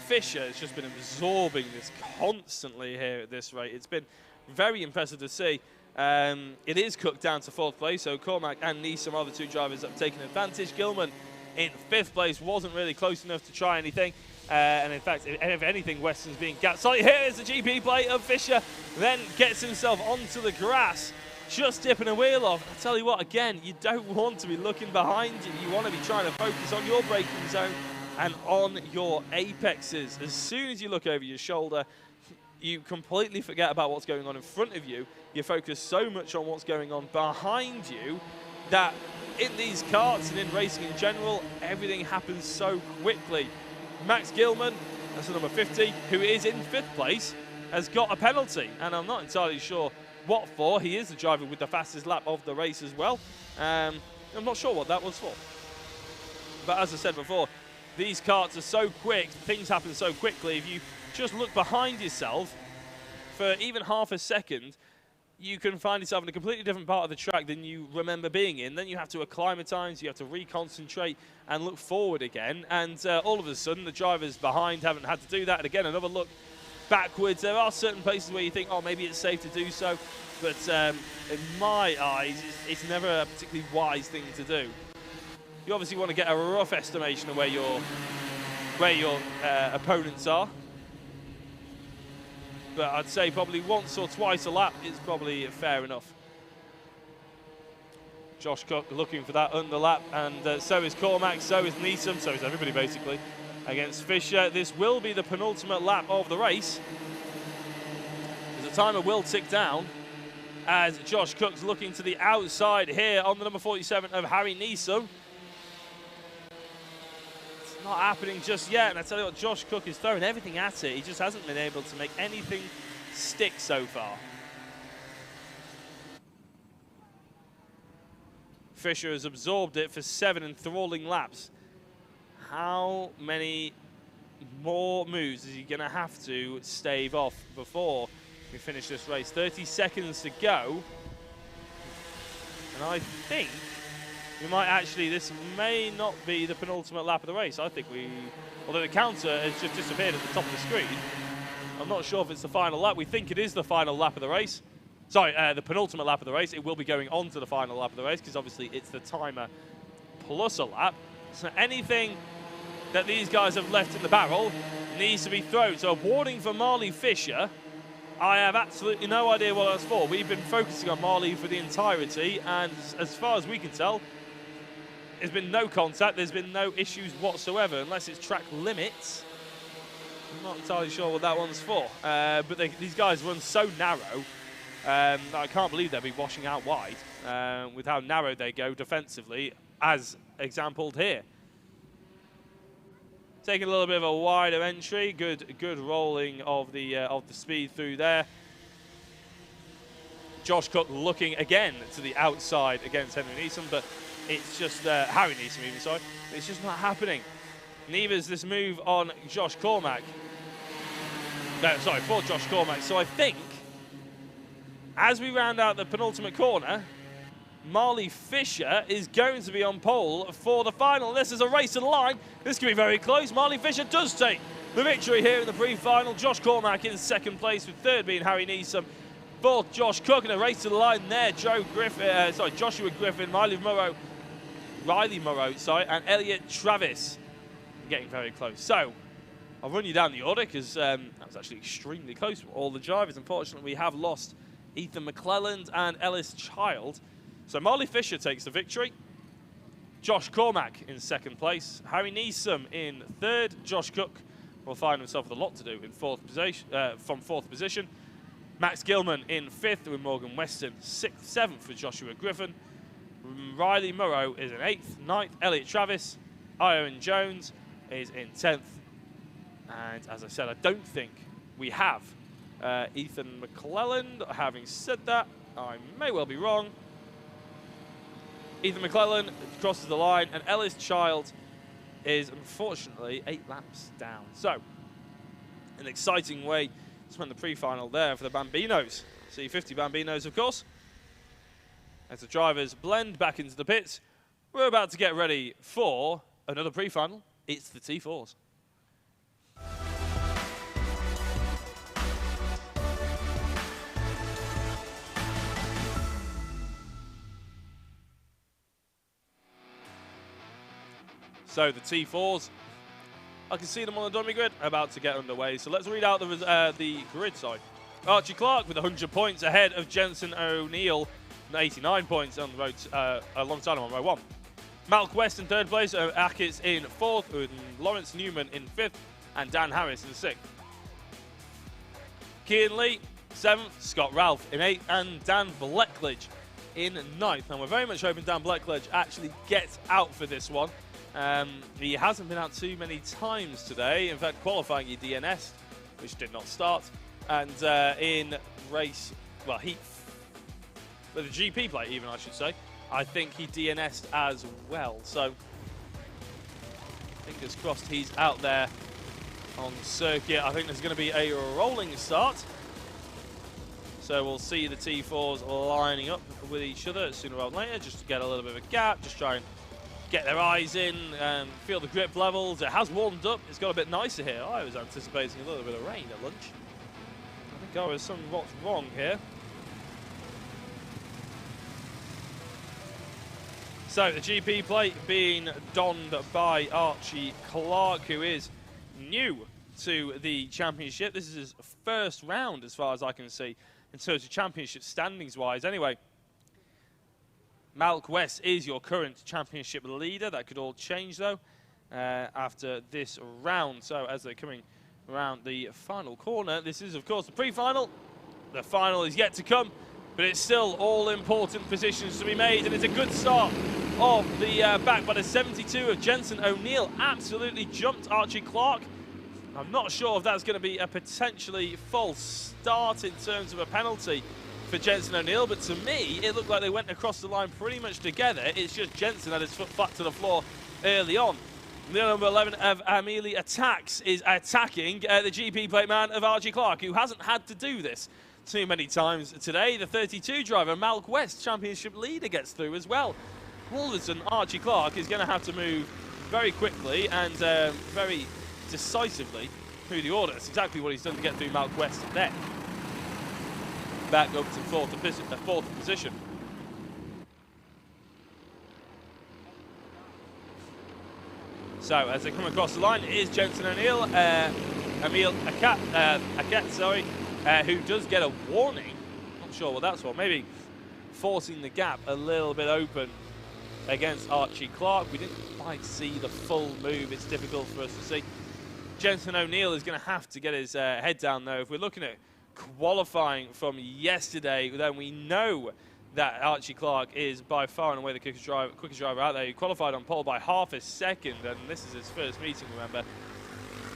Fisher has just been absorbing this constantly here at this rate. It's been very impressive to see. It is Cook down to fourth place, so Cormac and Neesom are the two drivers that have taken advantage. Gilman in fifth place wasn't really close enough to try anything. And in fact, if anything, Weston's being gaslighted. Here's the GP plate of Fisher, then gets himself onto the grass, just dipping a wheel off. I tell you what, again, you don't want to be looking behind you. You want to be trying to focus on your braking zone and on your apexes. As soon as you look over your shoulder, you completely forget about what's going on in front of you. You focus so much on what's going on behind you that in these karts and in racing in general, everything happens so quickly. Max Gilman, that's the number 50, who is in fifth place, has got a penalty, and I'm not entirely sure what for. He is the driver with the fastest lap of the race as well. I'm not sure what that was for. But as I said before, these karts are so quick, things happen so quickly. If you just look behind yourself for even half a second, you can find yourself in a completely different part of the track than you remember being in. Then you have to acclimatise, you have to reconcentrate and look forward again. And all of a sudden, the drivers behind haven't had to do that. And again, another look backwards. There are certain places where you think, oh, maybe it's safe to do so. But in my eyes, it's never a particularly wise thing to do. You obviously want to get a rough estimation of where your opponents are. But I'd say probably once or twice a lap is probably fair enough. Josh Cook looking for that underlap, and so is Cormac, so is Neesom, so is everybody basically against Fisher. This will be the penultimate lap of the race. The timer will tick down as Josh Cook's looking to the outside here on the number 47 of Harry Neesom. Not happening just yet, and I tell you what, Josh Cook is throwing everything at it. He just hasn't been able to make anything stick so far. Fisher has absorbed it for 7 enthralling laps. How many more moves is he going to have to stave off before we finish this race? 30 seconds to go, and I think we might actually, this may not be the penultimate lap of the race. I think although the counter has just disappeared at the top of the screen, I'm not sure if it's the final lap. We think it is the final lap of the race. Sorry, the penultimate lap of the race. It will be going on to the final lap of the race because obviously it's the timer plus a lap. So anything that these guys have left in the barrel needs to be thrown. So a warning for Marley Fisher. I have absolutely no idea what that's for. We've been focusing on Marley for the entirety, and as far as we can tell, there's been no contact, there's been no issues whatsoever, unless it's track limits. I'm not entirely sure what that one's for. But these guys run so narrow, I can't believe they'll be washing out wide with how narrow they go defensively, as exampled here. Taking a little bit of a wider entry, good rolling of the speed through there. Josh Cook looking again to the outside against Henry Neesom, but it's just Harry Neesom even, sorry. It's just not happening. Neither's this move on Josh Cormac. No, sorry, for Josh Cormac. So I think as we round out the penultimate corner, Marley Fisher is going to be on pole for the final. This is a race to the line. This could be very close. Marley Fisher does take the victory here in the pre-final. Josh Cormac in second place, with third being Harry Neesom. Fourth, Josh Cook in a race to the line there. Joshua Griffin, Riley Morrow, and Elliot Travis getting very close. So I'll run you down the order because that was actually extremely close for all the drivers. Unfortunately, we have lost Ethan McClelland and Ellis Child. So Marley Fisher takes the victory. Josh Cormac in second place. Harry Neesom in third. Josh Cook will find himself with a lot to do in fourth position, from fourth position. Max Gilman in fifth with Morgan Weston. Seventh for Joshua Griffin. Riley Morrow is in eighth. Ninth, Elliot Travis. Aaron Jones is in 10th. And as I said, I don't think we have Ethan McClellan. Having said that, I may well be wrong. Ethan McClellan crosses the line, and Ellis Child is unfortunately 8 laps down. So, an exciting way to spend the pre-final there for the Bambinos. C50 Bambinos, of course. As the drivers blend back into the pits, we're about to get ready for another pre-final. It's the T4s. So the T4s, I can see them on the dummy grid, about to get underway. So let's read out the grid side. Archie Clark with 100 points ahead of Jensen O'Neill, 89 points on the road, alongside him on row 1. Malk West in 3rd place, Ackett in 4th, with Lawrence Newman in 5th, and Dan Harris in 6th. Kian Lee, 7th, Scott Ralph in 8th, and Dan Bleckledge in 9th. And we're very much hoping Dan Bleckledge actually gets out for this one. He hasn't been out too many times today. In fact, qualifying he DNS'd, which did not start. And in race, well, with the GP plate even, I should say, I think he DNS'd as well. So, fingers crossed he's out there on the circuit. I think there's going to be a rolling start. So we'll see the T4s lining up with each other sooner rather than later, just to get a little bit of a gap, just try and get their eyes in, feel the grip levels. It has warmed up. It's got a bit nicer here. I was anticipating a little bit of rain at lunch. I think I was somewhat wrong here. So the GP plate being donned by Archie Clark, who is new to the championship. This is his first round, as far as I can see, in terms of championship standings-wise. Anyway, Malk West is your current championship leader. That could all change, though, after this round. So as they're coming around the final corner, this is, of course, the pre-final. The final is yet to come, but it's still all important positions to be made, and it's a good start of the back by the 72 of Jensen O'Neill. Absolutely jumped Archie Clark. I'm not sure if that's going to be a potentially false start in terms of a penalty for Jensen O'Neill, but to me, it looked like they went across the line pretty much together. It's just Jensen had his foot flat to the floor early on. The number 11 of Amelie Attacks is attacking the GP plate man of Archie Clark, who hasn't had to do this too many times today. The 32 driver, Malk West, championship leader, gets through as well. All of a sudden, Archie Clark is going to have to move very quickly and very decisively through the order. That's exactly what he's done to get through Malk West then. Back up to fourth position. So as they come across the line, it is Jensen O'Neill, Emil Ackett, who does get a warning. Not sure what that's for. Maybe forcing the gap a little bit open against Archie Clark. We didn't quite see the full move. It's difficult for us to see. Jensen O'Neill is going to have to get his head down, though. If we're looking at qualifying from yesterday, then we know that Archie Clark is by far and away the quickest driver out there. He qualified on pole by half a second, and this is his first meeting, remember.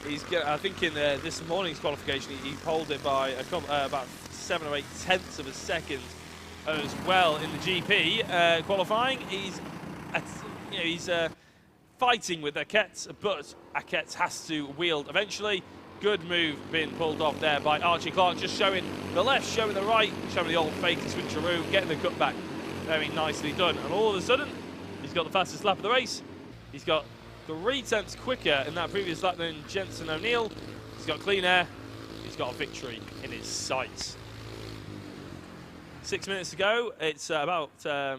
I think in this morning's qualification, he poled it by about 7 or 8 tenths of a second as well in the GP qualifying. He's fighting with Ackett, but Ackett has to wield eventually. Good move being pulled off there by Archie Clark, just showing the left, showing the right, showing the old fake switcheroo, getting the cutback. Very nicely done. And all of a sudden, he's got the fastest lap of the race. He's got 3 tenths quicker in that previous lap than Jensen O'Neill. He's got clean air. He's got a victory in his sights. 6 minutes to go. It's it's a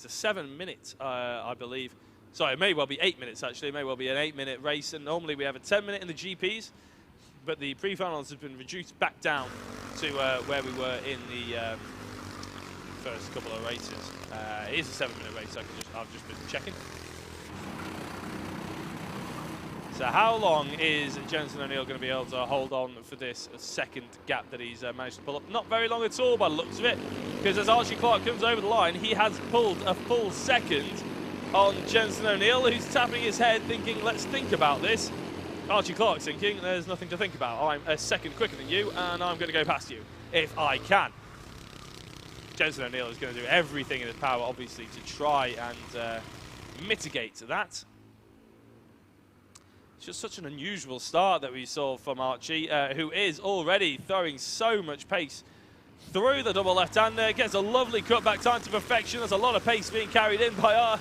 7-minute, I believe. Sorry, it may well be 8 minutes, actually. It may well be an 8-minute race. And normally we have a 10-minute in the GPs. But the pre-finals have been reduced back down to where we were in the first couple of races. It is a 7-minute race, I've just been checking. So how long is Jensen O'Neill going to be able to hold on for this second gap that he's managed to pull up? Not very long at all by the looks of it, because as Archie Clark comes over the line, he has pulled a full second on Jensen O'Neill, who's tapping his head thinking, let's think about this. Archie Clark thinking, there's nothing to think about. I'm a second quicker than you, and I'm going to go past you, if I can. Jensen O'Neill is going to do everything in his power, obviously, to try and mitigate that. It's just such an unusual start that we saw from Archie, who is already throwing so much pace through the double left-hander. Gets a lovely cutback time to perfection. There's a lot of pace being carried in by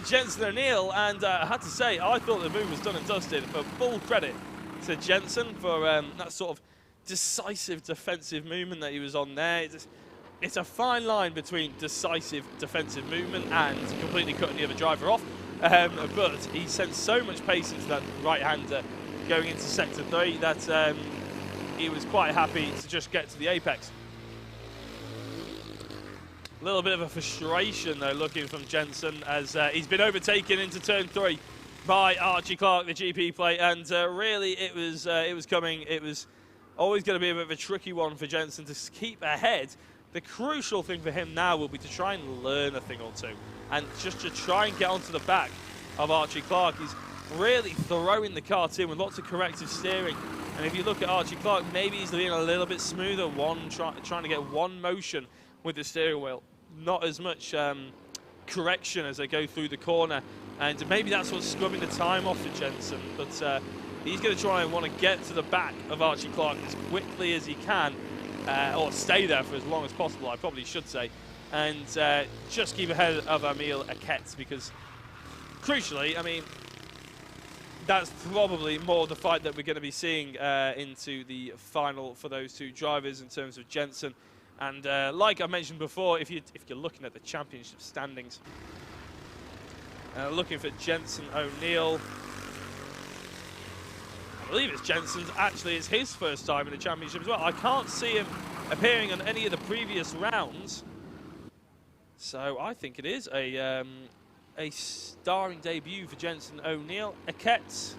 Jensen O'Neill, and I had to say, I thought the move was done and dusted. For full credit to Jensen for that sort of decisive defensive movement that he was on there. It's a fine line between decisive defensive movement and completely cutting the other driver off. But he sent so much pace into that right-hander going into sector 3 that he was quite happy to just get to the apex. A little bit of a frustration, though, looking from Jensen as he's been overtaken into turn 3 by Archie Clark, the GP plate, and really it was coming. It was always going to be a bit of a tricky one for Jensen to keep ahead. The crucial thing for him now will be to try and learn a thing or two, and just to try and get onto the back of Archie Clark. He's really throwing the kart in with lots of corrective steering. And if you look at Archie Clark, maybe he's being a little bit smoother, trying to get one motion with the steering wheel, not as much correction as they go through the corner. And maybe that's what's scrubbing the time off for Jensen. But he's going to try and want to get to the back of Archie Clark as quickly as he can, or stay there for as long as possible, I probably should say, and just keep ahead of Emil Akets, because crucially, I mean, that's probably more the fight that we're going to be seeing into the final for those two drivers in terms of Jensen. And like I mentioned before, if you're looking at the championship standings, looking for Jensen O'Neill, I believe it's Jensen's, actually it's his first time in the championship as well. I can't see him appearing on any of the previous rounds, so I think it is a starring debut for Jensen O'Neill. Akets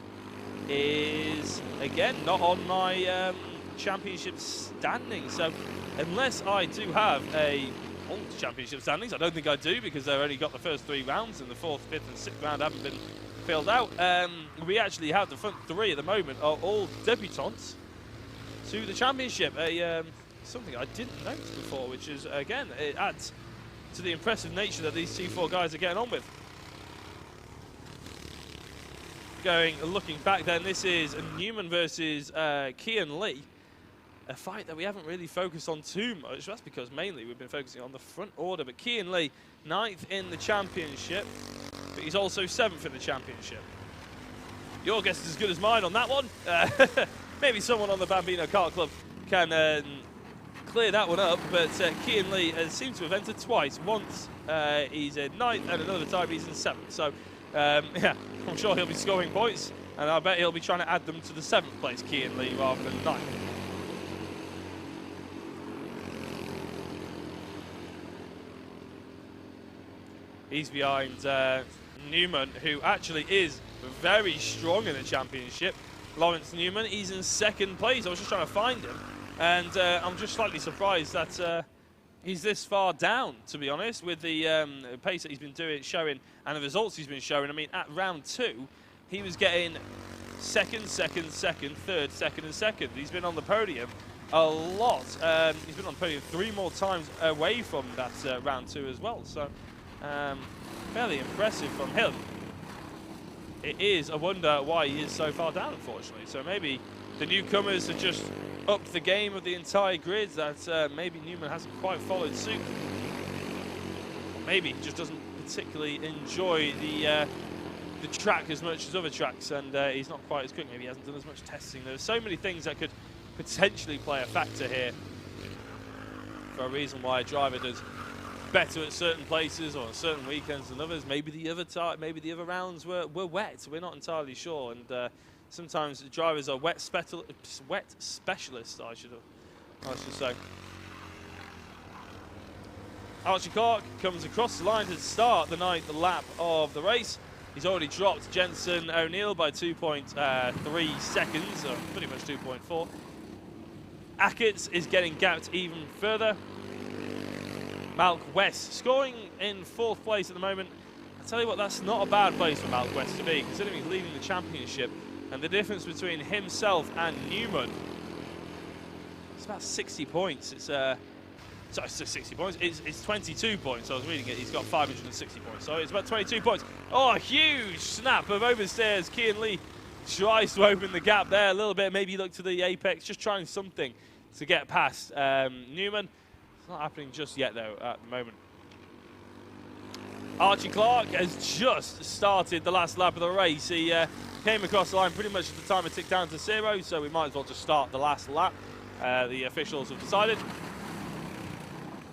is again not on my championship standing, so unless I do have a old championship standings, I don't think I do, because they've only got the first 3 rounds and the 4th, 5th and 6th round haven't been filled out. We actually have the front 3 at the moment are all debutants to the championship. Something I didn't notice before, which is, again, it adds to the impressive nature that these 2-4 guys are getting on with. Looking back then, this is Newman versus Kian Lee. A fight that we haven't really focused on too much. That's because mainly we've been focusing on the front order. But Kian Lee, 9th in the championship, but he's also 7th in the championship. Your guess is as good as mine on that one. Maybe someone on the Bambino Kart Club can clear that one up. But Kian Lee seems to have entered twice. Once he's in 9th, and another time he's in 7th. So, yeah, I'm sure he'll be scoring points. And I bet he'll be trying to add them to the 7th place, Kian Lee, rather than 9th. He's behind Newman, who actually is very strong in the championship. Lawrence Newman, he's in 2nd place. I was just trying to find him, and I'm just slightly surprised that he's this far down, to be honest, with the pace that he's been showing, and the results he's been showing. I mean, at round 2, he was getting 2nd, 2nd, 2nd, 3rd, 2nd, and 2nd. He's been on the podium a lot. He's been on the podium 3 more times away from that round 2 as well. So. Fairly impressive from him. It is a wonder why he is so far down, unfortunately. So maybe the newcomers have just upped the game of the entire grid, that maybe Newman hasn't quite followed suit. Or maybe he just doesn't particularly enjoy the track as much as other tracks, and he's not quite as quick. Maybe he hasn't done as much testing. There's so many things that could potentially play a factor here for a reason why a driver does better at certain places or on certain weekends than others. Maybe the other rounds were wet. We're not entirely sure, and sometimes the drivers are wet specialists. I should say. Archie Clark comes across the line to start the 9th lap of the race. He's already dropped Jensen O'Neill by 2.3 seconds, or pretty much 2.4. Akets is getting gapped even further. Malk West scoring in 4th place at the moment. I tell you what, that's not a bad place for Malk West to be, considering he's leading the championship And the difference between himself and Newman, it's about 60 points. It's sorry, it's 60 points. It's 22 points. I was reading it. He's got 560 points. So it's about 22 points. Oh, a huge snap of oversteers. Kian Lee tries to open the gap there a little bit. Maybe look to the apex, just trying something to get past Newman. It's not happening just yet, though, at the moment. Archie Clark has just started the last lap of the race. He came across the line pretty much at the time it ticked down to 0, so we might as well just start the last lap. The officials have decided.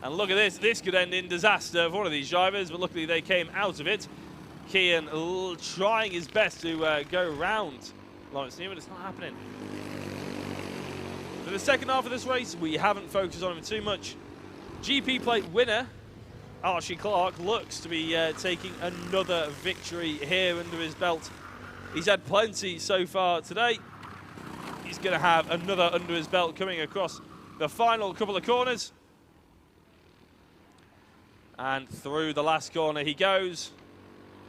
And look at this. This could end in disaster for one of these drivers, but luckily they came out of it. Kian trying his best to go round Lawrence Newman. It's not happening. For the second half of this race, we haven't focused on him too much. GP plate winner Archie Clark looks to be taking another victory here under his belt. He's had plenty so far today. He's going to have another under his belt coming across the final couple of corners. And through the last corner he goes.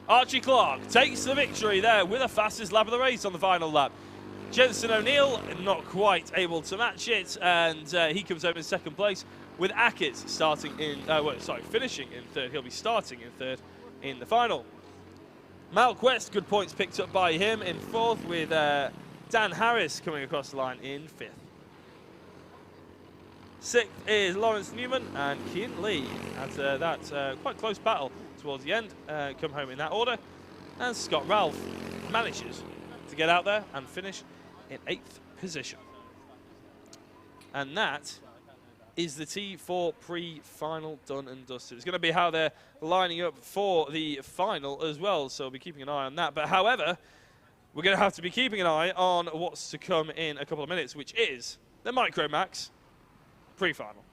Archie Clark takes the victory there with the fastest lap of the race on the final lap. Jensen O'Neill not quite able to match it, and he comes home in second place, with Ackett starting in, finishing in third. He'll be starting in third in the final. Malk West, good points picked up by him in fourth, with Dan Harris coming across the line in fifth. Sixth is Lawrence Newman and Kian Lee at that quite close battle towards the end. Come home in that order. And Scott Ralph manages to get out there and finish in 8th position. And that is the T4 pre-final done and dusted. It's going to be how they're lining up for the final as well, so we'll be keeping an eye on that. But however, we're going to have to be keeping an eye on what's to come in a couple of minutes, which is the Micromax pre-final.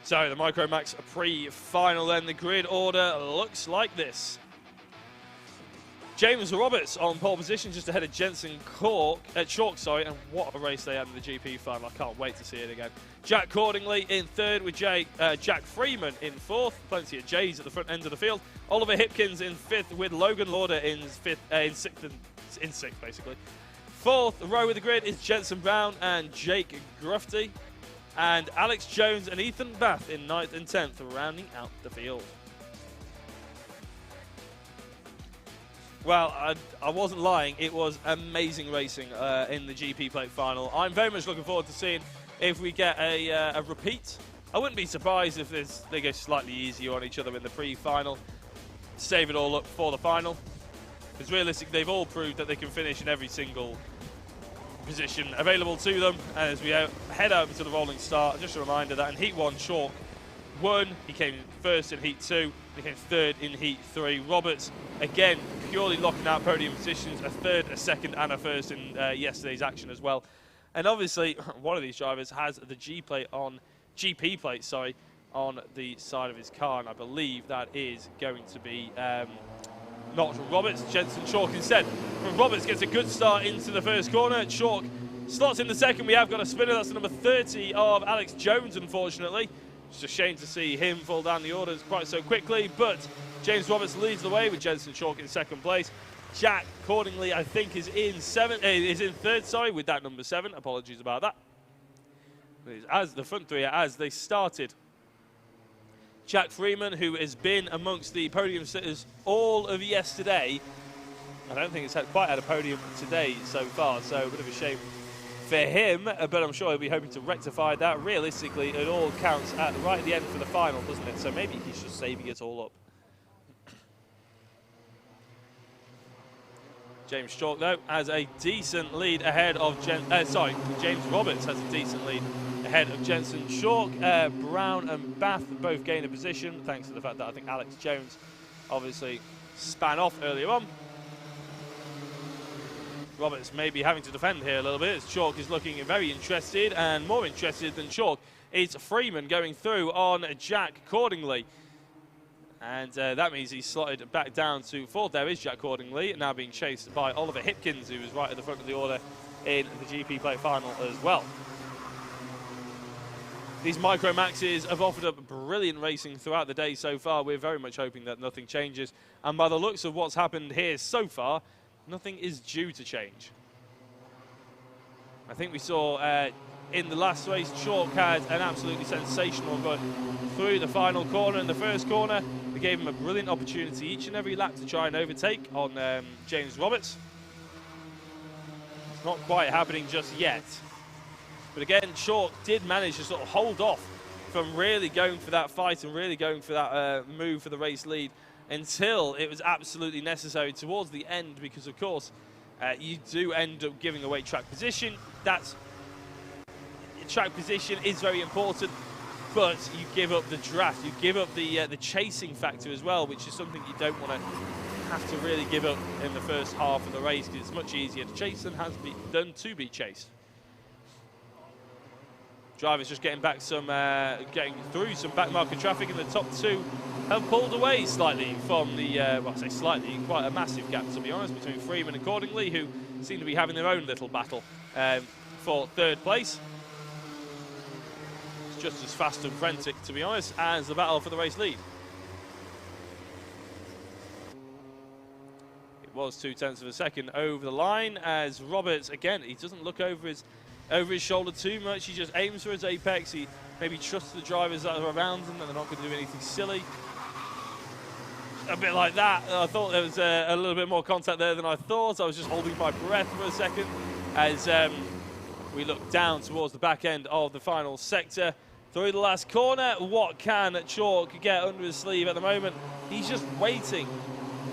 So the Micromax pre-final then, the grid order looks like this. James Roberts on pole position just ahead of Jensen Chalk, and what a race they had in the GP final. I can't wait to see it again. Jack Cordingley in third with Jack Freeman in fourth. Plenty of J's at the front end of the field. Oliver Hipkins in fifth with Logan Lauder in sixth basically. Fourth row of the grid is Jensen Brown and Jake Grufty. And Alex Jones and Ethan Bath in 9th and 10th, rounding out the field. Well, I wasn't lying. It was amazing racing in the GP plate final. I'm very much looking forward to seeing if we get a repeat. I wouldn't be surprised if they go slightly easier on each other in the pre-final. Save it all up for the final. Because realistically, they've all proved that they can finish in every single position available to them. And as we head over to the rolling start, just a reminder that in Heat 1, Chalk won. He came first in Heat 2. He came third in Heat 3. Roberts, again, purely locking out podium positions, a third, a second, and a first in yesterday's action as well. And obviously, one of these drivers has the GP plate on the side of his car, and I believe that is going to be not Roberts, Jensen Chalk instead. Roberts gets a good start into the first corner. Chalk slots in the second. We have got a spinner. That's the number 30 of Alex Jones, unfortunately. It's a shame to see him fall down the orders quite so quickly, but James Roberts leads the way with Jensen Chalk in second place. Jack Cordingley, I think, is in third, with that number 7. Apologies about that. As the front three, as they started. Jack Freeman, who has been amongst the podium sitters all of yesterday. I don't think it's quite had a podium today so far, so a bit of a shame for him, but I'm sure he'll be hoping to rectify that. Realistically, it all counts right at the end for the final, doesn't it? So maybe he's just saving it all up. James Chalk, though, has a decent lead ahead of James Roberts has a decent lead ahead of Jensen Chalk. Brown and Bath both gain a position, thanks to the fact that I think Alex Jones obviously span off earlier on. Roberts may be having to defend here a little bit, as Chalk is looking very interested, and more interested than Chalk is Freeman going through on Jack Cordingley. And that means he's slotted back down to fourth. There is Jack Cordingley, now being chased by Oliver Hipkins, who is right at the front of the order in the GP plate final as well. these Micro Maxes have offered up brilliant racing throughout the day so far. We're very much hoping that nothing changes. And by the looks of what's happened here so far, nothing is due to change. I think we saw in the last race, Chalk had an absolutely sensational run through the final corner. In the first corner, we gave him a brilliant opportunity each and every lap to try and overtake on James Roberts. It's not quite happening just yet. But again, Chalk did manage to sort of hold off from really going for that fight and really going for that move for the race lead until it was absolutely necessary towards the end, because of course you do end up giving away track position. Track position is very important, but you give up the draft, you give up the chasing factor as well, which is something you don't want to have to really give up in the first half of the race, because it's much easier to chase than has been done to be chased. Drivers just getting back some, getting through some back market traffic, and the top two have pulled away slightly from the, well, I say slightly, quite a massive gap to be honest, between Freeman and Cordingley, who seem to be having their own little battle for third place. It's just as fast and frantic, to be honest, as the battle for the race lead. It was 0.2 of a second over the line, as Roberts, again, he doesn't look over his shoulder too much. He just aims for his apex. He maybe trusts the drivers that are around him that they're not going to do anything silly. A bit like that. I thought there was a little bit more contact there than I thought. I was just holding my breath for a second as we look down towards the back end of the final sector. Through the last corner, what can Chalk get under his sleeve at the moment? He's just waiting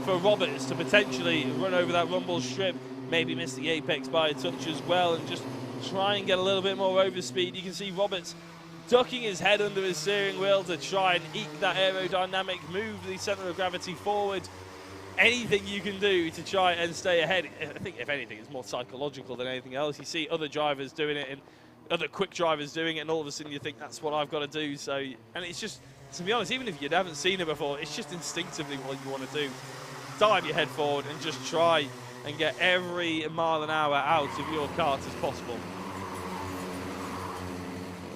for Roberts to potentially run over that rumble strip, maybe miss the apex by a touch as well, and just try and get a little bit more overspeed. You can see Roberts ducking his head under his steering wheel to try and eke that aerodynamic, move the centre of gravity forward. Anything you can do to try and stay ahead. I think, if anything, it's more psychological than anything else. You see other drivers doing it, and other quick drivers doing it, and all of a sudden you think that's what I've got to do. So, and it's just, to be honest, even if you haven't seen it before, it's just instinctively what you want to do. Dive your head forward and just try and get every mile an hour out of your kart as possible.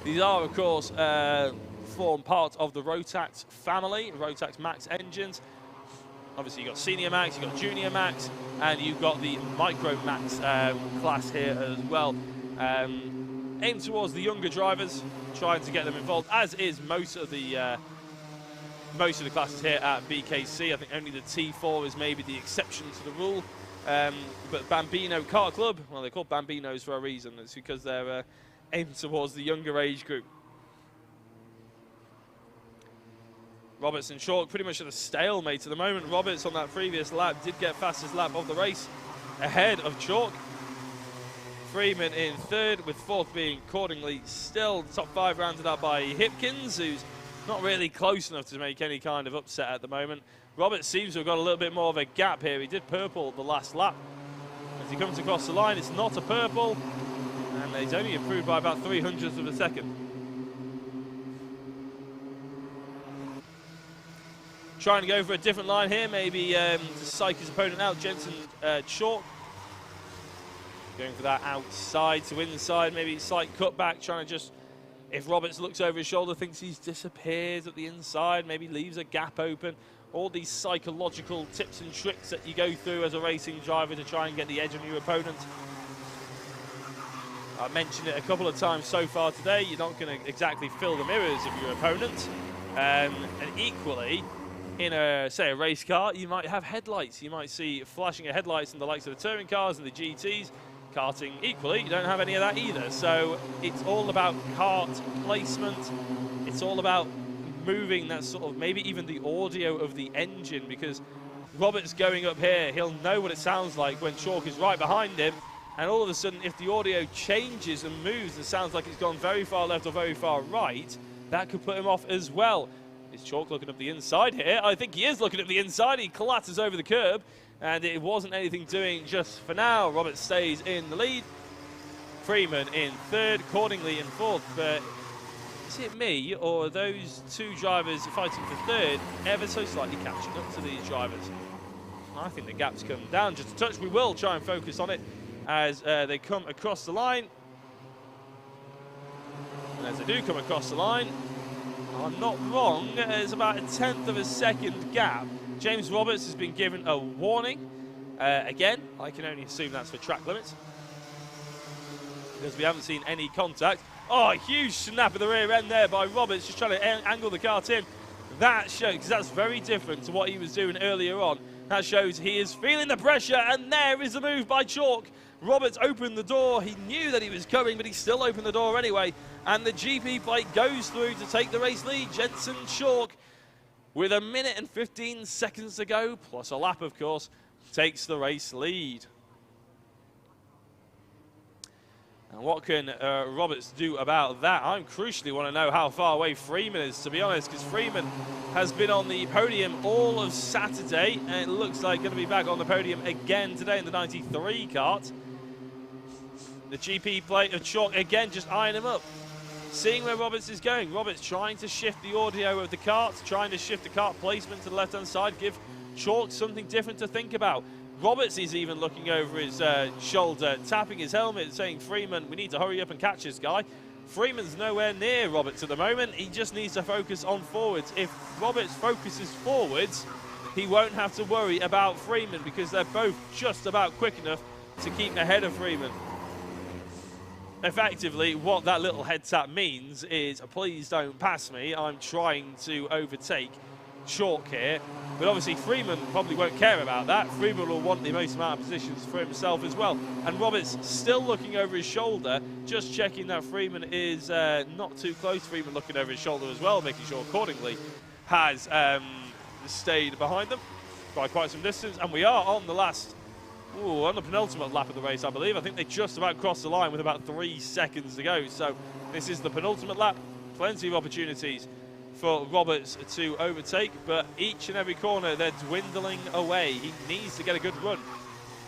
These are, of course, form part of the Rotax family, Rotax Max engines. Obviously, you've got Senior Max, you've got Junior Max, and you've got the Micro Max class here as well. Aimed towards the younger drivers, trying to get them involved, as is most of the classes here at BKC. I think only the T4 is maybe the exception to the rule. But Bambino Kart Club, well, they're called Bambinos for a reason. It's because they're aimed towards the younger age group. Roberts and Chalk pretty much at a stalemate at the moment. Roberts on that previous lap did get fastest lap of the race ahead of Chalk. Freeman in third, with fourth being Cordingley. Still top five rounded up by Hipkins, who's not really close enough to make any kind of upset at the moment. Roberts seems to have got a little bit more of a gap here. He did purple the last lap. As he comes across the line, it's not a purple, and he's only improved by about 0.03 of a second. Trying to go for a different line here, maybe to psych his opponent out. Jensen Chalk going for that outside to inside, maybe slight cutback, trying to just, if Roberts looks over his shoulder, thinks he's disappeared at the inside, maybe leaves a gap open. All these psychological tips and tricks that you go through as a racing driver to try and get the edge on your opponent. I mentioned it a couple of times so far today, you're not going to exactly fill the mirrors of your opponent. And equally, in a, say, a race car, you might have headlights. You might see flashing of headlights in the likes of the touring cars and the GTs. Karting, equally, you don't have any of that either. So it's all about kart placement. It's all about moving that sort of, maybe even the audio of the engine, because Roberts going up here, he'll know what it sounds like when Chalk is right behind him. And all of a sudden, if the audio changes and moves and sounds like it's gone very far left or very far right, that could put him off as well. Is Chalk looking up the inside here? I think he is looking up the inside. He clatters over the curb, and it wasn't anything doing just for now. Roberts stays in the lead. Freeman in third, Cordingley in fourth. But is it me, or are those two drivers fighting for third ever so slightly catching up to these drivers? I think the gap's come down just a touch. We will try and focus on it as they come across the line. And as they do come across the line, I'm not wrong, there's about a 1/10 of a second gap. James Roberts has been given a warning. Again, I can only assume that's for track limits, because we haven't seen any contact. Oh, a huge snap of the rear end there by Roberts, just trying to angle the kart in. That shows, because that's very different to what he was doing earlier on. That shows he is feeling the pressure, and there is the move by Chalk. Roberts opened the door. He knew that he was coming, but he still opened the door anyway. And the GP plate goes through to take the race lead. Jensen Chalk, with 1 minute and 15 seconds to go, plus a lap, of course, takes the race lead. And what can Roberts do about that? I crucially want to know how far away Freeman is, to be honest, because Freeman has been on the podium all of Saturday, and it looks like going to be back on the podium again today in the 93 kart. The GP plate of Chalk again just eyeing him up, seeing where Roberts is going. Roberts trying to shift the audio of the kart, trying to shift the kart placement to the left-hand side, give Chalk something different to think about. Roberts is even looking over his shoulder, tapping his helmet, saying, Freeman, we need to hurry up and catch this guy. Freeman's nowhere near Roberts at the moment. He just needs to focus on forwards. If Roberts focuses forwards, he won't have to worry about Freeman, because they're both just about quick enough to keep ahead of Freeman. Effectively, what that little head tap means is, please don't pass me. I'm trying to overtake Chalk here. But obviously Freeman probably won't care about that. Freeman will want the most amount of positions for himself as well. And Roberts still looking over his shoulder, just checking that Freeman is not too close. Freeman looking over his shoulder as well, making sure accordingly has stayed behind them by quite some distance. And we are on the last, on the penultimate lap of the race, I believe. I think they just about crossed the line with about 3 seconds to go. So this is the penultimate lap. Plenty of opportunities for Roberts to overtake, but each and every corner they're dwindling away. He needs to get a good run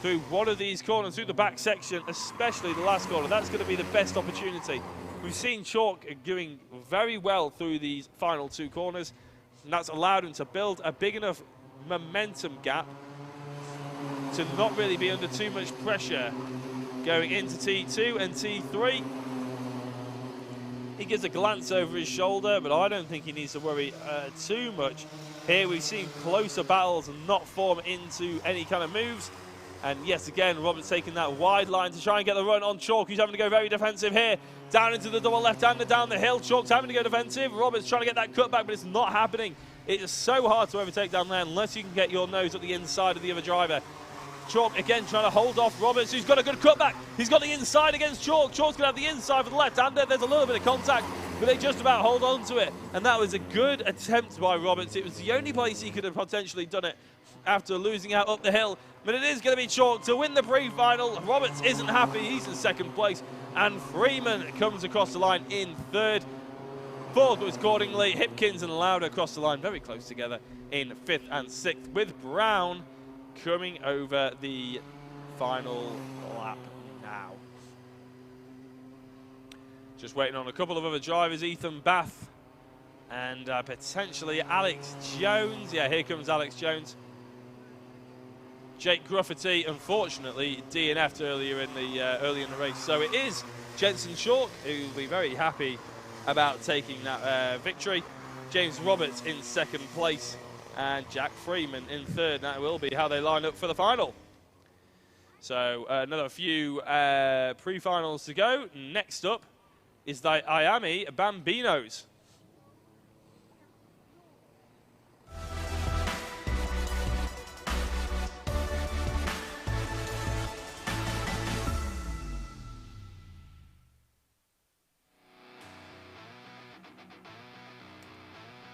through one of these corners, through the back section, especially the last corner. That's going to be the best opportunity. We've seen Chalk doing very well through these final 2 corners, and that's allowed him to build a big enough momentum gap to not really be under too much pressure going into T2 and T3. He gives a glance over his shoulder, but I don't think he needs to worry too much. Here we've seen closer battles not form into any kind of moves. And yes, again, Roberts taking that wide line to try and get the run on Chalk, who's having to go very defensive here. Down into the double left-hander down the hill. Chalk's having to go defensive. Roberts trying to get that cutback, but it's not happening. It is so hard to overtake down there unless you can get your nose at the inside of the other driver. Chalk again trying to hold off Roberts, who's got a good cutback. He's got the inside against Chalk. Chalk's going to have the inside for the left-hander. There's a little bit of contact, but they just about hold on to it. And that was a good attempt by Roberts. It was the only place he could have potentially done it after losing out up the hill. But it is going to be Chalk to win the pre-final. Roberts isn't happy. He's in 2nd place. And Freeman comes across the line in 3rd. 4th was accordingly Hipkins and Lauder across the line very close together in 5th and 6th, with Brown coming over the final lap now. Just waiting on a couple of other drivers, Ethan Bath and potentially Alex Jones. Yeah, here comes Alex Jones. Jake Grufferty, unfortunately, DNF'd earlier in the race. So it is Jensen Chalk who will be very happy about taking that victory. James Roberts in 2nd place. And Jack Freeman in 3rd. That will be how they line up for the final. So another few pre-finals to go. Next up is the IAME Bambinos.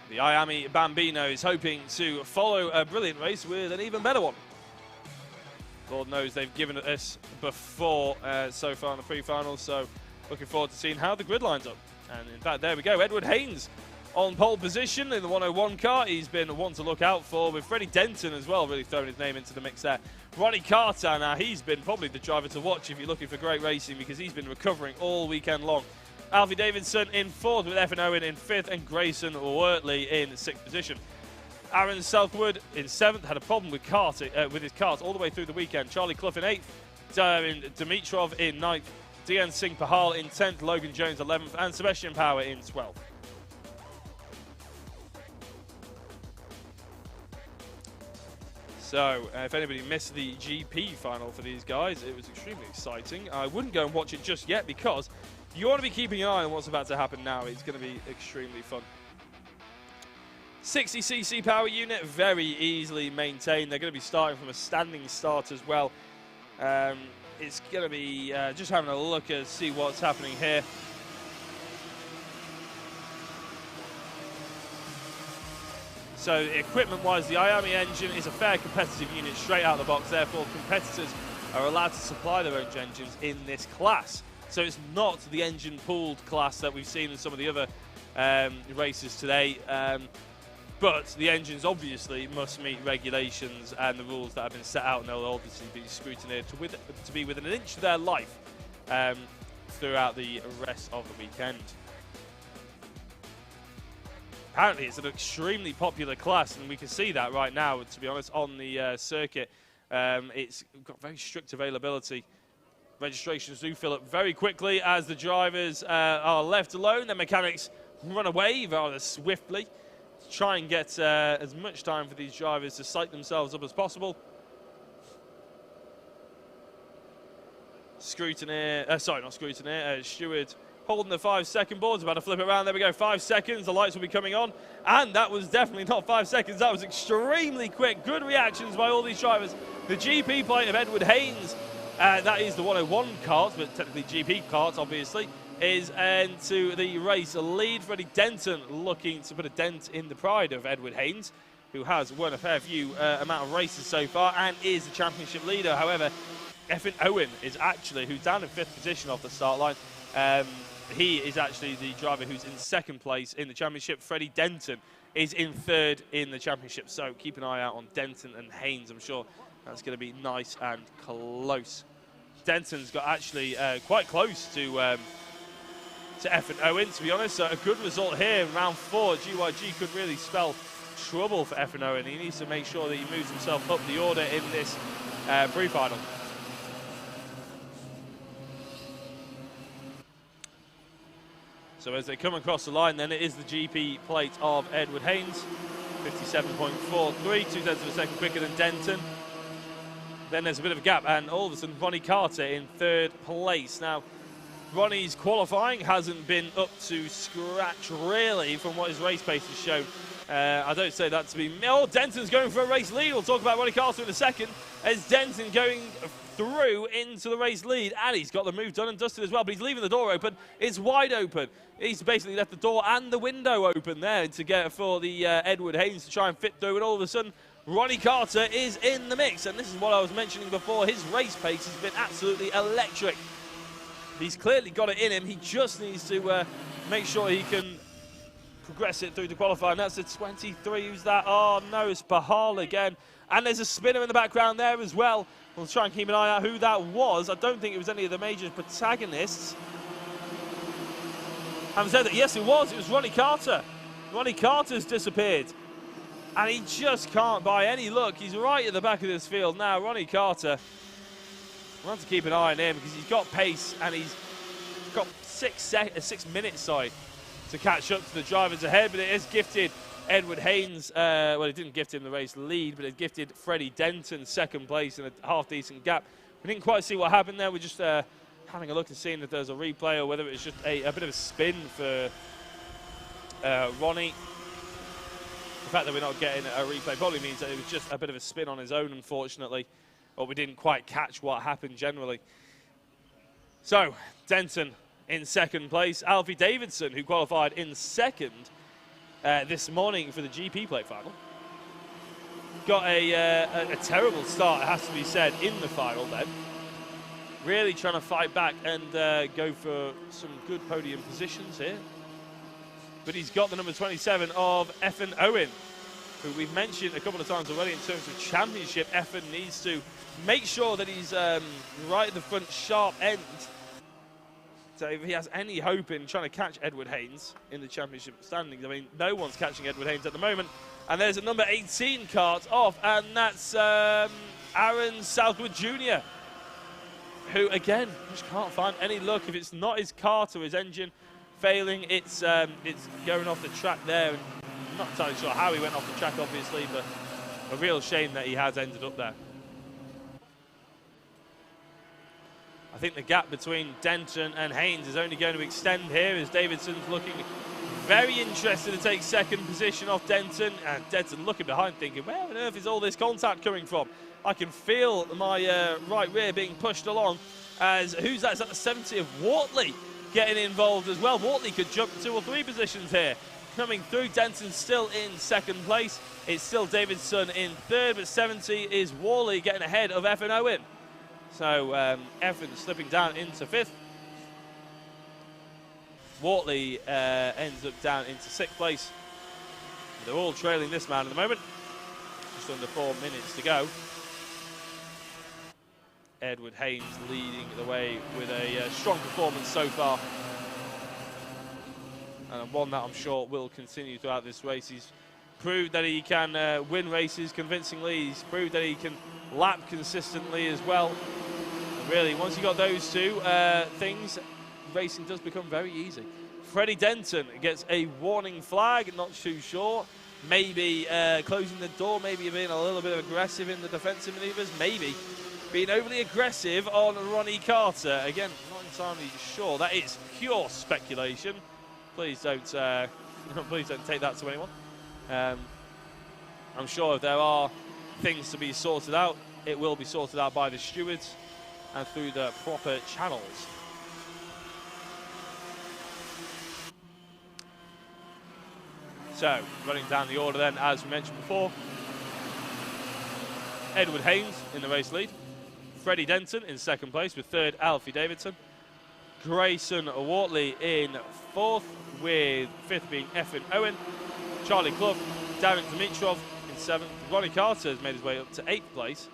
The IAME Bambino is hoping to follow a brilliant race with an even better one. Lord knows they've given it this before so far in the pre-finals, so looking forward to seeing how the grid lines up. And in fact, there we go. Edward Haynes on pole position in the 101 car. He's been one to look out for, with Freddie Denton as well, really throwing his name into the mix there. Ronnie Carter, now he's been probably the driver to watch if you're looking for great racing, because he's been recovering all weekend long. Alfie Davidson in 4th, with Evan Owen in 5th, and Grayson Wortley in 6th position. Aaron Southwood in 7th, had a problem with his kart all the way through the weekend. Charlie Clough in 8th, Dimitrov in 9th, DN Singh Pahal in 10th, Logan Jones 11th, and Sebastian Power in 12th. So, if anybody missed the GP final for these guys, it was extremely exciting. I wouldn't go and watch it just yet because you want to be keeping an eye on what's about to happen now. It's going to be extremely fun. 60cc power unit, very easily maintained. They're going to be starting from a standing start as well. It's going to be just having a look and see what's happening here. So equipment-wise, the IAME engine is a fair competitive unit straight out of the box. Therefore, competitors are allowed to supply their own engines in this class. So it's not the engine-pooled class that we've seen in some of the other races today. But the engines obviously must meet regulations and the rules that have been set out, and they'll obviously be scrutinized to be within an inch of their life throughout the rest of the weekend. Apparently it's an extremely popular class, and we can see that right now, to be honest, on the circuit. It's got very strict availability. Registrations do fill up very quickly as the drivers are left alone. The mechanics run away rather swiftly to try and get as much time for these drivers to psych themselves up as possible. Stewart holding the 5-second boards, about to flip it around. There we go, 5 seconds, the lights will be coming on. And that was definitely not 5 seconds, that was extremely quick. Good reactions by all these drivers. The GP plate of Edward Haynes, that is the 101 kart, but technically GP kart, obviously, is into the race lead. Freddie Denton looking to put a dent in the pride of Edward Haynes, who has won a fair few amount of races so far and is the championship leader. However, Effin Owen is actually, who's down in 5th position off the start line, he is actually the driver who's in 2nd place in the championship. Freddie Denton is in 3rd in the championship. So keep an eye out on Denton and Haynes. I'm sure that's going to be nice and close. Denton's got actually quite close to Effin Owen, to be honest. So a good result here in round 4. GYG could really spell trouble for Effin Owen. He needs to make sure that he moves himself up the order in this pre-final. So as they come across the line, then it is the GP plate of Edward Haynes, 57.43, 2/10 of a second quicker than Denton. Then there's a bit of a gap, and all of a sudden Ronnie Carter in 3rd place. Now, Ronnie's qualifying hasn't been up to scratch really from what his race pace has shown. I don't say that to be... Oh, Denton's going for a race lead. We'll talk about Ronnie Carter in a second. As Denton going through into the race lead, and he's got the move done and dusted as well, but he's leaving the door open. It's wide open. He's basically left the door and the window open there to get for the Edward Haynes to try and fit through, and all of a sudden Ronnie Carter is in the mix, and this is what I was mentioning before. His race pace has been absolutely electric. He's clearly got it in him. He just needs to make sure he can progress it through the qualifying. That's the 23. Who's that? Oh no, it's Bahal again. And there's a spinner in the background there as well. We'll try and keep an eye out who that was. I don't think it was any of the major protagonists. Having said that, yes it was. It was Ronnie Carter. Ronnie Carter's disappeared. And he just can't buy any luck. He's right at the back of this field now. Ronnie Carter, we'll have to keep an eye on him because he's got pace and he's got 6 minutes, to catch up to the drivers ahead. But it has gifted Edward Haynes, well, it didn't gift him the race lead, but it gifted Freddie Denton 2nd place in a half-decent gap. We didn't quite see what happened there. We're just having a look and seeing if there's a replay or whether it's just a bit of a spin for Ronnie. The fact that we're not getting a replay probably means that it was just a bit of a spin on his own, unfortunately, or we didn't quite catch what happened generally. So, Denton in 2nd place. Alfie Davidson, who qualified in 2nd this morning for the GP plate final, got a terrible start, it has to be said, in the final then. Really trying to fight back and go for some good podium positions here. But he's got the number 27 of Effin Owen, who we've mentioned a couple of times already in terms of championship. Effin needs to make sure that he's right at the front sharp end. So if he has any hope in trying to catch Edward Haynes in the championship standings, I mean, no one's catching Edward Haynes at the moment. And there's a number 18 kart off, and that's Aaron Southwood Jr., who, again, just can't find any luck. If it's not his kart or his engine failing, it's going off the track there. And I'm not entirely sure how he went off the track, obviously, but a real shame that he has ended up there. I think the gap between Denton and Haynes is only going to extend here as Davidson's looking very interested to take second position off Denton. And Denton looking behind thinking, where on earth is all this contact coming from? I can feel my right rear being pushed along. As who's that? Is that the 70 of Wortley getting involved as well? Wortley could jump 2 or 3 positions here. Coming through, Denton's still in second place. It's still Davidson in third, but 70 is Worley getting ahead of Effin Owen. So Effin slipping down into 5th. Wortley ends up down into 6th place. They're all trailing this man at the moment. Just under 4 minutes to go. Edward Haynes leading the way with a strong performance so far. And one that I'm sure will continue throughout this race. He's proved that he can win races convincingly. He's proved that he can lap consistently as well. And really, once you got those two things, racing does become very easy. Freddie Denton gets a warning flag, not too sure. Maybe closing the door, maybe being a little bit aggressive in the defensive manoeuvres, maybe being overly aggressive on Ronnie Carter. Again, not entirely sure. That is pure speculation. Please don't take that to anyone. I'm sure if there are things to be sorted out, it will be sorted out by the stewards and through the proper channels. So, running down the order then, as we mentioned before, Edward Haynes in the race lead. Freddie Denton in second place with third Alfie Davidson. Grayson Wortley in 4th with 5th being Effin Owen. Charlie Clough, Darren Dimitrov in 7th. Ronnie Carter has made his way up to 8th place.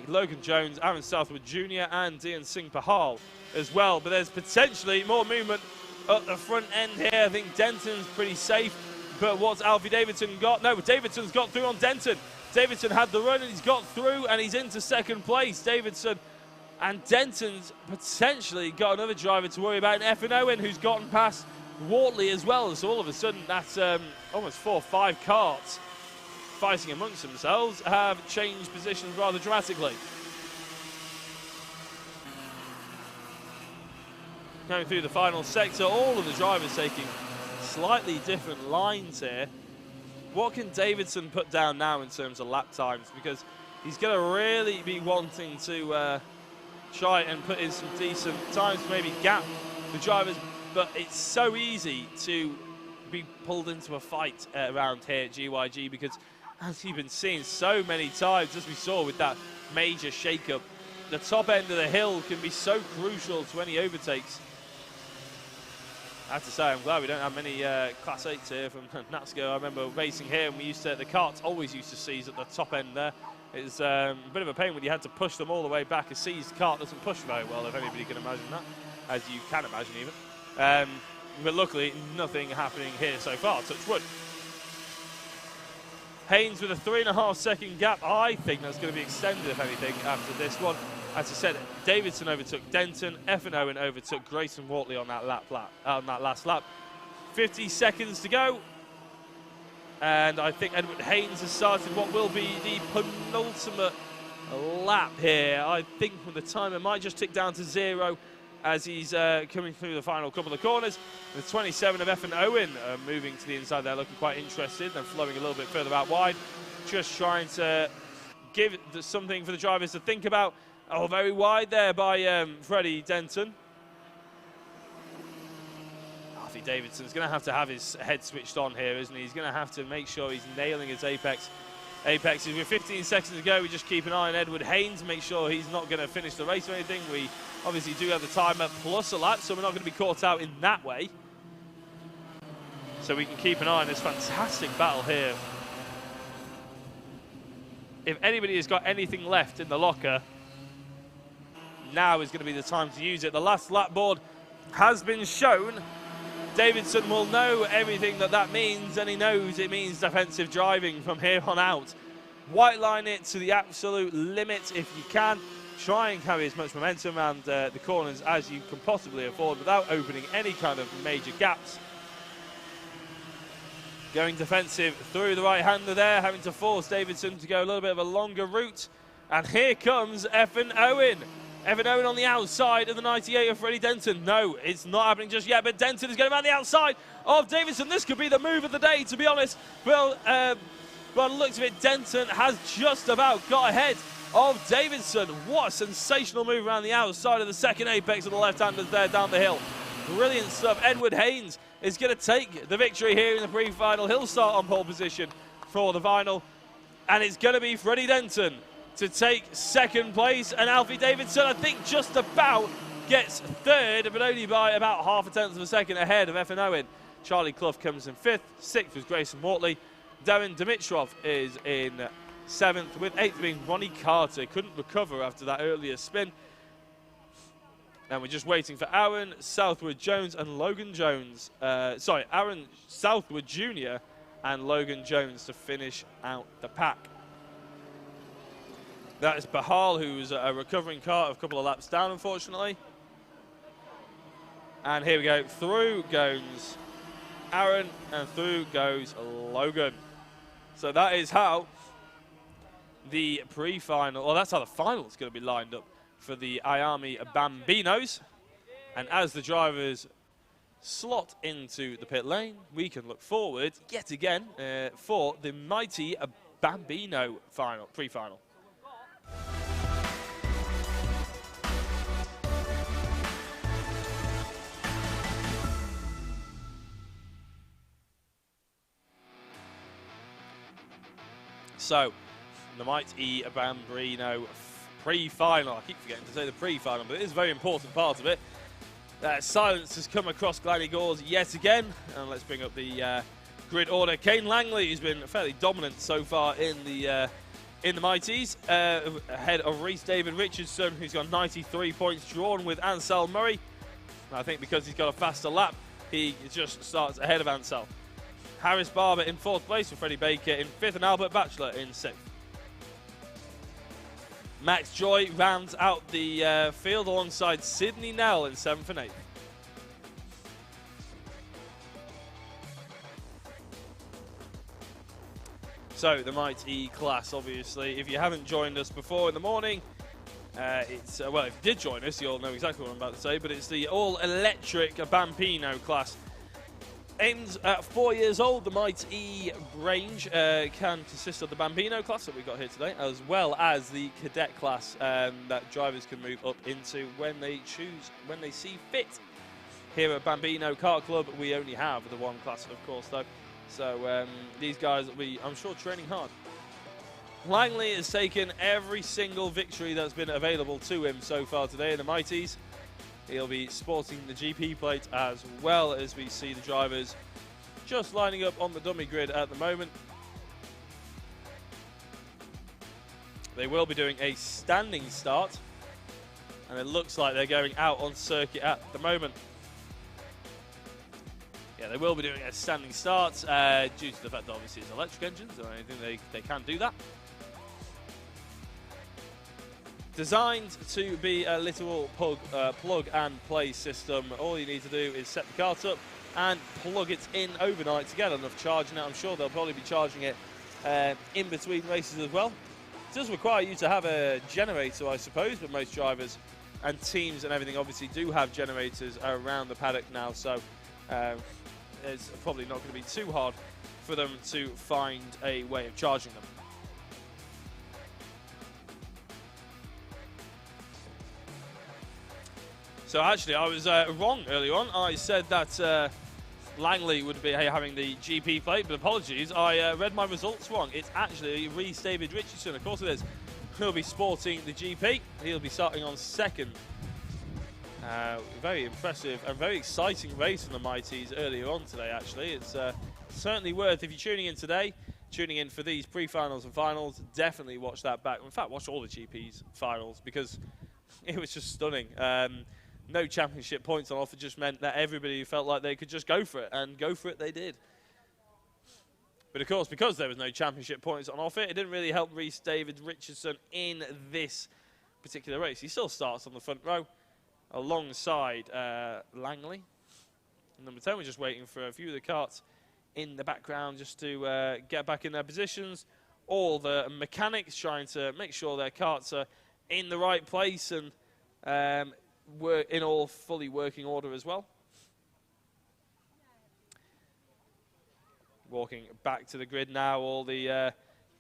Logan Jones, Aaron Southwood Jr. and Dean Singh Pahal as well. But there's potentially more movement at the front end here. I think Denton's pretty safe. But what's Alfie Davidson got? No, Davidson's got through on Denton. Davidson had the run and he's got through and he's into second place. Davidson and Denton's potentially got another driver to worry about, Effin Owen, who's gotten past Wortley as well. So all of a sudden, that's almost 4 or 5 karts fighting amongst themselves have changed positions rather dramatically. Going through the final sector, all of the drivers taking slightly different lines here. What can Davidson put down now in terms of lap times? Because he's going to really be wanting to try and put in some decent times, maybe gap the drivers, but it's so easy to be pulled into a fight around here at GYG because, as you've been seeing so many times, as we saw with that major shake-up, the top end of the hill can be so crucial to any overtakes. I have to say, I'm glad we don't have many Class 8s here from NASCAR. I remember racing here and the karts always used to seize at the top end there. It's a bit of a pain when you had to push them all the way back. A seized kart doesn't push very well, if anybody can imagine that, as you can imagine even. But luckily, nothing happening here so far, touch wood. Haynes with a 3.5 second gap. I think that's going to be extended, if anything, after this one. As I said, Davidson overtook Denton, Effin Owen overtook Grayson Wortley on that last lap. 50 seconds to go. And I think Edward Haynes has started what will be the penultimate lap here. I think the timer might just tick down to 0 as he's coming through the final couple of corners. The 27 of Effin Owen moving to the inside there, looking quite interested and flowing a little bit further out wide. Just trying to give something for the drivers to think about. Oh, very wide there by Freddie Denton. Alfie Davidson's going to have his head switched on here, isn't he? He's going to have to make sure he's nailing his apex. Apexes with 15 seconds to go. We just keep an eye on Edward Haynes, make sure he's not going to finish the race or anything. We obviously do have the timer plus a lap, so we're not going to be caught out in that way. So we can keep an eye on this fantastic battle here. If anybody has got anything left in the locker, now is going to be the time to use it. The last lap board has been shown. Davidson will know everything that means, and he knows it means defensive driving from here on out. White line it to the absolute limit if you can. try and carry as much momentum around the corners as you can possibly afford without opening any kind of major gaps. Going defensive through the right-hander there, having to force Davidson to go a little bit of a longer route. And here comes Evan Owen. Evan Owen on the outside of the 98 of Freddie Denton. No, it's not happening just yet, but Denton is going around the outside of Davidson. This could be the move of the day, to be honest. Well, by the looks of it, Denton has just about got ahead of Davidson. What a sensational move around the outside of the second apex of the left-handers there down the hill. Brilliant stuff. Edward Haynes is going to take the victory here in the pre-final. He'll start on pole position for the final. And it's going to be Freddie Denton to take second place. And Alfie Davidson, I think, just about gets third, but only by about half a tenth of a second ahead of Evan Owen. Charlie Clough comes in fifth. Sixth was Grayson Mortley. Darren Dimitrov is in seventh, with eighth being Ronnie Carter. Couldn't recover after that earlier spin. And we're just waiting for Aaron Southwood Jones and Logan Jones. Aaron Southwood Jr. and Logan Jones to finish out the pack. That is Bahal, who's a recovering car a couple of laps down, unfortunately. And here we go. Through goes Aaron, and through goes Logan. So that is how the pre-final, well, that's how the final is going to be lined up for the IAME Bambinos. And as the drivers slot into the pit lane, we can look forward yet again for the mighty Bambino final, pre-final. So, the mighty Bambino pre-final. I keep forgetting to say the pre-final, but it is a very important part of it. Silence has come across Glan Y Gors yet again. And let's bring up the grid order. Kane Langley has been fairly dominant so far in the Mighties. Ahead of Rhys David Richardson, who's got 93 points, drawn with Ansel Murray. And I think because he's got a faster lap, he just starts ahead of Ansel. Harris Barber in fourth place, with Freddie Baker in fifth, and Albert Batchelor in sixth. Max Joy rounds out the field alongside Sidney Nell in seventh and eighth. So the Mighty class, obviously, if you haven't joined us before in the morning, well, if you did join us, you'll know exactly what I'm about to say, but it's the all-electric Bambino class. Aimed at 4 years old, the Mighty range can consist of the Bambino class that we've got here today, as well as the cadet class that drivers can move up into when they choose, when they see fit. Here at Bambino Kart Club, we only have the one class, of course, though. So these guys will be, I'm sure, training hard. Langley has taken every single victory that's been available to him so far today in the Mighties. He'll be sporting the GP plate as well, as we see the drivers just lining up on the dummy grid at the moment. They will be doing a standing start, and it looks like they're going out on circuit at the moment. Yeah, they will be doing a standing start due to the fact that obviously it's electric engines, or anything they can do that. Designed to be a literal plug and play system. All you need to do is set the cart up and plug it in overnight to get enough charge. Now, I'm sure they'll probably be charging it in between races as well. It does require you to have a generator, I suppose, but most drivers and teams and everything obviously do have generators around the paddock now, so it's probably not going to be too hard for them to find a way of charging them. So actually, I was wrong earlier on. I said that Langley would be having the GP plate, but apologies, I read my results wrong. It's actually Rhys David Richardson, of course it is, who'll be sporting the GP. He'll be starting on second. Very impressive and very exciting race from the Mighties earlier on today, actually. It's certainly worth, if you're tuning in today, tuning in for these pre-finals and finals, definitely watch that back. In fact, watch all the GP's finals, because it was just stunning. No championship points on offer just meant that everybody felt like they could just go for it, and go for it they did. But of course, because there was no championship points on offer, it didn't really help Rhys David Richardson in this particular race. He still starts on the front row alongside Langley. And number 10, we're just waiting for a few of the karts in the background just to get back in their positions. All the mechanics trying to make sure their karts are in the right place and were in all fully working order as well. Walking back to the grid now, all the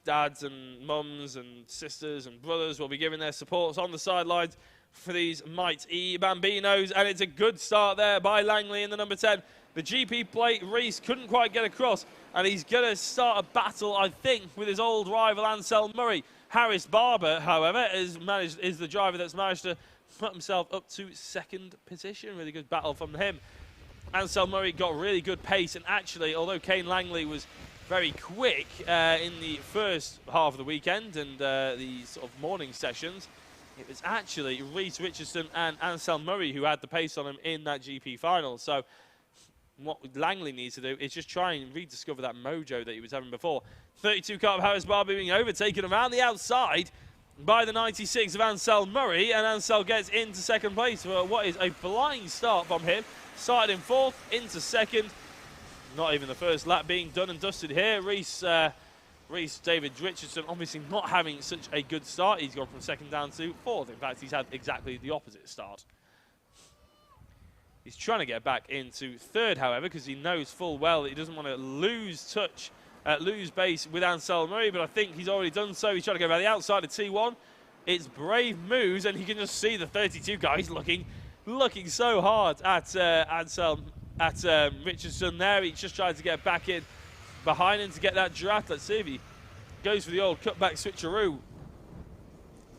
dads and mums and sisters and brothers will be giving their supports on the sidelines for these Mighty Bambinos, and it's a good start there by Langley in the number 10. The GP plate, Reese couldn't quite get across, and he's going to start a battle, I think, with his old rival Ansel Murray. Harris Barber, however, is the driver that's managed to put himself up to second position. Really good battle from him. Ansel Murray got really good pace, and actually, although Kane Langley was very quick in the first half of the weekend and the sort of morning sessions, it was actually Reese Richardson and Ansel Murray who had the pace on him in that GP final. So what Langley needs to do is just try and rediscover that mojo that he was having before. 32 car of Harris Barber being overtaken around the outside by the 96 of Ansel Murray, and Ansel gets into second place for what is a flying start from him. Started in fourth, into second. Not even the first lap being done and dusted here. Reese David Richardson obviously not having such a good start. He's gone from second down to fourth. In fact, he's had exactly the opposite start. He's trying to get back into third, however, because he knows full well that he doesn't want to lose base with Ansel Murray, but I think he's already done so. He's trying to go around the outside of T1. It's brave moves, and you can just see the 32 guys looking so hard at Richardson there. He's just trying to get back in behind him to get that draft. Let's see if he goes for the old cutback switcheroo.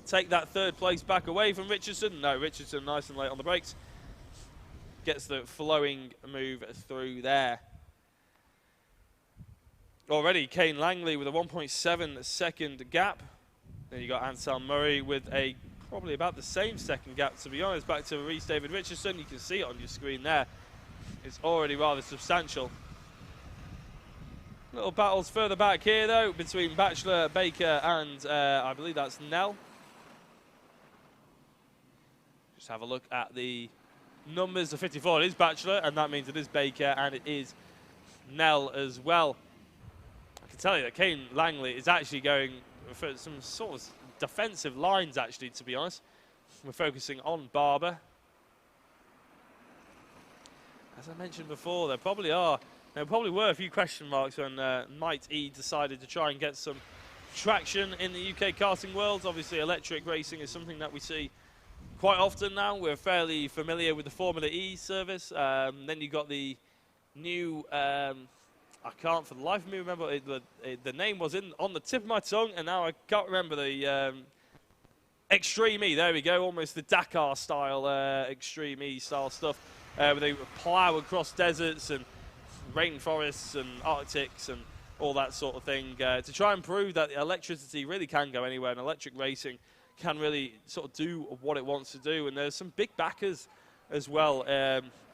Take that third place back away from Richardson. No, Richardson nice and late on the brakes. Gets the flowing move through there. Already Kane Langley with a 1.7 second gap. Then you got Ansel Murray with a probably about the same second gap, to be honest. Back to Reese David Richardson. You can see it on your screen there. It's already rather substantial. Little battles further back here, though, between Batchelor, Baker, and I believe that's Nell. Just have a look at the numbers. The 54, it is Batchelor, and that means it is Baker, and it is Nell as well. I can tell you that Kane Langley is actually going for some sort of defensive lines, actually, to be honest. We're focusing on Barber. As I mentioned before, there probably were a few question marks when Might E decided to try and get some traction in the UK karting world. Obviously, electric racing is something that we see quite often now. We're fairly familiar with the Formula E service. Then you got the new, I can't for the life of me remember, the name was on the tip of my tongue, and now I can't remember the Extreme E. There we go, almost the Dakar style, Extreme E style stuff, where they plough across deserts and rainforests and Arctics and all that sort of thing, to try and prove that electricity really can go anywhere, and electric racing can really sort of do what it wants to do. And there's some big backers as well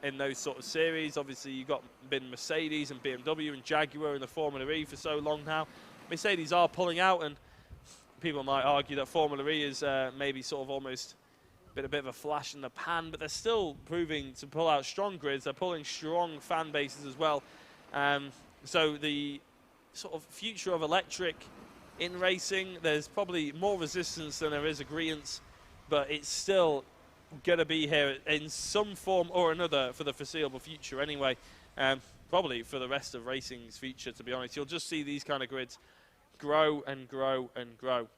in those sort of series. Obviously, you've been Mercedes and BMW and Jaguar in the Formula E for so long now. Mercedes are pulling out, and people might argue that Formula E is maybe sort of almost been a bit of a flash in the pan, but they're still proving to pull out strong grids. They're pulling strong fan bases as well. So the sort of future of electric in racing, there's probably more resistance than there is agreement, but it's still going to be here in some form or another for the foreseeable future anyway. Probably for the rest of racing's future, to be honest. You'll just see these kind of grids grow and grow and grow.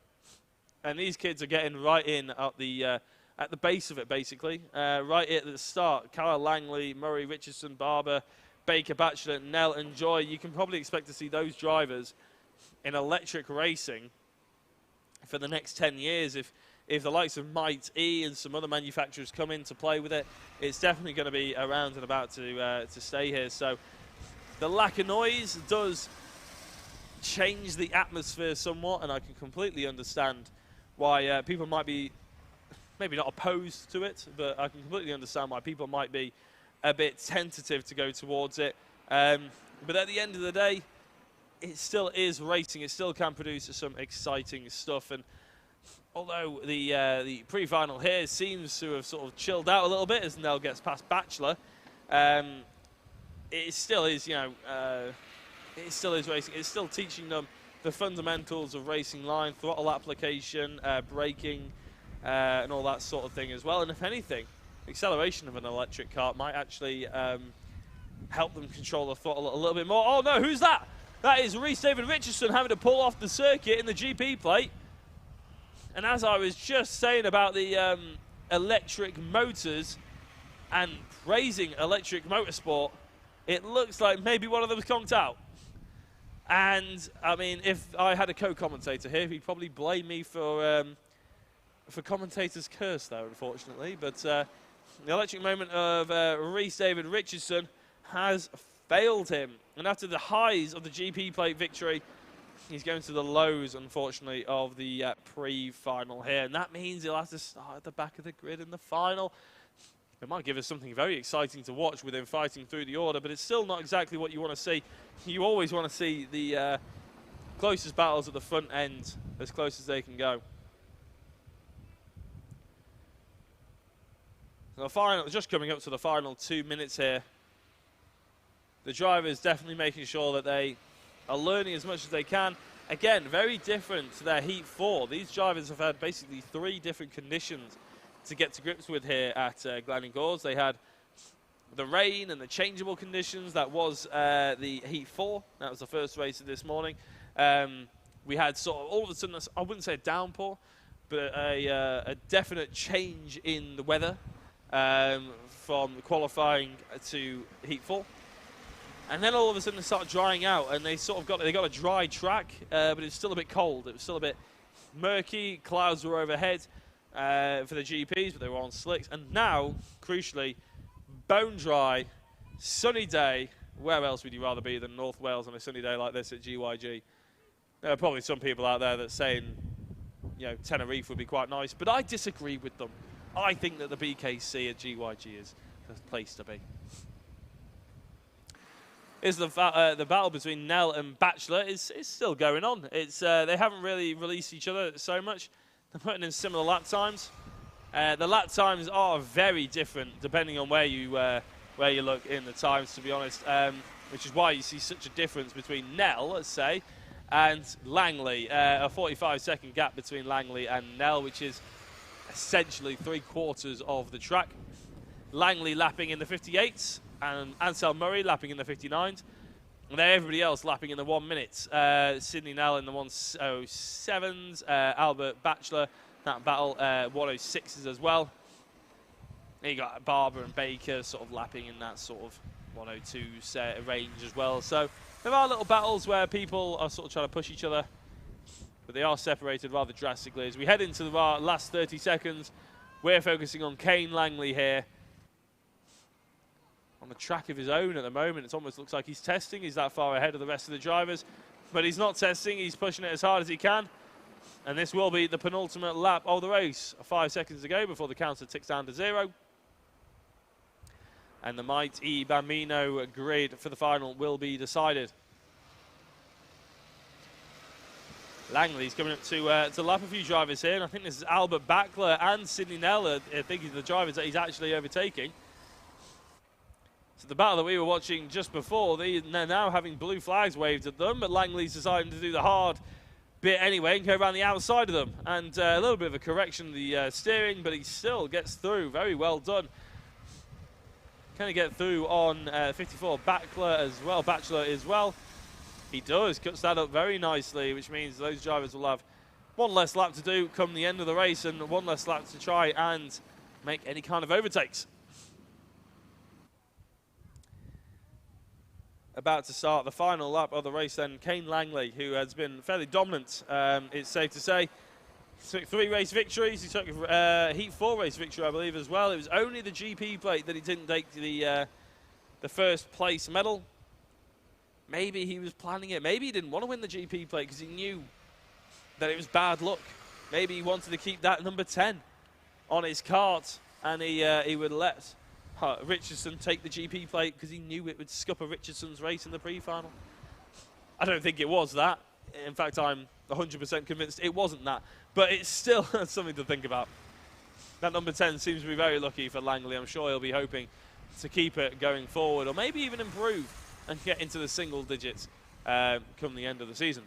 And these kids are getting right in at the base of it, basically. Right at the start, Kyle Langley, Murray, Richardson, Barber, Baker, Batchelor, Nell and Joy. You can probably expect to see those drivers in electric racing for the next 10 years. If the likes of Might E and some other manufacturers come in to play with it, it's definitely going to be around and about to stay here. So the lack of noise does change the atmosphere somewhat, and I can completely understand why people might be maybe not opposed to it, but I can completely understand why people might be a bit tentative to go towards it. But at the end of the day, it still is racing. It still can produce some exciting stuff. And although the pre-final here seems to have sort of chilled out a little bit as Nell gets past Bachelor, it still is, you know, it still is racing. It's still teaching them the fundamentals of racing line, throttle application, braking, and all that sort of thing as well. And if anything, acceleration of an electric kart might actually help them control the throttle a little bit more. Oh no, who's that? That is Rhys David Richardson having to pull off the circuit in the GP plate. And as I was just saying about the electric motors and praising electric motorsport, it looks like maybe one of them was conked out. And I mean, if I had a co-commentator here, he'd probably blame me for commentator's curse there, unfortunately. But the electric moment of Rhys David Richardson has failed him. And after the highs of the GP plate victory, he's going to the lows, unfortunately, of the pre-final here. And that means he'll have to start at the back of the grid in the final. It might give us something very exciting to watch with him fighting through the order, but it's still not exactly what you want to see. You always want to see the closest battles at the front end, as close as they can go. The final, just coming up to the final 2 minutes here. The drivers definitely making sure that they are learning as much as they can. Again, very different to their Heat 4. These drivers have had basically 3 different conditions to get to grips with here at Glan Y Gors. They had the rain and the changeable conditions. That was the Heat 4. That was the first race of this morning. We had sort of all of a sudden, I wouldn't say a downpour, but a definite change in the weather from qualifying to Heat 4. And then all of a sudden they start drying out, and they got a dry track, but it's still a bit cold. It was still a bit murky. Clouds were overhead for the GPs, but they were on slicks. And now, crucially, bone dry, sunny day. Where else would you rather be than North Wales on a sunny day like this at GYG? There are probably some people out there that saying, you know, Tenerife would be quite nice, but I disagree with them. I think that the BKC at GYG is the place to be. Is the battle between Nell and Bachelor is still going on. It's they haven't really released each other so much. They're putting in similar lap times. The lap times are very different depending on where you look in the times, to be honest. Which is why you see such a difference between Nell, let's say, and Langley. A 45-second gap between Langley and Nell, which is essentially 3/4 of the track. Langley lapping in the 58s. And Ansel Murray lapping in the 59s. And then everybody else lapping in the 1 minute. Sydney Nell in the 107s. Albert Bachelor, that battle, 106s as well. Then you got Barber and Baker sort of lapping in that sort of 102 range as well. So there are little battles where people are sort of trying to push each other, but they are separated rather drastically. As we head into the last 30 seconds, we're focusing on Kane Langley here. On the track of his own at the moment. It almost looks like he's testing. He's that far ahead of the rest of the drivers. But he's not testing. He's pushing it as hard as he can. And this will be the penultimate lap of the race. 5 seconds to go before the counter ticks down to 0. And the mighty Bambino grid for the final will be decided. Langley's coming up to lap a few drivers here. And I think this is Albert Bachelor and Sydney Nell. I think he's the drivers that he's actually overtaking. So the battle that we were watching just before, they're now having blue flags waved at them, but Langley's deciding to do the hard bit anyway and go around the outside of them. And a little bit of a correction of the steering, but he still gets through. Very well done. Can he get through on 54 Bachelor as well? He does, cuts that up very nicely, which means those drivers will have one less lap to do come the end of the race and one less lap to try and make any kind of overtakes. About to start the final lap of the race then, Kane Langley, who has been fairly dominant, it's safe to say. He took 3 race victories. He took a Heat 4 race victory, I believe, as well. It was only the GP plate that he didn't take the first place medal. Maybe he was planning it. Maybe he didn't want to win the GP plate because he knew that it was bad luck. Maybe he wanted to keep that number 10 on his kart, and he would let Richardson take the GP plate because he knew it would scupper Richardson's race in the pre-final. I don't think it was that. In fact, I'm 100% convinced it wasn't that. but it's still something to think about. That number 10 seems to be very lucky for Langley. I'm sure he'll be hoping to keep it going forward, or maybe even improve and get into the single digits come the end of the season.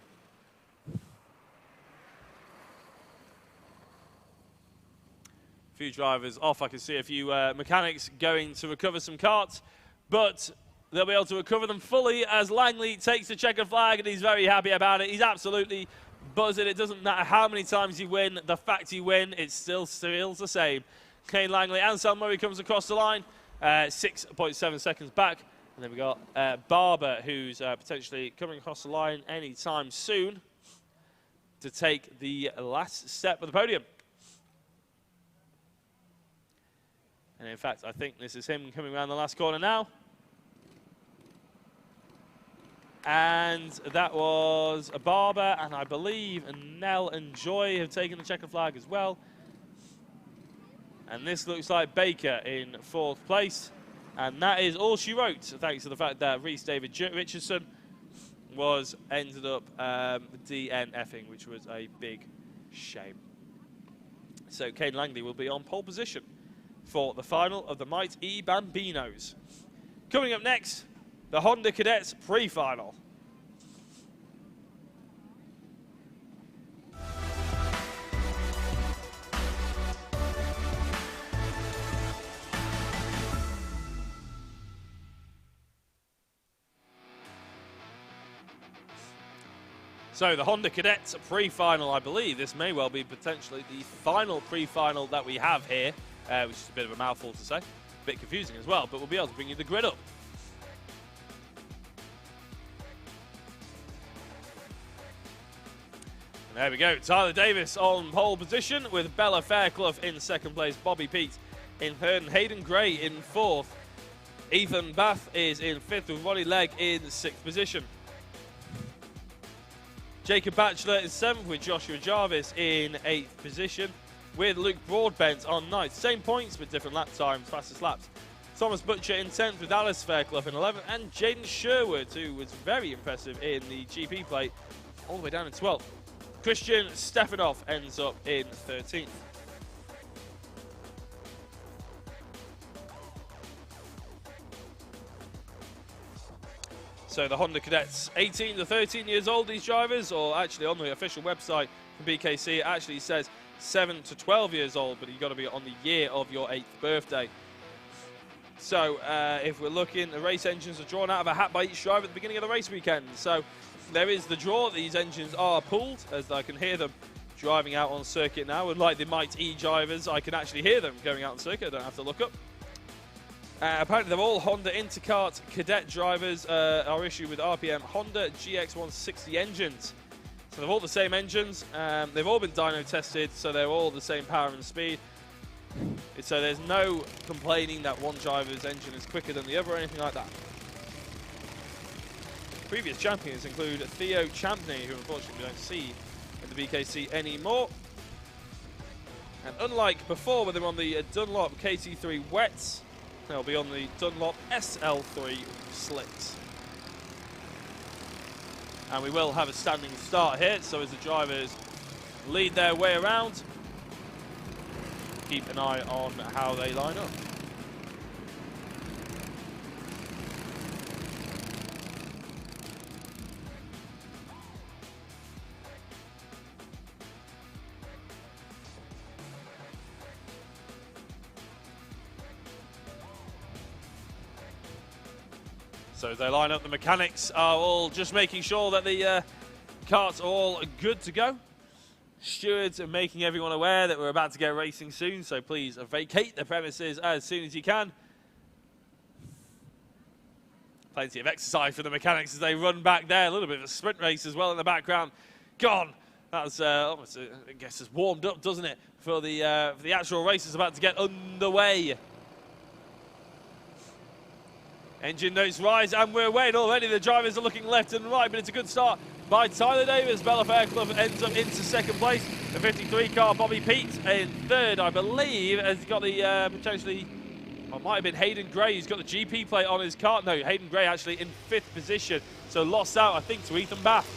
A few drivers off. I can see a few mechanics going to recover some karts, but they'll be able to recover them fully as Langley takes the checkered flag, and he's very happy about it. He's absolutely buzzing. It doesn't matter how many times you win. The fact you win, it still feels the same. Kane Langley and Sal Murray comes across the line, 6.7 seconds back. And then we got Barber, who's potentially coming across the line anytime soon to take the last step of the podium. And in fact, I think this is him coming around the last corner now. And that was a Barber, and I believe Nell and Joy have taken the checker flag as well. And this looks like Baker in 4th place. And that is all she wrote, thanks to the fact that Reese David Richardson ended up DNFing, which was a big shame. So Kane Langley will be on pole position for the final of the Might E Bambinos. Coming up next, the Honda Cadets pre-final. So the Honda Cadets pre-final, I believe this may well be potentially the final pre-final that we have here, which is a bit of a mouthful to say, a bit confusing as well, but we'll be able to bring you the grid up. And there we go, Tyler Davis on pole position with Bella Fairclough in 2nd place, Bobby Pete in 3rd, and Hayden Gray in 4th. Ethan Bath is in 5th with Ronnie Legg in 6th position. Jacob Batchelor in 7th with Joshua Jarvis in 8th position, with Luke Broadbent on 9th. Same points but different lap times, fastest laps. Thomas Butcher in 10th with Alice Fairclough in 11th, and Jaden Sherwood, who was very impressive in the GP plate, all the way down in 12th. Christian Stefanoff ends up in 13th. So the Honda Cadets, 18 to 13 years old, these drivers, or actually on the official website from BKC, it actually says 7 to 12 years old, but you've got to be on the year of your 8th birthday. So if we're looking, the race engines are drawn out of a hat by each driver at the beginning of the race weekend. So there is the draw. These engines are pulled, as I can hear them driving out on circuit now. Unlike the Might E drivers, I can actually hear them going out on circuit. I don't have to look up. Apparently they're all Honda Intercart Cadet drivers, are issued with RPM Honda GX160 engines. So they're all the same engines, they've all been dyno tested, so they're all the same power and speed. So there's no complaining that one driver's engine is quicker than the other or anything like that. Previous champions include Theo Champney, who unfortunately we don't see in the BKC anymore. And unlike before, when they were on the Dunlop KT3 wets, they'll be on the Dunlop SL3 slicks. And we will have a standing start here, so as the drivers lead their way around, keep an eye on how they line up. So as they line up, the mechanics are all just making sure that the karts are all good to go. Stewards are making everyone aware that we're about to get racing soon, so please vacate the premises as soon as you can. Plenty of exercise for the mechanics as they run back there. A little bit of a sprint race as well in the background. Gone. That's almost, I guess, it's warmed up, doesn't it, for the actual race is about to get underway. Engine notes rise, and we're away. And already the drivers are looking left and right, but it's a good start by Tyler Davis. Bella Fairclough ends up into 2nd place. The 53 car, Bobby Pete, in 3rd, I believe, has got the potentially, or it might have been Hayden Gray, who's got the GP plate on his car. No, Hayden Gray actually in 5th position, so lost out, I think, to Ethan Bath.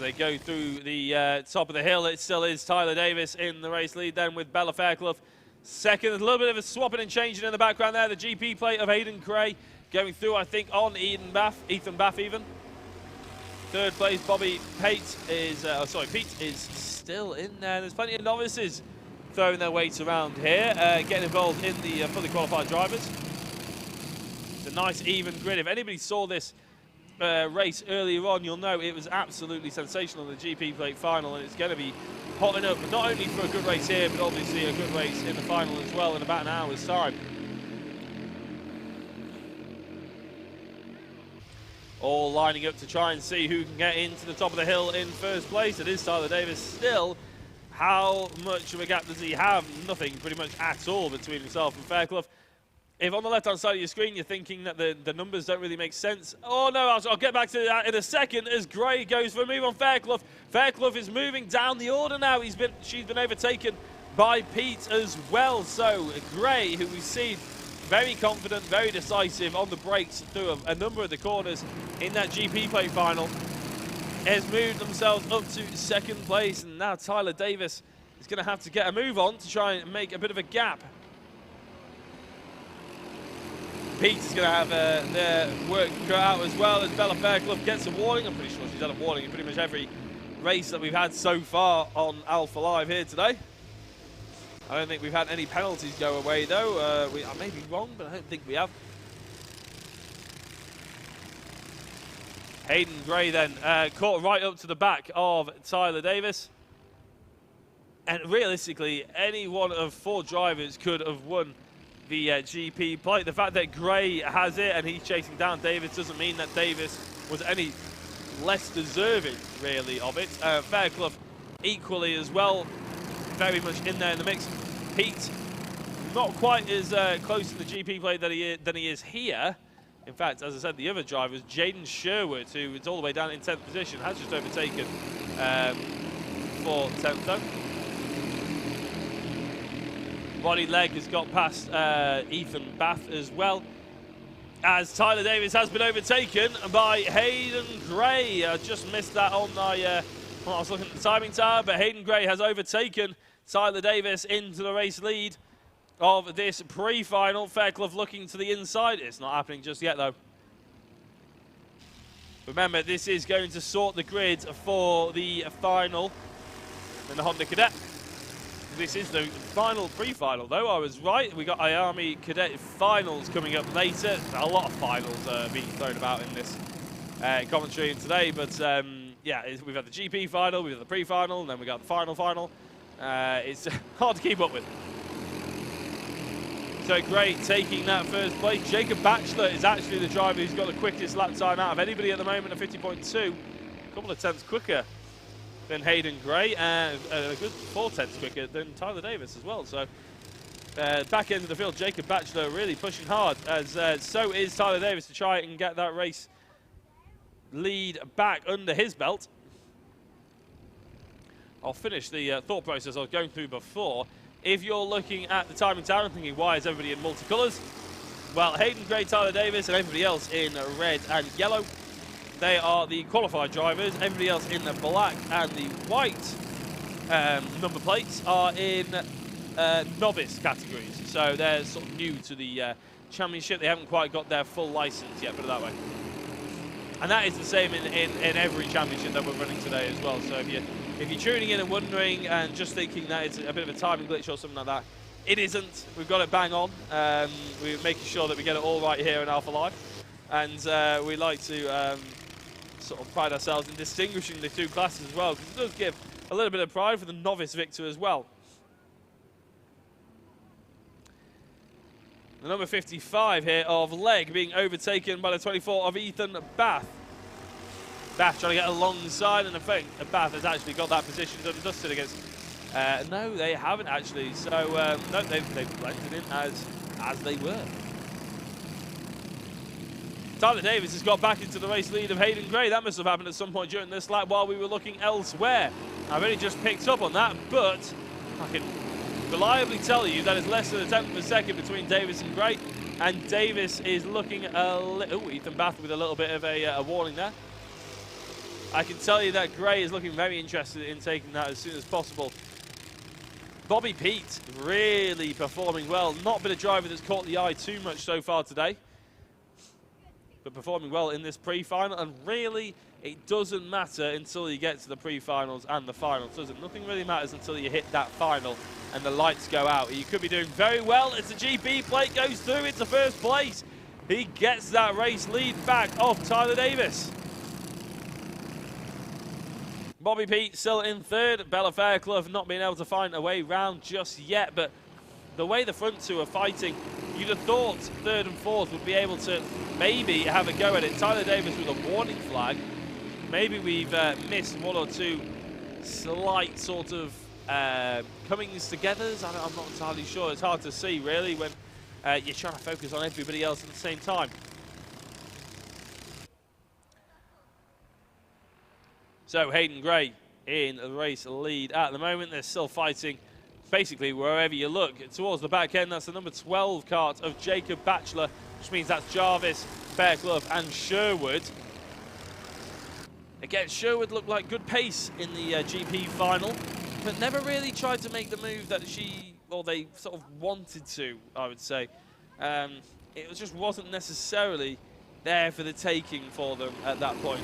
they go through the top of the hill, it still is Tyler Davis in the race lead then with Bella Fairclough second. There's a little bit of a swapping and changing in the background there. The GP plate of Hayden Gray going through, I think, on Ethan Bath even. Third place, Pete is still in there. There's plenty of novices throwing their weight around here, getting involved in the fully qualified drivers. It's a nice even grid. If anybody saw this race earlier on, you'll know it was absolutely sensational in the GP plate final, and it's going to be hotting up, not only for a good race here, but obviously a good race in the final as well in about an hour's time. All lining up to try and see who can get into the top of the hill in first place. It is Tyler Davis still. How much of a gap does he have? Nothing, pretty much at all, between himself and Fairclough. If on the left-hand side of your screen you're thinking that the numbers don't really make sense, oh no, I'll get back to that in a second as Gray goes for a move on Fairclough. Fairclough is moving down the order now. She's been overtaken by Pete as well. So Gray, who we've seen very confident, very decisive on the brakes through a number of the corners in that GP plate final, has moved themselves up to second place, and now Tyler Davis is going to have to get a move on to try and make a bit of a gap. Pete is going to have their work cut out as well as Bella Fairclough gets a warning. I'm pretty sure she's had a warning in pretty much every race that we've had so far on Alpha Live here today. I don't think we've had any penalties go away though. I may be wrong, but I don't think we have. Hayden Gray then caught right up to the back of Tyler Davis. And realistically, any one of four drivers could have won the GP plate. The fact that Gray has it and he's chasing down Davis doesn't mean that Davis was any less deserving, really, of it. Fairclough equally as well, very much in there in the mix. Pete, not quite as close to the GP plate than he is here. In fact, as I said, the other drivers, Jaden Sherwood, who is all the way down in 10th position, has just overtaken for 10th though. Ronnie Legg has got past Ethan Bath as well, as Tyler Davis has been overtaken by Hayden Gray. I just missed that on my, when I was looking at the timing tower, but Hayden Gray has overtaken Tyler Davis into the race lead of this pre-final. Fairclough looking to the inside. It's not happening just yet though. Remember, this is going to sort the grid for the final in the Honda Cadet. This is the final pre-final though. I was right. We got IAME Cadet finals coming up later. A lot of finals being thrown about in this commentary today, but yeah, we've had the GP final, we've had the pre-final, and then we got the final. It's hard to keep up with. So great, taking that first place. Jacob Batchelor is actually the driver who's got the quickest lap time out of anybody at the moment at 50.2. A couple of tenths quicker than Hayden Gray, and a good 4 tenths quicker than Tyler Davis as well. So back end of the field, Jacob Batchelor really pushing hard, as so is Tyler Davis, to try and get that race lead back under his belt. I'll finish the thought process I was going through before. If you're looking at the timing tower and thinking, why is everybody in multicolours? Well, Hayden Gray, Tyler Davis, and everybody else in red and yellow. They are the qualified drivers. Everybody else in the black and the white number plates are in novice categories. So they're sort of new to the championship. They haven't quite got their full license yet, put it that way. And that is the same in every championship that we're running today as well. So if you're tuning in and wondering and just thinking that it's a bit of a timing glitch or something like that, it isn't. We've got it bang on. We're making sure that we get it all right here in Alpha Live. And we like to sort of pride ourselves in distinguishing the two classes as well, because it does give a little bit of pride for the novice victor as well. The number 55 here of Legg being overtaken by the 24 of Ethan Bath. Bath trying to get alongside, and I think Bath has actually got that position done and dusted against. No, they haven't actually. So no, they've blended in as they were. Tyler Davis has got back into the race lead of Hayden Gray. That must have happened at some point during this lap while we were looking elsewhere. I've only just picked up on that, but I can reliably tell you that it's less than a tenth of a second between Davis and Gray. And Davis is looking a little... Ethan Bath with a little bit of a warning there. I can tell you that Gray is looking very interested in taking that as soon as possible. Bobby Pete really performing well. Not been a driver that's caught the eye too much so far today, but performing well in this pre-final. And really, it doesn't matter until you get to the pre-finals and the finals, does it? Nothing really matters until you hit that final and the lights go out. You could be doing very well. It's a GP plate goes through into first place. He gets that race lead back off Tyler Davis. Bobby Pete still in third. Bella Fairclough not being able to find a way round just yet, but the way the front two are fighting, you'd have thought third and fourth would be able to maybe have a go at it. Tyler Davis with a warning flag. Maybe we've missed one or two slight sort of comings togethers. I'm not entirely sure. It's hard to see, really, when you're trying to focus on everybody else at the same time. So Hayden Gray in the race lead at the moment. They're still fighting basically wherever you look. Towards the back end, that's the number 12 kart of Jacob Batchelor, which means that's Jarvis, Fairclough and Sherwood. Again, Sherwood looked like good pace in the GP final, but never really tried to make the move that they sort of wanted to, I would say. It just wasn't necessarily there for the taking for them at that point.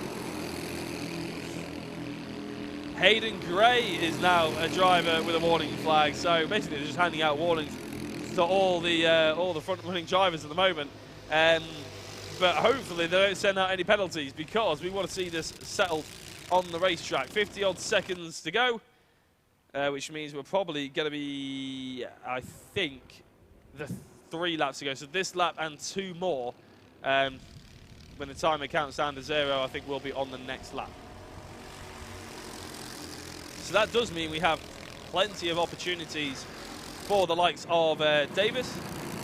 Hayden Gray is now a driver with a warning flag, so basically they're just handing out warnings to all the front-running drivers at the moment. But hopefully they don't send out any penalties, because we want to see this settled on the racetrack. 50-odd seconds to go, which means we're probably going to be, I think, the 3 laps to go. So this lap and 2 more. When the timer counts down to 0, I think we'll be on the next lap. So that does mean we have plenty of opportunities for the likes of Davis,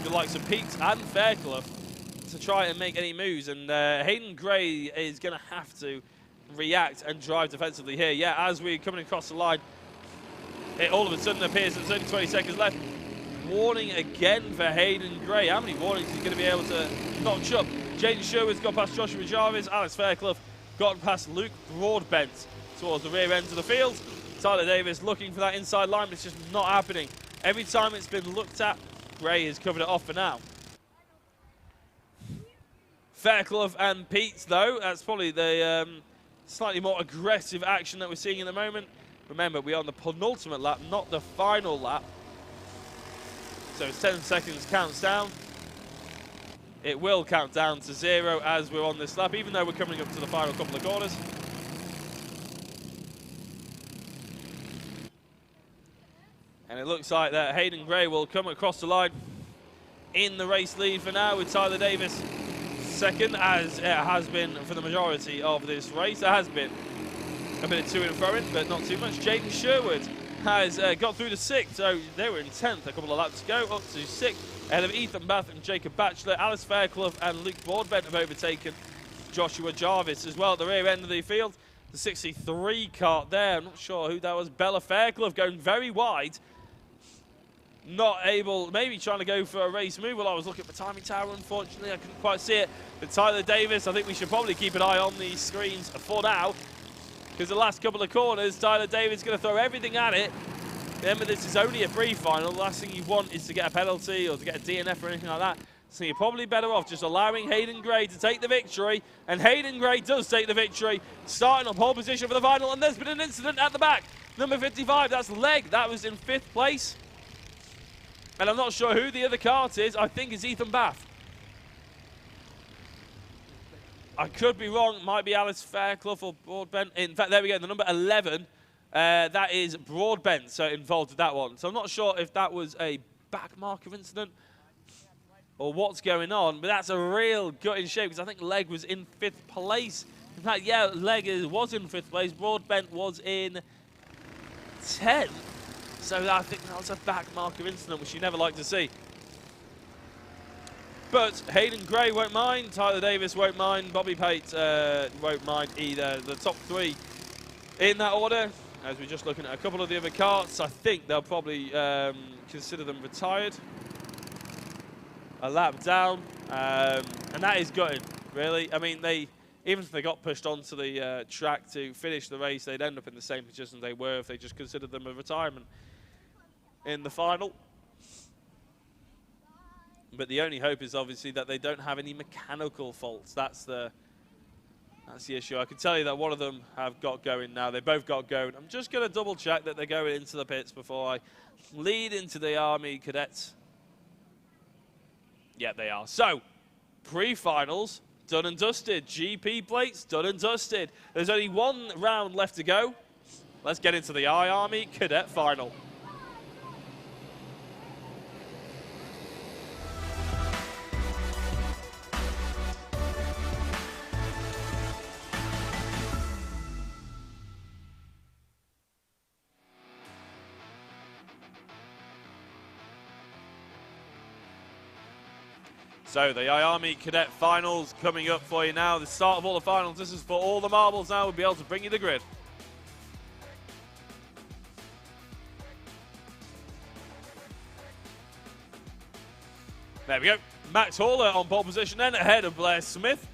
the likes of Pete and Fairclough to try and make any moves. And Hayden Gray is going to have to react and drive defensively here. Yeah, as we're coming across the line, it all of a sudden appears there's only 20 seconds left. Warning again for Hayden Gray. How many warnings is he going to be able to notch up? Jaden Sherwood's got past Joshua Jarvis. Alex Fairclough got past Luke Broadbent towards the rear end of the field. Tyler Davis looking for that inside line, but it's just not happening. Every time it's been looked at, Gray has covered it off for now. Fairclough and Pete, though, that's probably the slightly more aggressive action that we're seeing at the moment. Remember, we're on the penultimate lap, not the final lap. So it's 10 seconds counts down. It will count down to 0 as we're on this lap, even though we're coming up to the final couple of corners. And it looks like that Hayden Gray will come across the line in the race lead for now, with Tyler Davis second, as it has been for the majority of this race. There has been a bit of to and fro in, but not too much. Jaden Sherwood has got through to 6th, so they were in 10th, a couple of laps to go, up to 6th, ahead of Ethan Bath and Jacob Batchelor. Alice Fairclough and Luke Broadbent have overtaken Joshua Jarvis as well at the rear end of the field. The 63 kart there, I'm not sure who that was. Bella Fairclough going very wide. Not able, maybe trying to go for a race move. Well, I was looking at the timing tower, unfortunately. I couldn't quite see it. But Tyler Davis, I think we should probably keep an eye on these screens for now, because the last couple of corners, Tyler Davis is going to throw everything at it. Remember, this is only a pre-final. The last thing you want is to get a penalty or to get a DNF or anything like that. So you're probably better off just allowing Hayden Gray to take the victory. And Hayden Gray does take the victory, starting on pole position for the final. And there's been an incident at the back. Number 55, that's Leg. That was in 5th place. And I'm not sure who the other kart is. I think it's Ethan Bath. I could be wrong. Might be Alice Fairclough or Broadbent. In fact, there we go. The number 11, that is Broadbent, so involved with that one. So I'm not sure if that was a back marker incident or what's going on, but that's a real gutting shame, because I think Leg was in 5th place. In fact, yeah, Leg was in 5th place. Broadbent was in 10th. So I think that was a back marker incident, which you never like to see. But Hayden Gray won't mind, Tyler Davis won't mind, Bobby Pate won't mind either. The top 3 in that order, as we're just looking at a couple of the other karts, I think they'll probably consider them retired. A lap down, and that is gutting, really. I mean, they even if they got pushed onto the track to finish the race, they'd end up in the same position they were if they just considered them a retirement in the final. But the only hope is obviously that they don't have any mechanical faults. That's the issue. I can tell you that one of them have got going now. They both got going. I'm just going to double check that they're going into the pits before I lead into the IAME cadets. Yeah, they are. So, pre-finals, done and dusted. GP plates, done and dusted. There's only one round left to go. Let's get into the IAME cadet final. So the IAME Cadet Finals coming up for you now. The start of all the finals. This is for all the marbles now. We'll be able to bring you the grid. There we go. Max Horler on pole position then, ahead of Blair Smith.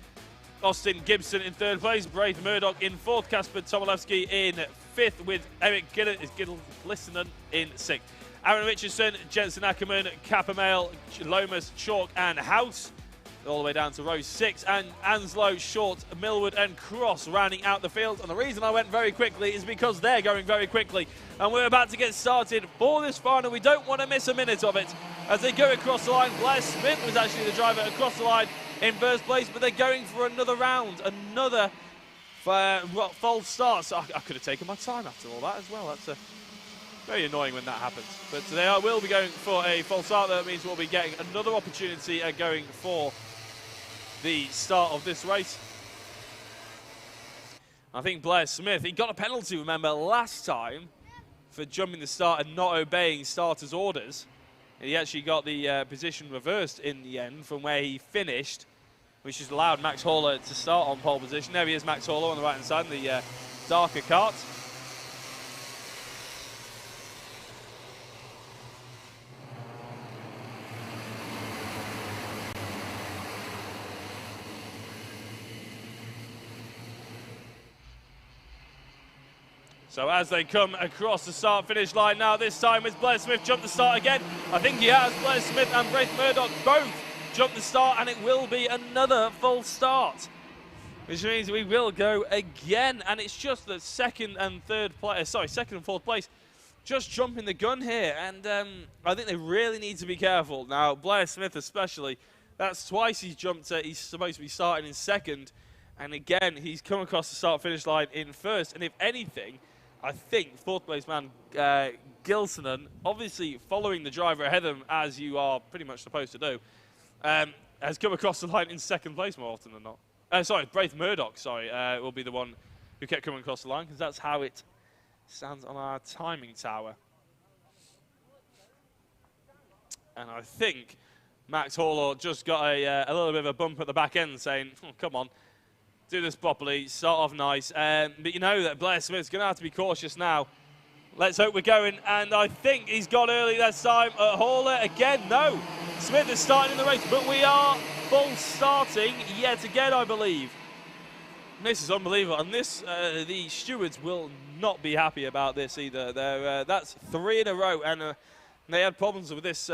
Austin Gibson in third place. Braith Murdoch in fourth. Kasper Tomilewski in fifth, with Eric Glistener in sixth. Aaron Richardson, Jensen Ackerman, Capamale, Lomas, Chalk and House all the way down to row 6, and Anslow, Short, Millwood and Cross rounding out the field. And the reason I went very quickly is because they're going very quickly, and we're about to get started for this final. We don't want to miss a minute of it as they go across the line. Blair Smith was actually the driver across the line in first place, but they're going for another round, another false start. So I could have taken my time after all that as well. That's very annoying when that happens. But they will be going for a false start. That means we'll be getting another opportunity at going for the start of this race. I think Blair Smith, he got a penalty, remember, last time for jumping the start and not obeying starters' orders. He actually got the position reversed in the end from where he finished, which has allowed Max Horler to start on pole position. There he is, Max Horler on the right-hand side, the darker kart. So as they come across the start-finish line now, this time it's Blair Smith jumped the start again. I think he has. Blair Smith and Braith Murdoch both jumped the start, and it will be another full start, which means we will go again. And it's just the second and fourth place just jumping the gun here. And I think they really need to be careful. Now, Blair Smith especially, that's twice he's jumped. He's supposed to be starting in second. And again, he's come across the start-finish line in first. And if anything, I think fourth place man Gilsonen, obviously following the driver ahead of him, as you are pretty much supposed to do, has come across the line in second place more often than not. Sorry, Braith Murdoch, will be the one who kept coming across the line, because that's how it stands on our timing tower. And I think Max Horler just got a little bit of a bump at the back end saying, oh, come on, do this properly, start off nice. But you know that Blair Smith's going to have to be cautious now. Let's hope we're going. And I think he's got early this time. Horler again, no. Smith is starting in the race, but we are full starting yet again, I believe. This is unbelievable. And this, the stewards will not be happy about this either. That's 3 in a row. And they had problems with this,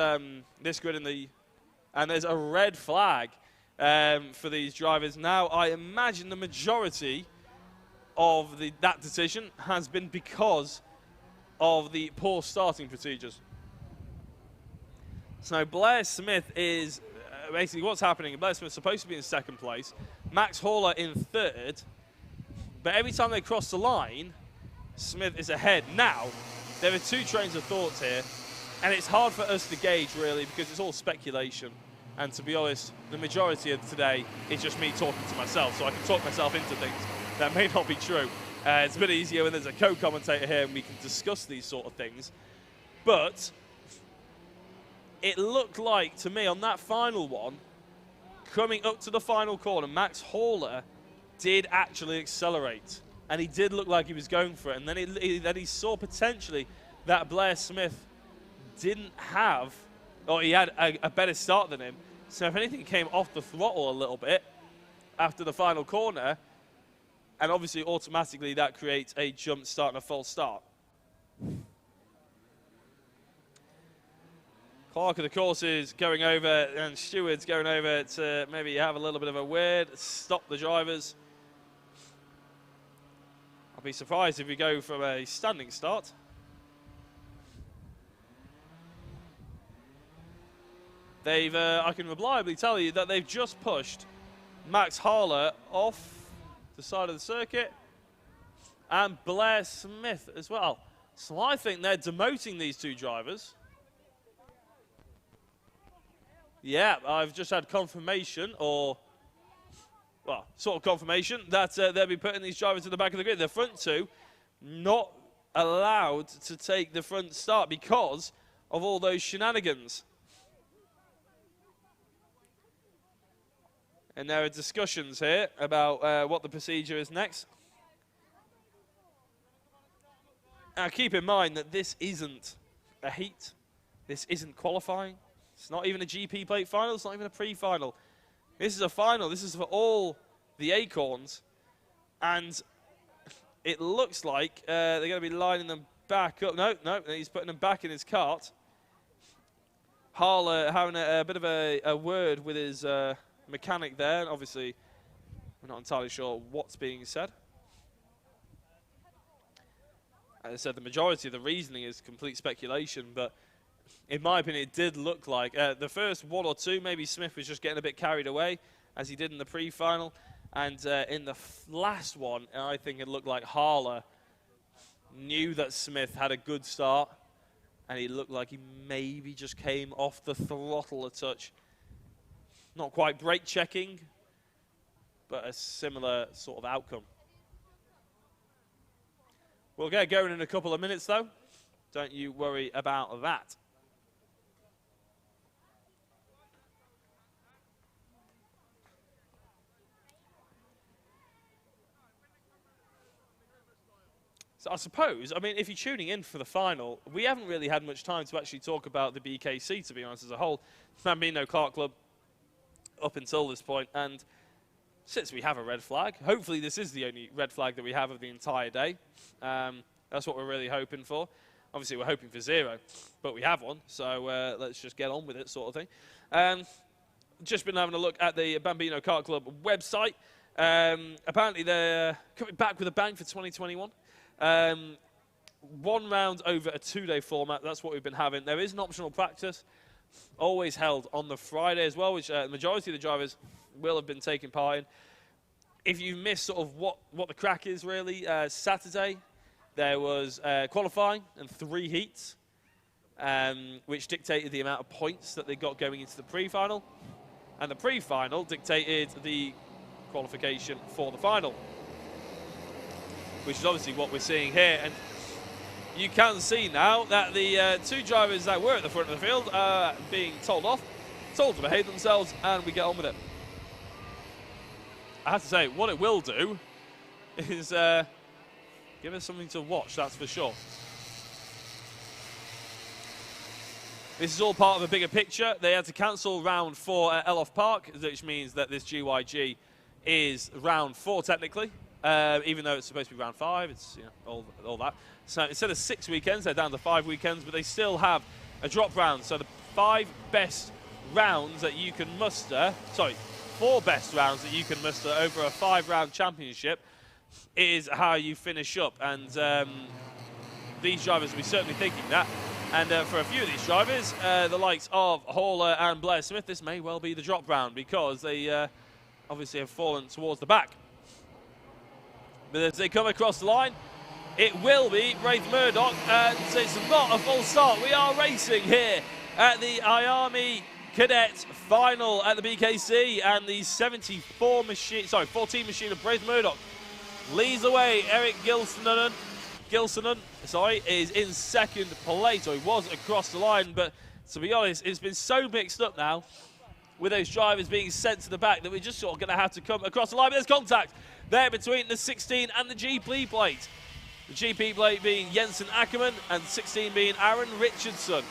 this grid and there's a red flag for these drivers. Now, I imagine the majority of that decision has been because of the poor starting procedures. So Blair Smith is basically what's happening. Blair Smith's supposed to be in second place, Max Horler in third, but every time they cross the line, Smith is ahead. Now, there are two trains of thoughts here, and it's hard for us to gauge really because it's all speculation. And to be honest, the majority of today is just me talking to myself, so I can talk myself into things that may not be true. It's a bit easier when there's a co-commentator here and we can discuss these sort of things. But it looked like, to me, on that final one, coming up to the final corner, Max Horler did actually accelerate. And he did look like he was going for it. And then he saw potentially that Blair Smith didn't have, or he had a better start than him. So if anything, he came off the throttle a little bit after the final corner. And obviously, automatically, that creates a jump start and a false start. Clark of the course is going over, and Steward's going over to maybe have a little bit of a weird, stop the drivers. I'll be surprised if we go from a standing start. I can reliably tell you that they've just pushed Max Harler off the side of the circuit, and Blair Smith as well. So I think they're demoting these two drivers. Yeah, I've just had confirmation, or, well, sort of confirmation, that they'll be putting these drivers to the back of the grid. The front two not allowed to take the front start because of all those shenanigans. And there are discussions here about what the procedure is next. Now, keep in mind that this isn't a heat. This isn't qualifying. It's not even a GP plate final. It's not even a pre-final. This is a final. This is for all the Acorns. And it looks like they're going to be lining them back up. No, he's putting them back in his cart. Harler having a bit of a word with his mechanic there. And obviously, we're not entirely sure what's being said. As I said, the majority of the reasoning is complete speculation, but in my opinion, it did look like the first one or two, maybe Smith was just getting a bit carried away, as he did in the pre-final. And in the last one, I think it looked like Harler knew that Smith had a good start, and he looked like he maybe just came off the throttle a touch. Not quite brake checking, but a similar sort of outcome. We'll get going in a couple of minutes, though. Don't you worry about that. So I suppose, I mean, if you're tuning in for the final, we haven't really had much time to actually talk about the BKC, to be honest, as a whole. Bambino Kart Club up until this point, and since we have a red flag, hopefully this is the only red flag that we have of the entire day. That's what we're really hoping for. Obviously, we're hoping for 0, but we have one, so let's just get on with it, sort of thing. Just been having a look at the Bambino Kart Club website. Apparently, they're coming back with a bang for 2021. 1 round over a 2-day format. That's what we've been having. There is an optional practice, always held on the Friday as well, which the majority of the drivers will have been taking part in. If you missed sort of what the crack is really, Saturday there was qualifying and 3 heats, which dictated the amount of points that they got going into the pre-final, and the pre-final dictated the qualification for the final, which is obviously what we're seeing here. And you can see now that the 2 drivers that were at the front of the field are being told off, told to behave themselves, and we get on with it. I have to say, what it will do is give us something to watch, that's for sure. This is all part of a bigger picture. They had to cancel round 4 at Eloff Park, which means that this GYG is round 4 technically, even though it's supposed to be round 5. It's, you know, all that. So instead of 6 weekends, they're down to 5 weekends, but they still have a drop round. So the 5 best rounds that you can muster, sorry, 4 best rounds that you can muster over a 5-round championship is how you finish up. And these drivers will be certainly thinking that. And for a few of these drivers, the likes of Haller and Blair Smith, this may well be the drop round because they obviously have fallen towards the back. But as they come across the line, it will be Wraith Murdoch, and it's not a full start. We are racing here at the IAME Cadet final at the BKC, and the 14 machine of Wraith Murdoch leads away. Eric Gilsonen, is in second place, so he was across the line, but to be honest, it's been so mixed up now with those drivers being sent to the back that we're just sort of going to have to come across the line. But there's contact there between the 16 and the GP plate. The GP plate being Jensen Ackerman and 16 being Aaron Richardson.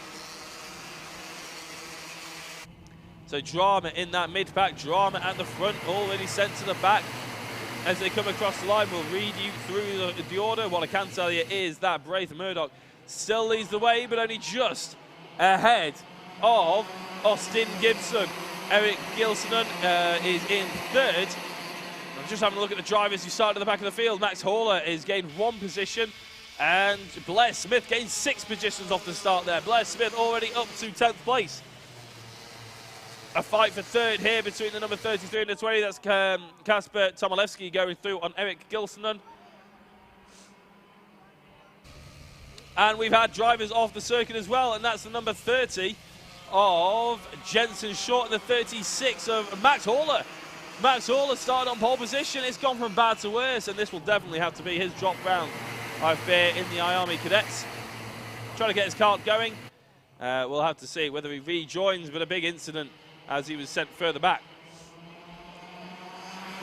So drama in that mid-pack, drama at the front, already sent to the back. as they come across the line. We'll read you through the order. What I can tell you is that Braith Murdoch still leads the way, but only just ahead of Austin Gibson. Eric Gilsonen is in third. I'm just having a look at the drivers who started at the back of the field. Max Horler has gained 1 position, and Blair Smith gained 6 positions off the start there. Blair Smith already up to 10th place. A fight for third here between the number 33 and the 20. That's Kasper Tomilewski going through on Eric Gilsonen. And we've had drivers off the circuit as well, and that's the number 30 of Jensen Short and the 36 of Max Horler. Max Horler started on pole position. It's gone from bad to worse, and this will definitely have to be his drop round, I fear, in the IAME Cadets. Trying to get his kart going. We'll have to see whether he rejoins, but a big incident as he was sent further back.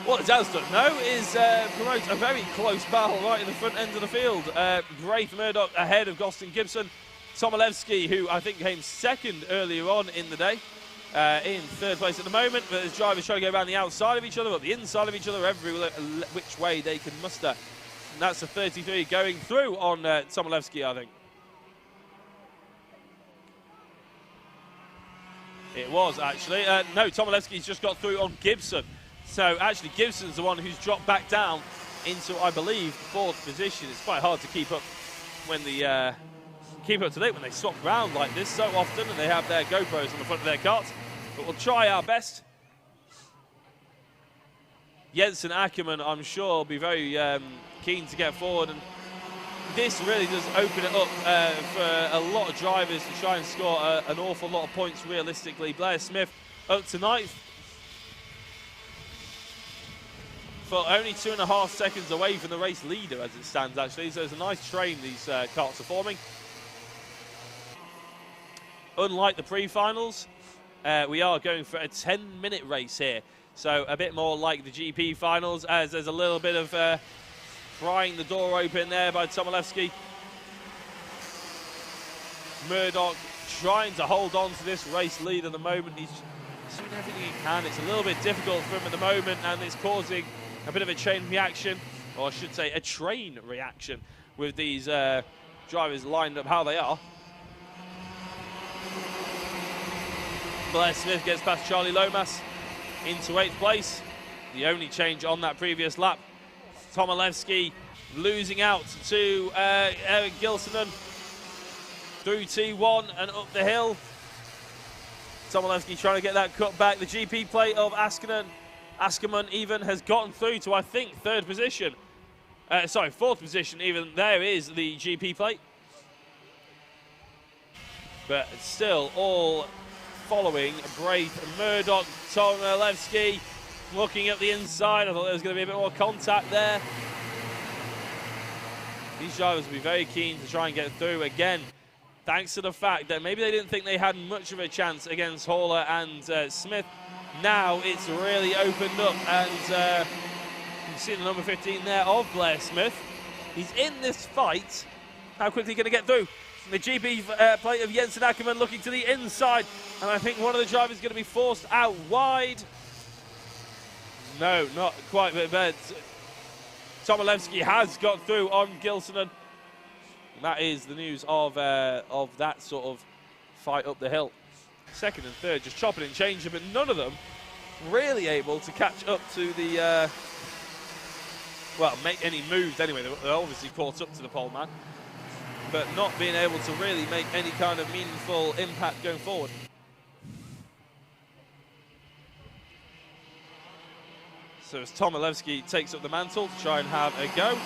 What it has done, though, is promote a very close battle right in the front end of the field. Braith Murdoch ahead of Austin Gibson. Tomilewski, who I think came second earlier on in the day, in third place at the moment, but his drivers trying to go around the outside of each other, but the inside of each other, every which way they can muster. And that's the 33 going through on Tomilewski, I think. It was, actually. No, Tomilewski's just got through on Gibson. So, actually, Gibson's the one who's dropped back down into, I believe, 4th position. It's quite hard to keep up when the... keep up to date when they swap around like this so often, and they have their GoPros on the front of their carts. But we'll try our best. Jensen Ackerman, I'm sure, will be very keen to get forward, and this really does open it up for a lot of drivers to try and score an awful lot of points realistically. Blair Smith up to 9th. For only 2.5 seconds away from the race leader as it stands, actually. So it's a nice train these carts are forming. Unlike the pre-finals, we are going for a 10-minute race here. So a bit more like the GP finals, as there's a little bit of prying the door open there by Tomilewski. Murdoch trying to hold on to this race lead at the moment. He's doing everything he can. It's a little bit difficult for him at the moment, and it's causing a bit of a chain reaction, or I should say a train reaction, with these drivers lined up how they are. Blair Smith gets past Charlie Lomas into 8th place. The only change on that previous lap. Tomilewski losing out to Eric Gilsonen through T1 and up the hill. Tomilewski trying to get that cut back. The GP plate of Askerman even has gotten through to, I think, 3rd position. Sorry, 4th position even. There is the GP plate. But still all following Braith Murdoch. Tomilewski looking at the inside. I thought there was going to be a bit more contact there. These drivers will be very keen to try and get through again, thanks to the fact that maybe they didn't think they had much of a chance against Horler and Smith. Now it's really opened up, and you can see the number 15 there of Blair Smith. He's in this fight. How quickly going to get through? The GP plate of Jensen Ackerman looking to the inside, and I think one of the drivers is going to be forced out wide. No, not quite, but Tomilewski has got through on Gilsonen. And that is the news of that sort of fight up the hill. 2nd and 3rd just chopping and changing, but none of them really able to catch up to the, well, make any moves anyway. They're obviously caught up to the pole man, but not being able to really make any kind of meaningful impact going forward. So as Tomilewski takes up the mantle to try and have a go.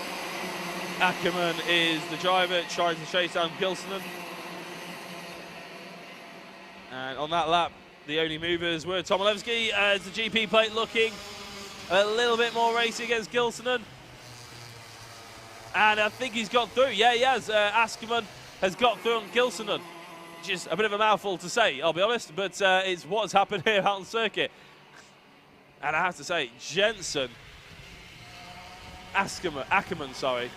Ackerman is the driver trying to chase down Gilsonen. And on that lap, the only movers were Tomilewski, as the GP plate looking a little bit more racy against Gilsonen. And I think he's got through. Yeah, he has. Askerman has got through on Gilsonen. Which is a bit of a mouthful to say, I'll be honest, but it's what's happened here out on circuit. And I have to say, Jensen Ackerman, sorry,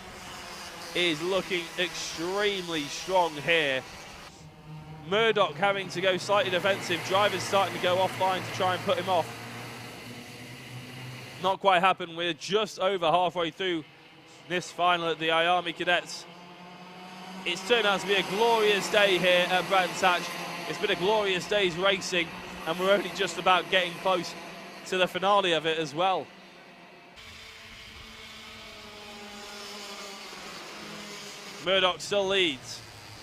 is looking extremely strong here. Murdoch having to go slightly defensive. Drivers starting to go offline to try and put him off. not quite happened. We're just over halfway through this final at the IAME Cadets. It's turned out to be a glorious day here at Brands Hatch. It's been a glorious day's racing, and we're only just about getting close to the finale of it as well. Murdoch still leads,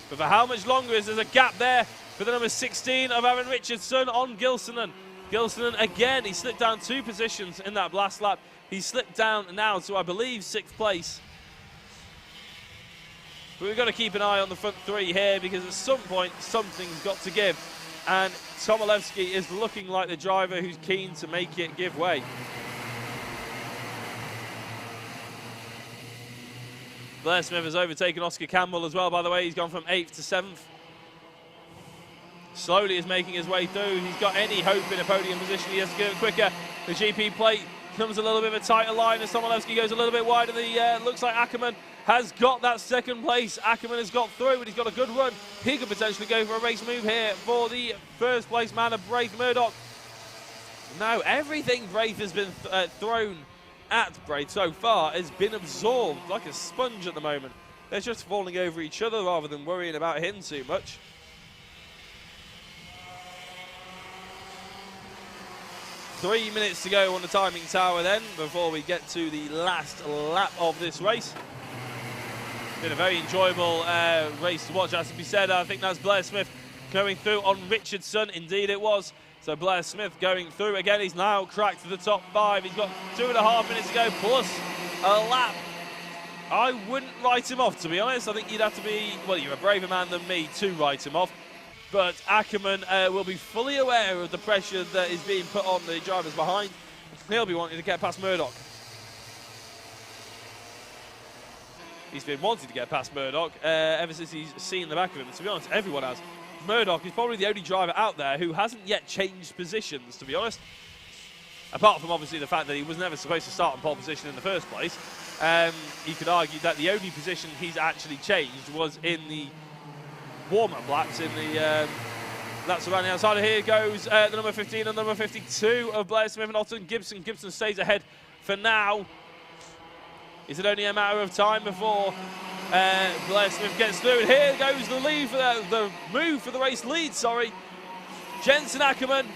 but for how much longer is there a gap there for the number 16 of Aaron Richardson on Gilsonen. Gilsonen again, he slipped down 2 positions in that last lap. He slipped down now to, I believe, 6th place. But we've got to keep an eye on the front 3 here, because at some point something's got to give, and Tomilewski is looking like the driver who's keen to make it give way. Blair Smith has overtaken Oscar Campbell as well, by the way. He's gone from 8th to 7th. Slowly is making his way through. He's got any hope in a podium position. He has to go quicker. The GP plate comes a little bit of a tighter line as Tomilewski goes a little bit wider. Looks like Ackerman has got that 2nd place. Ackerman has got through, and he's got a good run. He could potentially go for a race move here for the 1st place man of Braith Murdoch. No, everything Braith has been thrown at Braith so far has been absorbed like a sponge at the moment. They're just falling over each other rather than worrying about him too much. Three minutes to go on the timing tower then before we get to the last lap of this race. Been a very enjoyable race to watch, has to be said. I think that's Blair Smith going through on Richardson. Indeed it was. So Blair Smith going through again. He's now cracked to the top 5. He's got 2.5 minutes to go plus a lap. I wouldn't write him off, to be honest. I think you'd have to be, well, you're a braver man than me to write him off. But Ackerman will be fully aware of the pressure that is being put on the drivers behind. He'll be wanting to get past Murdoch. He's been wanting to get past Murdoch ever since he's seen the back of him. And to be honest, everyone has. Murdoch is probably the only driver out there who hasn't yet changed positions, to be honest. Apart from obviously the fact that he was never supposed to start in pole position in the first place. You could argue that the only position he's actually changed was in the warm-up laps in the laps around the outside. Here goes the number 15 and number 52 of Blair Smith and Otton Gibson. Gibson stays ahead for now. Is it only a matter of time before Blair Smith gets through? And here goes the lead for the move for the race lead, sorry. Jensen Ackerman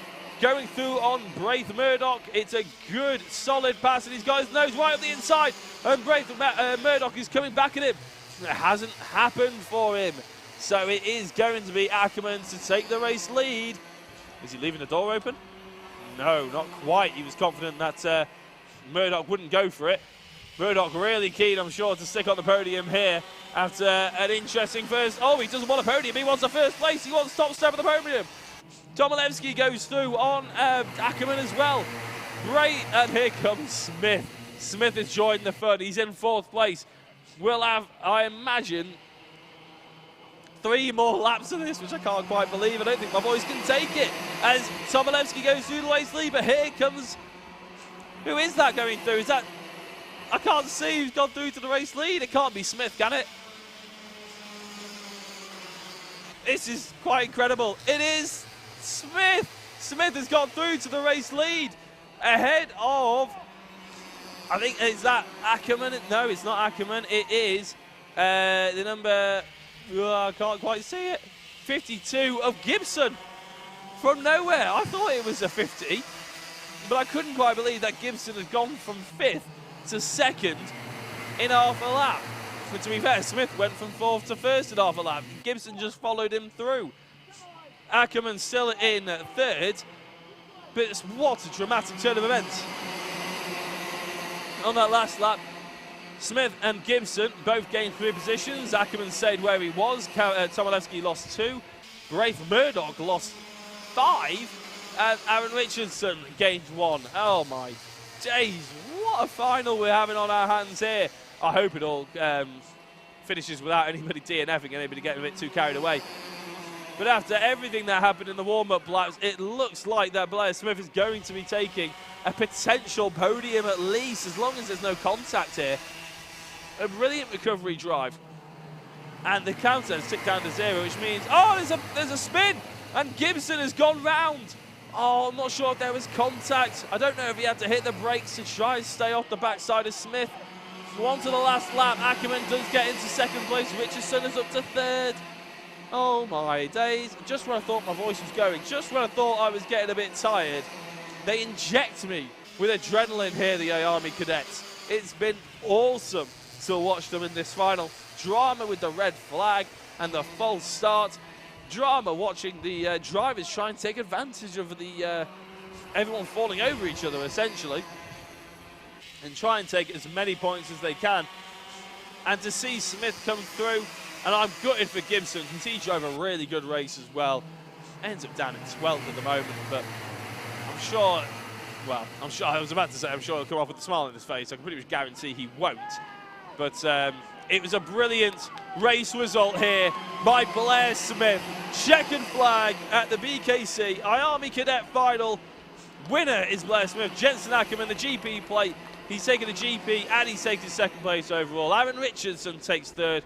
going through on Braith Murdoch. It's a good, solid pass, and he's got his nose right up the inside. And Braith Murdoch is coming back at him. It hasn't happened for him. So it is going to be Ackerman to take the race lead. Is he leaving the door open? No, not quite. He was confident that Murdoch wouldn't go for it. Murdoch really keen, I'm sure, to stick on the podium here after an interesting first. Oh, he doesn't want a podium. He wants a 1st place. He wants top step of the podium. Tomilewski goes through on Ackerman as well. Great, and here comes Smith. Smith has joined the fun. He's in 4th place. We'll have, I imagine, 3 more laps of this, which I can't quite believe. I don't think my voice can take it. As Tomilewski goes through the race lead, but here comes... Who is that going through? Is that... I can't see who's gone through to the race lead. It can't be Smith, can it? This is quite incredible. It is Smith. Smith has got through to the race lead. Ahead of... I think, is that Ackerman? No, it's not Ackerman. It is the number... I can't quite see it. 52 of Gibson. From nowhere. I thought it was a 50. But I couldn't quite believe that Gibson had gone from 5th to 2nd in half a lap. But to be fair, Smith went from 4th to 1st in half a lap. Gibson just followed him through. Ackerman still in 3rd. But what a dramatic turn of events. On that last lap, Smith and Gibson both gained 3 positions. Ackerman stayed where he was. Tomilewski lost 2. Braith Murdoch lost 5. And Aaron Richardson gained 1. Oh my days, what a final we're having on our hands here. I hope it all finishes without anybody DNFing and anybody getting a bit too carried away. But after everything that happened in the warm-up laps, it looks like that Blair Smith is going to be taking a potential podium at least, as long as there's no contact here. A brilliant recovery drive. And the counter has ticked down to 0, which means, oh, there's a spin! And Gibson has gone round Oh, I'm not sure if there was contact. I don't know if he had to hit the brakes to try and stay off the backside of Smith. So on to the last lap. Ackerman does get into second place. Richardson is up to third. Oh my days. Just when I thought my voice was going, just when I thought I was getting a bit tired, they inject me with adrenaline here, the IAME Cadets. It's been awesome to watch them in this final. Drama with the red flag and the false start. Drama watching the drivers try and take advantage of the everyone falling over each other, essentially, and try and take as many points as they can. And to see Smith come through, and I'm gutted for Gibson because he drove a really good race as well. Ends up down in 12th at the moment, but I'm sure, well, I was about to say I'm sure he'll come off with a smile on his face. I can pretty much guarantee he won't. But it was a brilliant race result here by Blair Smith. Checkered flag at the BKC IAME Cadet Final. Winner is Blair Smith. Jensen Ackerman, the GP plate. He's taken the GP and he's taken second place overall. Aaron Richardson takes third.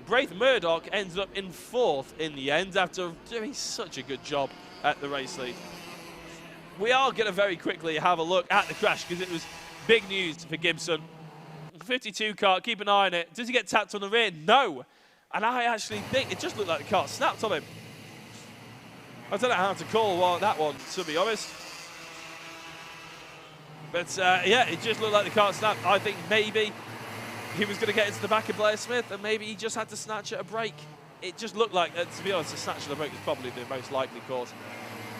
Braith Murdoch ended up in fourth in the end after doing such a good job at the race lead. We are going to very quickly have a look at the crash because it was big news for Gibson. 52 car, keep an eye on it. Does he get tapped on the rear? No. And I actually think it just looked like the car snapped on him. I don't know how to call that one, to be honest. But yeah, it just looked like the car snapped. I think maybe he was going to get into the back of Blair Smith and maybe he just had to snatch at a brake. It just looked like, to be honest, a snatch at a brake is probably the most likely cause.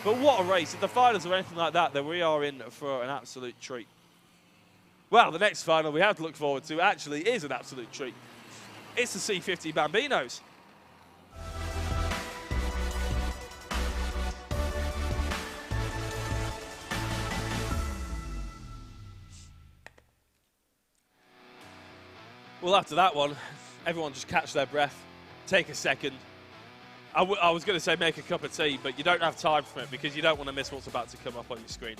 But what a race. If the finals or anything like that, then we are in for an absolute treat. Well, the next final we have to look forward to actually is an absolute treat. It's the C50 Bambinos. Well, after that one, everyone just catch their breath, take a second. I was going to say make a cup of tea, but you don't have time for it because you don't want to miss what's about to come up on your screen.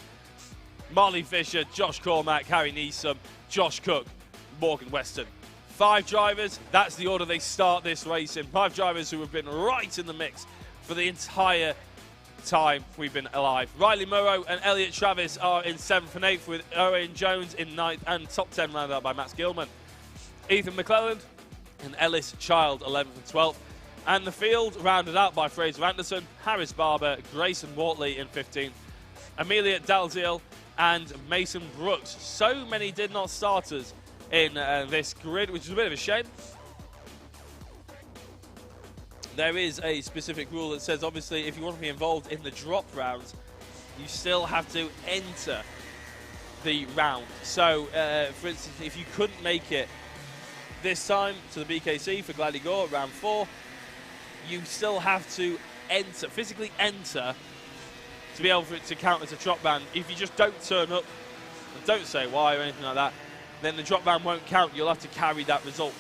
Marley Fisher, Josh Cormack, Harry Neeson, Josh Cook, Morgan Weston. 5 drivers, that's the order they start this race in. 5 drivers who have been right in the mix for the entire time we've been alive. Riley Murrow and Elliot Travis are in 7th and 8th with Owen Jones in 9th and top 10 rounded out by Max Gilman. Ethan McClelland and Ellis Child 11th and 12th. And the field rounded out by Fraser Anderson, Harris Barber, Grayson Wortley in 15th, Amelia Dalziel and Mason Brooks. So many did not starters in this grid, which is a bit of a shame. There is a specific rule that says, obviously, if you want to be involved in the drop rounds, you still have to enter the round. So, for instance, if you couldn't make it this time to the BKC for Glan Y Gors, round 4, you still have to enter, physically enter, to be able for it to count as a drop ban. If you just don't turn up and don't say why or anything like that, then the drop ban won't count. You'll have to carry that result,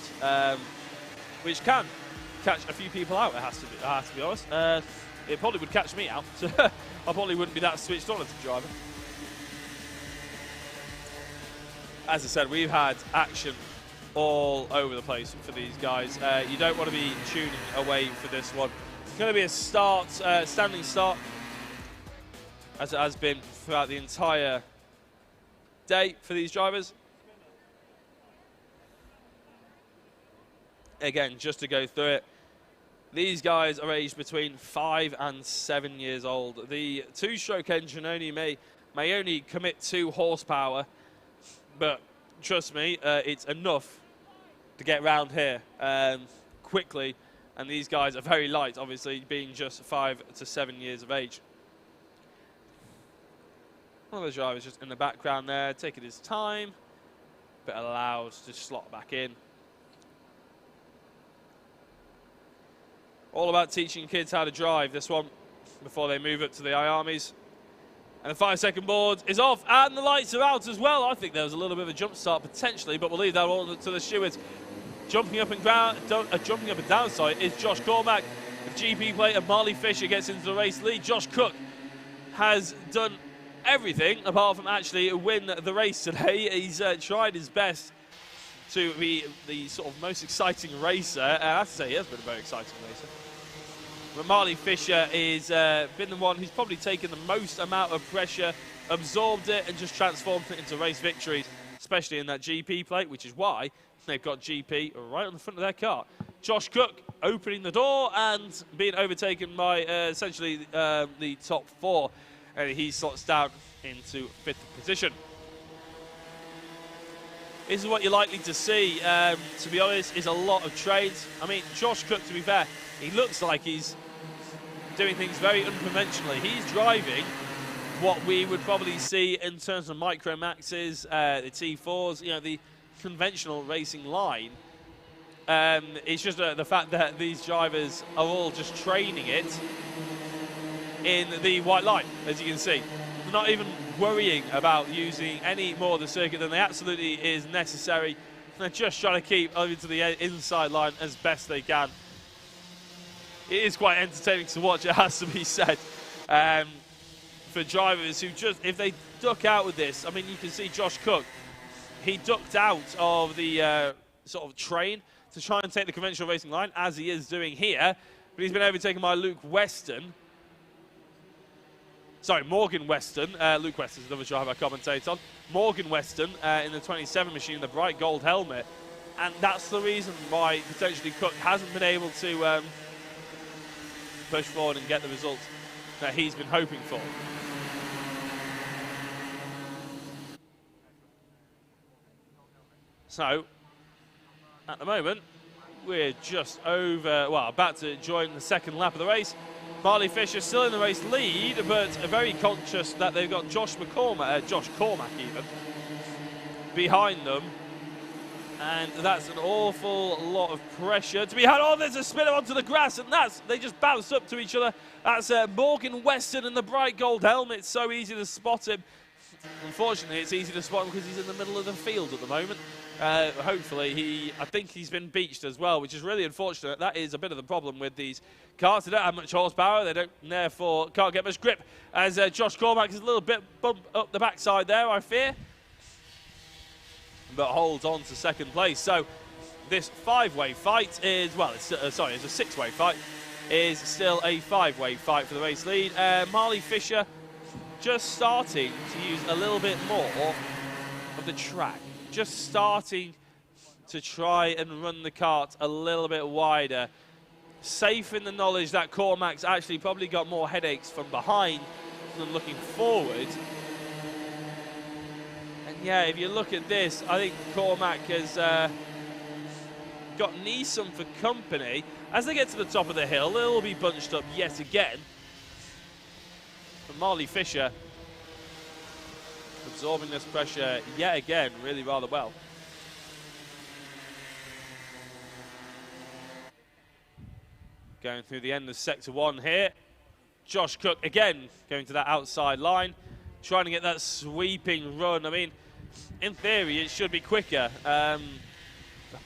which can catch a few people out, I have to be honest. It probably would catch me out, so I probably wouldn't be that switched on as a driver. As I said, we've had action all over the place for these guys. You don't want to be tuning away for this one. It's going to be a start, standing start, as it has been throughout the entire day for these drivers. Again, just to go through it, these guys are aged between 5 and 7 years old. The 2-stroke engine may only commit 2 horsepower, but trust me, it's enough to get round here quickly, and these guys are very light, obviously, being just 5 to 7 years of age. One of the drivers just in the background there, taking his time, but allowed to slot back in. All about teaching kids how to drive, this one, before they move up to the IAMEs. And the 5-second board is off, and the lights are out as well. I think there was a little bit of a jump start potentially, but we'll leave that all to the stewards. Jumping up and down, sorry, is Josh Cormack. The GP plate of Marley Fisher gets into the race lead. Josh Cook has done everything apart from actually win the race today. He's tried his best to be the sort of most exciting racer. I have to say, he has been a very exciting racer. But Marley Fisher is been the one who's probably taken the most amount of pressure, absorbed it, and just transformed it into race victories, especially in that GP plate, which is why they've got GP right on the front of their car. Josh Cook opening the door and being overtaken by essentially the top 4, and he slots down into 5th position. This is what you're likely to see, to be honest, is a lot of trades. I mean, Josh Cook, to be fair, he looks like he's doing things very unconventionally. He's driving what we would probably see in terms of Micro Maxes, the T4s, you know, the conventional racing line. It's just the fact that these drivers are all just training it in the white line, as you can see. They're not even worrying about using any more of the circuit than they absolutely is necessary. They're just trying to keep over to the inside line as best they can. It is quite entertaining to watch, it has to be said, for drivers who just, if they duck out with this, I mean, you can see Josh Cook, he ducked out of the sort of train to try and take the conventional racing line, as he is doing here, but he's been overtaken by Luke Weston. Sorry, Morgan Weston. Luke Weston's another driver I commentate on. Morgan Weston in the 27 machine, the bright gold helmet, and that's the reason why potentially Cook hasn't been able to push forward and get the results that he's been hoping for. So, at the moment, we're just over, well, about to join the second lap of the race. Marley Fisher still in the race lead, but very conscious that they've got Josh Cormack even, behind them. And that's an awful lot of pressure to be had. Oh, there's a spinner onto the grass, and they just bounced up to each other. That's Morgan Weston in the bright gold helmet. It's so easy to spot him. Unfortunately, it's easy to spot him because he's in the middle of the field at the moment. Hopefully, I think he's been beached as well, which is really unfortunate. That is a bit of the problem with these cars. They don't have much horsepower. They don't, therefore, can't get much grip. As Josh Cormack is a little bit bump up the backside there, I fear, but holds on to second place. So this 5-way fight is, well, it's a 6-way fight, is still a 5-way fight for the race lead. Marley Fisher just starting to use a little bit more of the track. Just starting to try and run the kart a little bit wider. Safe in the knowledge that Cormac's actually probably got more headaches from behind than looking forward. And yeah, if you look at this, I think Cormac has got Neeson for company. As they get to the top of the hill, they'll be bunched up yet again. But Marley Fisher absorbing this pressure yet again really rather well. Going through the end of sector 1 here. Josh Cook again going to that outside line, trying to get that sweeping run. I mean, in theory, it should be quicker. The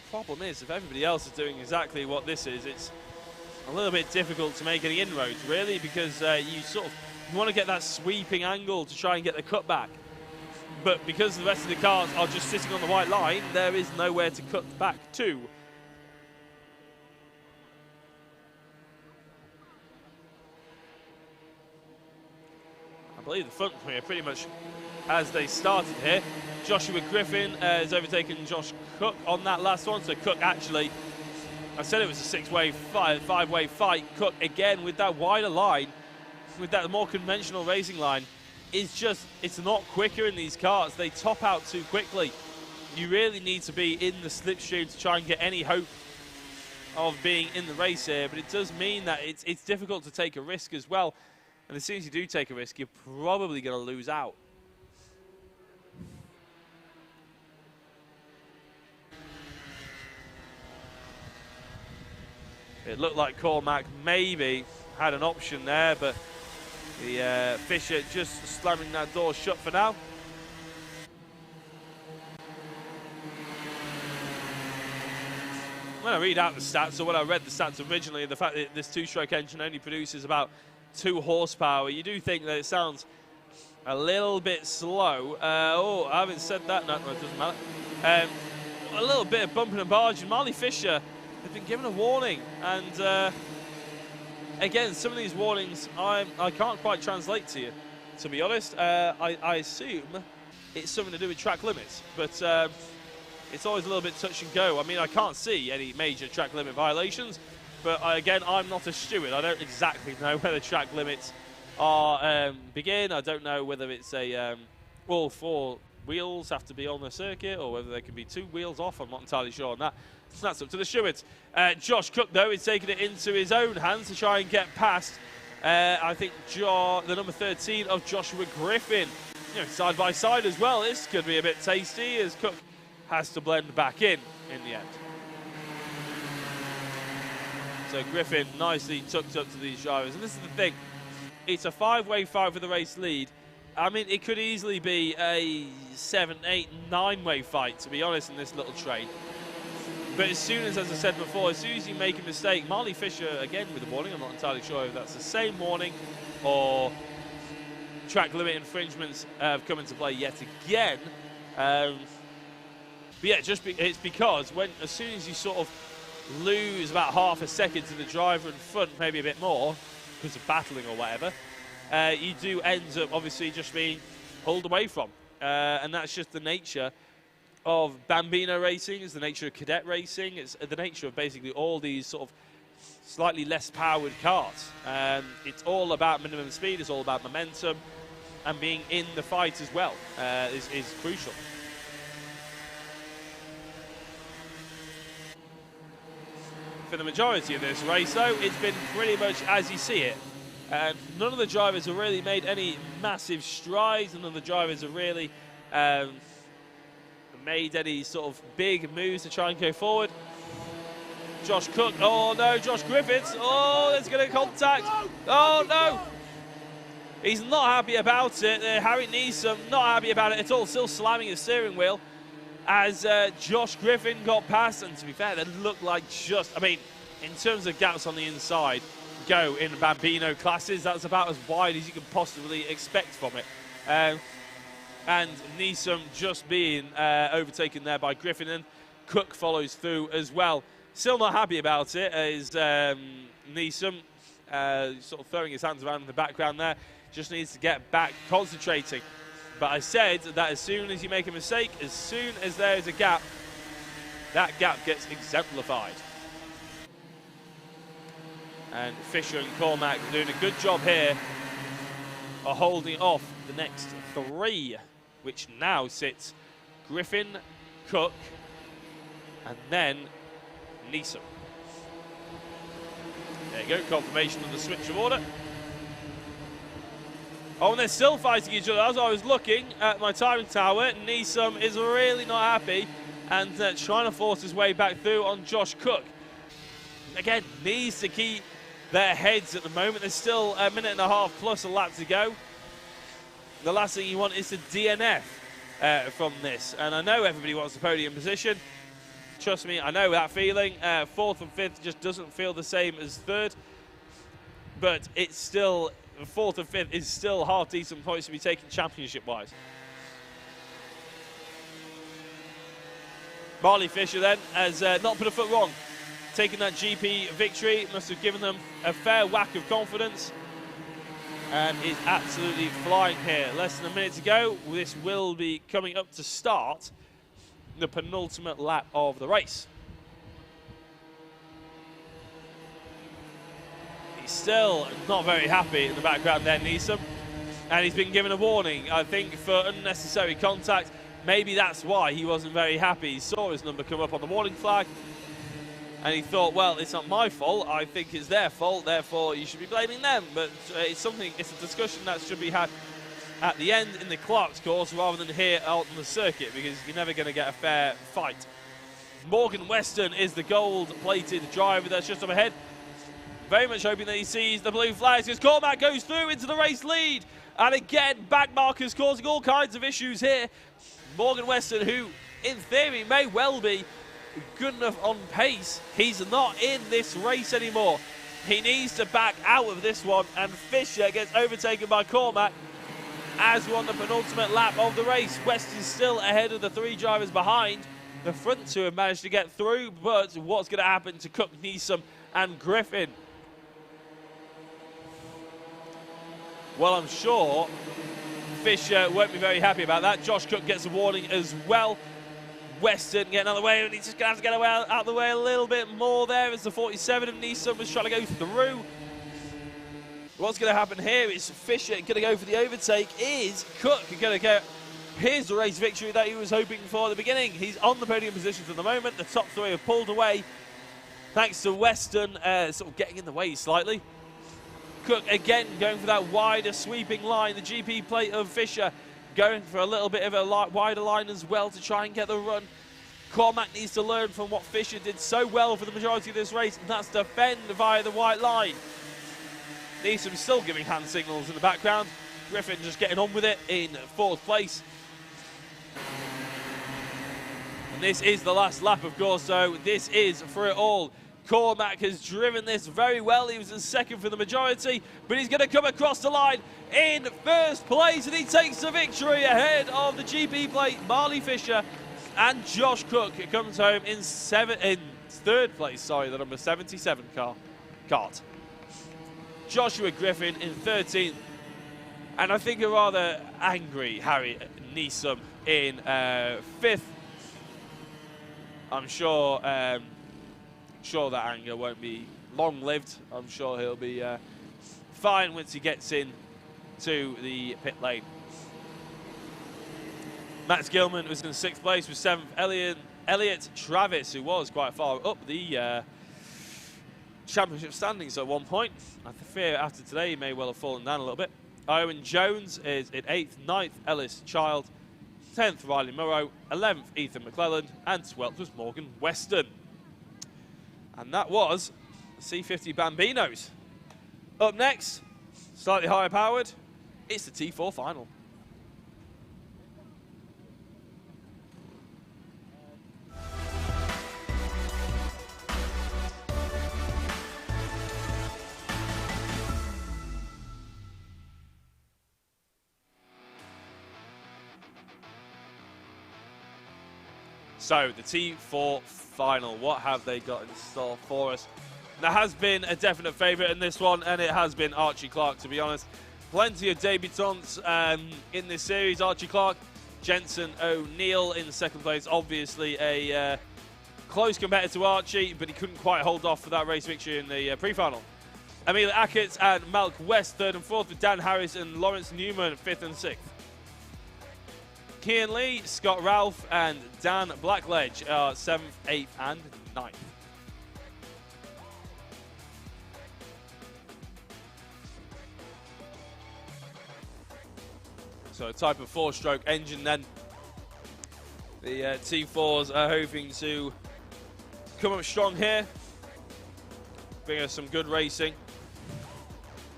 problem is, if everybody else is doing exactly what this is, it's a little bit difficult to make any inroads, really, because you want to get that sweeping angle to try and get the cut back. But because the rest of the cars are just sitting on the white line, there is nowhere to cut back to. I believe the front three are pretty much as they started here. Joshua Griffin has overtaken Josh Cook on that last one. So Cook actually, I said it was a 6-way, 5-way fight. Cook again with that wider line, with that more conventional racing line. It's not quicker in these cars. They top out too quickly. You really need to be in the slipstream to try and get any hope of being in the race here. But it does mean that it's difficult to take a risk as well. And as soon as you do take a risk, you're probably going to lose out. It looked like Cormac maybe had an option there, but the Fisher just slamming that door shut for now. When I read out the stats, or when I read the stats originally, the fact that this 2-stroke engine only produces about 2 horsepower, you do think that it sounds a little bit slow. Oh, I haven't said that. No, it doesn't matter. A little bit of bumping and barging. Marley Fisher has been given a warning, and again, some of these warnings I can't quite translate to you, to be honest. I assume it's something to do with track limits, but it's always a little bit touch and go. I mean, I can't see any major track limit violations, but again, I'm not a steward. I don't exactly know where the track limits are begin. I don't know whether it's a all 4 wheels have to be on the circuit, or whether there can be 2 wheels off. I'm not entirely sure on that. So that's up to the stewards. Josh Cook, though, is taking it into his own hands to try and get past, I think, the number 13 of Joshua Griffin. You know, side by side as well. This could be a bit tasty as Cook has to blend back in the end. So Griffin nicely tucked up to these drivers. And this is the thing. It's a 5-way fight for the race lead. I mean, it could easily be a 7, 8, 9-way fight, to be honest, in this little train. But as soon as I said before, as soon as you make a mistake, Marley Fisher, again with a warning, I'm not entirely sure if that's the same warning or track limit infringements have come into play yet again. But yeah, it's because as soon as you sort of lose about half a second to the driver in front, maybe a bit more, because of battling or whatever, you do end up obviously just being pulled away from. And that's just the nature of Bambino racing, it's the nature of cadet racing, it's the nature of basically all these sort of slightly less powered cars. It's all about minimum speed, it's all about momentum, and being in the fight as well is crucial. For the majority of this race, though, it's been pretty much as you see it. None of the drivers have really made any massive strides. None of the drivers have really made any sort of big moves to try and go forward. Josh Cook, oh no, Josh Griffiths, oh, there's going to contact. Oh no! He's not happy about it. Harry Neeson, not happy about it at all, still slamming his steering wheel as Josh Griffin got past. And to be fair, that looked like just, I mean, in terms of gaps on the inside, go in Bambino classes, that's about as wide as you can possibly expect from it. And Neeson just being overtaken there by Griffin, and Cook follows through as well. Still not happy about it is Neeson, sort of throwing his hands around in the background there. Just needs to get back concentrating. But I said that as soon as you make a mistake, as soon as there is a gap, that gap gets exemplified. And Fisher and Cormac doing a good job here of holding off the next 3, which now sits Griffin, Cook, and then Neeson. There you go, confirmation of the switch of order. Oh, and they're still fighting each other. As I was looking at my timing tower, Neeson is really not happy and trying to force his way back through on Josh Cook. Again, needs to keep their heads at the moment. There's still a minute and a half plus a lap to go. The last thing you want is to DNF from this. And I know everybody wants the podium position. Trust me, I know that feeling. 4th and 5th just doesn't feel the same as 3rd. But it's still, 4th and 5th is still half decent points to be taken championship-wise. Marley Fisher then has not put a foot wrong. Taking that GP victory must have given them a fair whack of confidence. And is absolutely flying here. Less than a minute to go. This will be coming up to start the penultimate lap of the race. He's still not very happy in the background there, Neeson. And he's been given a warning, I think, for unnecessary contact. Maybe that's why he wasn't very happy. He saw his number come up on the warning flag. And he thought, well, it's not my fault. I think it's their fault. Therefore, you should be blaming them. But it's a discussion that should be had at the end in the Clark's course rather than here out on the circuit, because you're never going to get a fair fight. Morgan Weston is the gold-plated driver that's just up ahead. Very much hoping that he sees the blue flags as Cormac goes through into the race lead. And again, back markers causing all kinds of issues here. Morgan Weston, who in theory may well be good enough on pace, he's not in this race anymore. He needs to back out of this one, and Fisher gets overtaken by Cormac as we're on the penultimate lap of the race. West is still ahead of the 3 drivers behind. The front 2 have managed to get through, but what's going to happen to Cook, Neeson and Griffin? Well, I'm sure Fisher won't be very happy about that. Josh Cook gets a warning as well. Weston getting out of the way, and he's just going to have to get out of the way a little bit more there as the 47 of Neeson was trying to go through. What's going to happen here is Fisher going to go for the overtake. Is Cook going to get his race victory that he was hoping for at the beginning? He's on the podium positions at the moment. The top three have pulled away thanks to Weston sort of getting in the way slightly. Cook again going for that wider sweeping line. The GP plate of Fisher going for a little bit of a wider line as well to try and get the run. Cormac needs to learn from what Fisher did so well for the majority of this race, and that's defend via the white line. Neeson still giving hand signals in the background. Griffin just getting on with it in fourth place. And this is the last lap, of course, so this is for it all. Cormac has driven this very well. He was in second for the majority, but he's going to come across the line in first place, and he takes the victory ahead of the GP plate, Marley Fisher, and Josh Cook comes home in third place. Sorry, the number 77 kart. Joshua Griffin in 13th, and I think a rather angry Harry Neeson in 5th. I'm sure that anger won't be long-lived. I'm sure he'll be fine once he gets in to the pit lane. Max Gilman was in 6th place with 7th. Elliot Travis, who was quite far up the championship standings at one point. I fear after today he may well have fallen down a little bit. Owen Jones is in 8th, 9th Ellis Child, 10th Riley Murrow, 11th Ethan McClelland, and 12th was Morgan Weston. And that was C50 Bambinos. Up next, slightly higher powered, it's the T4 final. So, the T4 final, what have they got in store for us? There has been a definite favourite in this one, and it has been Archie Clark, to be honest. Plenty of debutants in this series. Archie Clark, Jensen O'Neill in second place. Obviously a close competitor to Archie, but he couldn't quite hold off for that race victory in the pre-final. Emil Ackett and Malk West, 3rd and 4th, with Dan Harris and Lawrence Newman, 5th and 6th. Kian Lee, Scott Ralph, and Dan Blackledge are 7th, 8th, and 9th. So a type of 4-stroke engine then. The T4s are hoping to come up strong here, bring us some good racing.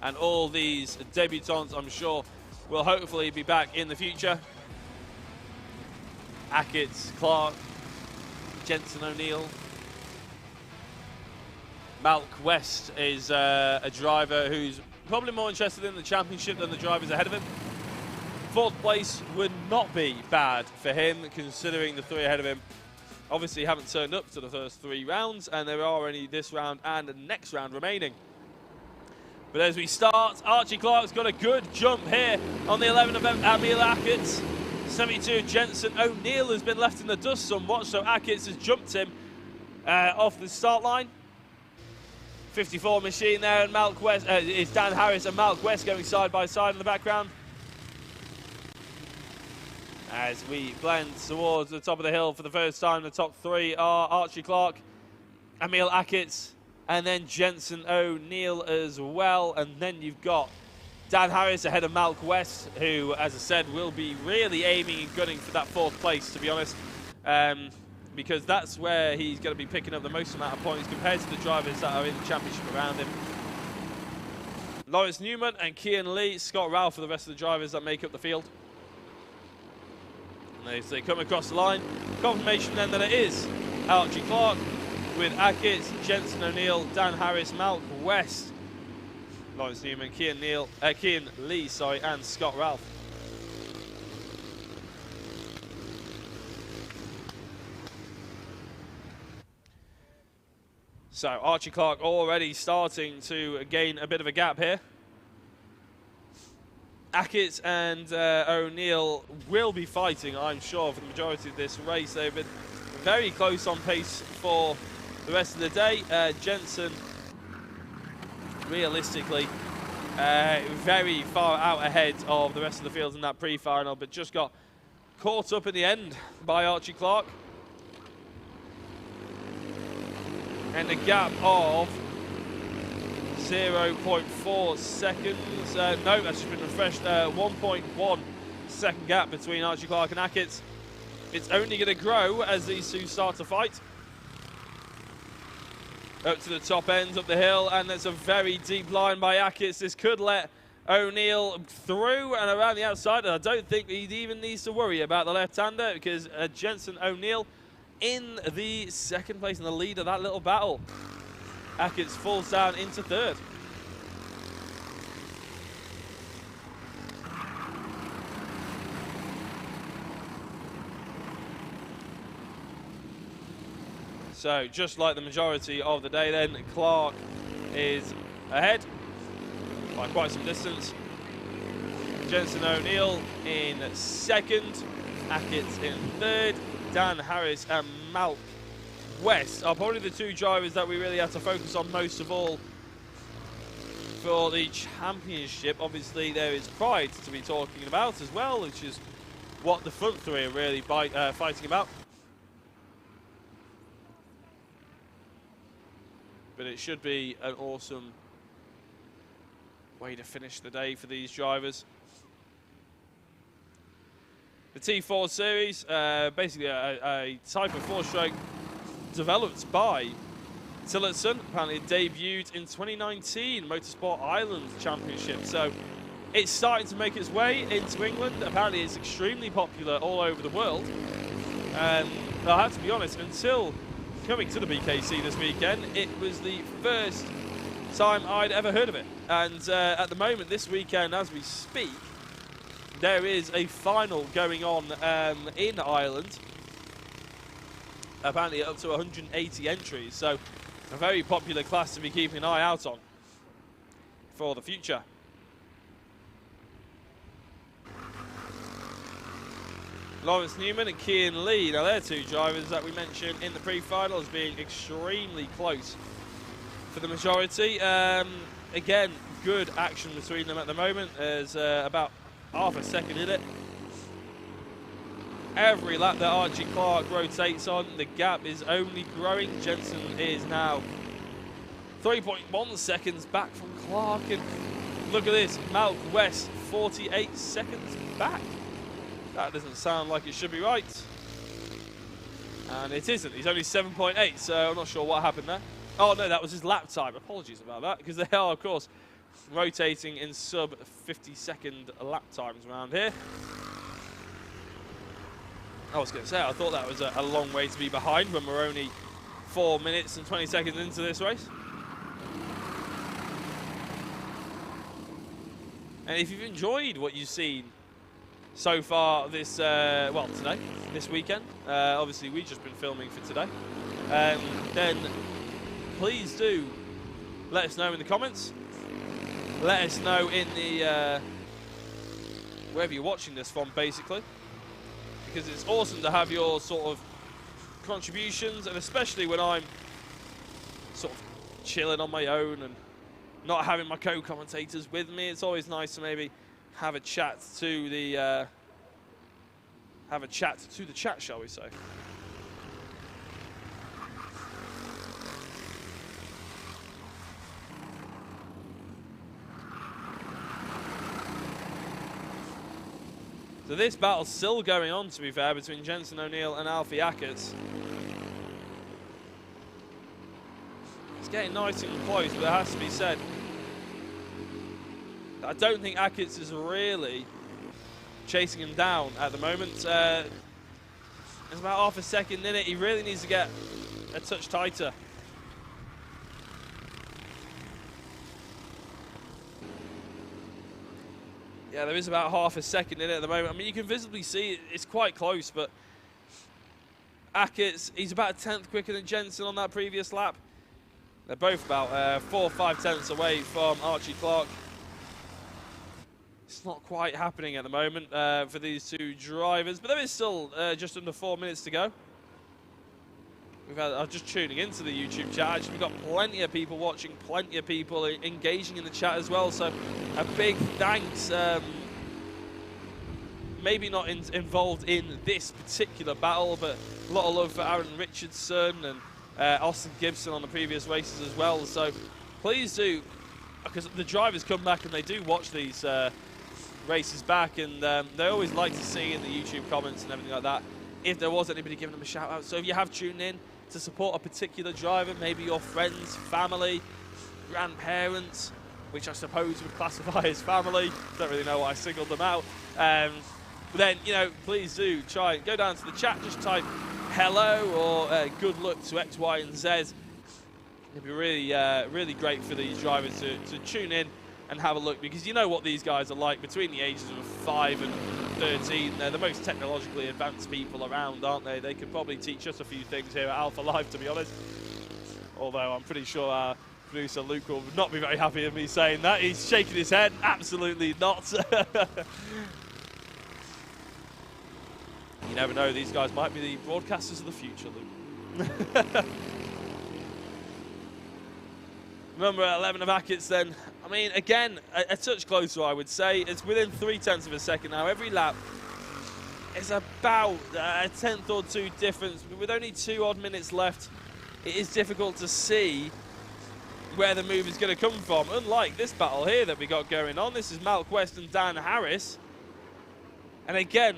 And all these debutants, I'm sure, will hopefully be back in the future. Ackett, Clark, Jensen O'Neill. Malk West is a driver who's probably more interested in the championship than the drivers ahead of him. 4th place would not be bad for him, considering the 3 ahead of him obviously haven't turned up to the first 3 rounds, and there are only this round and the next round remaining. But as we start, Archie Clark's got a good jump here on the 11 of Emil Ackett. 72 Jensen O'Neill has been left in the dust somewhat, so Ackett has jumped him off the start line. 54 machine there, and Malk West is Dan Harris and Malk West going side by side in the background. As we blend towards the top of the hill for the first time, the top 3 are Archie Clark, Emil Ackett, and then Jensen O'Neill as well. And then you've got Dan Harris ahead of Malk West, who, as I said, will be really aiming and gunning for that 4th place, to be honest, because that's where he's going to be picking up the most amount of points compared to the drivers that are in the championship around him. Lawrence Newman and Kian Lee, Scott Ralph for the rest of the drivers that make up the field. And as they come across the line, confirmation then that it is Archie Clark with Ackett, Jensen O'Neill, Dan Harris, Malk West, Lawrence Newman, Kian Lee, and Scott Ralph. So Archie Clark already starting to gain a bit of a gap here. Hackett and O'Neill will be fighting, I'm sure, for the majority of this race. They've been very close on pace for the rest of the day. Jensen, realistically, very far out ahead of the rest of the field in that pre-final, but just got caught up in the end by Archie Clark. And a gap of 0.4 seconds. No, that's just been refreshed. 1.1 second gap between Archie Clark and Hackett. It's only going to grow as these two start to fight. Up to the top end, up the hill, and there's a very deep line by Hackett. This could let O'Neill through and around the outside. And I don't think he even needs to worry about the left-hander, because Jensen O'Neill in the second place in the lead of that little battle. Hackett falls down into third. So just like the majority of the day then, Clark is ahead by quite some distance. Jensen O'Neill in second, Hackett in third. Dan Harris and Malk West are probably the two drivers that we really have to focus on most of all for the championship. Obviously there is Pride to be talking about as well, which is what the front three are really fighting about. But it should be an awesome way to finish the day for these drivers. The T4 series, basically a type of four-stroke developed by Tillotson. Apparently it debuted in 2019 Motorsport Ireland Championship. So it's starting to make its way into England. Apparently it's extremely popular all over the world. And I have to be honest, until coming to the BKC this weekend, it was the first time I'd ever heard of it. And at the moment, this weekend, as we speak, there is a final going on in Ireland. Apparently up to 180 entries, so a very popular class to be keeping an eye out on for the future. Lawrence Newman and Cian Lee, now they're two drivers that we mentioned in the pre-final as being extremely close for the majority. Again, good action between them at the moment. There's about half a second in it. Every lap that Archie Clark rotates on, the gap is only growing. Jensen is now 3.1 seconds back from Clark, and look at this, Malk West 48 seconds back. That doesn't sound like it should be right. And it isn't. He's only 7.8, so I'm not sure what happened there. Oh, no, that was his lap time. Apologies about that, because they are, of course, rotating in sub 50-second lap times around here. I was going to say, I thought that was a long way to be behind when we're only 4 minutes and 20 seconds into this race. And if you've enjoyed what you've seen so far this, well, today, this weekend, obviously we've just been filming for today, then please do let us know in the comments. Let us know in the, wherever you're watching this from, basically. Because it's awesome to have your sort of contributions, and especially when I'm sort of chilling on my own and not having my co-commentators with me. It's always nice to maybe have a chat to the chat, shall we say? So this battle's still going on, to be fair, between Jensen O'Neill and Alfie Hackett. It's getting nice and close, but it has to be said, I don't think Hackett is really chasing him down at the moment. There's about half a second in it. He really needs to get a touch tighter. Yeah, there is about half a second in it at the moment. I mean, you can visibly see it's quite close, but Hackett, he's about a tenth quicker than Jensen on that previous lap. They're both about 4 or 5 tenths away from Archie Clark. It's not quite happening at the moment for these two drivers, but there is still just under 4 minutes to go. I'm just tuning into the YouTube chat. Actually, we've got plenty of people watching, plenty of people engaging in the chat as well. So a big thanks. Maybe not involved in this particular battle, but a lot of love for Aaron Richardson and Austin Gibson on the previous races as well. So please do, because the drivers come back and they do watch these races back, and they always like to see in the YouTube comments and everything like that if there was anybody giving them a shout out. So if you have tuned in to support a particular driver, maybe your friends, family, grandparents, which I suppose would classify as family, don't really know why I singled them out, then, you know, please do try and go down to the chat, just type hello or good luck to X, Y, and Z. It'd be really, really great for these drivers to tune in and have a look, because you know what these guys are like between the ages of 5 and 13. They're the most technologically advanced people around, aren't they? They could probably teach us a few things here at Alpha Live, to be honest. Although I'm pretty sure our producer Luke will not be very happy with me saying that. He's shaking his head. Absolutely not. You never know, these guys might be the broadcasters of the future, Luke. Number 11 of Hackett's then. I mean, again, a touch closer, I would say. It's within 0.3 of a second now. Every lap is about a tenth or two difference. But with only 2 odd minutes left, it is difficult to see where the move is going to come from. Unlike this battle here that we got going on. This is Malk West and Dan Harris. And again,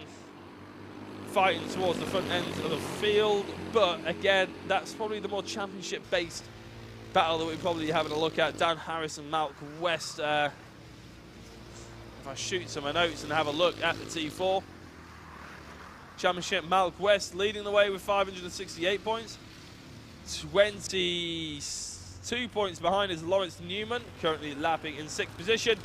fighting towards the front end of the field, but again, that's probably the more championship-based battle that we're probably having a look at. Dan Harris and Malk West. If I shoot some notes and have a look at the T4 championship, Malk West leading the way with 568 points. 22 points behind is Lawrence Newman, currently lapping in 6th position.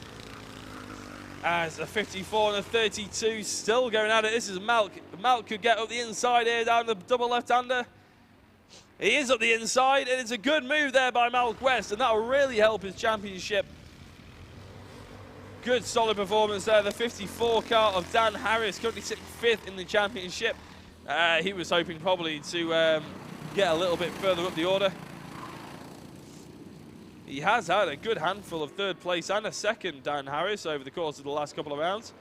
As a 54 and a 32 still going at it. This is Malk. Malk could get up the inside here down the double left-hander. He is up the inside, and it's a good move there by Malk West, and that will really help his championship. Good solid performance there. The 54 car of Dan Harris currently sitting 5th in the championship. He was hoping probably to get a little bit further up the order. He has had a good handful of 3rd place and a 2nd, Dan Harris, over the course of the last couple of rounds.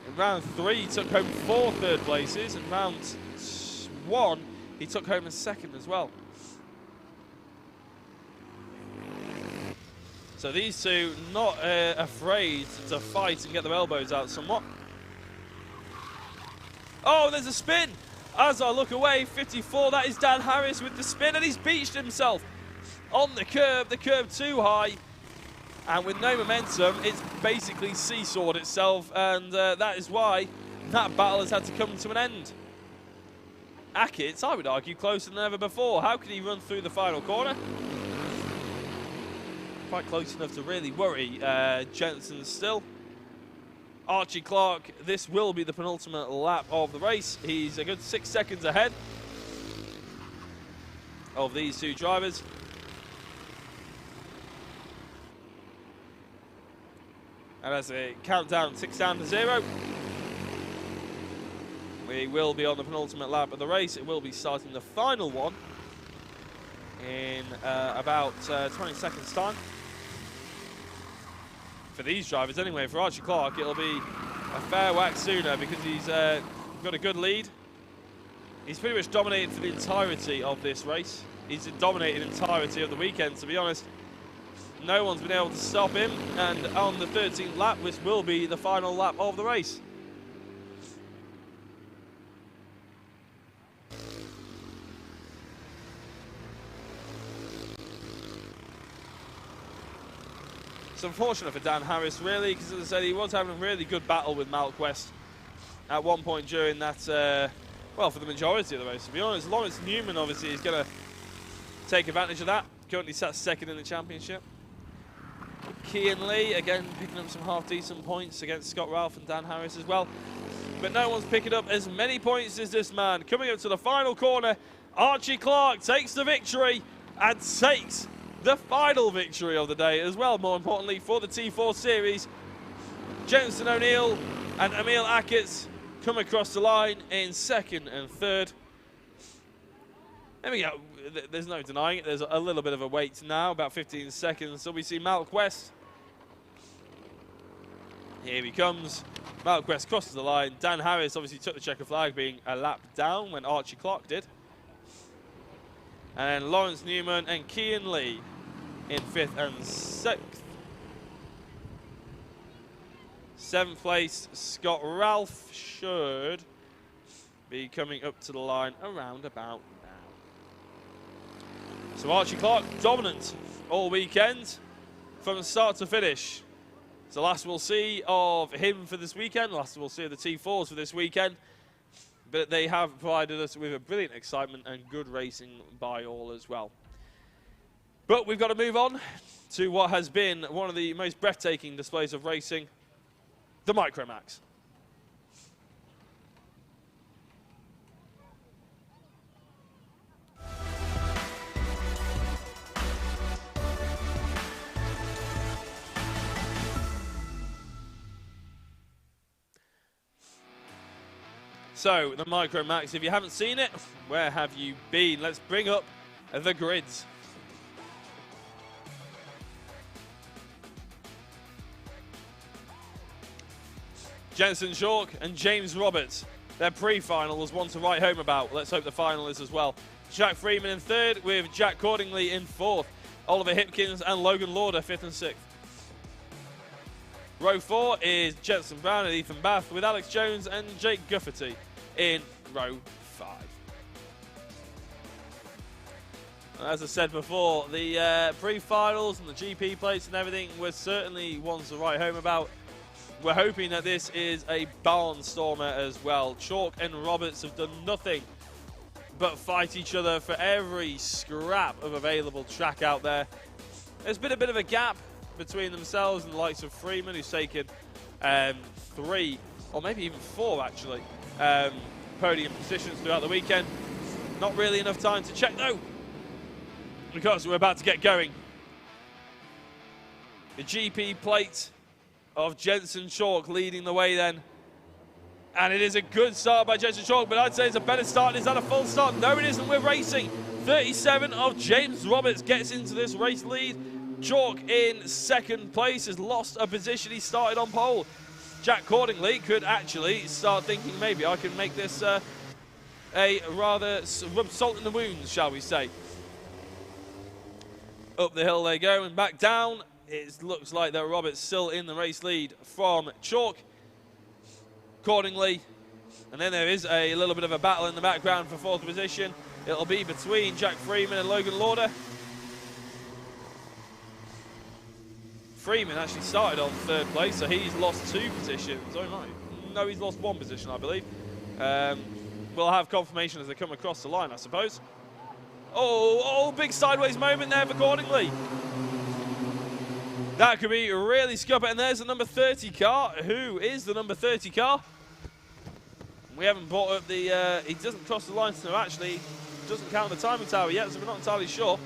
In round 3, he took home 4 3rd places. In round 1, he took home a 2nd as well. So these two not afraid to fight and get their elbows out somewhat. Oh, there's a spin. As I look away, 54, that is Dan Harris with the spin, and he's beached himself on the curb too high, and with no momentum, it's basically seesawed itself, and that is why that battle has had to come to an end. Hackett's, I would argue, closer than ever before. How could he run through the final corner? Quite close enough to really worry Jensen still. Archie Clark, this will be the penultimate lap of the race. He's a good 6 seconds ahead of these two drivers. And as the countdown ticks down to 0, we will be on the penultimate lap of the race. It will be starting the final one in about 20 seconds' time. For these drivers anyway, for Archie Clark, it'll be a fair whack sooner because he's got a good lead. He's pretty much dominated for the entirety of this race. He's dominated the entirety of the weekend, to be honest. No one's been able to stop him, and on the 13th lap, which will be the final lap of the race. It's unfortunate for Dan Harris, really, because as I said, he was having a really good battle with Malk West at one point during that, well, for the majority of the race, to be honest. Lawrence Newman, obviously, is going to take advantage of that. Currently sat 2nd in the championship. Kean Lee, again, picking up some half-decent points against Scott Ralph and Dan Harris as well. But no one's picking up as many points as this man. Coming up to the final corner, Archie Clark takes the victory and takes the final victory of the day as well, more importantly, for the T4 Series. Jensen O'Neill and Emil Akitz come across the line in second and third. There we go. There's no denying it. There's a little bit of a wait now, about 15 seconds. So we see Malk West. Here he comes. Malk West crosses the line. Dan Harris obviously took the checker flag, being a lap down when Archie Clark did. And Lawrence Newman and Kean Lee in 5th and 6th. 7th place, Scott Ralph should be coming up to the line around about now. So Archie Clark dominant all weekend from start to finish. It's the last we'll see of him for this weekend, the last we'll see of the T4s for this weekend. But they have provided us with a brilliant excitement and good racing by all as well. But we've got to move on to what has been one of the most breathtaking displays of racing, the Micromax. So, the Micromax, if you haven't seen it, where have you been? Let's bring up the grids. Jensen Chalk and James Roberts. Their pre-final was one to write home about. Let's hope the final is as well. Jack Freeman in 3rd with Jack Cordingley in 4th. Oliver Hipkins and Logan Lauder 5th and 6th. Row 4 is Jensen Brown and Ethan Bath with Alex Jones and Jake Gufferty in row 5. As I said before, the pre-finals and the GP plates and everything were certainly ones to write home about. We're hoping that this is a barnstormer as well. Chalk and Roberts have done nothing but fight each other for every scrap of available track out there. There's been a bit of a gap between themselves and the likes of Freeman, who's taken 3, or maybe even 4 actually, podium positions throughout the weekend. Not really enough time to check though, because we're about to get going. The GP plate of Jensen Chalk leading the way then. And it is a good start by Jensen Chalk, but I'd say it's a better start. Is that a full start? No, it isn't. We're racing. 37 of James Roberts gets into this race lead. Chalk in 2nd place has lost a position. He started on pole. Jack Cordingley could actually start thinking maybe I can make this a rather rub salt in the wounds, shall we say. Up the hill they go and back down. It looks like that Roberts still in the race lead from Chalk. Cordingley. And then there is a little bit of a battle in the background for 4th position. It'll be between Jack Freeman and Logan Lauder. Freeman actually started on 3rd place, so he's lost 2 positions. Oh, no, he's lost 1 position, I believe. We'll have confirmation as they come across the line, I suppose. Oh, big sideways moment there for Cordingley. That could be really scupper. And there's the number 30 car. Who is the number 30 car? We haven't brought up the... he doesn't cross the line, so actually doesn't count the timing tower yet, so we're not entirely sure.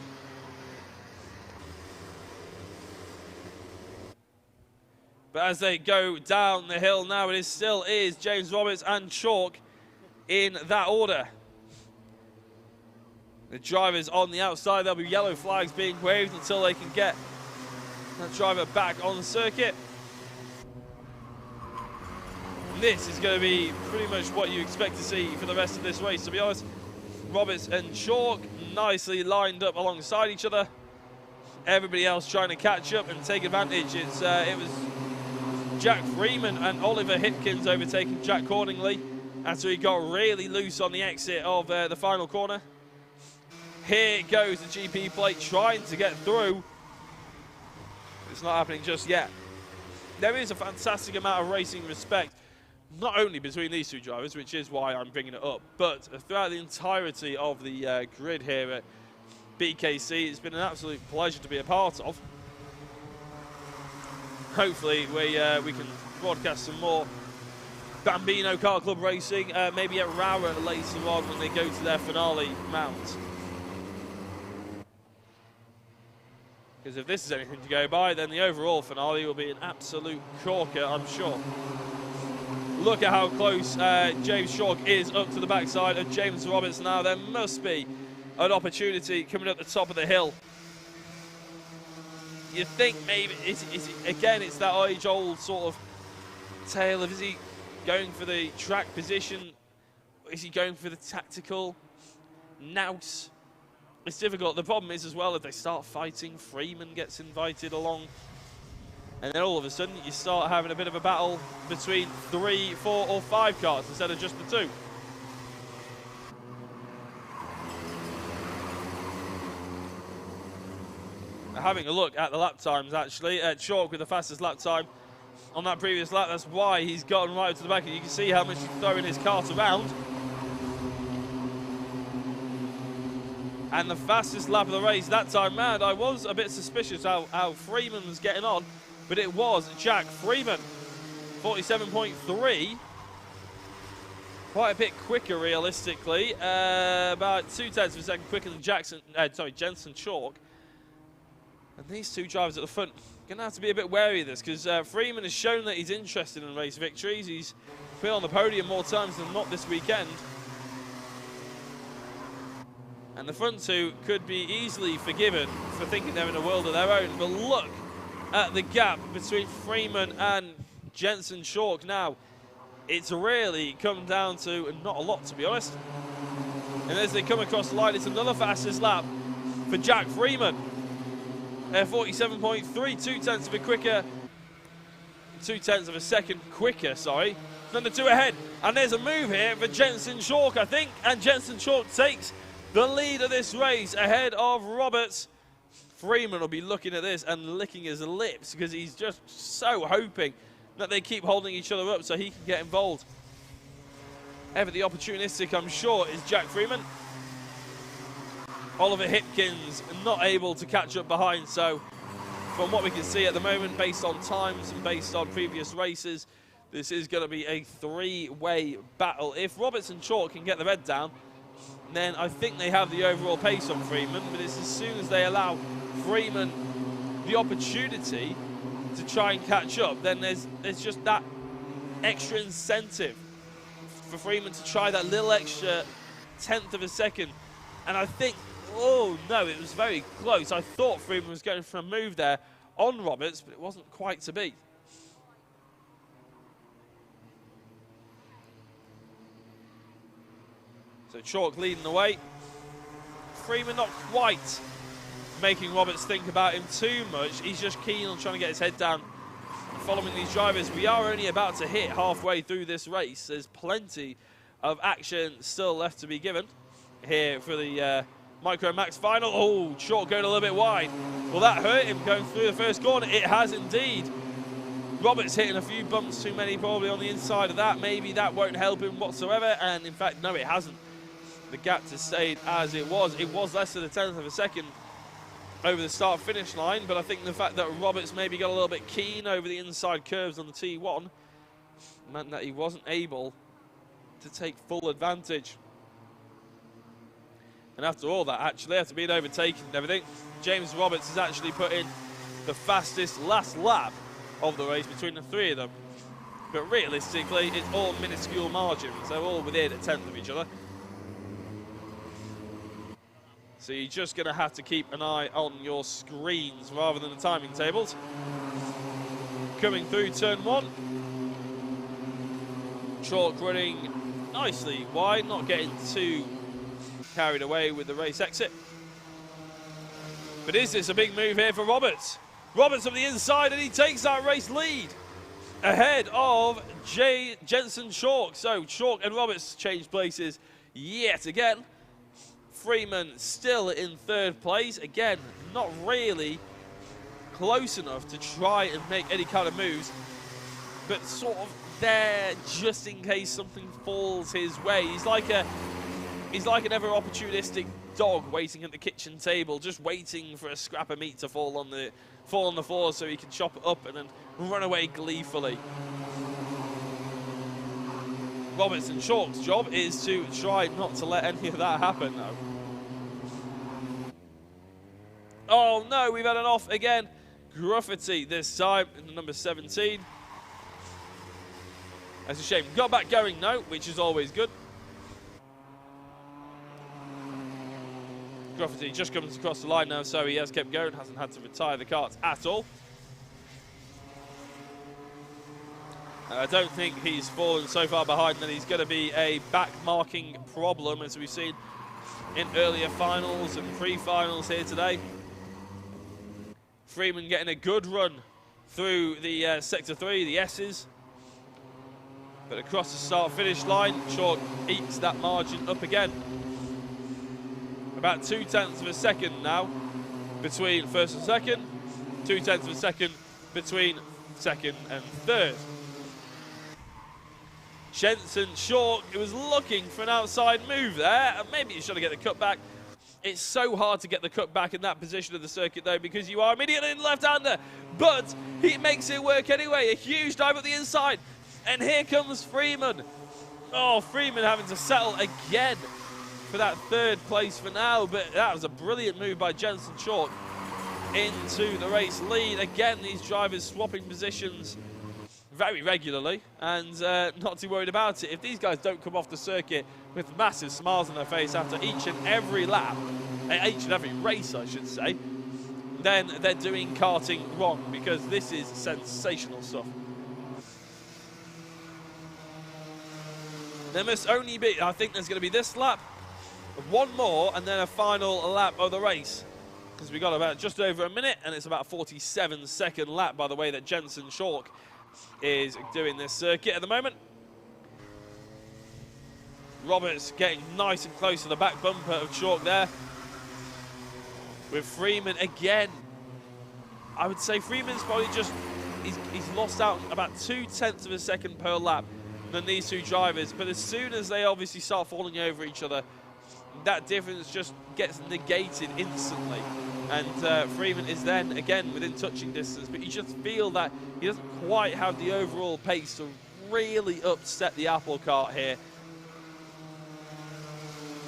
But as they go down the hill now, it still is James Roberts and Chalk in that order. The drivers on the outside, there'll be yellow flags being waved until they can get that driver back on the circuit. And this is going to be pretty much what you expect to see for the rest of this race, to be honest. Roberts and Chalk nicely lined up alongside each other. Everybody else trying to catch up and take advantage. It was Jack Freeman and Oliver Hipkins overtaking Jack Cordingley after he got really loose on the exit of the final corner. Here goes the GP plate trying to get through. It's not happening just yet. There is a fantastic amount of racing respect, not only between these 2 drivers, which is why I'm bringing it up, but throughout the entirety of the grid here at BKC. It's been an absolute pleasure to be a part of. Hopefully we can broadcast some more Bambino Kart Club racing, maybe at Rara later on when they go to their finale mount. Because if this is anything to go by, then the overall finale will be an absolute corker, I'm sure. Look at how close James Chalk is up to the backside of James Roberts now. There must be an opportunity coming up the top of the hill. You think maybe, again, it's that age-old sort of tale of, is he going for the track position? Is he going for the tactical nous? It's difficult. The problem is as well, if they start fighting, Freeman gets invited along. And then all of a sudden, you start having a bit of a battle between 3, 4, or 5 cars instead of just the 2. Having a look at the lap times, actually, Chalk with the fastest lap time on that previous lap. That's why he's gotten right to the back. And you can see how much he's throwing his cart around. And the fastest lap of the race that time round, I was a bit suspicious how Freeman was getting on, but it was Jack Freeman, 47.3. Quite a bit quicker, realistically, about 0.2 of a second quicker than Jensen Chalk. And these two drivers at the front going to have to be a bit wary of this, because Freeman has shown that he's interested in race victories. He's been on the podium more times than not this weekend. And the front two could be easily forgiven for thinking they're in a world of their own. But look at the gap between Freeman and Jensen Chalk now. It's really come down to not a lot, to be honest. And as they come across the line, it's another fastest lap for Jack Freeman. 47.3, 0.2 of a quicker, 0.2 of a second quicker, sorry, than the 2 ahead. And there's a move here for Jensen Chalk, I think. And Jensen Chalk takes the lead of this race ahead of Roberts. Freeman will be looking at this and licking his lips because he's just so hoping that they keep holding each other up so he can get involved. Ever the opportunistic, I'm sure, is Jack Freeman. Oliver Hipkins not able to catch up behind, so from what we can see at the moment, based on times and based on previous races, this is going to be a 3-way battle. If Roberts and Chalk can get the red down, then I think they have the overall pace on Freeman, but it's as soon as they allow Freeman the opportunity to try and catch up, then there's just that extra incentive for Freeman to try that little extra 0.1 of a second. And I think, oh no, it was very close. I thought Freeman was going for a move there on Roberts, but it wasn't quite to be. So Chalk leading the way. Freeman not quite making Roberts think about him too much. He's just keen on trying to get his head down and following these drivers. We are only about to hit halfway through this race. There's plenty of action still left to be given here for the Micro Max final. Oh, Chalk going a little bit wide. Will that hurt him going through the first corner? It has indeed. Roberts hitting a few bumps too many probably on the inside of that. Maybe that won't help him whatsoever. And in fact, no, it hasn't. The gap has stayed as it was. It was less than a 0.1 of a second over the start-finish line, but I think the fact that Roberts maybe got a little bit keen over the inside curves on the T1 meant that he wasn't able to take full advantage. And after all that, actually, after being overtaken and everything, James Roberts has actually put in the fastest last lap of the race between the 3 of them. But realistically, it's all minuscule margins. They're all within a 0.1 of each other. So you're just going to have to keep an eye on your screens rather than the timing tables. Coming through turn 1. Chalk running nicely wide, not getting too carried away with the race exit. But is this a big move here for Roberts? Roberts on the inside, and he takes that race lead ahead of Jensen Chalk. So Chalk and Roberts change places yet again. Freeman still in 3rd place. Again, not really close enough to try and make any kind of moves, but sort of there just in case something falls his way. He's like an ever opportunistic dog waiting at the kitchen table, just waiting for a scrap of meat to fall on the floor so he can chop it up and then run away gleefully. Roberts and Chalk's job is to try not to let any of that happen, though. Oh no, we've had an off again. Graffiti this time in number 17. That's a shame. Got back going now, which is always good. Graffiti just comes across the line now, so he has kept going, hasn't had to retire the karts at all. I don't think he's fallen so far behind that he's going to be a back-marking problem, as we've seen in earlier finals and pre-finals here today. Freeman getting a good run through the Sector 3, the S's. But across the start-finish line, Chalk ekes that margin up again. About 0.2 of a second now between first and second. 0.2 of a second between second and third. Jensen Chalk, who was looking for an outside move there. Maybe he's trying to get the cut back. It's so hard to get the cut back in that position of the circuit, though, because you are immediately in left-hander. But he makes it work anyway. A huge dive up the inside. And here comes Freeman. Oh, Freeman having to settle again for that third place for now. But that was a brilliant move by Jensen Chalk into the race lead. Again, these drivers swapping positions very regularly and not too worried about it. If these guys don't come off the circuit with massive smiles on their face after each and every lap, each and every race I should say, then they're doing karting wrong, because this is sensational stuff. There must only be, I think there's going to be this lap, one more, and then a final lap of the race, because we got about just over a minute, and it's about a 47-second lap, by the way, that Jensen Chalk is doing this circuit at the moment. Roberts getting nice and close to the back bumper of Chalk there. With Freeman again. I would say Freeman's probably just, he's lost out about 0.2 of a second per lap than these two drivers. But as soon as they obviously start falling over each other, that difference just gets negated instantly. And Freeman is then, again, within touching distance. But you just feel that he doesn't quite have the overall pace to really upset the apple cart here.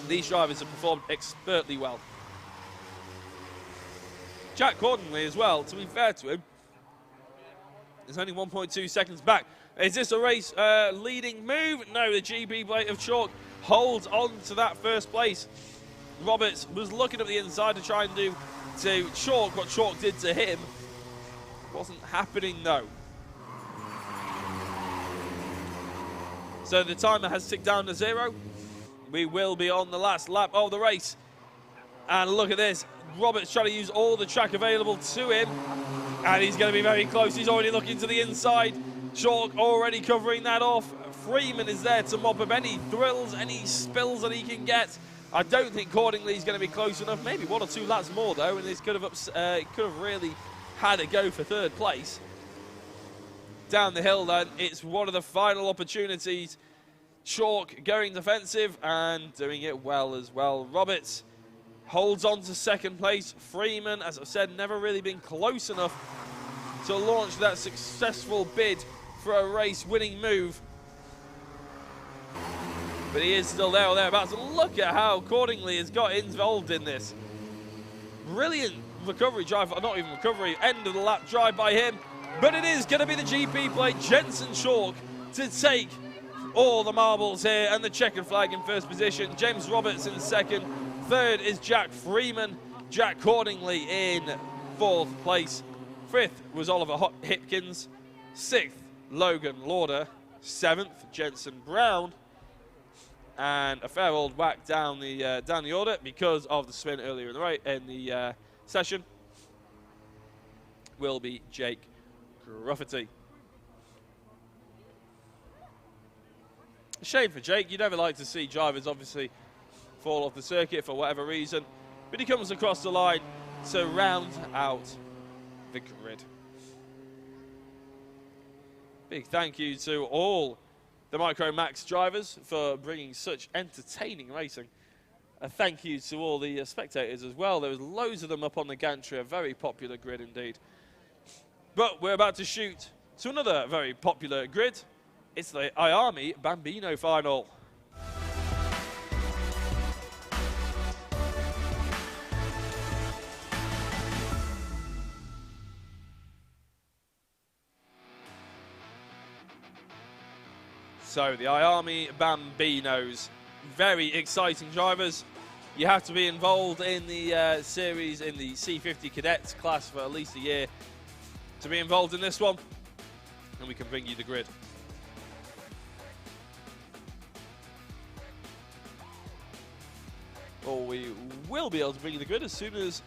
These drivers have performed expertly well. Jack Cordonley as well, to be fair to him, is only 1.2 seconds back. Is this a race leading move? No, the GB plate of Chalk holds on to that first place. Roberts was looking at the inside to try and do to Chalk what Chalk did to him. Wasn't happening though. So the timer has ticked down to 0. We will be on the last lap of the race. And look at this. Roberts trying to use all the track available to him. And he's going to be very close. He's already looking to the inside. Chalk already covering that off. Freeman is there to mop up any thrills, any spills that he can get. I don't think Cordingley is going to be close enough. Maybe 1 or 2 laps more, though, and this could have really had a go for third place. Down the hill, then, it's one of the final opportunities. Chalk going defensive and doing it well as well. Roberts holds on to second place. Freeman, as I've said, never really been close enough to launch that successful bid for a race-winning move. But he is still there or thereabouts. Look at how Cordingley has got involved in this. Brilliant recovery drive, not even recovery, end of the lap drive by him. But it is going to be the GP plate, Jensen Chalk, to take all the marbles here, and the checkered flag in first position. James Roberts in second. Third is Jack Freeman. Jack Cordingley in fourth place. Fifth was Oliver Hipkins. Sixth, Logan Lauder. Seventh, Jensen Brown. And a fair old whack down the order because of the spin earlier in the session will be Jake Graffiti. Shame for Jake. You never like to see drivers obviously fall off the circuit for whatever reason, but he comes across the line to round out the grid. Big thank you to all the Micro Max drivers for bringing such entertaining racing. A thank you to all the spectators as well. There was loads of them up on the gantry, a very popular grid indeed. But we're about to shoot to another very popular grid. It's the IAME Bambino final. So the IAME Bambinos, very exciting drivers. You have to be involved in the series in the C50 Cadets class for at least a year to be involved in this one, and we can bring you the grid. Or we will be able to bring you the grid as soon as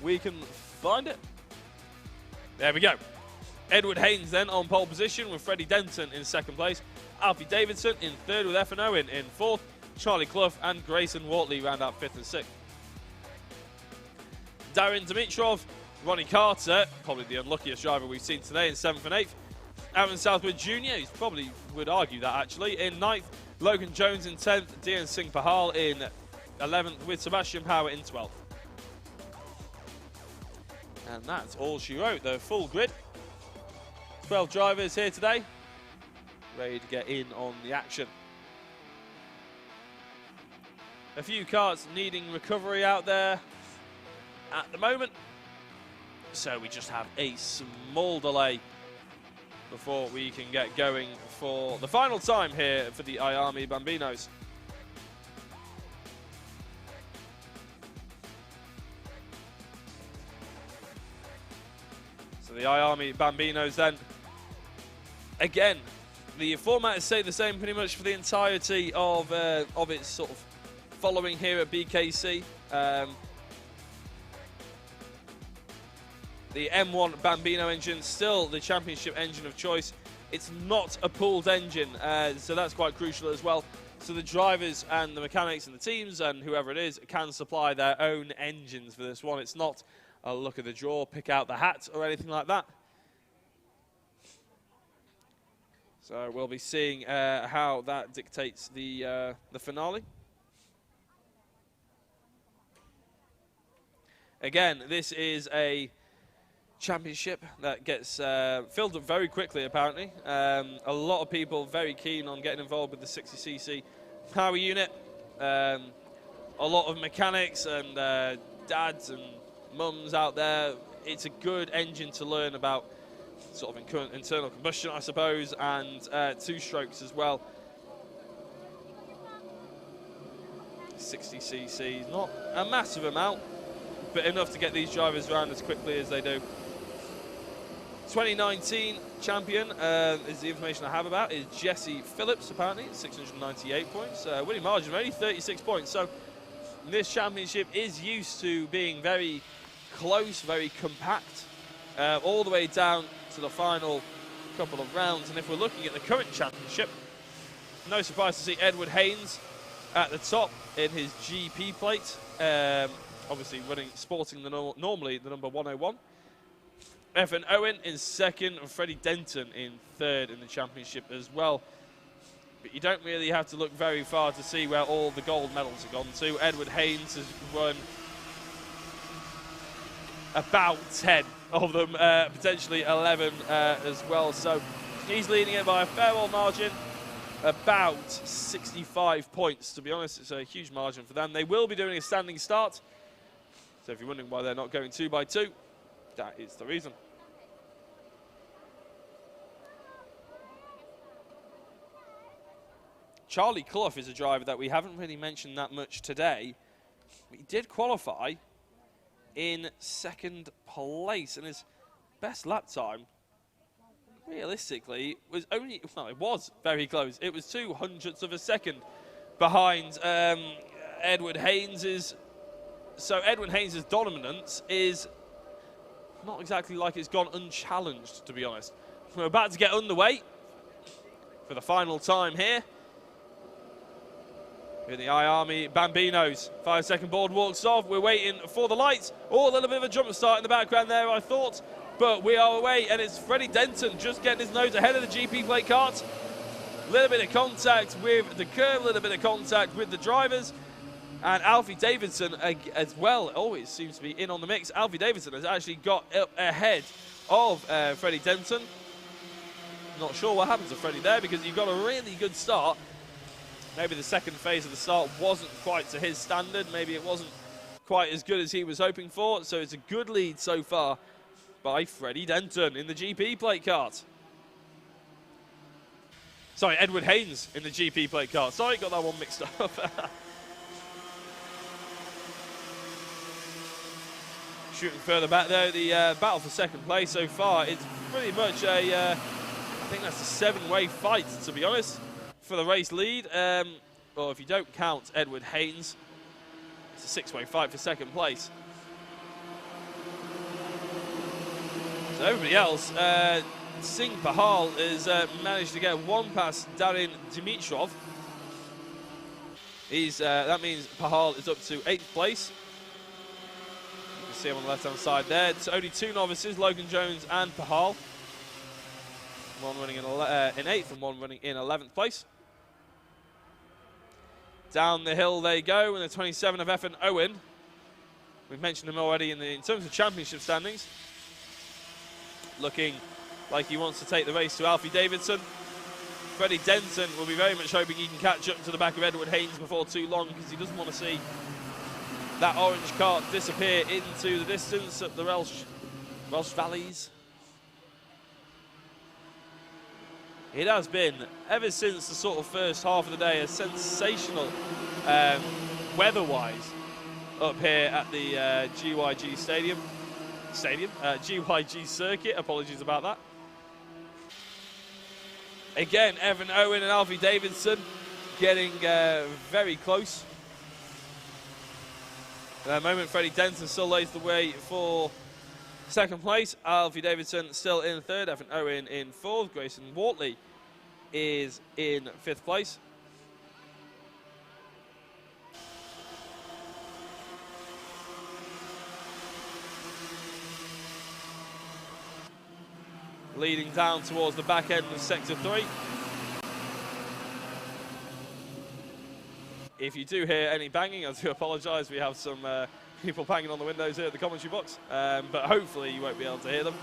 we can find it. There we go. Edward Haynes then on pole position with Freddie Denton in second place. Alfie Davidson in third with F&O in fourth. Charlie Clough and Grayson Wortley round out fifth and sixth. Darren Dimitrov, Ronnie Carter, probably the unluckiest driver we've seen today, in seventh and eighth. Aaron Southwood Jr., he's probably would argue that actually, in ninth. Logan Jones in 10th, Dian Singh Pahal in 11th, with Sebastian Power in 12th. And that's all she wrote, the full grid. 12 drivers here today, ready to get in on the action. A few karts needing recovery out there at the moment, so we just have a small delay before we can get going for the final time here for the IAME Bambinos. So the IAME Bambinos then, again, the format is stayed the same pretty much for the entirety of its sort of following here at BKC. The M1 Bambino engine, still the championship engine of choice. It's not a pooled engine, so that's quite crucial as well. So the drivers and the mechanics and the teams and whoever it is can supply their own engines for this one. It's not a look at the draw, pick out the hat or anything like that. So we'll be seeing how that dictates the finale. Again, this is a championship that gets filled up very quickly, apparently. A lot of people very keen on getting involved with the 60cc power unit. A lot of mechanics and dads and mums out there. It's a good engine to learn about sort of internal combustion, I suppose, and two-strokes as well. 60cc, not a massive amount, but enough to get these drivers around as quickly as they do. 2019 champion is the information I have about, is Jesse Phillips, apparently, 698 points. Winning margin of only 36 points. So this championship is used to being very close, very compact, all the way down to the final couple of rounds. And if we're looking at the current championship, no surprise to see Edward Haynes at the top in his GP plate. Obviously sporting normally the number 101. Evan Owen in second and Freddie Denton in third in the championship as well. But you don't really have to look very far to see where all the gold medals have gone to. Edward Haynes has won about 10 of them, potentially 11 as well. So he's leading it by a fair old margin, about 65 points, to be honest. It's a huge margin for them. They will be doing a standing start. So if you're wondering why they're not going 2 by 2, that is the reason. Charlie Clough is a driver that we haven't really mentioned that much today. But he did qualify in second place, and his best lap time, realistically, was only, well, it was very close. It was 0.02 of a second behind Edward Haynes's. So Edward Haynes's dominance is not exactly like it's gone unchallenged, to be honest. We're about to get underway for the final time here in the IAME Bambinos. 5-second board walks off. We're waiting for the lights. Oh, a little bit of a jump start in the background there, I thought. But we are away, and it's Freddie Denton just getting his nose ahead of the GP plate kart. A little bit of contact with the curve, a little bit of contact with the drivers. And Alfie Davidson as well always seems to be in on the mix. Alfie Davidson has actually got up ahead of Freddie Denton. Not sure what happened to Freddie there, because he got a really good start. Maybe the second phase of the start wasn't quite to his standard. Maybe it wasn't quite as good as he was hoping for. So it's a good lead so far by Freddie Denton in the GP plate kart. Sorry, Edward Haynes in the GP plate car. Sorry, got that one mixed up. Shooting further back though, the battle for second place so far, it's pretty much a, I think that's a 7-way fight, to be honest, for the race lead. Or if you don't count Edward Haynes, it's a 6-way fight for second place. So everybody else, Singh Pahal has managed to get one past Darin Dimitrov. That means Pahal is up to 8th place. You can see him on the left-hand side there. It's only 2 novices, Logan Jones and Pahal. One running in 8th and one running in 11th place. Down the hill they go, and the 27 of Effin Owen. We've mentioned him already in terms of championship standings. Looking like he wants to take the race to Alfie Davidson. Freddie Denton will be very much hoping he can catch up to the back of Edward Haynes before too long, because he doesn't want to see that orange cart disappear into the distance at the Welsh Valleys. It has been, ever since the sort of first half of the day, a sensational weather-wise up here at the GYG GYG circuit. Apologies about that. Again, Evan Owen and Alfie Davidson getting very close. At the moment, Freddie Denton still lays the way for second place. Alfie Davidson still in 3rd. Evan Owen in 4th. Grayson Wortley is in 5th place. Leading down towards the back end of Sector 3. If you do hear any banging, I do apologise. We have some people banging on the windows here at the commentary box, but hopefully you won't be able to hear them.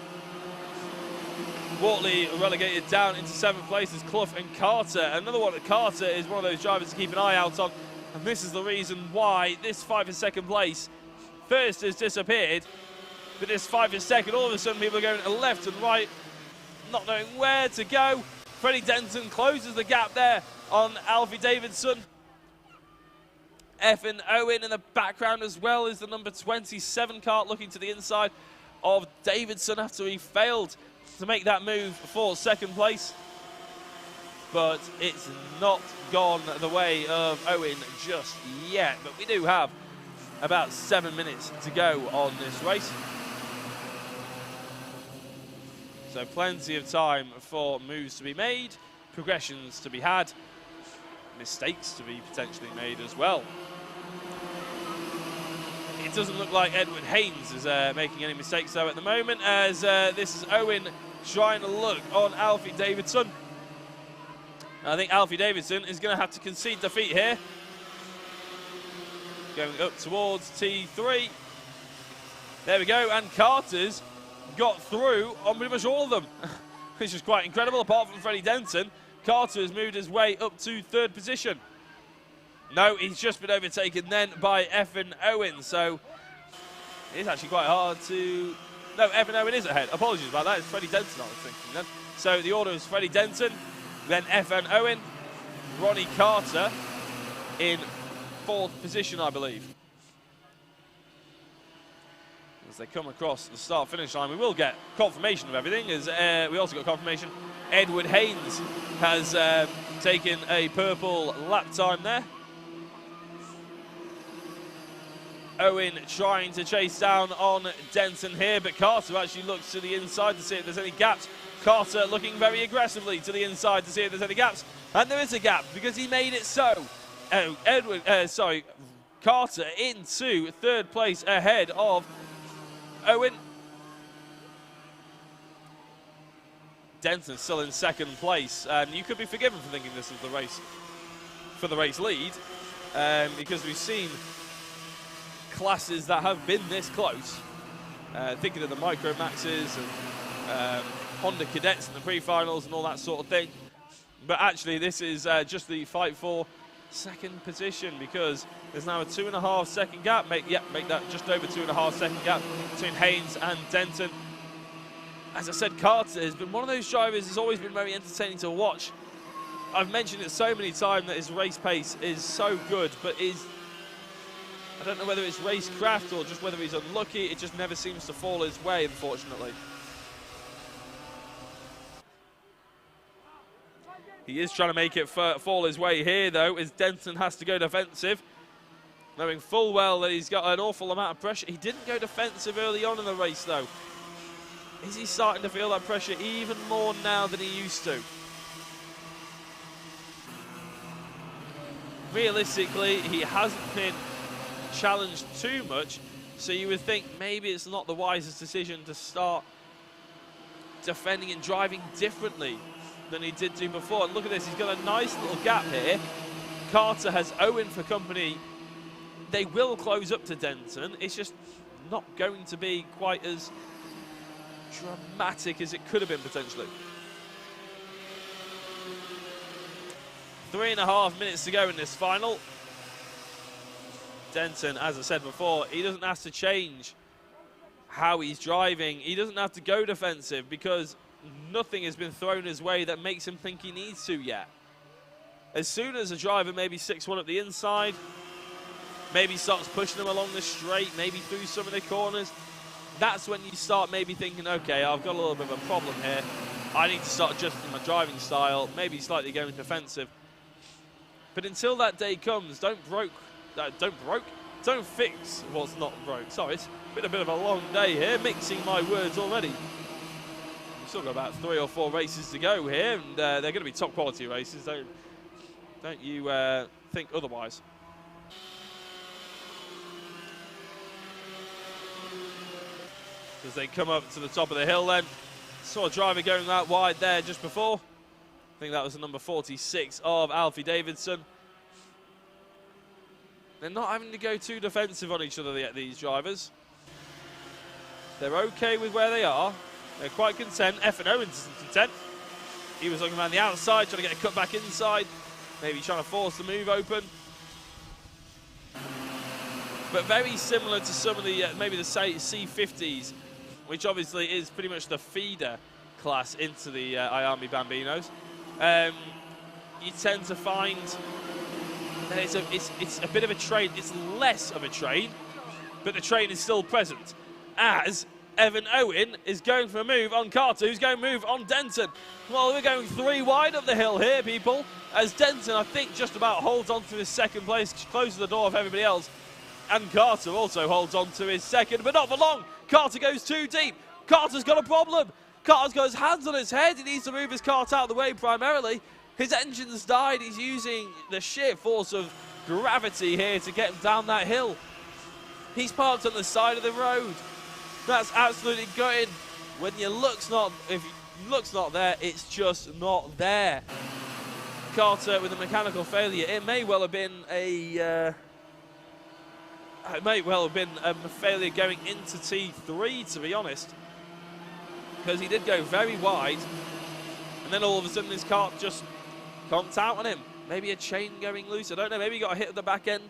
Wortley relegated down into 7th place is Clough and Carter. Another one, Carter is one of those drivers to keep an eye out on, and this is the reason why this fight for second place first has disappeared, but this fight for second, all of a sudden people are going to left and right, not knowing where to go. Freddie Denton closes the gap there on Alfie Davidson. Effin Owen in the background as well is the number 27 kart looking to the inside of Davidson after he failed to make that move for second place. But it's not gone the way of Owen just yet. But we do have about 7 minutes to go on this race. So plenty of time for moves to be made, progressions to be had, mistakes to be potentially made as well. It doesn't look like Edward Haynes is making any mistakes though at the moment, as this is Owen trying to look on Alfie Davidson. I think Alfie Davidson is going to have to concede defeat here. Going up towards T3. There we go, and Carter's got through on pretty much all of them, which is quite incredible. Apart from Freddie Denton, Carter has moved his way up to 3rd position. No, he's just been overtaken then by Effin Owen, so it's actually quite hard to... No, Effin Owen is ahead. Apologies about that. It's Freddie Denton I was thinking then. So the order is Freddie Denton, then Effin Owen, Ronnie Carter in 4th position, I believe. As they come across the start-finish line, we will get confirmation of everything, as we also got confirmation Edward Haynes has taken a purple lap time there. Owen trying to chase down on Denton here, but Carter actually looks to the inside to see if there's any gaps. Carter looking very aggressively to the inside to see if there's any gaps, and there is a gap because he made it so. Carter into 3rd place ahead of Owen. Denton still in 2nd place, and you could be forgiven for thinking this is the race for the race lead, because we've seen classes that have been this close. Thinking of the Micro Maxes and Honda Cadets in the pre-finals and all that sort of thing. But actually, this is just the fight for 2nd position, because there's now a 2.5 second gap. Make that just over 2.5 second gap between Haynes and Denton. As I said, Carter has been one of those drivers who's always been very entertaining to watch. I've mentioned it so many times that his race pace is so good, but I don't know whether it's racecraft or just whether he's unlucky. It just never seems to fall his way, unfortunately. He is trying to make it fall his way here, though, as Denton has to go defensive, knowing full well that he's got an awful amount of pressure. He didn't go defensive early on in the race, though. Is he starting to feel that pressure even more now than he used to? Realistically, he hasn't been challenged too much, so you would think maybe it's not the wisest decision to start defending and driving differently than he did do before. And look at this, he's got a nice little gap here. Carter has Owen for company. They will close up to Denton. It's just not going to be quite as dramatic as it could have been potentially. 3.5 minutes to go in this final. Denton, as I said before, he doesn't have to change how he's driving. He doesn't have to go defensive because nothing has been thrown his way that makes him think he needs to yet. As soon as a driver maybe sticks one up the inside, maybe starts pushing them along the straight, maybe through some of the corners, that's when you start maybe thinking, okay, I've got a little bit of a problem here. I need to start adjusting my driving style, maybe slightly going defensive. But until that day comes, don't fix what's not broke. Sorry, it's been a bit of a long day here, mixing my words already. We've still got about 3 or 4 races to go here, and they're going to be top quality races. Don't you think otherwise? As they come up to the top of the hill then, saw a driver going that wide there just before. I think that was the number 46 of Alfie Davidson. They're not having to go too defensive on each other yet, these drivers. They're okay with where they are. They're quite content. F and Owens isn't content. He was looking around the outside, trying to get a cut back inside. Maybe trying to force the move open. But very similar to some of the, maybe the C50s, which obviously is pretty much the feeder class into the IAME Bambinos. You tend to find that it's a bit of a train. It's less of a train, but the train is still present. As Evan Owen is going for a move on Carter, who's going to move on Denton. Well, we're going 3 wide up the hill here, people, as Denton, I think, just about holds on to his second place, closes the door of everybody else. And Carter also holds on to his second, but not for long. Carter goes too deep. Carter's got a problem. Carter's got his hands on his head. He needs to move his cart out of the way primarily. His engine's died. He's using the sheer force of gravity here to get him down that hill. He's parked on the side of the road. That's absolutely gutting. When your luck's not, if your luck's not there, it's just not there. Carter with a mechanical failure. It may well have been a failure going into T3, to be honest, because he did go very wide, and then all of a sudden his cart just conked out on him. Maybe a chain going loose, I don't know, maybe he got a hit at the back end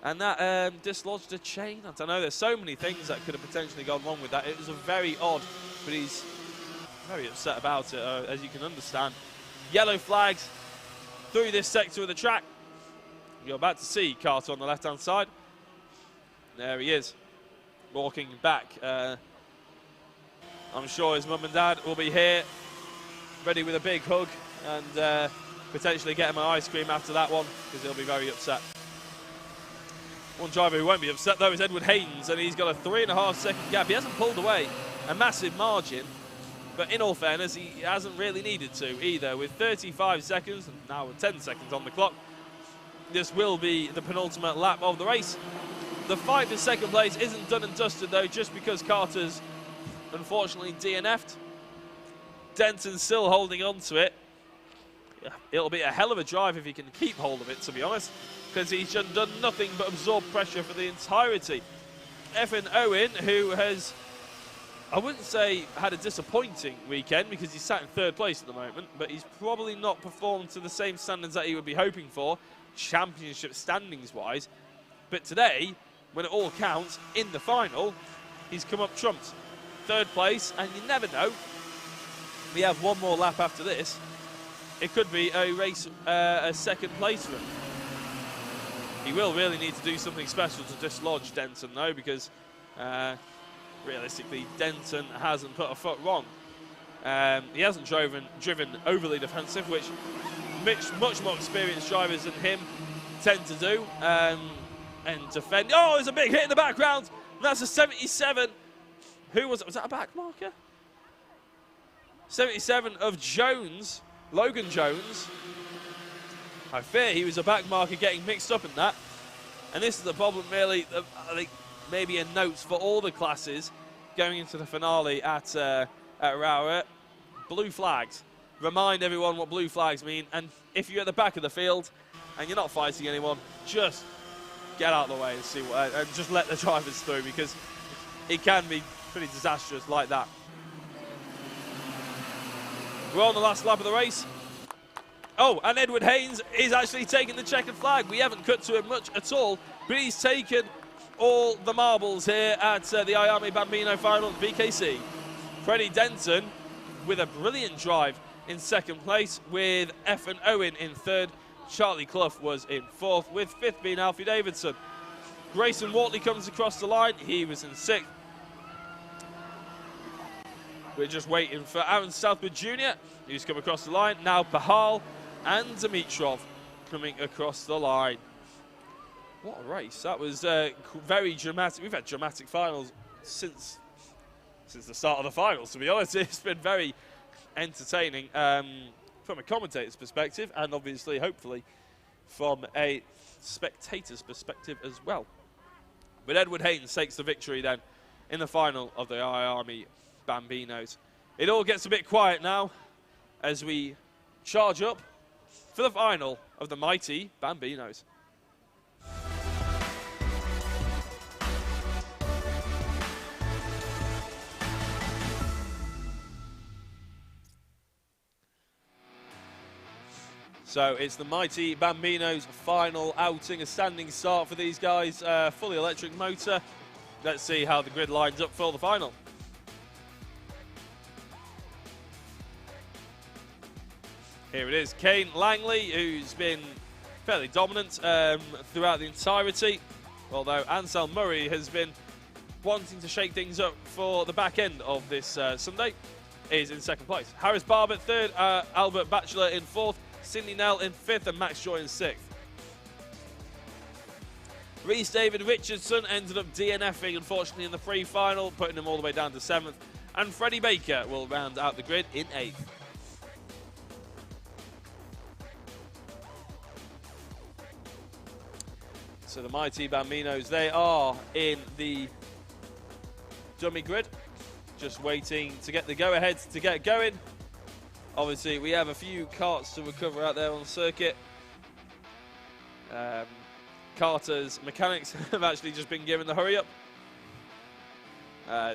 and that dislodged a chain. I don't know, there's so many things that could have potentially gone wrong with that. It was a very odd, but he's very upset about it, as you can understand. Yellow flags through this sector of the track. You're about to see Carter on the left-hand side. There he is, walking back. I'm sure his mum and dad will be here, ready with a big hug, and potentially get him an ice cream after that one, because he'll be very upset. One driver who won't be upset, though, is Edward Haynes, and he's got a 3.5 second gap. He hasn't pulled away a massive margin, but in all fairness, he hasn't really needed to either. With 35 seconds, and now with 10 seconds on the clock, this will be the penultimate lap of the race. The fight for second place isn't done and dusted, though, just because Carter's unfortunately DNF'd. Denton's still holding on to it. It'll be a hell of a drive if he can keep hold of it, to be honest, because he's just done nothing but absorb pressure for the entirety. Evan Owen, who has, I wouldn't say had a disappointing weekend, because he's sat in 3rd place at the moment, but he's probably not performed to the same standards that he would be hoping for, championship standings-wise. But today, when it all counts, in the final, he's come up trumps. 3rd place, and you never know. We have one more lap after this. it could be a race, a second place for him. He will really need to do something special to dislodge Denton, though, because realistically, Denton hasn't put a foot wrong. He hasn't driven overly defensive, which much more experienced drivers than him tend to do, and defend. Oh, there's a big hit in the background. That's a 77. Who was it? Was that a back marker? 77 of Jones, Logan Jones. I fear he was a back marker getting mixed up in that. And this is the problem, really. I think maybe a note for all the classes going into the finale at Raura. Blue flags. Remind everyone what blue flags mean. And if you're at the back of the field and you're not fighting anyone, just get out of the way and see what, and just let the drivers through, because it can be pretty disastrous like that. We're on the last lap of the race. Oh, and Edward Haynes is actually taking the checkered flag. We haven't cut to him much at all, but he's taken all the marbles here at the IAME Bambino final at BKC. Freddie Denton with a brilliant drive in second place, with Effin Owen in third. Charlie Clough was in fourth, with fifth being Alfie Davidson. Grayson Wortley comes across the line. He was in sixth. We're just waiting for Aaron Southwood Jr., who's come across the line. Now Pahal and Dimitrov coming across the line. What a race. That was very dramatic. We've had dramatic finals since the start of the finals, to be honest. It's been very entertaining from a commentator's perspective, and obviously, hopefully, from a spectator's perspective as well. But Edward Haynes takes the victory then in the final of the IAME Bambinos. It all gets a bit quiet now as we charge up for the final of the mighty Bambinos. So it's the mighty Bambinos' final outing, a standing start for these guys, fully electric motor. Let's see how the grid lines up for the final. Here it is, Kane Langley, who's been fairly dominant throughout the entirety, although Ansel Murray has been wanting to shake things up for the back end of this Sunday, is in second place. Harris Barber third, Albert Batchelor in fourth, Sidney Nell in fifth, and Max Joy in sixth. Reese David Richardson ended up DNFing, unfortunately, in the free final, putting him all the way down to seventh, and Freddie Baker will round out the grid in eighth. So the mighty Bambinos, they are in the dummy grid, just waiting to get the go-ahead to get going. Obviously, we have a few karts to recover out there on the circuit. Carter's mechanics have actually just been given the hurry-up.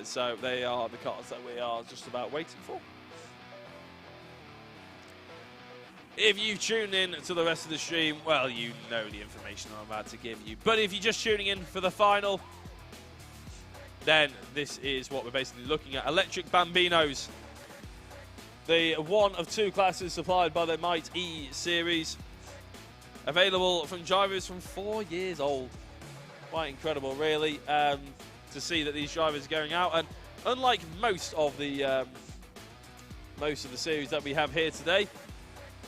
So they are the karts that we are just about waiting for. If you tune in to the rest of the stream, well, you know the information I'm about to give you. But if you're just tuning in for the final, then this is what we're basically looking at. Electric Bambinos. The one of two classes supplied by the Might E series. Available from drivers from 4 years old. Quite incredible, really, to see that these drivers are going out. And unlike most of the series that we have here today,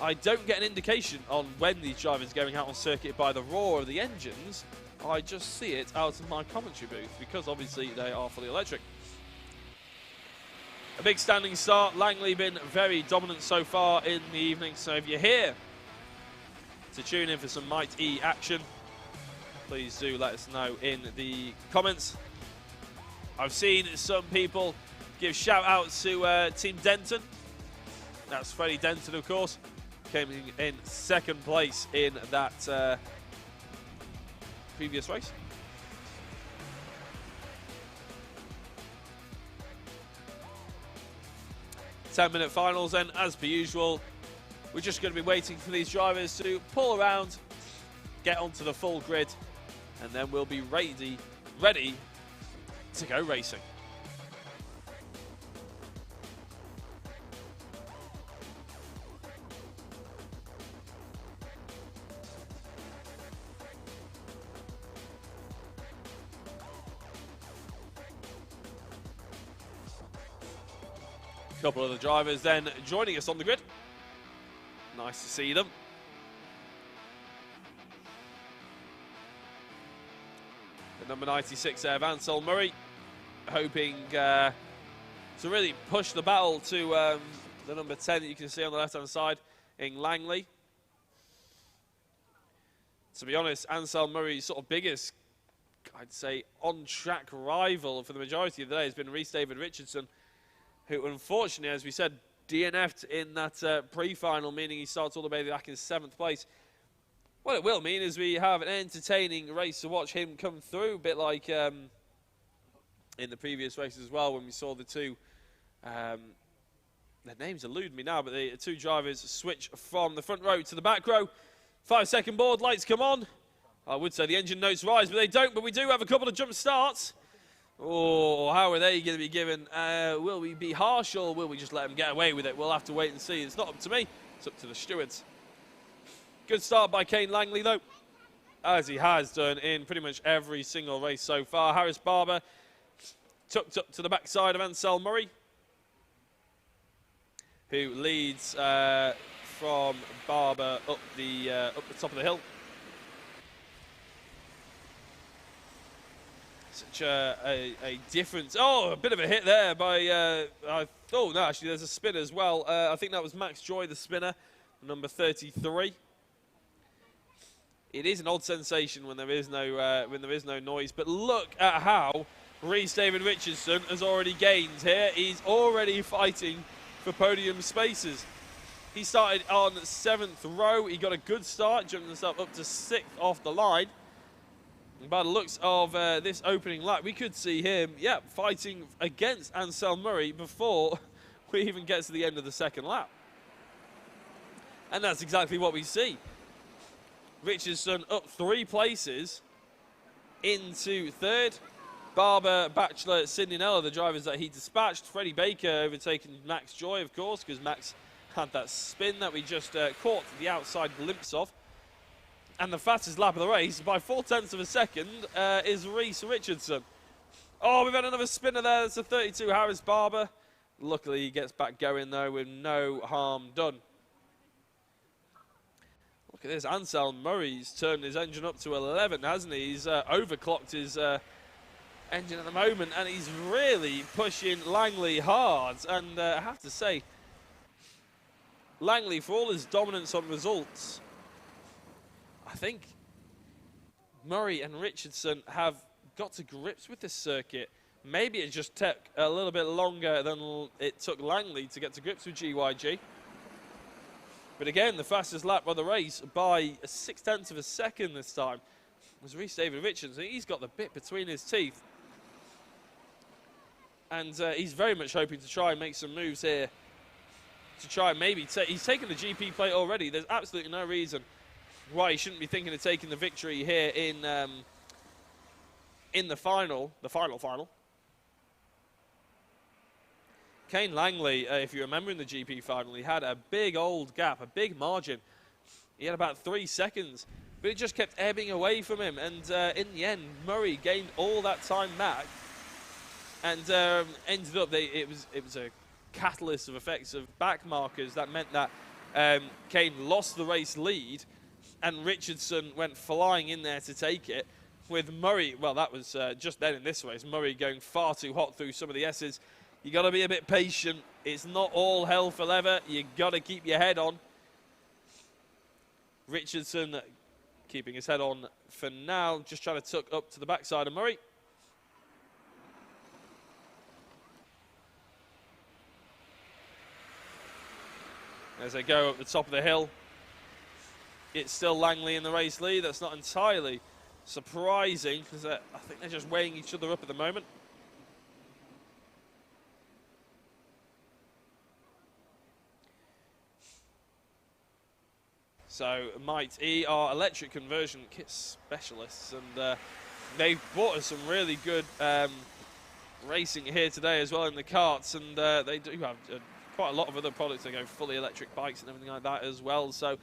I don't get an indication on when these drivers are going out on circuit by the roar of the engines. I just see it out of my commentary booth, because obviously they are fully electric. A big standing start. Langley been very dominant so far in the evening, so if you're here to tune in for some Might E action, please do let us know in the comments. I've seen some people give shout outs to Team Denton. That's Freddie Denton, of course, came in second place in that previous race. 10-minute finals, and as per usual, we're just going to be waiting for these drivers to pull around, get onto the full grid, and then we'll be ready to go racing. A couple of the drivers then joining us on the grid. Nice to see them. The number 96 there, Ansel Murray, hoping to really push the battle to the number 10 that you can see on the left-hand side in Langley. To be honest, Ansel Murray's sort of biggest, I'd say, on-track rival for the majority of the day has been Rhys David Richardson, who unfortunately, as we said, DNF'd in that pre-final, meaning he starts all the way back in 7th place. What it will mean is we have an entertaining race to watch him come through, a bit like in the previous races as well, when we saw the two, their names elude me now, but the two drivers switch from the front row to the back row. 5-second board, lights come on. I would say the engine notes rise, but they don't, but we do have a couple of jump starts. Oh, how are they going to be given? Will we be harsh or will we just let them get away with it? We'll have to wait and see. It's not up to me. It's up to the stewards. Good start by Kane Langley, though, as he has done in pretty much every single race so far. Harris Barber tucked up to the backside of Ansel Murray, who leads from Barber up the top of the hill. Such a difference. Oh, a bit of a hit there by, oh no, actually there's a spin as well. I think that was Max Joy, the spinner, number 33. It is an odd sensation when there is no noise, but look at how Rhys David Richardson has already gained here. He's already fighting for podium spaces. He started on 7th row. He got a good start, jumping himself up to 6th off the line. And by the looks of this opening lap, we could see him, fighting against Ansel Murray before we even get to the end of the second lap. And that's exactly what we see. Richardson up 3 places into 3rd. Barber, Batchelor, Sidney Nella, the drivers that he dispatched. Freddie Baker overtaking Max Joy, of course, because Max had that spin that we just caught the outside glimpse of. And the fastest lap of the race by 0.4 of a second is Rhys Richardson. Oh, we've had another spinner there. That's a 32 Harris Barber. Luckily, he gets back going, though, with no harm done. Look at this. Ansel Murray's turned his engine up to 11, hasn't he? He's overclocked his engine at the moment, and he's really pushing Langley hard. And I have to say, Langley, for all his dominance on results, I think Murray and Richardson have got to grips with this circuit. Maybe it just took a little bit longer than it took Langley to get to grips with GYG. But again, the fastest lap of the race by 0.6 of a second this time was Rhys David Richardson. He's got the bit between his teeth. And he's very much hoping to try and make some moves here. To try and maybe he's taken the GP plate already. There's absolutely no reason why he shouldn't be thinking of taking the victory here in the final. Kane Langley, if you remember in the GP final, he had a big old gap, a big margin. He had about 3 seconds, but it just kept ebbing away from him. And in the end, Murray gained all that time back, and ended up. It was a catalyst of effects of back markers that meant that Kane lost the race lead, and Richardson went flying in there to take it. With Murray, well, that was just then in this race, Murray going far too hot through some of the S's. You got to be a bit patient. It's not all hell for leather. You got to keep your head on. Richardson keeping his head on for now, just trying to tuck up to the backside of Murray. As they go up the top of the hill, it's still Langley in the race lead. That's not entirely surprising, because I think they're just weighing each other up at the moment. So Might E are electric conversion kit specialists, and they've brought us some really good racing here today as well in the karts, and they do have quite a lot of other products. They go fully electric bikes and everything like that as well. So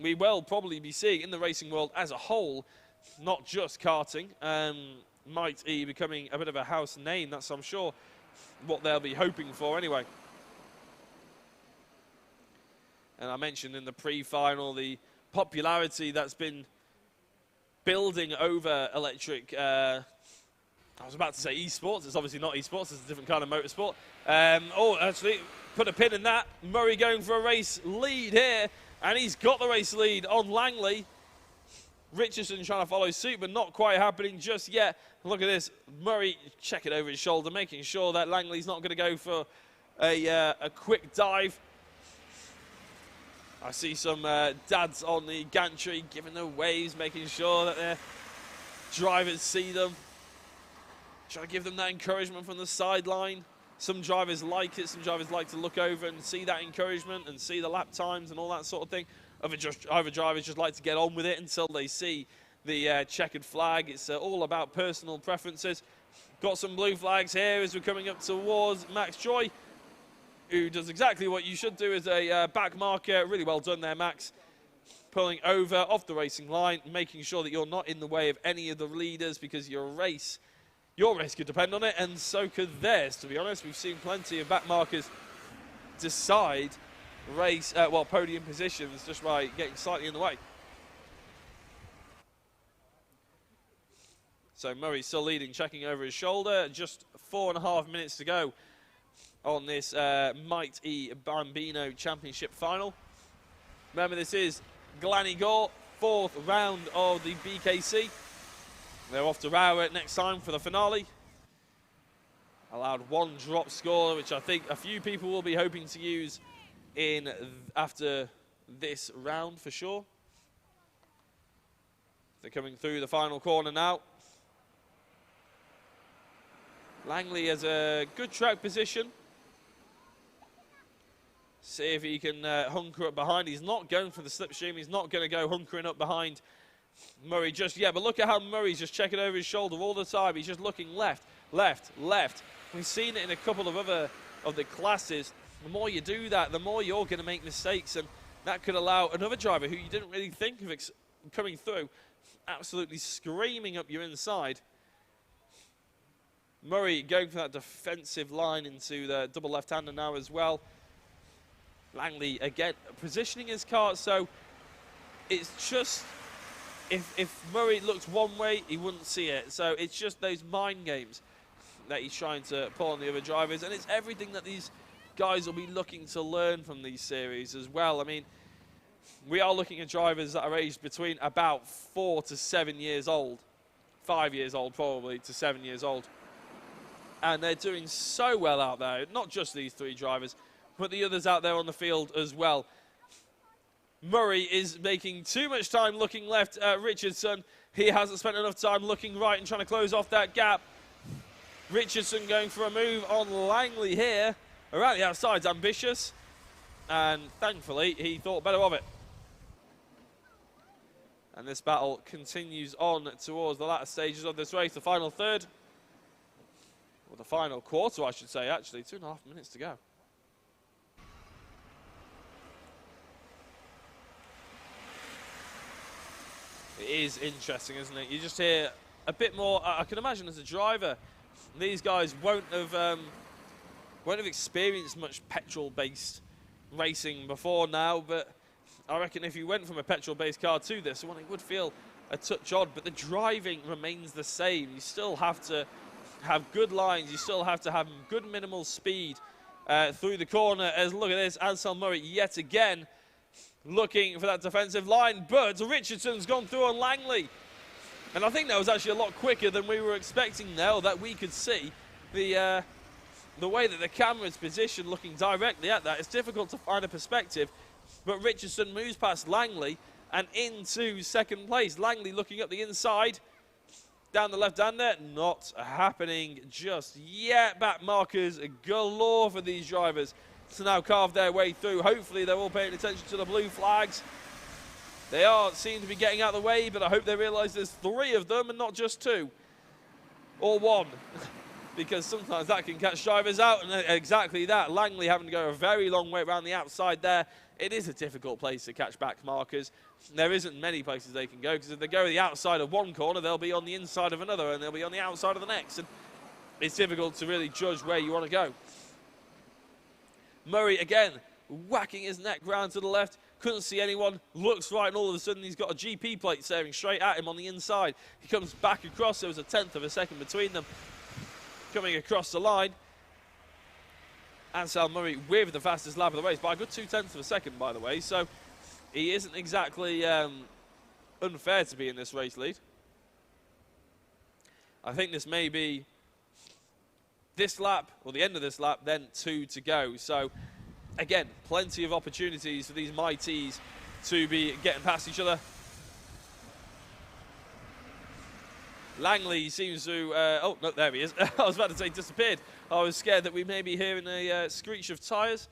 we will probably be seeing in the racing world as a whole, not just karting, Might E becoming a bit of a house name. That's, I'm sure, what they'll be hoping for anyway. And I mentioned in the pre-final the popularity that's been building over electric. I was about to say esports. It's obviously not esports. It's a different kind of motorsport. Actually, put a pin in that. Murray going for a race lead here, and he's got the race lead on Langley. Richardson trying to follow suit, but not quite happening just yet. Look at this. Murray checking over his shoulder, making sure that Langley's not going to go for a quick dive. I see some dads on the gantry giving the waves, making sure that their drivers see them. Trying to give them that encouragement from the sideline. Some drivers like it. Some drivers like to look over and see that encouragement and see the lap times and all that sort of thing. Other drivers just like to get on with it until they see the checkered flag. It's all about personal preferences. Got some blue flags here as we're coming up towards Max Joy, who does exactly what you should do as a back marker. Really well done there, Max. Pulling over off the racing line, making sure that you're not in the way of any of the leaders, because your race could depend on it, and so could theirs, to be honest. We've seen plenty of back markers decide podium positions just by getting slightly in the way. So Murray still leading, checking over his shoulder. Just 4.5 minutes to go on this Mighty Bambino Championship final. Remember, this is Glan Y Gors, 4th round of the BKC. They're off to Rowett next time for the finale. Allowed 1 drop score, which I think a few people will be hoping to use after this round for sure. They're coming through the final corner now. Langley has a good track position. See if he can hunker up behind. He's not going for the slipstream. He's not going to go hunkering up behind Murray just yet. But look at how Murray's just checking over his shoulder all the time. He's just looking left, left, left. We've seen it in a couple of other of the classes. The more you do that, the more you're going to make mistakes. And that could allow another driver who you didn't really think of coming through, absolutely screaming up your inside. Murray going for that defensive line into the double left-hander now as well. Langley again positioning his car, so it's just if Murray looked one way, he wouldn't see it. So it's just those mind games that he's trying to pull on the other drivers, and it's everything that these guys will be looking to learn from these series as well. I mean, we are looking at drivers that are aged between about 4 to 7 years old, 5 years old probably to 7 years old, and they're doing so well out there. Not just these 3 drivers, but the others out there on the field as well. Murray is making too much time looking left at Richardson. He hasn't spent enough time looking right and trying to close off that gap. Richardson going for a move on Langley here. Around the outside's ambitious, and thankfully he thought better of it. And this battle continues on towards the latter stages of this race, the final third. Or the final quarter, I should say, actually. 2.5 minutes to go. It is interesting, isn't it? You just hear a bit more. I can imagine as a driver, these guys won't have experienced much petrol-based racing before now, but I reckon if you went from a petrol-based car to this one, it would feel a touch odd, but the driving remains the same. You still have to have good lines. You still have to have good minimal speed through the corner. As look at this, Ansel Murray yet again looking for that defensive line, but Richardson's gone through on Langley. And I think that was actually a lot quicker than we were expecting now, that we could see the way that the camera's positioned looking directly at that. It's difficult to find a perspective, but Richardson moves past Langley and into second place. Langley looking up the inside, down the left-hander, not happening just yet. Back markers galore for these drivers to now carve their way through. Hopefully they're all paying attention to the blue flags. They seem to be getting out of the way, but I hope they realise there's 3 of them and not just 2 or 1. Because sometimes that can catch drivers out, and exactly that. Langley having to go a very long way around the outside there. It is a difficult place to catch back markers. There isn't many places they can go, because if they go the outside of one corner, they'll be on the inside of another, and they'll be on the outside of the next. And it's difficult to really judge where you want to go. Murray again whacking his neck round to the left. Couldn't see anyone, looks right, and all of a sudden he's got a GP plate staring straight at him on the inside. He comes back across, there was a 1/10 of a second between them. Coming across the line, Ansel Murray with the fastest lap of the race, by a good 2/10 of a second, by the way, so he isn't exactly unfair to be in this race lead. I think this may be this lap, or the end of this lap, then 2 to go. So, again, plenty of opportunities for these mighties to be getting past each other. Langley seems to... oh, no, there he is. I was about to say disappeared. I was scared that we may be hearing a screech of tyres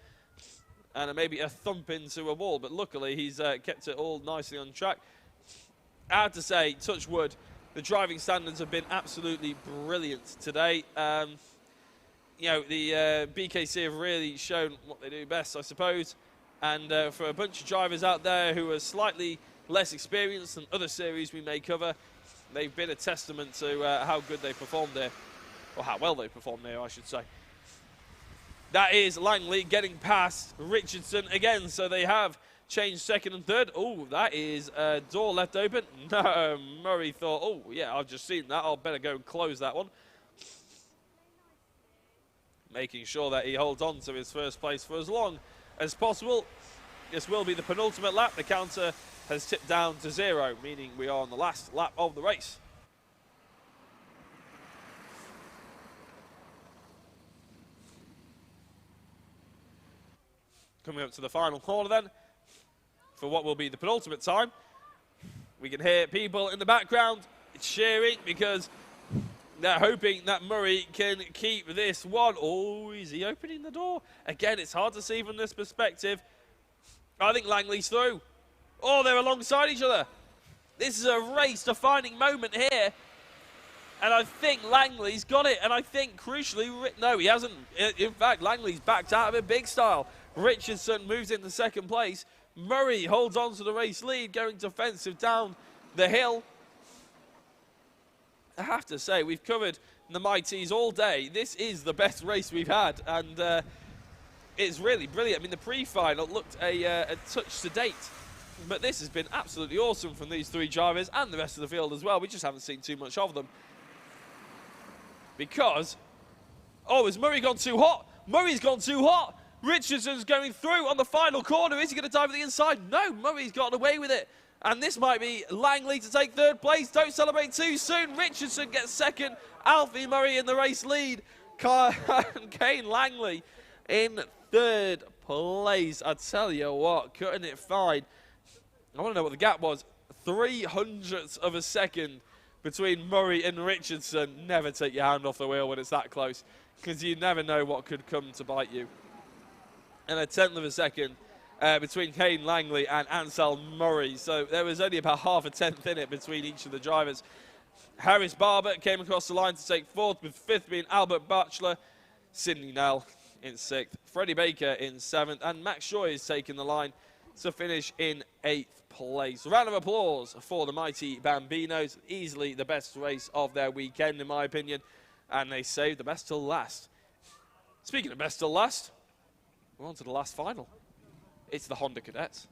and maybe a thump into a wall, but luckily he's kept it all nicely on track. I have to say, touch wood, the driving standards have been absolutely brilliant today. You know, the BKC have really shown what they do best, I suppose. And for a bunch of drivers out there who are slightly less experienced than other series we may cover, they've been a testament to how good they performed there. Or how well they performed there, I should say. That is Langley getting past Richardson again. So they have changed second and third. Oh, that is a door left open. No, Murray thought, oh, yeah, I've just seen that. I'll better go and close that one. Making sure that he holds on to his first place for as long as possible. This will be the penultimate lap. The counter has tipped down to 0, meaning we are on the last lap of the race. Coming up to the final corner then, for what will be the penultimate time. We can hear people in the background cheering because they're hoping that Murray can keep this one. Oh, is he opening the door? Again, it's hard to see from this perspective. I think Langley's through. Oh, they're alongside each other. This is a race-defining moment here. And I think Langley's got it. And I think, crucially, no, he hasn't. In fact, Langley's backed out of it big style. Richardson moves into second place. Murray holds on to the race lead, going defensive down the hill. I have to say, we've covered the Mighties all day. This is the best race we've had, and it's really brilliant. I mean, the pre-final looked a touch sedate, but this has been absolutely awesome from these three drivers and the rest of the field as well. We just haven't seen too much of them. Because, oh, has Murray gone too hot? Murray's gone too hot. Richardson's going through on the final corner. Is he going to dive to the inside? No, Murray's gotten away with it. And this might be Langley to take third place. Don't celebrate too soon. Richardson gets second. Alfie Murray in the race lead. Kane Langley in third place. I tell you what, cutting it fine. I want to know what the gap was. 0.03 of a second between Murray and Richardson. Never take your hand off the wheel when it's that close, because you never know what could come to bite you. And 1/10 of a second between Kane Langley and Ansel Murray. So there was only about half a tenth in it between each of the drivers. Harris Barber came across the line to take fourth, with fifth being Albert Batchelor. Sidney Nell in sixth. Freddie Baker in seventh. And Max Joy is taking the line to finish in eighth place. A round of applause for the mighty Bambinos. Easily the best race of their weekend, in my opinion. And they saved the best till last. Speaking of best till last, we're on to the last final. It's the Honda Cadets.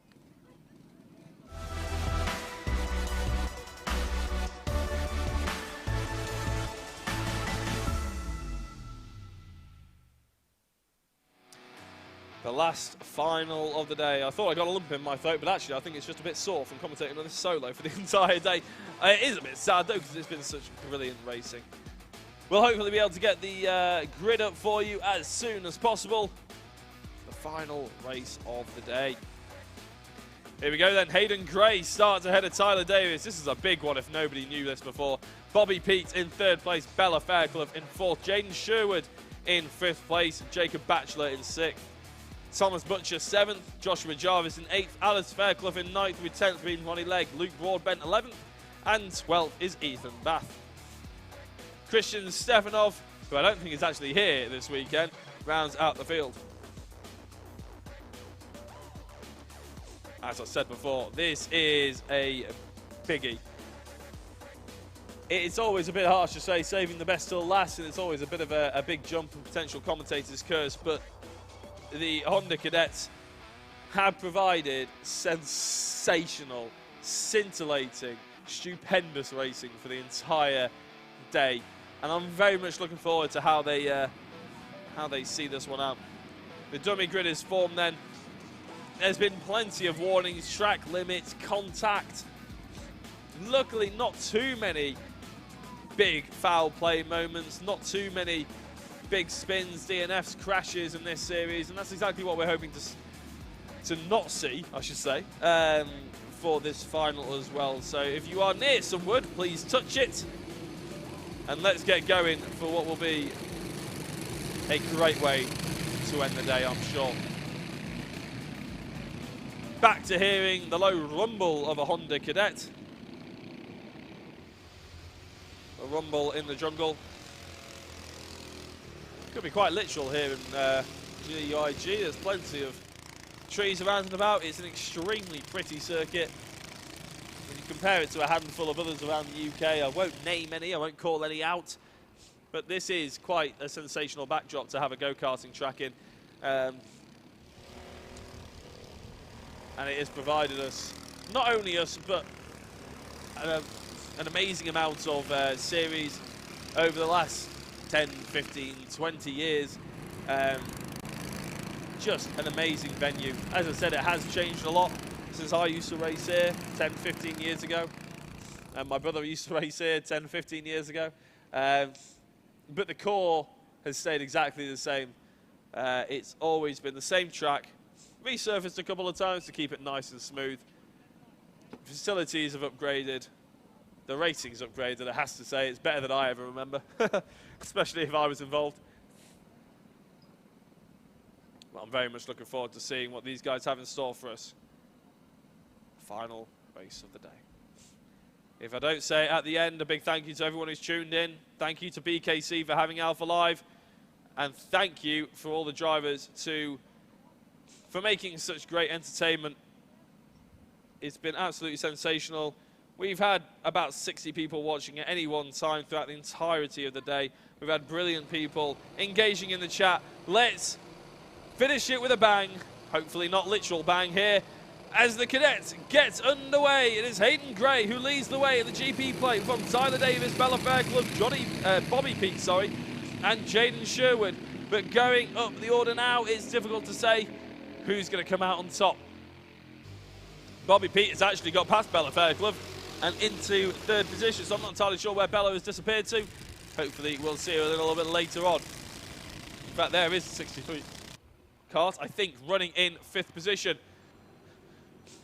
The last final of the day. I thought I got a lump in my throat, but actually I think it's just a bit sore from commentating on this solo for the entire day. It is a bit sad though, because it's been such brilliant racing. We'll hopefully be able to get the grid up for you as soon as possible. The final race of the day. Here we go then. Hayden Gray starts ahead of Tyler Davis. This is a big one if nobody knew this before. Bobby Peet in third place. Bella Fairclough in fourth. Jaden Sherwood in fifth place. Jacob Batchelor in sixth. Thomas Butcher seventh. Joshua Jarvis in eighth. Alice Fairclough in ninth, with 10th being Ronnie Legg. Luke Broadbent 11th. And 12th is Ethan Bath. Christian Stefanov, who I don't think is actually here this weekend, rounds out the field. As I said before, this is a biggie. It's always a bit harsh to say saving the best till last, and it's always a bit of a big jump in potential commentators' curse, but the Honda Cadets have provided sensational, scintillating, stupendous racing for the entire day, and I'm very much looking forward to how they see this one out. The dummy grid is formed then. There's been plenty of warnings, track limits, contact. Luckily, not too many big foul play moments, not too many big spins, DNFs, crashes in this series, and that's exactly what we're hoping to not see, I should say, for this final as well. So if you are near some wood, please touch it, and let's get going for what will be a great way to end the day, I'm sure. Back to hearing the low rumble of a Honda Cadet. A rumble in the jungle. Could be quite literal here in GYG. There's plenty of trees around and about. It's an extremely pretty circuit. When you compare it to a handful of others around the UK, I won't name any, I won't call any out, but this is quite a sensational backdrop to have a go-karting track in. And it has provided us, not only us, but an amazing amount of series over the last 10, 15, 20 years. Just an amazing venue. As I said, it has changed a lot since I used to race here 10, 15 years ago. And my brother used to race here 10, 15 years ago. But the core has stayed exactly the same. It's always been the same track, resurfaced a couple of times to keep it nice and smooth. Facilities have upgraded. The racing's upgraded, it has to say. It's better than I ever remember, especially if I was involved. Well, I'm very much looking forward to seeing what these guys have in store for us. Final race of the day. If I don't say it at the end, a big thank you to everyone who's tuned in. Thank you to BKC for having Alpha Live. And thank you for all the drivers for making such great entertainment. It's been absolutely sensational. We've had about 60 people watching at any one time throughout the entirety of the day. We've had brilliant people engaging in the chat. Let's finish it with a bang, hopefully not literal bang here, as the cadets get underway. It is Hayden Gray who leads the way at the GP plate from Tyler Davis, Bella Fair Club, Bobby Pete, and Jaden Sherwood. But going up the order now, it's difficult to say who's going to come out on top. Bobby Pete has actually got past Bella Fair Club and into third position, so I'm not entirely sure where Bella has disappeared to. Hopefully we'll see her a little bit later on. In fact, there is 63 kart, I think, running in fifth position.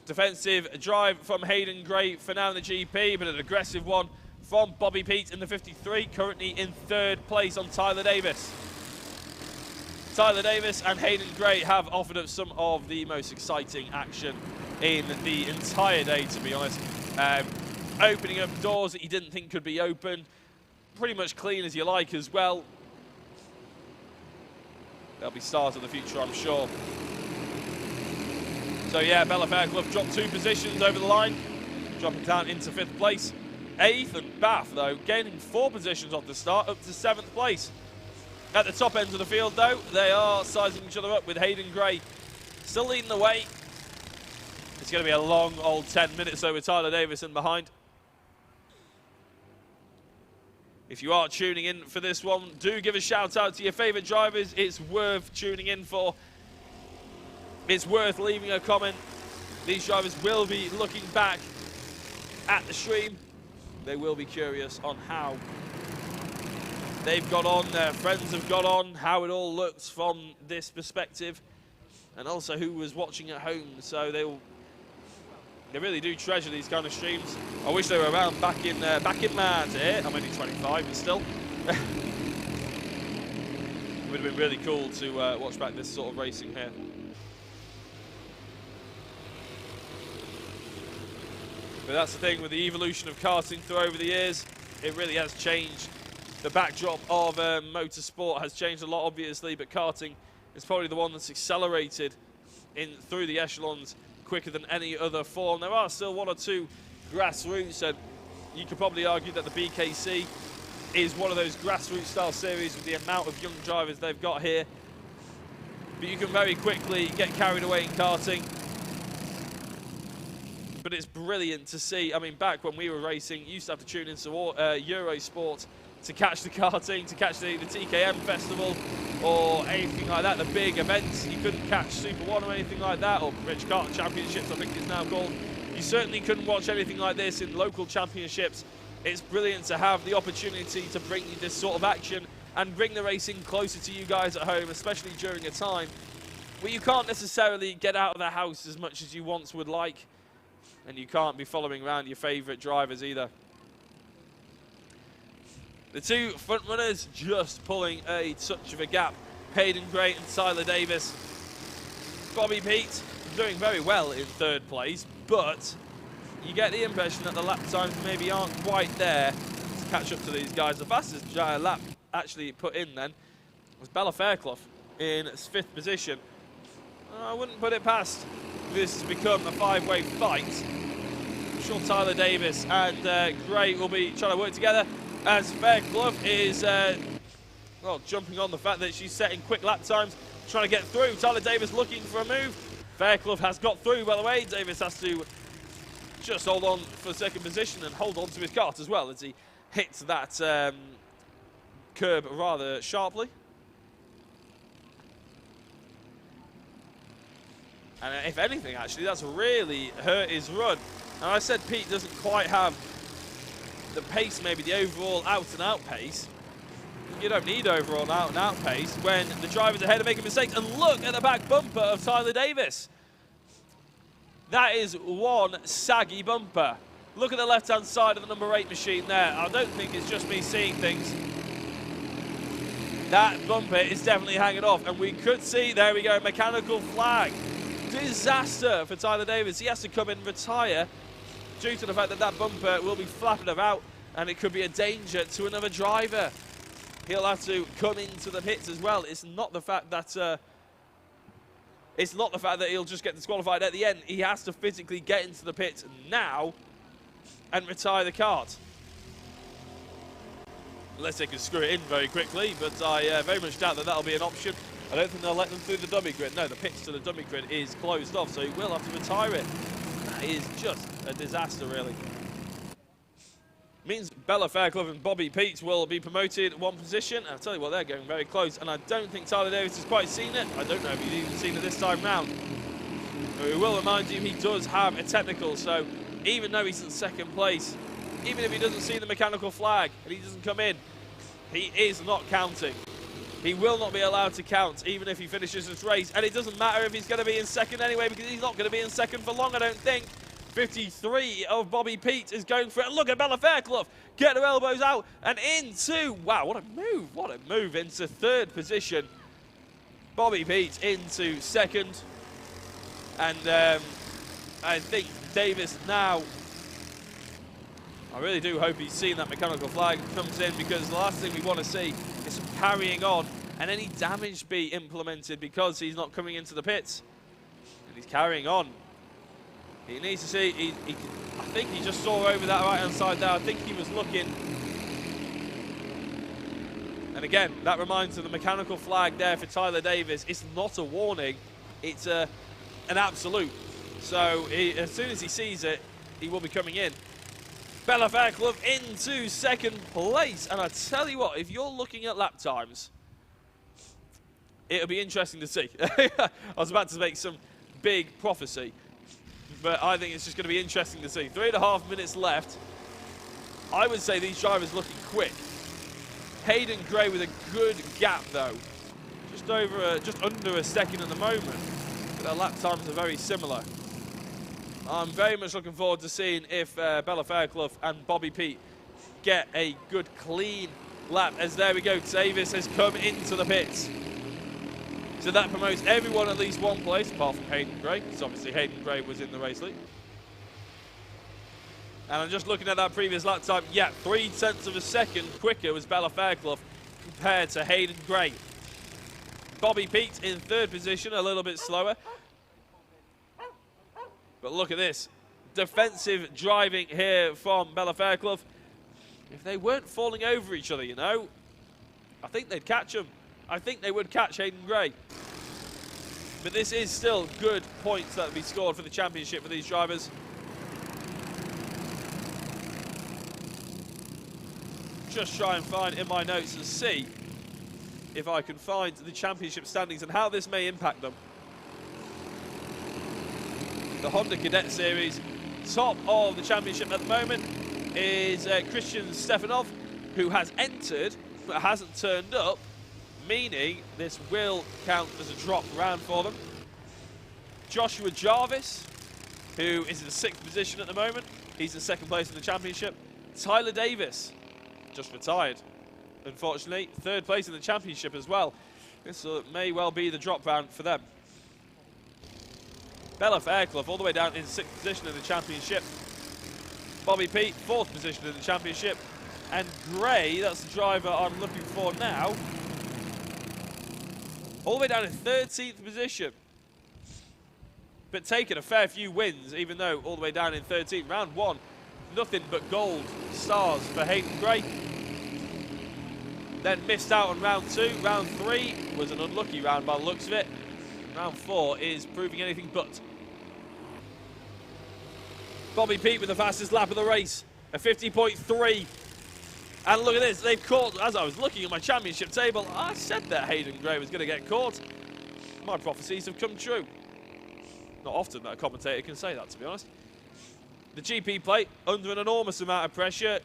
Defensive drive from Hayden Gray for now in the GP, but an aggressive one from Bobby Pete in the 53, currently in third place on Tyler Davis. Tyler Davis and Hayden Gray have offered up some of the most exciting action in the entire day, to be honest. Opening up doors that you didn't think could be open, pretty much clean as you like as well. They'll be stars of the future, I'm sure. So yeah, Bella Fair Club dropped 2 positions over the line, dropping down into 5th place. 8th and Bath, though, gaining 4 positions off the start, up to 7th place. At the top end of the field, though, they are sizing each other up with Hayden Gray still leading the way. It's going to be a long old 10 minutes, though, with Tyler Davis in behind. If you are tuning in for this one, do give a shout out to your favourite drivers. It's worth tuning in for. It's worth leaving a comment. These drivers will be looking back at the stream. They will be curious on how they've got on, their friends have got on, how it all looks from this perspective, and also who was watching at home. So they really do treasure these kind of streams. I wish they were around back in my day. I'm only 25, but still. It would have been really cool to watch back this sort of racing here. But that's the thing with the evolution of karting through over the years. It really has changed. The backdrop of motorsport has changed a lot, obviously, but karting is probably the one that's accelerated through the echelons quicker than any other form. There are still 1 or 2 grassroots, and you could probably argue that the BKC is one of those grassroots style series with the amount of young drivers they've got here. but you can very quickly get carried away in karting. But it's brilliant to see. I mean, back when we were racing, you used to have to tune into Eurosport to catch the karting, to catch the TKM festival or anything like that, the big events. You couldn't catch Super 1 or anything like that, or British Kart Championships, I think it's now called. You certainly couldn't watch anything like this in local championships. It's brilliant to have the opportunity to bring you this sort of action and bring the racing closer to you guys at home, especially during a time where you can't necessarily get out of the house as much as you once would like, and you can't be following around your favourite drivers either. The two front runners just pulling a touch of a gap. Hayden Gray and Tyler Davis. Bobby Pete doing very well in third place, but you get the impression that the lap times maybe aren't quite there to catch up to these guys. The fastest lap actually put in then was Bella Fairclough in 5th position. I wouldn't put it past this to become a 5-way fight. I'm sure Tyler Davis and Gray will be trying to work together, as Fairclough is well, jumping on the fact that she's setting quick lap times, trying to get through. Tyler Davis looking for a move. Fairclough has got through, by the way. Davis has to just hold on for second position and hold on to his kart as well as he hits that curb rather sharply. And if anything, actually, that's really hurt his run. And I said Pete doesn't quite have the pace, maybe the overall out-and-out pace. You don't need overall out-and-out pace when the drivers ahead are making mistakes. And look at the back bumper of Tyler Davis. That is one saggy bumper. Look at the left-hand side of the number 8 machine there. I don't think it's just me seeing things. That bumper is definitely hanging off. And we could see, there we go, mechanical flag. Disaster for Tyler Davis. He has to come in and retire due to the fact that that bumper will be flapping about and it could be a danger to another driver. He'll have to come into the pits as well. It's not the fact that he'll just get disqualified at the end. He has to physically get into the pits now and retire the kart. Unless they can screw it in very quickly, but I very much doubt that that'll be an option. I don't think they'll let them through the dummy grid. No, the pits to the dummy grid is closed off, so he will have to retire it. That is just a disaster, really. Means Bella Fairclough and Bobby Pete will be promoted one position. I'll tell you what, they're going very close, and I don't think Tyler Davis has quite seen it. I don't know if he's even seen it this time round. But we will remind you, he does have a technical, so even though he's in second place, even if he doesn't see the mechanical flag and he doesn't come in, he is not counting. He will not be allowed to count, even if he finishes this race. And it doesn't matter if he's going to be in second anyway, because he's not going to be in second for long, I don't think. 53 of Bobby Pete is going for it. Look at Bella Fairclough. Get her elbows out and into, wow, what a move. What a move into third position. Bobby Pete into second. And I think Davis now, I really do hope he's seen that mechanical flag comes in, because the last thing we want to see is some carrying on and any damage be implemented because he's not coming into the pits. And he's carrying on. He needs to see, I think he just saw over that right-hand side there. I think he was looking. And again, that reminds of the mechanical flag there for Tyler Davis. It's not a warning, it's an absolute. So as soon as he sees it, he will be coming in. Bella Fairclough into second place. And I tell you what, if you're looking at lap times, it'll be interesting to see. I was about to make some big prophecy, but I think it's just going to be interesting to see. 3.5 minutes left. I would say these drivers looking quick. Hayden Gray with a good gap though. Just under a second at the moment. But their lap times are very similar. I'm very much looking forward to seeing if Bella Fairclough and Bobby Pete get a good clean lap. As there we go, Davis has come into the pits. So that promotes everyone at least one place, apart from Hayden Gray, because obviously Hayden Gray was in the race lead. And I'm just looking at that previous lap time. Yeah, 0.3 of a second quicker was Bella Fairclough compared to Hayden Gray. Bobby Pete in third position, a little bit slower. But look at this. Defensive driving here from Bella Fairclough. If they weren't falling over each other, you know, I think they'd catch them. I think they would catch Hayden Gray. But this is still good points that will be scored for the championship for these drivers. Just try and find in my notes and see if I can find the championship standings and how this may impact them. The Honda Cadet Series, top of the championship at the moment is Christian Stefanov, who has entered but hasn't turned up, meaning this will count as a drop round for them. Joshua Jarvis, who is in the 6th position at the moment, he's in 2nd place in the championship. Tyler Davis, just retired, unfortunately, 3rd place in the championship as well. This may well be the drop round for them. Bella Fairclough all the way down in 6th position in the championship. Bobby Pete, 4th position in the championship. And Gray, that's the driver I'm looking for now, all the way down in 13th position. But taking a fair few wins, even though all the way down in 13th. Round 1, nothing but gold stars for Hayden Gray. Then missed out on round 2. Round 3 was an unlucky round by the looks of it. Round 4 is proving anything but. Bobby Pete with the fastest lap of the race, a 50.3. And look at this, they've caught, as I was looking at my championship table, I said that Hayden Gray was going to get caught. My prophecies have come true. Not often that a commentator can say that, to be honest. The GP plate, under an enormous amount of pressure.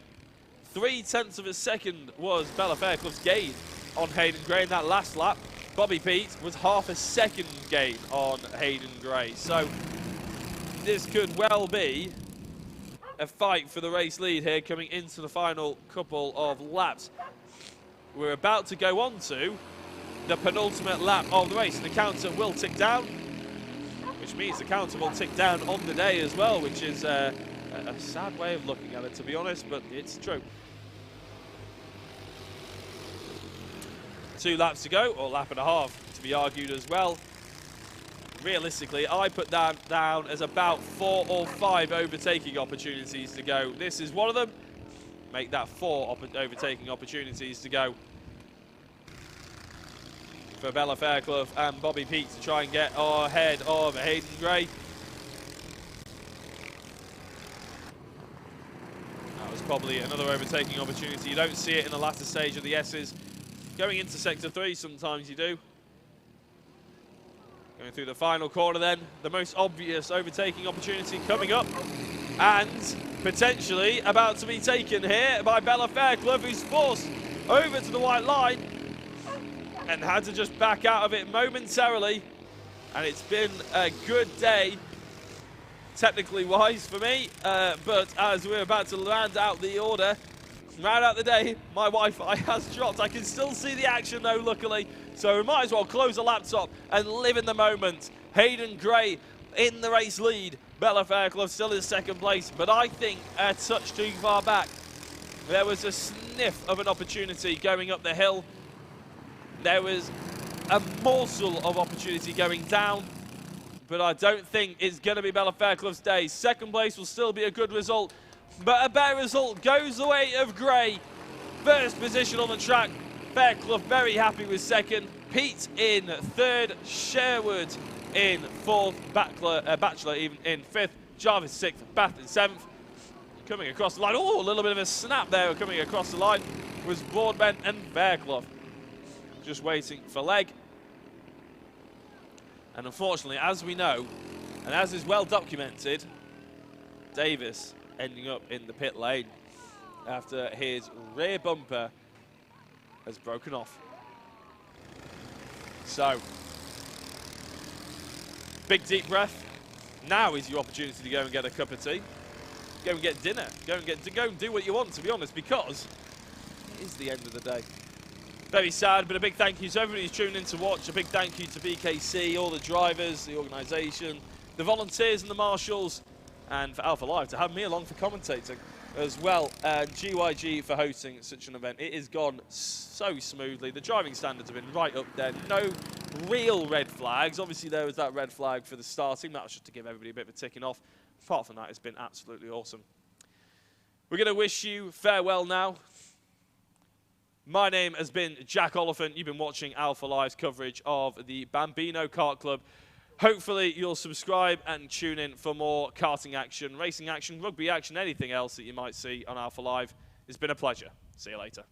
0.3 of a second was Bella Fairclough's gain on Hayden Gray in that last lap. Bobby Pete was half a second gain on Hayden Gray. So this could well be a fight for the race lead here coming into the final couple of laps. We're about to go on to the penultimate lap of the race. The counter will tick down, which means the counter will tick down on the day as well, which is a sad way of looking at it, to be honest, but it's true. 2 laps to go, or lap and a half to be argued as well. Realistically, I put that down as about 4 or 5 overtaking opportunities to go. This is one of them. Make that 4 overtaking opportunities to go for Bella Fairclough and Bobby Pete to try and get ahead of Hayden Gray. That was probably another overtaking opportunity. You don't see it in the latter stage of the S's. Going into Sector 3, sometimes you do. Going through the final corner then, the most obvious overtaking opportunity coming up. And potentially about to be taken here by Bella Fairclough, who's forced over to the white line and had to just back out of it momentarily. And it's been a good day, technically wise for me. But as we're about to round out the order, round out the day, my Wi-Fi has dropped. I can still see the action though, luckily. So we might as well close the laptop and live in the moment. Hayden Gray in the race lead. Bella Fairclough still in 2nd place, but I think a touch too far back. There was a sniff of an opportunity going up the hill. There was a morsel of opportunity going down, but I don't think it's going to be Bella Fairclough's day. 2nd place will still be a good result, but a better result goes the way of Gray. 1st position on the track. Fairclough very happy with 2nd. Pete in 3rd. Sherwood in 4th. Batchelor even in 5th. Jarvis 6th. Bath in 7th. Coming across the line. Oh, a little bit of a snap there coming across the line was Broadbent and Fairclough. Just waiting for leg. And unfortunately, as we know, and as is well documented, Davis ending up in the pit lane after his rear bumper has broken off. So, big deep breath. Now is your opportunity to go and get a cup of tea. Go and get dinner. Go and do what you want, to be honest, because it is the end of the day. Very sad, but a big thank you to everybody who's tuned in to watch. A big thank you to BKC, all the drivers, the organisation, the volunteers and the marshals, and for Alpha Live to have me along for commentating as well, and GYG for hosting such an event. It has gone so smoothly. The driving standards have been right up there. No real red flags. Obviously, there was that red flag for the starting. That was just to give everybody a bit of a ticking off. Apart from that, it's been absolutely awesome. We're going to wish you farewell now. My name has been Jack Oliphant. You've been watching Alpha Live's coverage of the Bambino Kart Club Hopefully you'll subscribe and tune in for more karting action, racing action, rugby action, anything else that you might see on Alpha Live. It's been a pleasure. See you later.